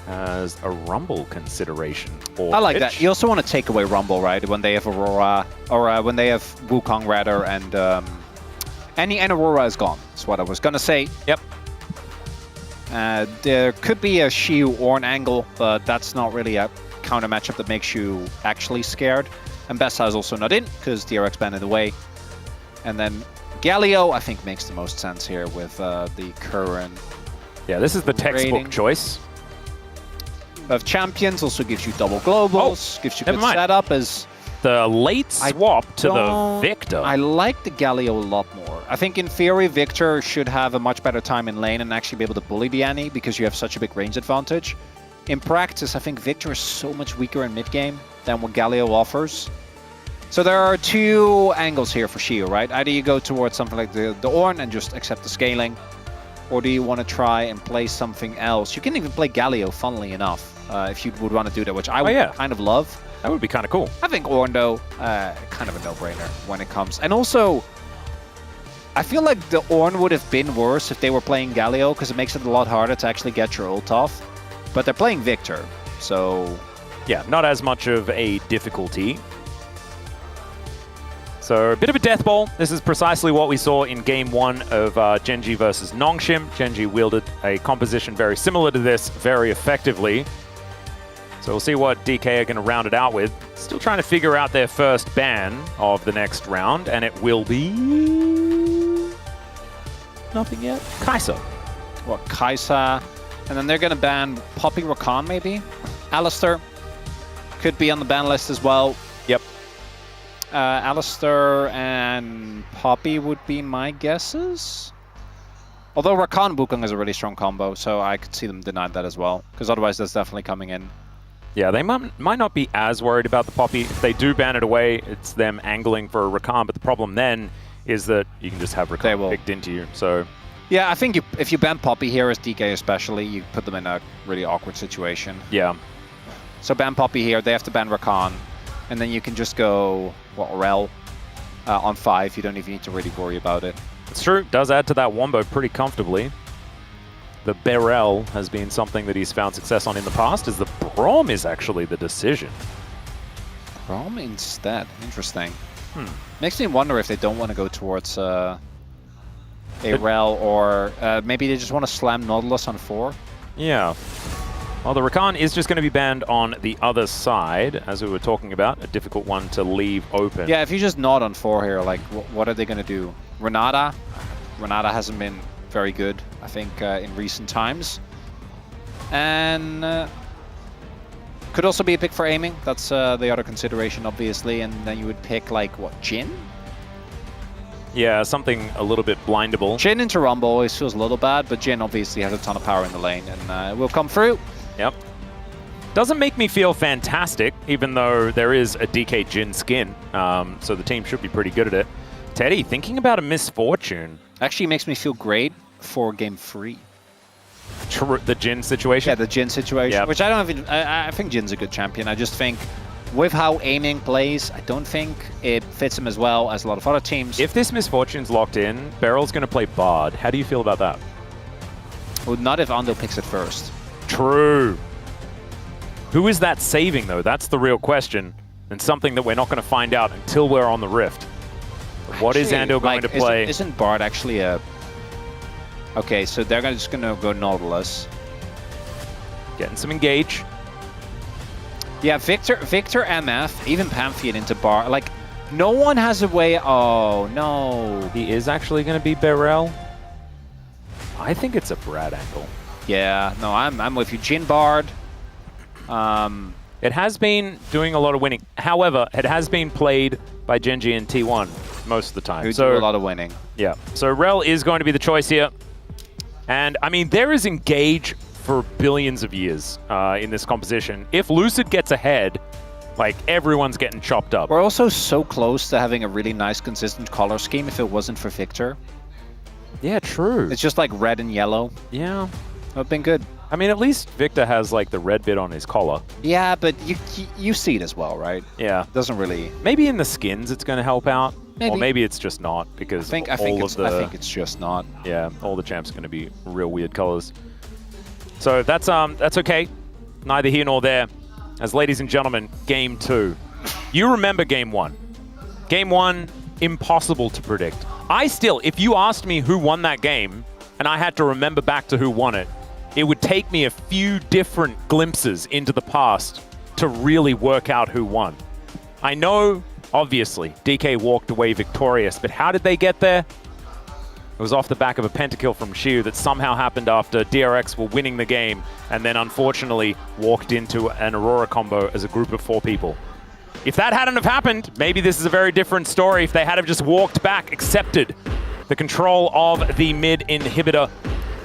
as a Rumble consideration. I like that. You also want to take away Rumble, right? When they have Aurora, or when they have Wukong, rather, and Aurora is gone. That's what I was going to say. Yep. There could be a Shiu or an angle, but that's not really a counter matchup that makes you actually scared. And Bessa is also not in, because DRX banned it away. And then Galio, I think, makes the most sense here with the current... Yeah, this is the textbook choice. Of champions, also gives you double globals, gives you good setup as... The late swap to the Victor. I like the Galio a lot more. I think in theory, Victor should have a much better time in lane and actually be able to bully the Annie because you have such a big range advantage. In practice, I think Victor is so much weaker in mid-game than what Galio offers. So there are two angles here for Shiu, right? Either you go towards something like the Ornn and just accept the scaling, or do you want to try and play something else? You can even play Galio, funnily enough, if you would want to do that, which I would kind of love. That would be kind of cool. I think Ornn, though, kind of a no-brainer when it comes. And also, I feel like the Ornn would have been worse if they were playing Galio, because it makes it a lot harder to actually get your ult off. But they're playing Victor, so... Yeah, not as much of a difficulty. So, a bit of a death ball. This is precisely what we saw in Game 1 of Genji versus Nongshim. Genji wielded a composition very similar to this very effectively. So we'll see what DK are going to round it out with. Still trying to figure out their first ban of the next round, and it will be... nothing yet. Kai'Sa. What, Kai'Sa? And then they're going to ban Poppy Rakan, maybe? Alistar could be on the ban list as well. Yep. Alistar and Poppy would be my guesses. Although Rakan Wukong is a really strong combo, so I could see them deny that as well, because otherwise that's definitely coming in. Yeah, they might not be as worried about the Poppy. If they do ban it away, it's them angling for a Rakan, but the problem then is that you can just have Rakan picked into you, so... Yeah, I think if you ban Poppy here as DK especially, you put them in a really awkward situation. Yeah. So ban Poppy here, they have to ban Rakan, and then you can just go, what, Rel on 5. You don't even need to really worry about it. It's true, does add to that wombo pretty comfortably. The Beryl has been something that he's found success on in the past, as the Braum is actually the decision. Braum instead, interesting. Makes me wonder if they don't want to go towards a Rel, or maybe they just want to slam Nautilus on 4. Yeah. Well, the Rakan is just going to be banned on the other side, as we were talking about. A difficult one to leave open. Yeah, if you just nod on 4 here, like, what are they going to do? Renata? Renata hasn't been very good, I think, in recent times. And could also be a pick for aiming. That's the other consideration, obviously. And then you would pick, like, what, Jhin? Yeah, something a little bit blindable. Jhin into Rumble always feels a little bad, but Jhin obviously has a ton of power in the lane, and will come through. Yep. Doesn't make me feel fantastic, even though there is a DK Jhin skin, so the team should be pretty good at it. Teddy, thinking about a misfortune. Actually makes me feel great for game 3. The Jhin situation? Yeah, the Jhin situation, yep. Which I don't even... I think Jin's a good champion. I just think with how aiming plays, I don't think it fits him as well as a lot of other teams. If this misfortune's locked in, Beryl's going to play Bard. How do you feel about that? Well, not if Ando picks it first. True. Who is that saving, though? That's the real question, and something that we're not going to find out until we're on the Rift. What is Ando going to play? Isn't Bard actually a... Okay, so they're just going to go Nautilus. Getting some engage. Yeah, Victor MF, even Pantheon into Bard. Like, no one has a way... Oh, no. He is actually going to be Beryl. I think it's a Brad angle. Yeah, no, I'm with you. Jhin Bard. It has been doing a lot of winning. However, it has been played by Genji and T1 most of the time. Who do a lot of winning. Yeah, so Rel is going to be the choice here. And, I mean, there is engage for billions of years in this composition. If Lucid gets ahead, like, everyone's getting chopped up. We're also so close to having a really nice, consistent color scheme if it wasn't for Victor. Yeah, true. It's just like red and yellow. Yeah. It would have been good. I mean, at least Victor has, like, the red bit on his collar. Yeah, but you see it as well, right? Yeah. It doesn't really... Maybe in the skins it's going to help out. Maybe. Or maybe it's just not, because I think it's just not. Yeah, all the champs are going to be real weird colors. So that's okay. Neither here nor there. As ladies and gentlemen, game 2. You remember game 1. Game 1, impossible to predict. If you asked me who won that game, and I had to remember back to who won it, it would take me a few different glimpses into the past to really work out who won. I know, obviously, DK walked away victorious, but how did they get there? It was off the back of a pentakill from Shiu that somehow happened after DRX were winning the game, and then unfortunately walked into an Aurora combo as a group of 4 people. If that hadn't have happened, maybe this is a very different story. If they had have just walked back, accepted the control of the mid inhibitor,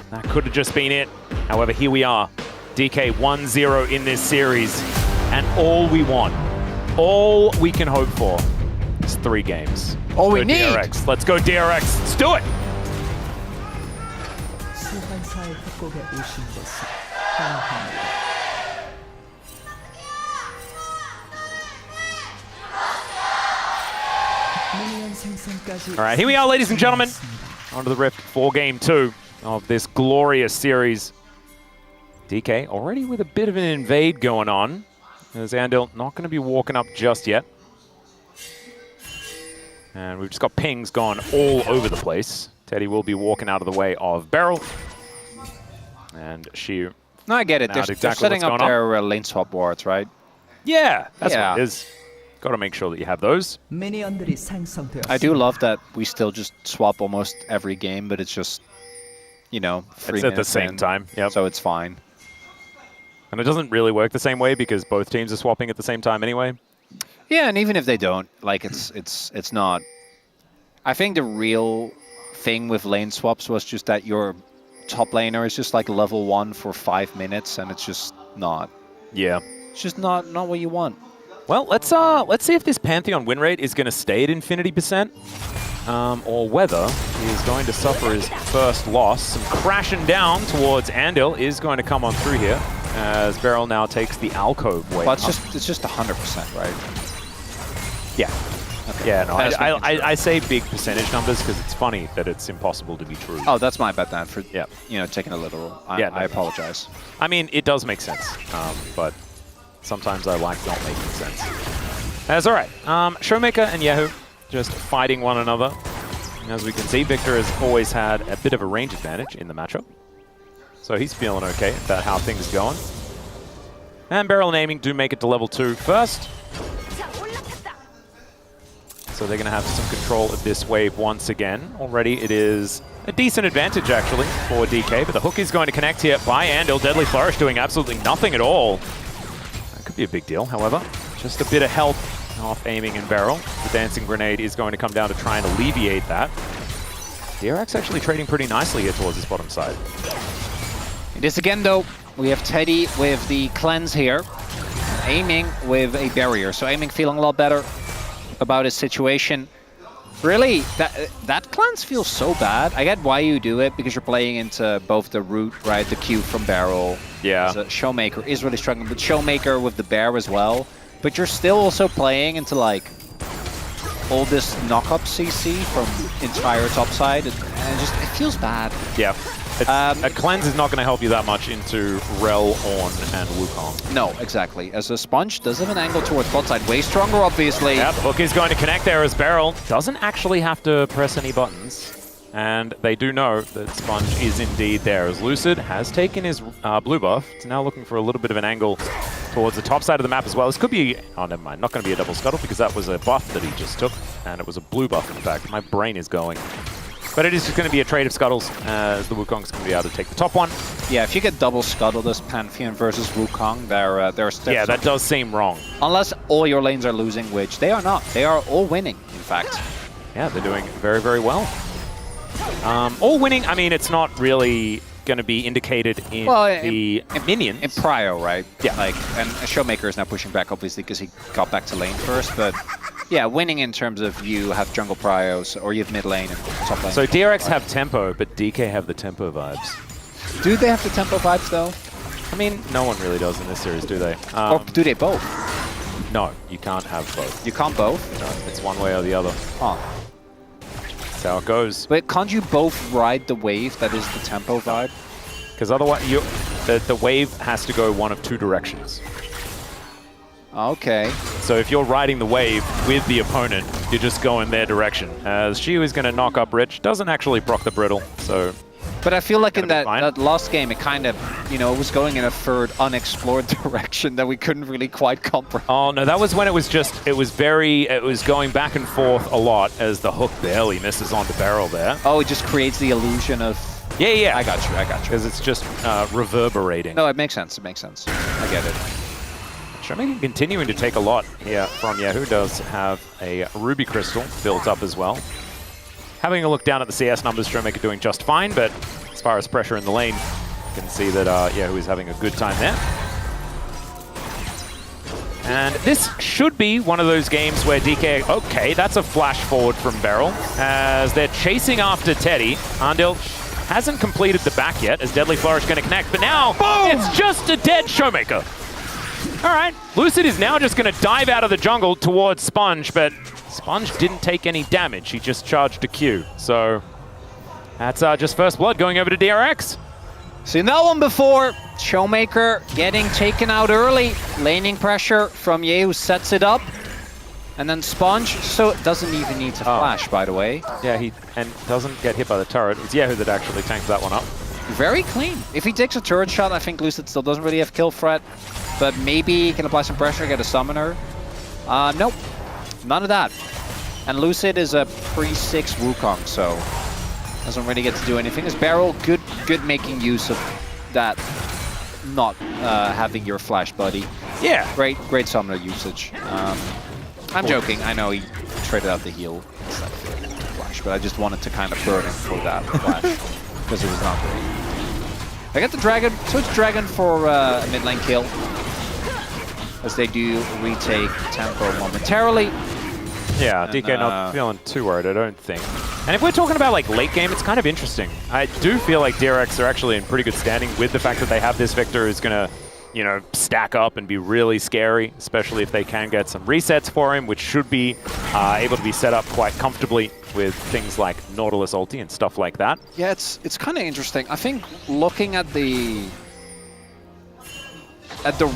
that could have just been it. However, here we are. DK 1-0 in this series. And all we want, all we can hope for is 3 games. All we need. DRX. Let's go DRX. Let's do it. 소환사의 협곡에 오신 것을 환영합니다. All right, here we are, ladies and gentlemen. Onto the Rift for game 2 of this glorious series. DK already with a bit of an invade going on. As Andil not going to be walking up just yet. And we've just got pings gone all over the place. Teddy will be walking out of the way of Beryl. And she... No, I get it. They're setting up their lane swap wards, right? Yeah, that's what it is. Got to make sure that you have those. I do love that we still just swap almost every game, but it's just, you know, 3 it's at the same time. Yep. So it's fine. And it doesn't really work the same way because both teams are swapping at the same time anyway. Yeah, and even if they don't, like it's not. I think the real thing with lane swaps was just that your top laner is just like level 1 for 5 minutes, and it's just not. Yeah. It's just not what you want. Well, let's see if this Pantheon win rate is going to stay at infinity %, or whether he's going to suffer his first loss. And crashing down towards Andil is going to come on through here, as Beryl now takes the alcove way. Well, it's just 100%, right? Yeah. Okay. Yeah, no, I say big percentage numbers because it's funny that it's impossible to be true. Oh, that's my bad then for taking a literal. I apologize. I mean, it does make sense, but sometimes I like not making sense. That's all right. Showmaker and Yahoo just fighting one another. As we can see, Victor has always had a bit of a range advantage in the matchup. So he's feeling okay about how things are going. And Beryl and Aiming do make it to level 2 first. So they're going to have some control of this wave once again. Already it is a decent advantage, actually, for DK, but the hook is going to connect here by Andil. Deadly Flourish doing absolutely nothing at all. That could be a big deal, however. Just a bit of help off Aiming and Beryl. The Dancing Grenade is going to come down to try and alleviate that. DRX actually trading pretty nicely here towards this bottom side. It is again, though. We have Teddy with the cleanse here. Aiming with a barrier. So Aiming feeling a lot better about his situation. Really, that cleanse feels so bad. I get why you do it, because you're playing into both the root, right, the Q from Barrel. Yeah. So Showmaker is really struggling, but Showmaker with the bear as well. But you're still also playing into like all this knock-up CC from entire topside, and it feels bad. Yeah. A cleanse is not going to help you that much into Rel, Ornn, and Wukong. No, exactly. As a Sponge does have an angle towards bot side, way stronger, obviously. Yeah, the hook is going to connect there as Beryl doesn't actually have to press any buttons. And they do know that Sponge is indeed there, as Lucid has taken his blue buff. It's now looking for a little bit of an angle towards the top side of the map as well. This could be, oh, never mind, not going to be a double scuttle, because that was a buff that he just took, and it was a blue buff, in fact. My brain is going. But it is just going to be a trade of scuttles, as the Wukong's going to be able to take the top one. Yeah, if you get double scuttled as Pantheon versus Wukong, yeah, that does seem wrong. Unless all your lanes are losing, which they are not. They are all winning, in fact. Yeah, they're doing very, very well. All winning, I mean, it's not really going to be indicated in the minions. In Prio, right? Yeah. Like, and Showmaker is now pushing back, obviously, because he got back to lane first, but yeah, winning in terms of you have jungle Prios, or you have mid lane and top lane. So DRX have tempo, but DK have the tempo vibes. Do they have the tempo vibes, though? I mean, no one really does in this series, do they? Or do they both? No, you can't have both. You can't both? No, it's one way or the other. Oh. That's how it goes. But can't you both ride the wave that is the tempo vibe? Because otherwise, the wave has to go one of two directions. Okay. So if you're riding the wave with the opponent, you just go in their direction. As Shiu is going to knock up Rich, doesn't actually proc the brittle, so... But I feel like in that last game, it kind of, you know, it was going in a third unexplored direction that we couldn't really quite comprehend. Oh no, that was when it was just, it was going back and forth a lot as the hook barely misses onto Beryl there. Oh, it just creates the illusion of... Yeah. I got you. Because it's just reverberating. No, it makes sense, I get it. Showmaker continuing to take a lot here from Yahoo. Does have a Ruby Crystal built up as well. Having a look down at the CS numbers, Showmaker doing just fine, but as far as pressure in the lane, you can see that Yahoo is having a good time there. And this should be one of those games where DK, okay, that's a flash forward from Beryl, as they're chasing after Teddy. Andil hasn't completed the back yet, as Deadly Flourish going to connect, but now it's just a dead Showmaker. All right, Lucid is now just going to dive out of the jungle towards Sponge, but Sponge didn't take any damage. He just charged a Q. So that's just first blood going over to DRX. Seen that one before. Showmaker getting taken out early. Laning pressure from Ye, who sets it up. And then Sponge, so it doesn't even need to flash, by the way. Yeah, he doesn't get hit by the turret. It's Yahoo that actually tanks that one up. Very clean. If he takes a turret shot, I think Lucid still doesn't really have kill threat. But maybe he can apply some pressure, get a summoner. Nope. None of that. And Lucid is a pre-6 Wukong, so doesn't really get to do anything. As Beryl, good making use of that not having your flash buddy. Yeah. Great summoner usage. I'm joking. I know he traded out the heal instead of flash, but I just wanted to kind of burn him for that flash because it was not great. I got the dragon. Switch dragon for a mid lane kill, as they do retake tempo momentarily. Yeah, DK not feeling too worried, I don't think. And if we're talking about like late game, it's kind of interesting. I do feel like DRX are actually in pretty good standing with the fact that they have this Victor who's going to, you know, stack up and be really scary, especially if they can get some resets for him, which should be able to be set up quite comfortably with things like Nautilus ulti and stuff like that. Yeah, it's kind of interesting. I think looking at the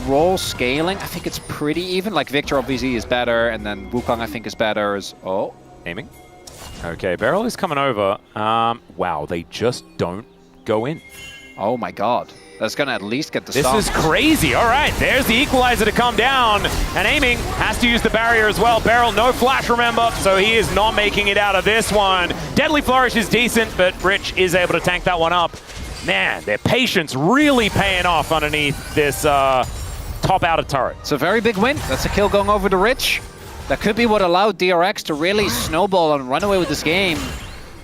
role scaling, I think it's pretty even. Like Victor obviously is better, and then Wukong I think is better. Aiming. Okay, Beryl is coming over. Wow, they just don't go in. Oh my god. that's going to at least get the This stop. is crazy. All right, there's the equalizer to come down. And Aiming has to use the barrier as well. Beryl, no flash, remember, so he is not making it out of this one. Deadly Flourish is decent, but Rich is able to tank that one up. Man, their patience really paying off underneath this top outer turret. It's a very big win. That's a kill going over to Rich. That could be what allowed DRX to really snowball and run away with this game.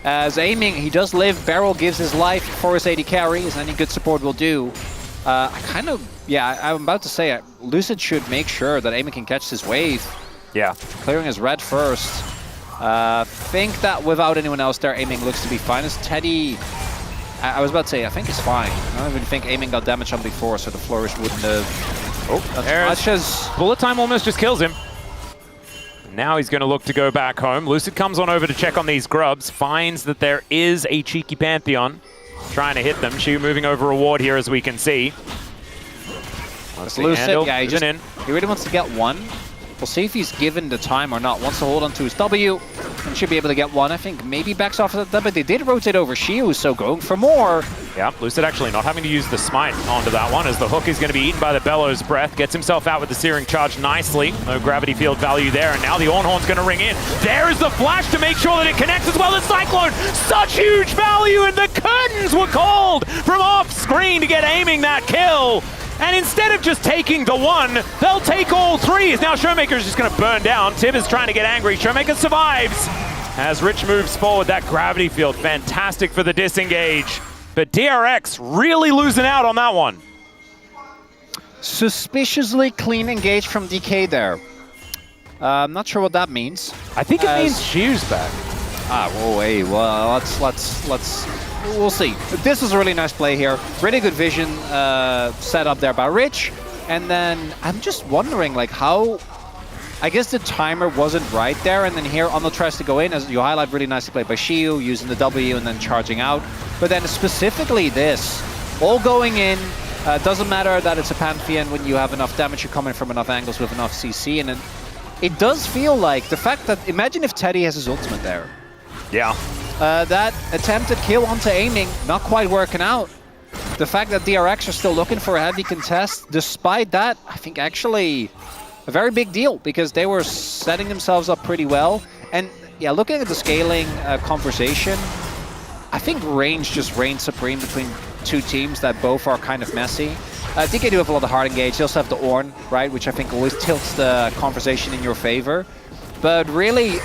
As Aiming, he does live. Beryl gives his life for his AD carry, as any good support will do. I'm about to say, Lucid should make sure that Aiming can catch this wave. Yeah. Clearing his red first. Think that without anyone else there, Aiming looks to be fine. As Teddy, I was about to say, I think it's fine. I don't even think Aiming got damage on before, so the Flourish wouldn't have... as much as... Bullet time almost just kills him. Now he's going to look to go back home. Lucid comes on over to check on these grubs, finds that there is a cheeky Pantheon trying to hit them. Shu moving over a ward here, as we can see. Lucid, yeah, he really wants to get one. We'll see if he's given the time or not. Wants to hold on to his W and should be able to get one. I think maybe backs off of that, but they did rotate over Shiu, so going for more. Yeah, Lucid actually not having to use the smite onto that one, as the hook is going to be eaten by the Bellows Breath. Gets himself out with the Searing Charge nicely. No gravity field value there, and now the Ornhorn's going to ring in. There is the flash to make sure that it connects as well as Cyclone. Such huge value, and the curtains were called from off screen to get Aiming that kill. And instead of just taking the one, they'll take all three. As now Showmaker's just going to burn down. Tib is trying to get angry. Showmaker survives. As Rich moves forward, that gravity field, fantastic for the disengage. But DRX really losing out on that one. Suspiciously clean engage from DK there. I'm not sure what that means. I think it means Shiu's back. Whoa, hey, well, we'll see. This was a really nice play here. Really good vision set up there by Rich. And then I'm just wondering, like, how... I guess the timer wasn't right there, and then here Arnold tries to go in, as you highlight, really nicely played by Shiu, using the W and then charging out. But then specifically this, all going in, doesn't matter that it's a Pantheon when you have enough damage, you're coming from enough angles with enough CC, and it does feel like the fact that, imagine if Teddy has his ultimate there. Yeah. That attempted kill onto Aiming, not quite working out. The fact that DRX are still looking for a heavy contest, despite that, I think actually a very big deal, because they were setting themselves up pretty well. And yeah, looking at the scaling conversation, I think range just reigns supreme between two teams that both are kind of messy. DK do have a lot of hard engage. They also have the Ornn, right, which I think always tilts the conversation in your favor. But really,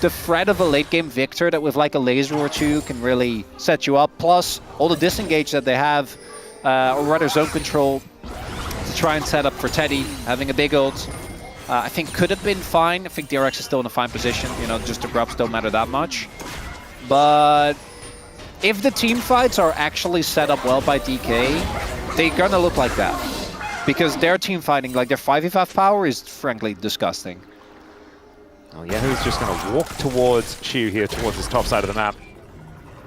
the threat of a late game victor that with like a laser or two can really set you up. Plus, all the disengage that they have, or rather zone control, to try and set up for Teddy, having a big ult, I think could have been fine. I think DRX is still in a fine position. You know, just the grubs don't matter that much. But if the team fights are actually set up well by DK, they're gonna look like that. Because their team fighting, like their 5v5 power is frankly disgusting. Well, Yahoo's just going to walk towards Shiu here, towards his top side of the map.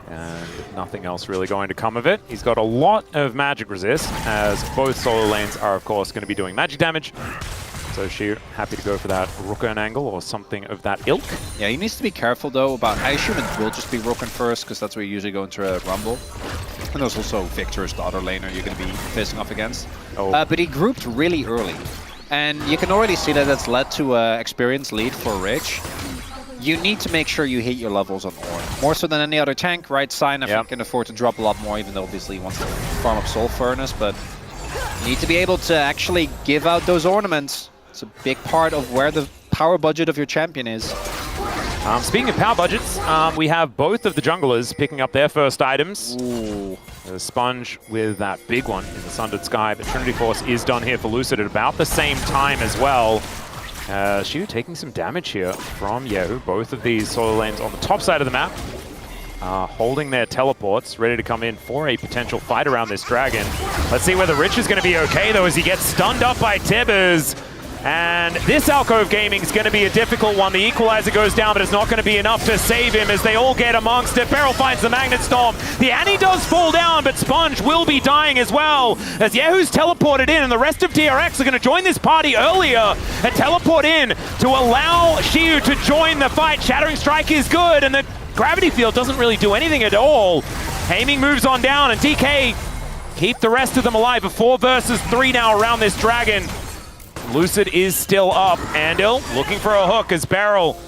And nothing else really going to come of it. He's got a lot of magic resist, as both solo lanes are, of course, going to be doing magic damage. So Shiu happy to go for that Rooken angle or something of that ilk. Yeah, he needs to be careful, though, about... I assume it will just be Rooken first, because that's where you usually go into a Rumble. And there's also Victor's, the other laner you're going to be facing off against. But he grouped really early. And you can already see that that's led to an experience lead for Rich. You need to make sure you hit your levels on Ornn. More so than any other tank, right? Sign, I think, can afford to drop a lot more, even though obviously he wants to farm up Soul Furnace. But you need to be able to actually give out those ornaments. It's a big part of where the power budget of your champion is. Speaking of power budgets, we have both of the junglers picking up their first items. Ooh. The Sponge with that big one in the Sundered Sky, but Trinity Force is done here for Lucid at about the same time as well. Shiu taking some damage here from Yahoo. Both of these solo lanes on the top side of the map, holding their teleports, ready to come in for a potential fight around this dragon. Let's see whether Rich is going to be okay, though, as he gets stunned up by Tibbers. And this Alcove Gaming is going to be a difficult one. The equalizer goes down, but it's not going to be enough to save him as they all get amongst it. Beryl finds the Magnet Storm. The Annie does fall down, but Sponge will be dying as well, as Yahoo's teleported in, and the rest of DRX are going to join this party earlier and teleport in to allow Shiu to join the fight. Shattering Strike is good, and the Gravity Field doesn't really do anything at all. Aiming moves on down, and DK keep the rest of them alive. A 4 versus 3 now around this dragon. Lucid is still up. Andil looking for a hook as Beryl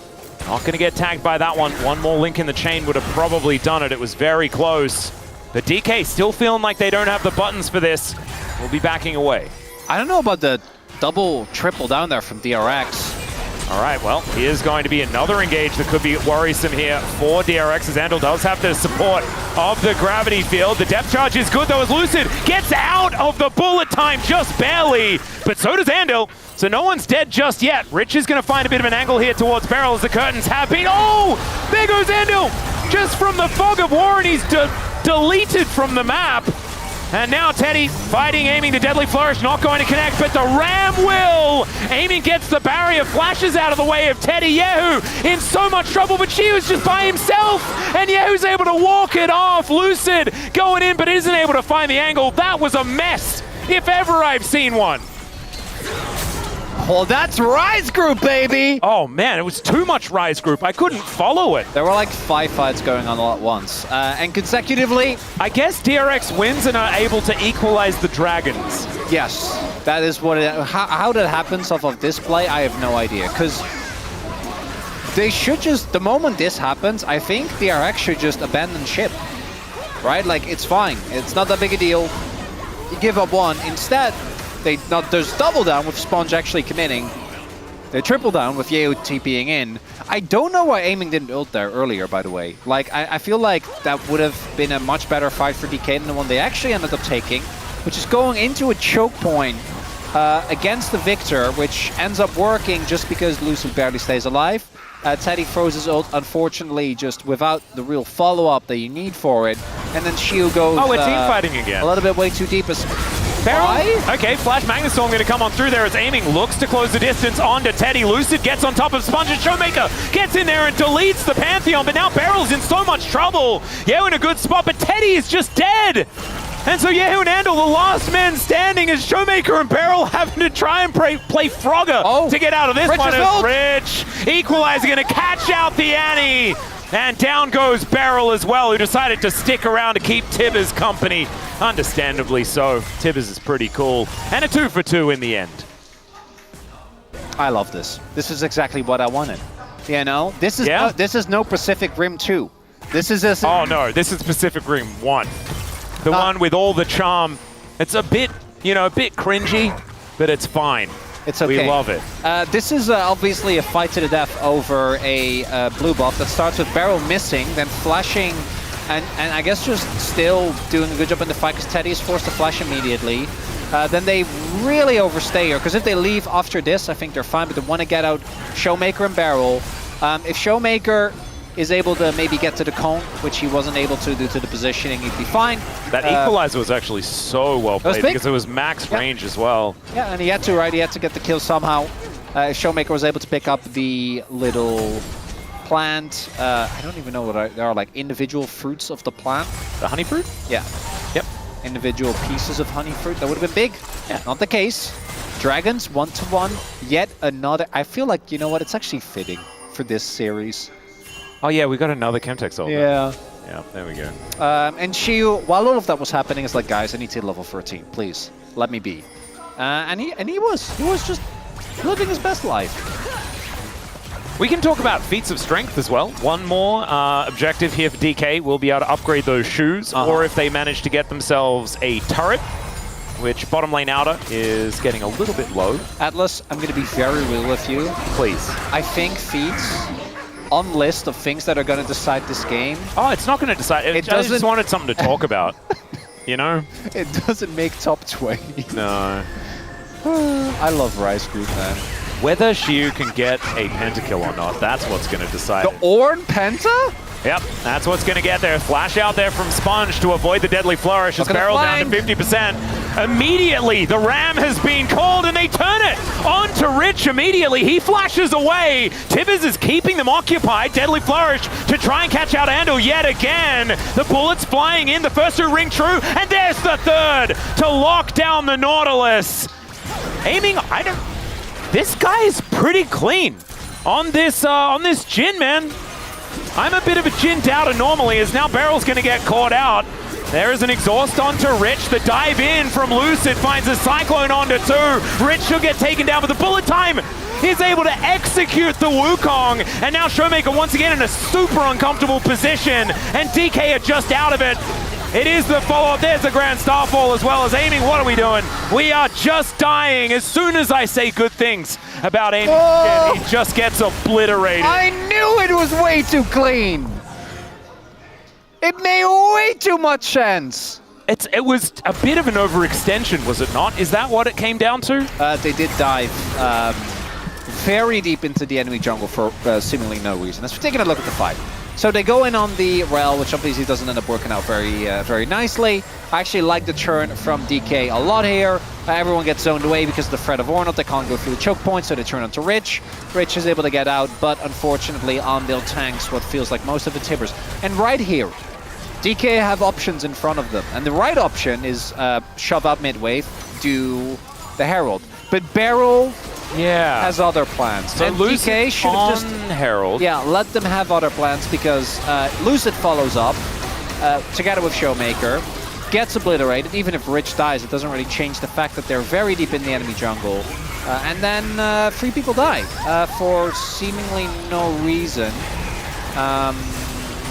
not going to get tagged by that one. One more link in the chain would have probably done it. It was very close. But DK still feeling like they don't have the buttons for this. We'll be backing away. I don't know about the double, triple down there from DRX. All right, well, here's going to be another engage that could be worrisome here for DRX, as Andal does have the support of the gravity field. The depth charge is good, though, as Lucid gets out of the bullet time just barely, but so does Andal. So no one's dead just yet. Rich is going to find a bit of an angle here towards Beryl as the curtains have been. Oh, there goes Andal, just from the fog of war, and he's deleted from the map. And now Teddy fighting, aiming the Deadly Flourish, not going to connect, but the Ram will! Aiming gets the barrier, flashes out of the way of Teddy. Yehu in so much trouble, but she was just by himself, and Yehu's able to walk it off. Lucid going in, but isn't able to find the angle. That was a mess, if ever I've seen one. Well, that's Rise Group, baby! Oh man, it was too much Rise Group. I couldn't follow it. There were like 5 fights going on all at once. And consecutively... I guess DRX wins and are able to equalize the Dragons. Yes, that is what it... How that happens off of this play, I have no idea. Because they should just... The moment this happens, I think DRX should just abandon ship. Right? Like, it's fine. It's not that big a deal. You give up one. Instead... There's double down with Sponge actually committing. They triple down with Yeo TPing in. I don't know why Aiming didn't ult there earlier, by the way. Like, I feel like that would have been a much better fight for DK than the one they actually ended up taking, which is going into a choke point against the Victor, which ends up working just because Lucid barely stays alive. Teddy throws his ult, unfortunately, just without the real follow-up that you need for it. And then Shiu goes... Oh, we're team fighting again. A little bit way too deep. Okay, Flash Magnustorm going to come on through there as Aiming looks to close the distance onto Teddy. Lucid gets on top of Sponge, and Showmaker gets in there and deletes the Pantheon, but now Beryl's in so much trouble. Yehu in a good spot, but Teddy is just dead. And so Yehu and Andal, the last men standing, as Showmaker and Beryl having to try and play Frogger to get out of this one. As Rich equalizing, going to catch out the Annie. And down goes Beryl as well, who decided to stick around to keep Tibbers company. Understandably so. Tibbers is pretty cool. And a 2 for 2 in the end. I love this. This is exactly what I wanted. You know, this is no Pacific Rim 2. This is a... Oh no, this is Pacific Rim 1. The one with all the charm. It's a bit, a bit cringy, but it's fine. It's okay. We love it. This is obviously a fight to the death over a blue buff that starts with Beryl missing, then flashing, and I guess just still doing a good job in the fight because Teddy is forced to flash immediately. Then they really overstay her, because if they leave after this, I think they're fine, but they want to get out Showmaker and Beryl. If Showmaker is able to maybe get to the cone, which he wasn't able to due to the positioning, he'd be fine. That equalizer was actually so well played because it was max range as well. Yeah, and he had to, right? He had to get the kill somehow. Showmaker was able to pick up the little plant. I don't even know what they are, like individual fruits of the plant. The honey fruit? Yeah. Yep. Individual pieces of honey fruit. That would have been big. Yeah. Not the case. Dragons 1-1. Yet another. I feel like, you know what? It's actually fitting for this series. Oh yeah, we got another Chemtex ult. Yeah. Yeah, there we go. And Shiu, while all of that was happening, is like, guys, I need to hit level 13, please. Let me be. And he was just living his best life. We can talk about feats of strength as well. One more objective here for DK will be able to upgrade those shoes, or if they manage to get themselves a turret, which bottom lane outer is getting a little bit low. Atlas, I'm going to be very real with you. Please. I think feats on list of things that are going to decide this game. Oh, it's not going to decide. I just wanted something to talk about, you know? It doesn't make top 20. No. I love Rise Group, man. Whether Shiu can get a pentakill or not, that's what's going to decide. The Ornn Penta? Yep, that's what's going to get there. Flash out there from Sponge to avoid the Deadly Flourish as Beryl down to 50%. Immediately, the Ram has been called and they turn it on to Rich immediately. He flashes away. Tibbers is keeping them occupied. Deadly Flourish to try and catch out Andal yet again. The bullets flying in. The first two ring true. And there's the third to lock down the Nautilus. Aiming, this guy is pretty clean on this Jhin, man. I'm a bit of a Jhin doubter normally, as now Beryl's going to get caught out. There is an exhaust onto Rich. The dive in from Lucid finds a Cyclone onto 2. Rich should get taken down, but the bullet time is able to execute the Wukong. And now Showmaker once again in a super uncomfortable position. And DK are just out of it. It is the follow-up. There's the Grand Starfall as well as aiming. What are we doing? We are just dying. As soon as I say good things about aiming, he just gets obliterated. I knew it was way too clean. It made way too much sense. It was a bit of an overextension, was it not? Is that what it came down to? They did dive very deep into the enemy jungle for seemingly no reason. Let's take a look at the fight. So they go in on the Rel, which obviously doesn't end up working out very nicely. I actually like the turn from DK a lot here. Everyone gets zoned away because of the threat of Ornot. They can't go through the choke point, so they turn onto Rich. Rich is able to get out, but unfortunately Armdale tanks what feels like most of the Tibbers. And right here, DK have options in front of them. And the right option is shove out mid-wave, do the Herald. But Beryl has other plans. So and Lucid DK should on just Herald. Yeah, let them have other plans because Lucid follows up together with Showmaker, gets obliterated. Even if Rich dies, it doesn't really change the fact that they're very deep in the enemy jungle. And then 3 people die for seemingly no reason,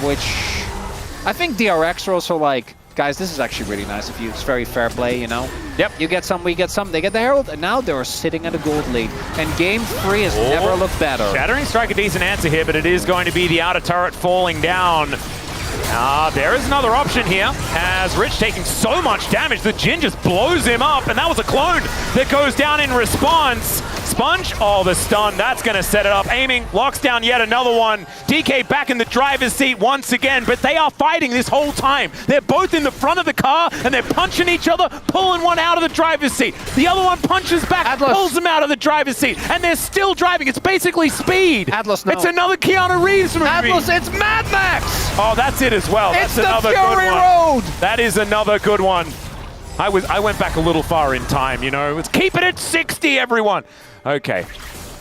which I think DRX are also like, guys, this is actually really nice of you. It's very fair play, you know? Yep. You get some, we get some. They get the Herald, and now they're sitting at a gold lead. And game 3 has never looked better. Shattering Strike, a decent answer here, but it is going to be the outer turret falling down. There is another option here, as Rich taking so much damage, the Jhin just blows him up, and that was a clone that goes down in response. Sponge, the stun, that's going to set it up. Aiming, locks down yet another one. DK back in the driver's seat once again, but they are fighting this whole time. They're both in the front of the car, and they're punching each other, pulling one out of the driver's seat. The other one punches back, Atlas. pulls him out of the driver's seat, and they're still driving. It's basically speed. Atlas, no. It's another Keanu Reeves movie. Atlas, it's Mad Max! Oh, that's it as well. It's That's the another Fury good one. Road! That is another good one. I went back a little far in time, you know. Let's keep it at 60, everyone. Okay.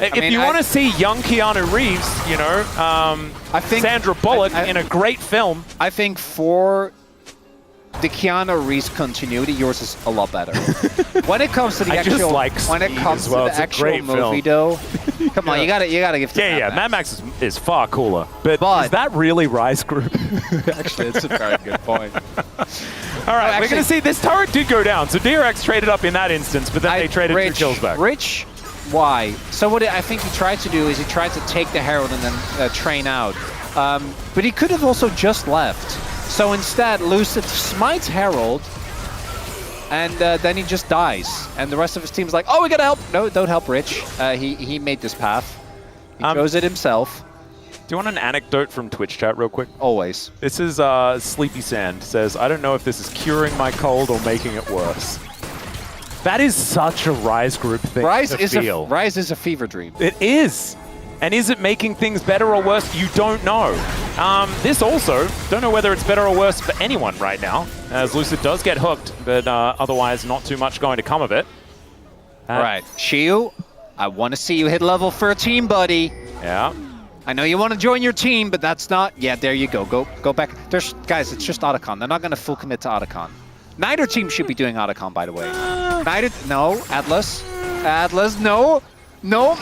If you want to see young Keanu Reeves, you know, I think Sandra Bullock in a great film. I think for the Keanu Reeves continuity, yours is a lot better. When it comes to the actual, when it comes to the actual movie, though, come on, you gotta give. To Mad Max is far cooler. But is that really Rise Group? Actually, it's a very good point. All right, we're gonna see this turret did go down. So DRX traded up in that instance, but then they traded 2 kills back. Rich, why? So what I think he tried to do is he tried to take the Herald and then train out. But he could have also just left. So instead, Lucid smites Herald, and then he just dies. And the rest of his team's like, oh, we gotta help. No, don't help Rich. He made this path. He chose it himself. Do you want an anecdote from Twitch chat real quick? Always. This is Sleepy Sand. Says, I don't know if this is curing my cold or making it worse. That is such a Rise Group thing to feel. Rise is a fever dream. It is. And is it making things better or worse? You don't know. This also, don't know whether it's better or worse for anyone right now, as Lucid does get hooked, but otherwise not too much going to come of it. All right, Shiu, I want to see you hit level 13, buddy. Yeah. I know you want to join your team, but that's not... Yeah, there you go. Go back. Guys, it's just Otacon. They're not going to full commit to Otacon. Neither team should be doing Otacon, by the way. No, Atlas. Atlas, no. No,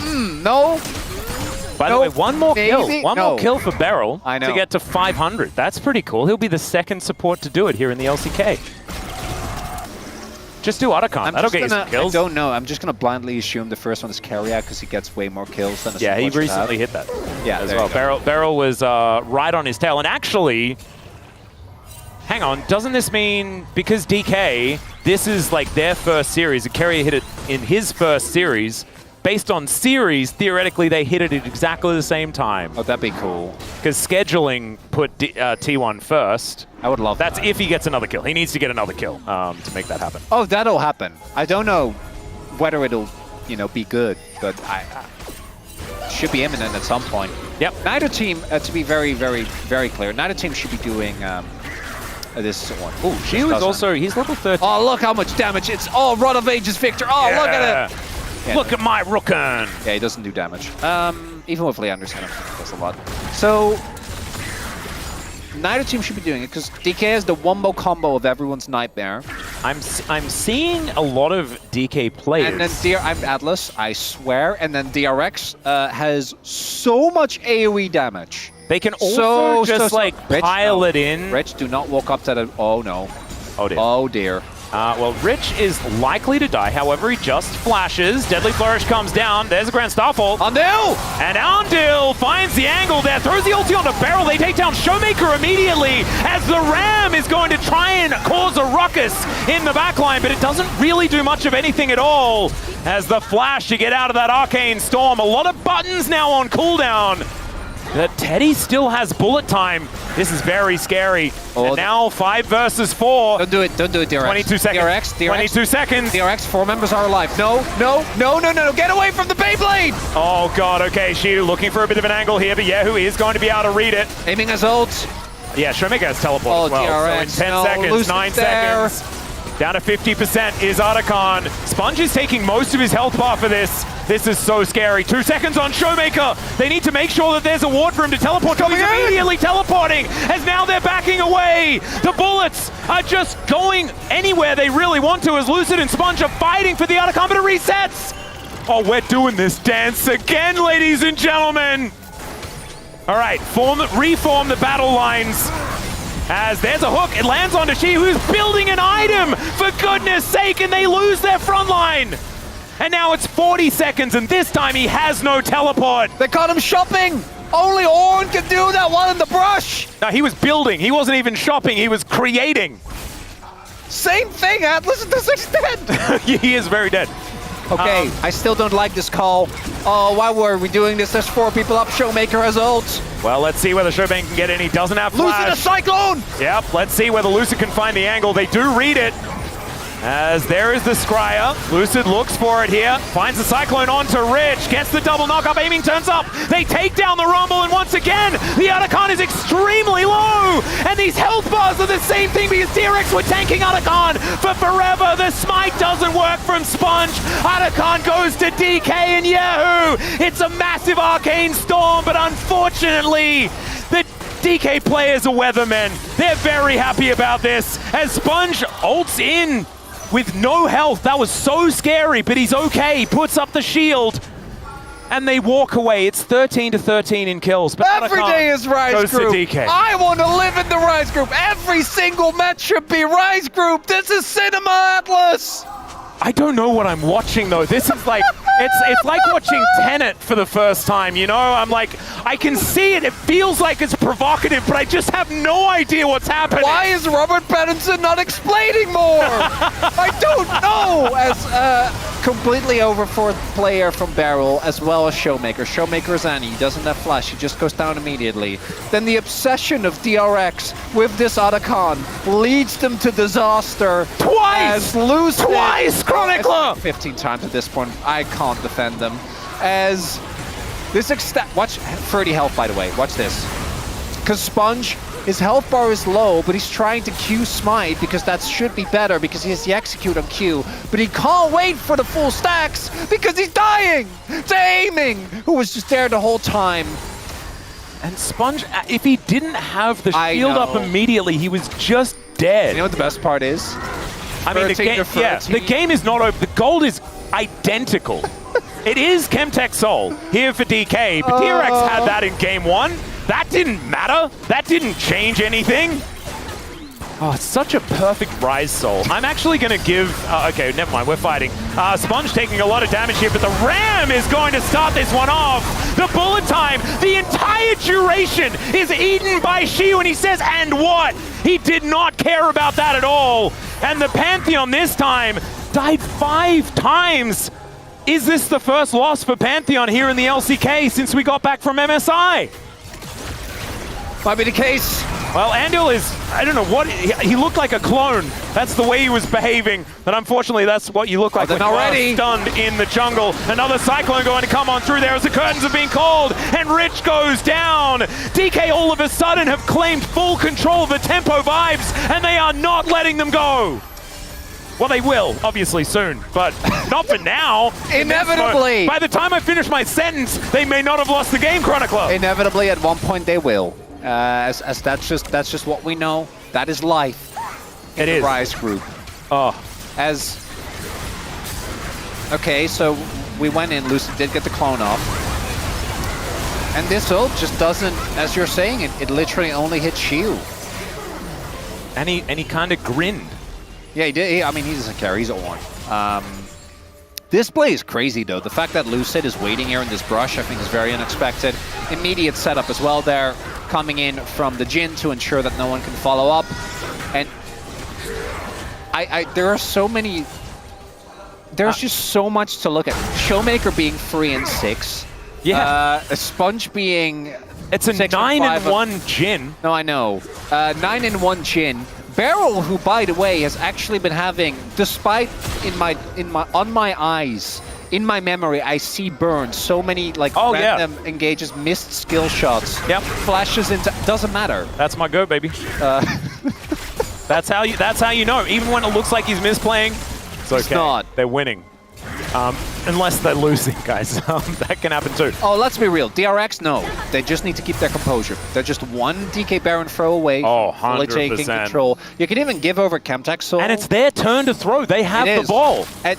no. By the way, one more kill for Beryl to get to 500. That's pretty cool. He'll be the second support to do it here in the LCK. Just do Otacon. That'll get you some kills. I don't know. I'm just going to blindly assume the first one is carry out because he gets way more kills than a Yeah, he recently hit that. Yeah, as well. Beryl was right on his tail. And actually, hang on, doesn't this mean because DK, this is like their first series, and Carrier hit it in his first series, based on series, theoretically they hit it at exactly the same time. Oh, that'd be cool. Because scheduling put T1 first. I would love that. That's if he gets another kill. He needs to get another kill to make that happen. Oh, that'll happen. I don't know whether it'll, be good, but I should be imminent at some point. Yep. Neither team, to be very, very, very clear, neither team should be doing this one. Oh, Shiu is also, he's level 13. Oh, look how much damage. It's Rod of Ages Victor. Oh, look at it. Yeah, look at my Rookin. Yeah, he doesn't do damage. Even with Leander's kind of does a lot. So neither team should be doing it because DK is the wombo combo of everyone's nightmare. I'm seeing a lot of DK players. And then I'm Atlas, I swear. And then DRX has so much AoE damage. They can also Rich, pile it in. Rich, do not walk up to the. Oh no. Oh dear. Oh dear. Well, Rich is likely to die. However, he just flashes. Deadly Flourish comes down. There's a Grand Starfall. Andil! And Andil finds the angle there. Throws the ulti on the barrel. They take down Showmaker immediately as the Ram is going to try and cause a ruckus in the backline, but it doesn't really do much of anything at all as the flash to get out of that Arcane Storm. A lot of buttons now on cooldown. But Teddy still has bullet time. This is very scary. And now 5 versus 4. Don't do it, DRX. 22 seconds. DRX. 22 seconds. DRX, 4 members are alive. No. Get away from the Beyblade! Oh god, okay, Shiu looking for a bit of an angle here, but Yehu is going to be able to read it. Aiming his ult. Yeah, Showmaker has teleport as well. DRX, so in 10 seconds, 9 seconds. Down to 50% is Otacon. Sponge is taking most of his health bar for this. This is so scary. 2 seconds on Showmaker. They need to make sure that there's a ward for him to teleport. He's immediately teleporting as now they're backing away. The bullets are just going anywhere they really want to as Lucid and Sponge are fighting for the Otacon, but it resets. Oh, we're doing this dance again, ladies and gentlemen. All right, reform the battle lines. As there's a hook, it lands on Shi, who's building an item, for goodness sake, and they lose their front line. And now it's 40 seconds, and this time he has no teleport. They caught him shopping. Only Orn can do that one in the brush. No, he was building. He wasn't even shopping. He was creating. Same thing, Atlas, to this extent. He is very dead. Okay, I still don't like this call. Oh, why were we doing this? There's 4 people up. Showmaker has ult. Well, let's see whether Showmaker can get in. He doesn't have flash. Lucid a Cyclone! Yep, let's see whether Lucid can find the angle. They do read it. As there is the Scryer. Lucid looks for it here. Finds the Cyclone onto Rich. Gets the double knock-up. Aiming turns up. They take down the Rumble, and once again, the Otacon is extremely low. And these health bars are the same thing because DRX were tanking Otacon for forever. The smite doesn't work from Sponge. Otacon goes to DK and Yahoo. It's a massive Arcane Storm, but unfortunately, the DK players are weathermen. They're very happy about this as Sponge ults in with no health. That was so scary, but he's okay. He puts up the shield, and they walk away. It's 13-13 in kills. But every day is Rise Group. I want to live in the Rise Group. Every single match should be Rise Group. This is Cinema Atlas. I don't know what I'm watching though. This is like, it's like watching Tenet for the first time, you know? I'm like, I can see it. It feels like it's provocative, but I just have no idea what's happening. Why is Robert Pattinson not explaining more? I don't know. As a completely over 4th player from Barrel, as well as Showmaker. Showmaker is Annie. He doesn't have flash. He just goes down immediately. Then the obsession of DRX with this Otacon leads them to disaster. Twice! As Lucid, Twice, Chronicler! 15 times at this point. I can't defend them. As this watch 30 health, by the way. Watch this. Because Sponge, his health bar is low, but he's trying to Q smite because that should be better because he has the execute on Q. But he can't wait for the full stacks because he's dying to Aiming, who was just there the whole time. And Sponge, if he didn't have the shield up immediately, he was just dead. You know what the best part is? I mean, the game is not over. The gold is identical. It is Chemtech Soul here for DK, but DRX had that in game 1. That didn't matter. That didn't change anything. Oh, it's such a perfect Rise Soul. I'm actually going to give... okay, never mind. We're fighting. Sponge taking a lot of damage here, but the Ram is going to start this one off. The bullet time, the entire duration is eaten by Shiu, and he says, and what? He did not care about that at all. And the Pantheon this time died 5 times. Is this the first loss for Pantheon here in the LCK since we got back from MSI? Might be the case. Well, Andil is, I don't know what, he looked like a clone. That's the way he was behaving. But unfortunately, that's what you look like when you are stunned in the jungle. Another Cyclone going to come on through there as the curtains are being called. And Rich goes down. DK all of a sudden have claimed full control of the tempo vibes, and they are not letting them go. Well, they will, obviously, soon, but not for now. Inevitably. By the time I finish my sentence, they may not have lost the game, Chronicler. Inevitably, at one point, they will. As that's just what we know. That is life. It is. Rise group. Oh. Okay, so we went in. Lucid did get the clone off. And this ult just doesn't, as you're saying, it literally only hits Shield. And he kind of grinned. Yeah, he did. I mean, he doesn't care. He's a one. This play is crazy, though. The fact that Lucid is waiting here in this brush, I think, is very unexpected. Immediate setup as well there, coming in from the Jhin to ensure that no one can follow up. And there are so many... There's just so much to look at. Showmaker being 3 and 6. Yeah. A Sponge being... It's a 9-1 Jhin. No, I know. 9-1 Jhin. Beryl, who, by the way, has actually been having, despite on my eyes, in my memory, I see burns. So many like random engages, missed skill shots. Yep. Flashes into. Doesn't matter. That's my go, baby. That's how you know. Even when it looks like he's misplaying, it's okay. It's not. They're winning. Unless they're losing, guys. That can happen too. Oh, let's be real. DRX, no. They just need to keep their composure. They're just one DK Baron throw away from fully taking control. You can even give over Chemtech Soul. And it's their turn to throw. They have the ball. And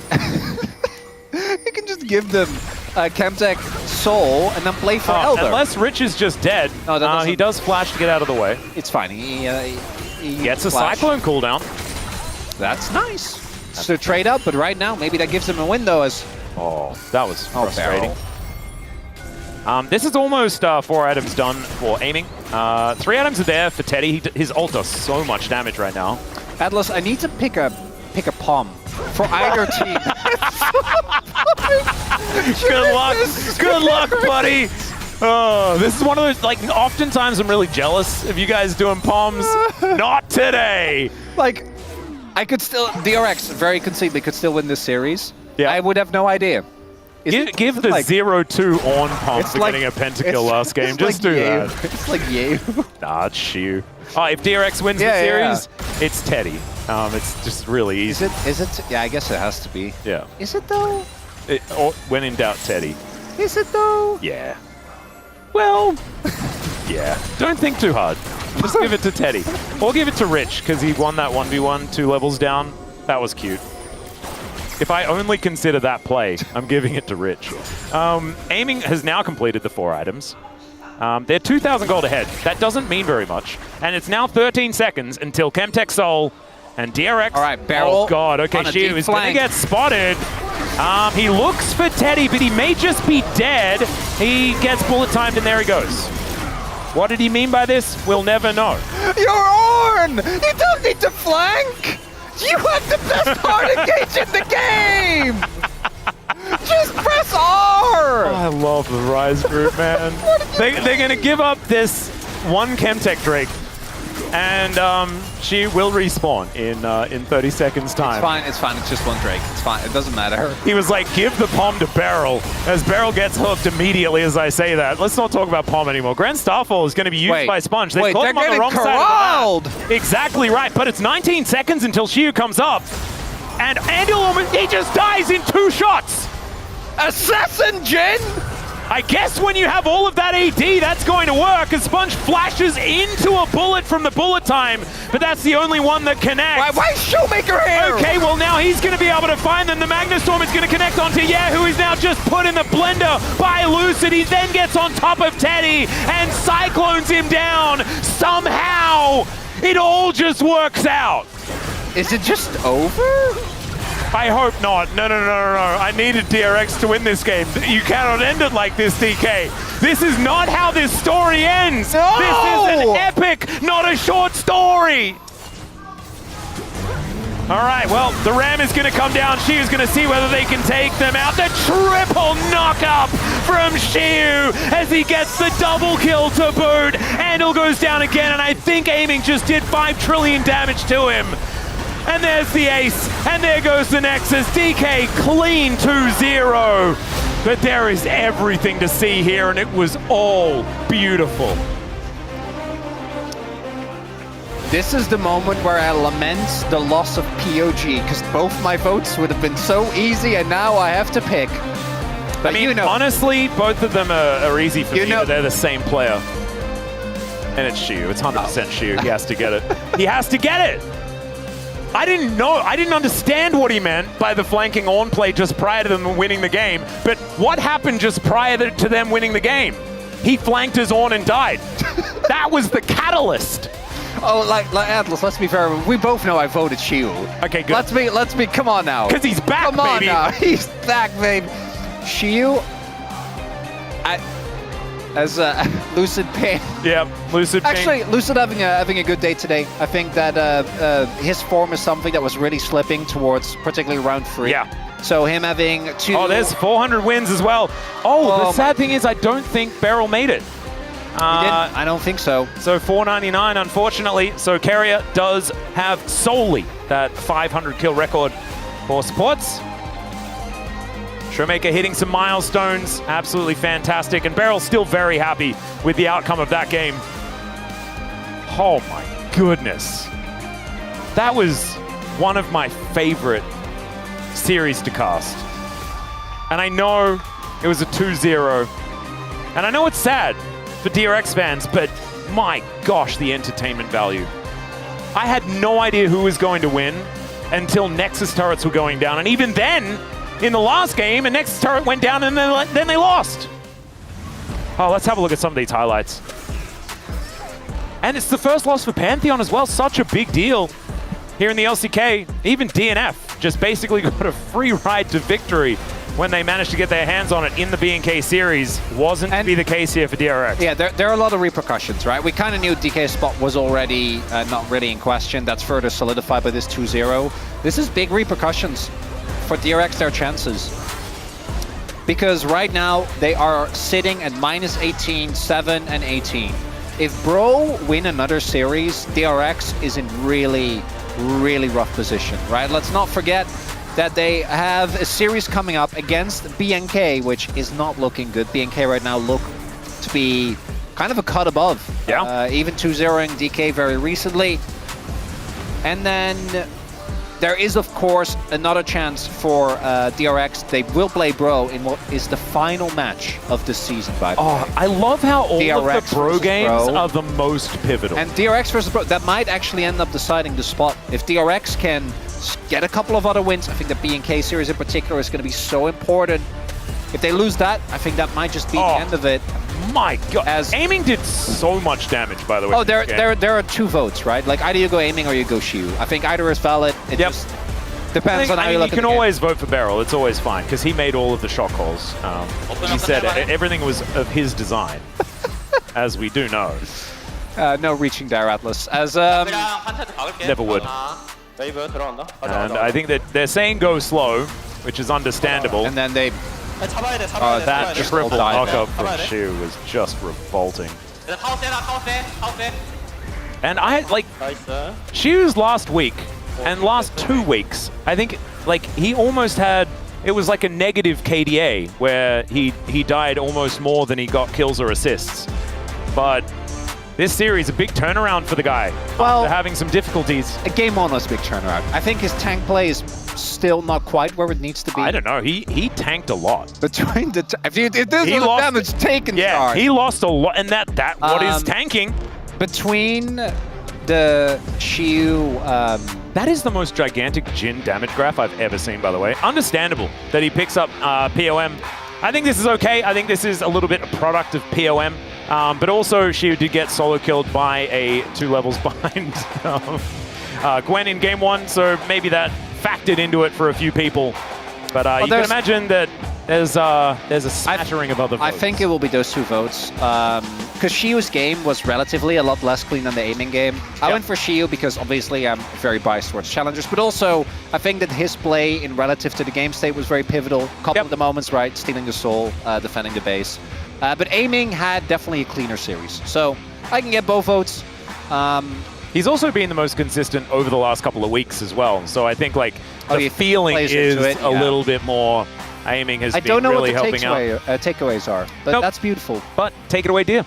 you can just give them Chemtech Soul and then play for Elder. Unless Rich is just dead. No, he does flash to get out of the way. It's fine. He gets a Cyclone cooldown. That's nice. So trade up, but right now, maybe that gives him a window as... Oh, that was frustrating. This is almost 4 items done for aiming. 3 items are there for Teddy. His ult does so much damage right now. Atlas, I need to pick a palm for either team. Good luck. Good luck, buddy. Oh, this is one of those, like, oftentimes I'm really jealous of you guys doing palms. Not today. Like... I could still, DRX very conceivably could still win this series. Yeah. I would have no idea. Give the 0-2 on pump for getting a pentakill last game. Just do that. It's like you. Nah, it's you. Oh, if DRX wins the series, it's Teddy. It's just really easy. Is it? Yeah, I guess it has to be. Yeah. Is it though? Or when in doubt, Teddy. Is it though? Yeah. Well, yeah. Don't think too hard. Just give it to Teddy. Or give it to Rich, because he won that 1v1 2 levels down. That was cute. If I only consider that play, I'm giving it to Rich. Aiming has now completed the 4 items. They're 2,000 gold ahead. That doesn't mean very much. And it's now 13 seconds until Chemtech Soul and DRX. All right, Beryl. Oh, God. Okay, Shiu is going to get spotted. He looks for Teddy, but he may just be dead. He gets bullet timed, and there he goes. What did he mean by this? We'll never know. You're on! You don't need to flank! You have the best hard engage in the game! Just press R! I love the Rise group, man. They're going to give up this one Chemtech Drake, and she will respawn in 30 seconds time. It's fine, it's fine. It's just one Drake. It's fine. It doesn't matter. He was like, give the Palm to Beryl, as Beryl gets hooked immediately as I say that. Let's not talk about Palm anymore. Grand Starfall is going to be used by Sponge. They caught him on the wrong side of the map. Exactly right, but it's 19 seconds until Shiu comes up. And he just dies in 2 shots. Assassin Jhin! I guess when you have all of that AD, that's going to work, as Sponge flashes into a bullet from the bullet time, but that's the only one that connects. Why is Showmaker here? Okay, well now he's going to be able to find them. The Magnastorm is going to connect onto who is now just put in the blender by Lucid. He then gets on top of Teddy and cyclones him down. Somehow, it all just works out. Is it just over? I hope not. No. I needed DRX to win this game. You cannot end it like this, DK. This is not how this story ends. No! This is an epic, not a short story. All right, well, the Ram is going to come down. Shiu's going to see whether they can take them out. The triple knock-up from Shiu as he gets the double kill to boot. Andal goes down again, and I think aiming just did 5 trillion damage to him. And there's the ace, and there goes the Nexus. DK clean 2-0. But there is everything to see here, and it was all beautiful. This is the moment where I lament the loss of POG, because both my votes would have been so easy, and now I have to pick. But I mean, honestly, both of them are easy for me, but they're the same player. And it's Shiu. It's 100% Shiu. He has to get it. He has to get it! I didn't know. I didn't understand what he meant by the flanking on play just prior to them winning the game. But what happened just prior to them winning the game? He flanked his on and died. That was the catalyst. Oh, like Atlas, let's be fair. We both know I voted Shiu. Okay, good. Let's be, come on now. Because he's back, come on baby. now. He's back, babe. Shiu, as Lucid Pain. Yeah, Lucid Pain. Actually, Lucid having a good day today. I think that his form is something that was really slipping towards, particularly round 3. Yeah. So him having 2... Oh, there's 400 wins as well. Oh, the sad thing is I don't think Beryl made it. I don't think so. So 499, unfortunately. So Keria does have solely that 500 kill record for supports. Showmaker hitting some milestones, absolutely fantastic. And Beryl's still very happy with the outcome of that game. Oh my goodness. That was one of my favorite series to cast. And I know it was a 2-0. And I know it's sad for DRX fans, but my gosh, the entertainment value. I had no idea who was going to win until Nexus turrets were going down. And even then, in the last game, a Nexus turret went down and then they lost. Oh, let's have a look at some of these highlights. And it's the first loss for Pantheon as well. Such a big deal here in the LCK. Even DNF just basically got a free ride to victory when they managed to get their hands on it in the B&K series. Wasn't to be the case here for DRX. Yeah, there are a lot of repercussions, right? We kind of knew DK's spot was already not really in question. That's further solidified by this 2-0. This is big repercussions for DRX, their chances. Because right now, they are sitting at -18, 7, and 18. If Bro win another series, DRX is in really, really rough position, right? Let's not forget that they have a series coming up against BNK, which is not looking good. BNK right now look to be kind of a cut above. Yeah. Even 2-0ing DK very recently. And then there is, of course, another chance for DRX. They will play Bro in what is the final match of the season, by the way. Oh, I love how all DRX of the Bro games are the most pivotal. And DRX versus Bro, that might actually end up deciding the spot. If DRX can get a couple of other wins, I think the B&K series in particular is going to be so important. If they lose that, I think that might just be the end of it. My God, aiming did so much damage, by the way. Oh, there are 2 votes, right? Like either you go aiming or you go Shiu. I think either is valid. It just depends on how you look at it. You can always vote for Beryl. It's always fine because he made all of the shot calls. He said everything was of his design, as we do know. No reaching there, Atlas. As never would. And I think that they're saying go slow, which is understandable. And then they... that triple knockup from Shiu was just revolting. And Shiu's last week and last 2 weeks, I think he almost had, it was like a negative KDA where he died almost more than he got kills or assists. But this series, a big turnaround for the guy. Well, after having some difficulties. A game 1 was a big turnaround. I think his tank play is still not quite where it needs to be. I don't know. He tanked a lot. Between the if this was a damage taken chart. He lost a lot, and that what is tanking? Between the Shiu, that is the most gigantic Jin damage graph I've ever seen, by the way. Understandable that he picks up POM. I think this is okay. I think this is a little bit a product of POM. But also, Shiu did get solo killed by a 2 levels behind Gwen in game 1, so maybe that factored into it for a few people. But you can imagine that there's a smattering of other votes. I think it will be those 2 votes. Because Shiu's game was relatively a lot less clean than the aiming game. I went for Shiu because obviously I'm very biased towards challengers, but also I think that his play in relative to the game state was very pivotal. Couple of the moments, right? Stealing the soul, defending the base. But aiming had definitely a cleaner series. So I can get both votes. He's also been the most consistent over the last couple of weeks as well. So I think the feeling is a little bit more aiming has been really helping out. I don't know what the takeaways are, but that's beautiful. But take it away, dear.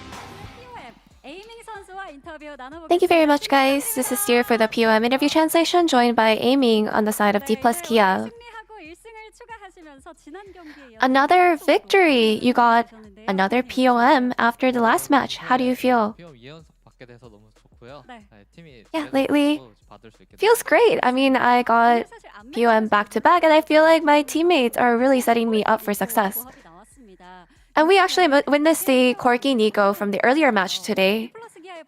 Thank you very much, guys. This is Steer for the POM interview translation, joined by Aiming on the side of D+ Kia. Another victory! You got another POM after the last match. How do you feel? Yeah, lately feels great. I mean, I got POM back to back, and I feel like my teammates are really setting me up for success. And we actually witnessed the Corki Nico from the earlier match today,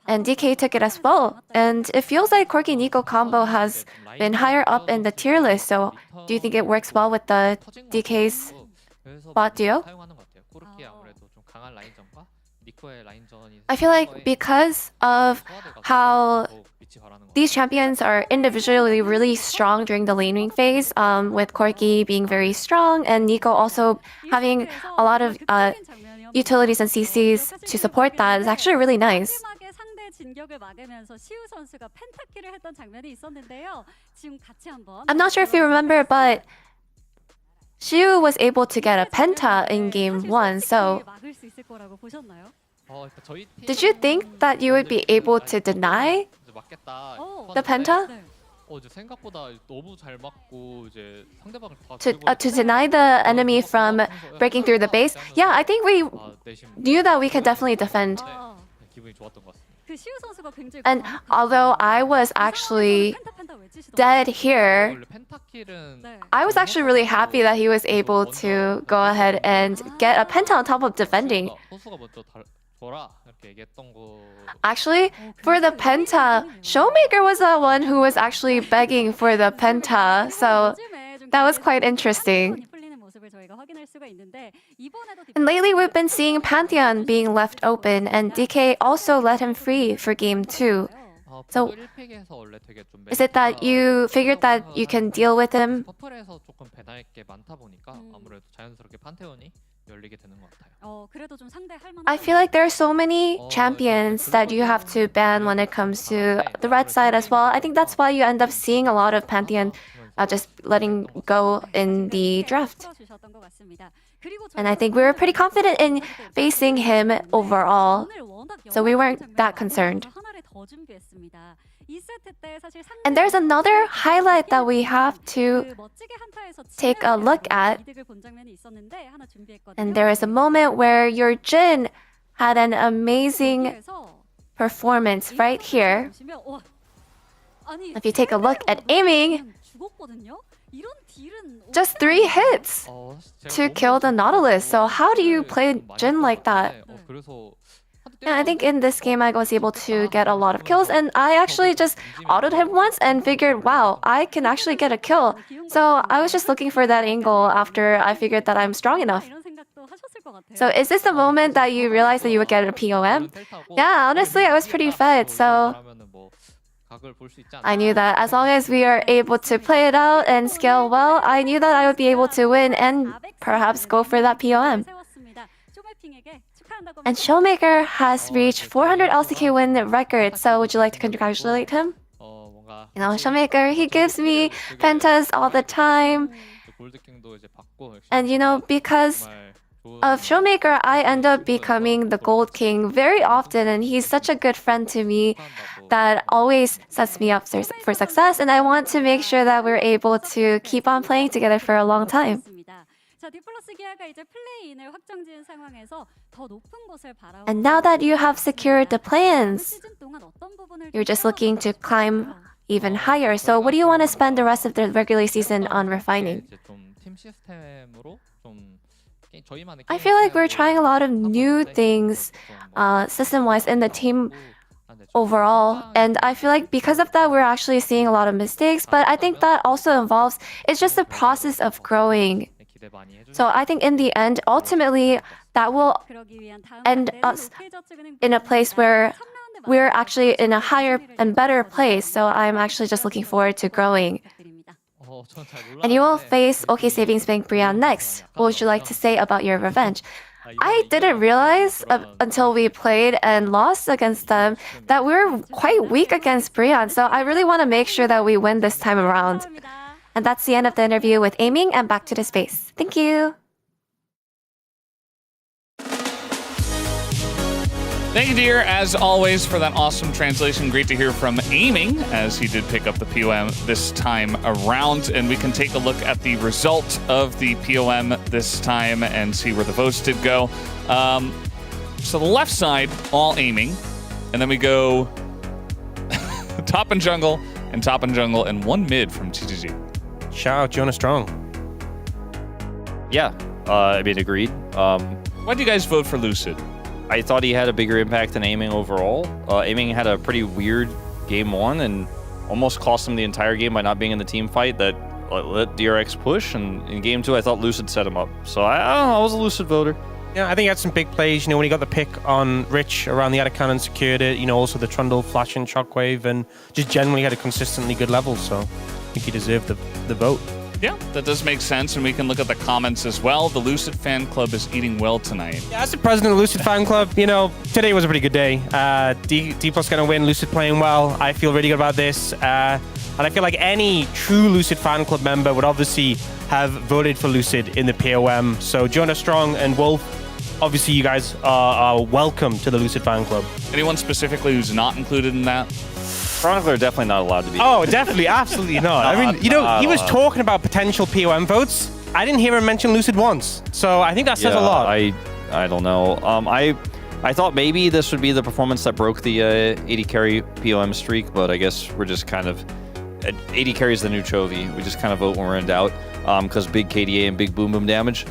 and DK took it as well. And it feels like Corki Nico combo has been higher up in the tier list. So, do you think it works well with the DK's bot duo? I feel like because of how these champions are individually really strong during the laning phase, with Corki being very strong and Nico also having a lot of utilities and CCs to support that, is actually really nice. I'm not sure if you remember, but Shiu was able to get a penta in game 1, so did you think that you would be able to deny the penta? To deny the enemy from breaking through the base? Yeah, I think we knew that we could definitely defend. And although I was actually dead here, I was actually really happy that he was able to go ahead and get a penta on top of defending. Actually, for the penta, Showmaker was the one who was actually begging for the penta, so that was quite interesting. And lately we've been seeing Pantheon being left open, and DK also let him free for game 2. So, is it that you figured that you can deal with him? I feel like there are so many champions that you have to ban when it comes to the red side as well. I think that's why you end up seeing a lot of Pantheon just letting go in the draft. And I think we were pretty confident in facing him overall, so we weren't that concerned. And there's another highlight that we have to take a look at. And there is a moment where your Jin had an amazing performance right here. If you take a look at aiming, just 3 hits to kill the Nautilus. So how do you play Jin like that? And I think in this game I was able to get a lot of kills, and I actually just autoed him once and figured, wow, I can actually get a kill. So I was just looking for that angle after I figured that I'm strong enough. So is this the moment that you realized that you would get a POM? Yeah, honestly, I was pretty fed, so I knew that as long as we are able to play it out and scale well, I knew that I would be able to win and perhaps go for that POM. And Showmaker has reached 400 LCK win record, so would you like to congratulate him? You know, Showmaker, he gives me pentas all the time. And you know, because of Showmaker, I end up becoming the Gold King very often, and he's such a good friend to me that always sets me up for success, and I want to make sure that we're able to keep on playing together for a long time. And now that you have secured the plans, you're just looking to climb even higher. So what do you want to spend the rest of the regular season on refining? I feel like we're trying a lot of new things system-wise in the team overall, and I feel like because of that we're actually seeing a lot of mistakes, but I think that also involves, it's just the process of growing. So I think in the end, ultimately, that will end us in a place where we're actually in a higher and better place. So I'm actually just looking forward to growing. And you will face OK Savings Bank Brian next. What would you like to say about your revenge? I didn't realize until we played and lost against them that we're quite weak against Brian. So I really want to make sure that we win this time around. And that's the end of the interview with Aiming, and back to the space. Thank you. Thank you, dear, as always, for that awesome translation. Great to hear from Aiming, as he did pick up the POM this time around. And we can take a look at the result of the POM this time and see where the votes did go. So the left side, all Aiming. And then we go top and jungle, and one mid from TTG. Shout out Jonah Strong. Yeah, I mean, agreed. Why do you guys vote for Lucid? I thought he had a bigger impact than Aiming overall. Aiming had a pretty weird game 1 and almost cost him the entire game by not being in the team fight that let DRX push. And in game 2, I thought Lucid set him up. So I don't know, I was a Lucid voter. Yeah, I think he had some big plays. You know, when he got the pick on Rich around the Atacon and secured it. You know, also the Trundle flash and Shockwave, and just generally had a consistently good level. So I think he deserved the vote. Yeah, that does make sense, and we can look at the comments as well. The Lucid fan club is eating well tonight. Yeah, as the president of the Lucid fan club, you know, today was a pretty good day. D Plus gonna win, Lucid playing well. I feel really good about this. And I feel like any true Lucid fan club member would obviously have voted for Lucid in the POM. So Jonah Strong and Wolf, obviously you guys are welcome to the Lucid fan club. Anyone specifically who's not included in that? Chronicler are definitely not allowed to be. Oh, definitely, absolutely not. I mean, you know, he was talking about potential POM votes. I didn't hear him mention Lucid once, so I think that says a lot. I don't know. I thought maybe this would be the performance that broke the 80 carry POM streak, but I guess we're just kind of 80 carry is the new Chovy. We just kind of vote when we're in doubt, because big KDA and big boom boom damage.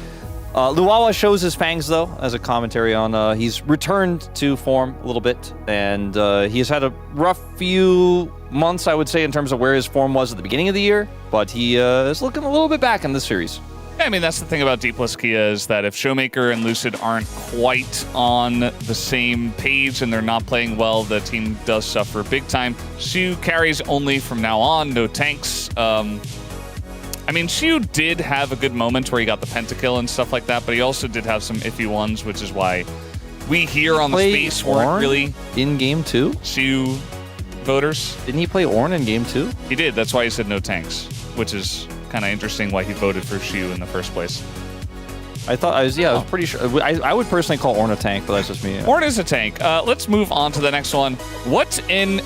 Luawa shows his fangs, though, as a commentary on he's returned to form a little bit, and he's had a rough few months, I would say, in terms of where his form was at the beginning of the year, but he is looking a little bit back in this series. Yeah, I mean, that's the thing about D plus Kia is that if Showmaker and Lucid aren't quite on the same page and they're not playing well, the team does suffer big time. Shu carries only from now on, no tanks. I mean, Shu did have a good moment where he got the pentakill and stuff like that, but he also did have some iffy ones, which is why we here on the space weren't really in game 2. Shu voters. Didn't he play Ornn in game 2? He did. That's why he said no tanks, which is kind of interesting why he voted for Shu in the first place. I thought I was pretty sure. I would personally call Ornn a tank, but that's just me. Ornn is a tank. Let's move on to the next one. What's in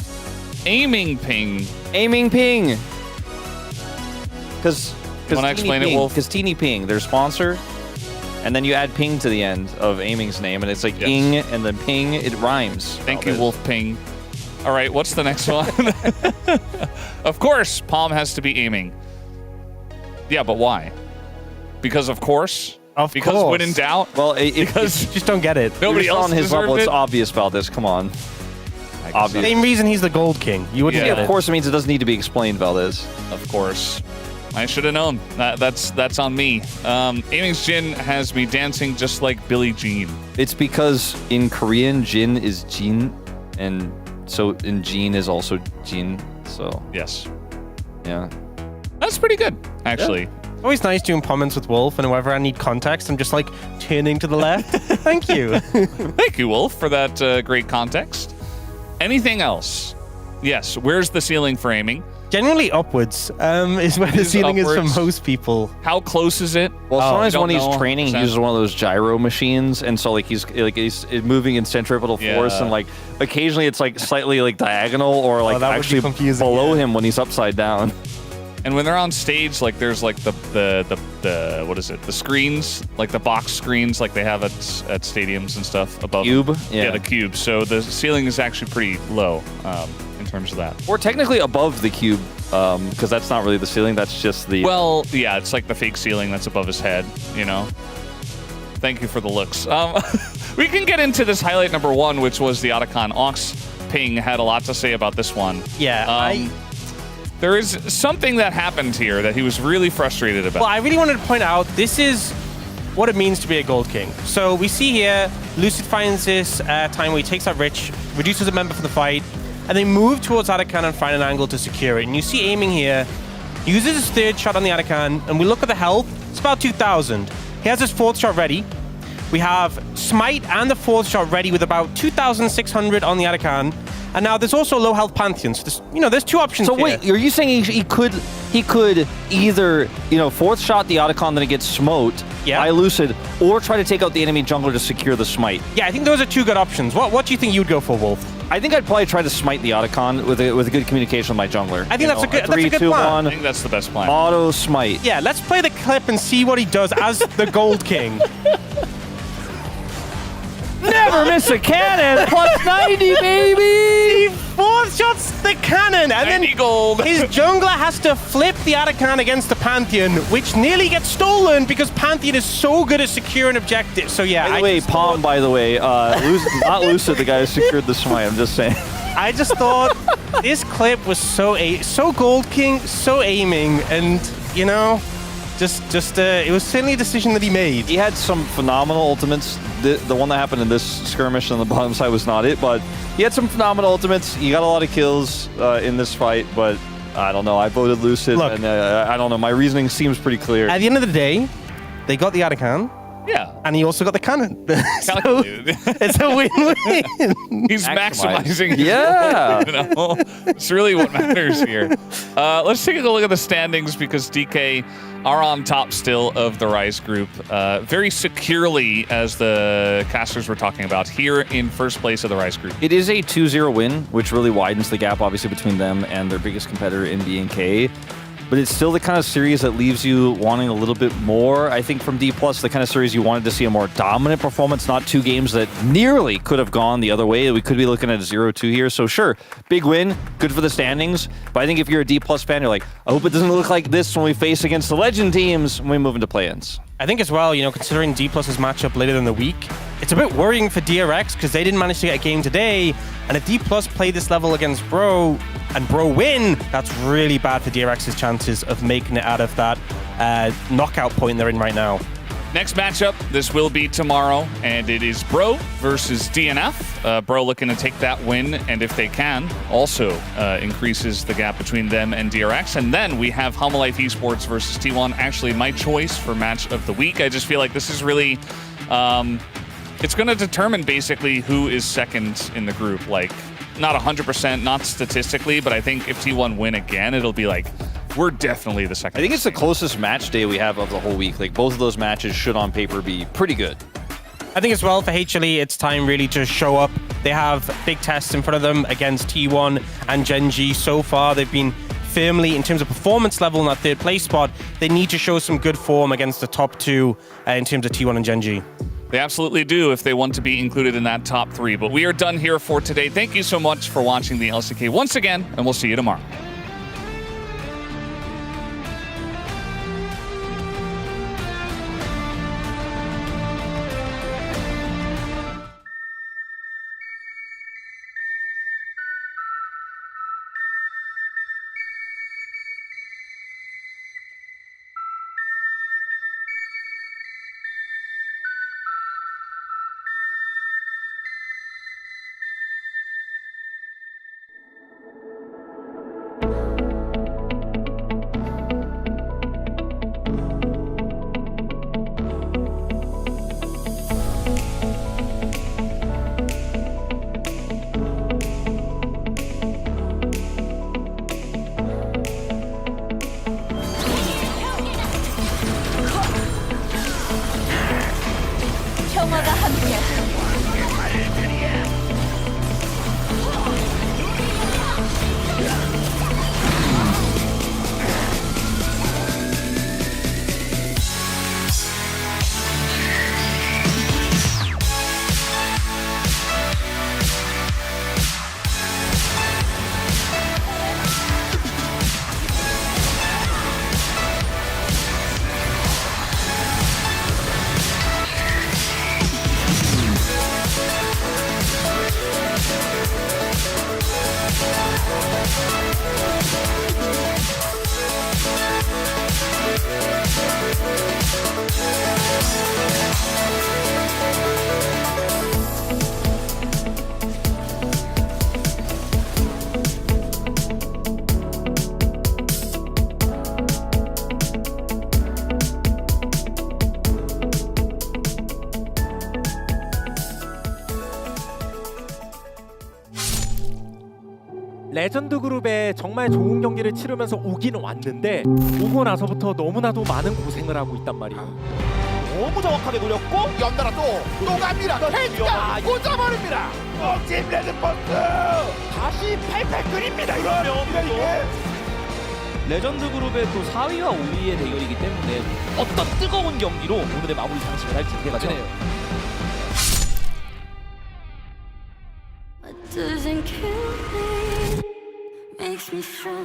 aiming ping? Aiming ping. Because want to explain it, Wolf? Because Teeny Ping, their sponsor, and then you add ping to the end of Aiming's name, and it's like ing and then ping. It rhymes. Thank you, Wolf Ping. All right, what's the next one? Of course, Palm has to be aiming. Yeah, but why? Because of course. Because when in doubt. Well, because you just don't get it. Nobody else on his level. it. It's obvious about this. Come on. Obvious. Same reason he's the Gold King. You wouldn't get it. Of course, it means it doesn't need to be explained, Valdez. Of course. I should have known. That's on me. Aiming's Jin has me dancing just like Billie Jean. It's because in Korean, Jin is Jin, and so in Jean is also Jin. So yes, yeah, that's pretty good actually. Yeah. Always nice doing comments with Wolf, and whenever I need context, I'm just like turning to the left. Thank you. Thank you, Wolf, for that great context. Anything else? Yes. Where's the ceiling for aiming? Generally upwards is where the ceiling is for most people. How close is it? Well, sometimes when he's training, he uses one of those gyro machines, and so he's moving in centripetal force, and like occasionally it's like slightly like diagonal or like actually below him when he's upside down. And when they're on stage, like there's like the what is it? The screens, like the box screens, like they have at stadiums and stuff above. Cube. Yeah, the cube. So the ceiling is actually pretty low. In terms of that. Or technically above the cube, because that's not really the ceiling, that's just the... Well, yeah, it's like the fake ceiling that's above his head, you know? Thank you for the looks. We can get into this highlight number 1, which was the Otacon. Ox Ping had a lot to say about this one. Yeah, there is something that happened here that he was really frustrated about. Well, I really wanted to point out, this is what it means to be a Gold King. So we see here, Lucid finds this time where he takes out Rich, reduces a member for the fight, and they move towards Atacon and find an angle to secure it. And you see aiming here, he uses his 3rd shot on the Atacon, and we look at the health, it's about 2,000. He has his 4th shot ready. We have Smite and the 4th shot ready with about 2,600 on the Atacon. And now there's also low health Pantheon. So there's 2 options So here. wait, are you saying he could either, 4th shot the Otacon, then it gets smote by Lucid, or try to take out the enemy jungler to secure the smite? Yeah, I think those are 2 good options. What do you think you'd go for, Wolf? I think I'd probably try to smite the Otacon with a good communication with my jungler. I think that's a good 3, 2, plan. 1, I think that's the best plan. Auto smite. Yeah, let's play the clip and see what he does as the Gold King. Never never miss a cannon. Plus 90, baby. He fourth shots the cannon, and then gold. His jungler has to flip the Arakan against the Pantheon, which nearly gets stolen because Pantheon is so good at securing objectives. So yeah. By the way, Palm, by the way, not Lucid, the guy who secured the smite. I'm just saying. I just thought this clip was so Gold King, so aiming, and you know, it was certainly a decision that he made. He had some phenomenal ultimates. The one that happened in this skirmish on the bottom side was not it, but he had some phenomenal ultimates. He got a lot of kills in this fight, but I don't know. I voted Lucid, Look, and I don't know. My reasoning seems pretty clear. At the end of the day, they got the Arakan. Yeah. And he also got the cannon. So it's a win-win. He's maximizing. Yeah. You know? It's really what matters here. Let's take a look at the standings because DK are on top still of the Rise group. Very securely, as the casters were talking about, here in first place of the Rise group. It is a 2-0 win, which really widens the gap, obviously, between them and their biggest competitor in BNK. But it's still the kind of series that leaves you wanting a little bit more. I think from D+, the kind of series you wanted to see a more dominant performance, not two games that nearly could have gone the other way. We could be looking at a 0-2 here. So sure, big win, good for the standings. But I think if you're a D+ fan, you're like, I hope it doesn't look like this when we face against the Legend teams when we move into play-ins. I think as well, you know, considering D+'s matchup later in the week, it's a bit worrying for DRX because they didn't manage to get a game today. And if D+ play this level against Bro and Bro win, that's really bad for DRX's chances of making it out of that knockout point they're in right now. Next matchup, this will be tomorrow, and it is Bro versus DNF. Bro looking to take that win, and if they can, also increases the gap between them and DRX. And then we have Homolife Esports versus T1. Actually, my choice for match of the week. I just feel like this is really... it's going to determine basically who is second in the group. Like, not 100%, not statistically, but I think if T1 win again, it'll be like, we're definitely the second. I think it's the closest match day we have of the whole week. Like, both of those matches should on paper be pretty good. I think as well for HLE, it's time really to show up. They have big tests in front of them against T1 and Gen.G. So far, they've been firmly, in terms of performance level in that third place spot, they need to show some good form against the top two in terms of T1 and Gen.G. They absolutely do if they want to be included in that top three. But we are done here for today. Thank you so much for watching the LCK once again, and we'll see you tomorrow. 평화가 함께. 레전드 그룹에 정말 좋은 경기를 치르면서 오기는 왔는데 오고 나서부터 너무나도 많은 고생을 하고 있단 말이에요. 너무 정확하게 노렸고 연달아 또 갑니다. 헤이즈가 꽂아버립니다. 멋진 레드버스 다시 팔팔 끓입니다. 이러면 이게 레전드 그룹의 또 4위와 5위의 대결이기 때문에 어떤 뜨거운 경기로 오늘의 마무리 장식을 할지 기대가 되네요. me through.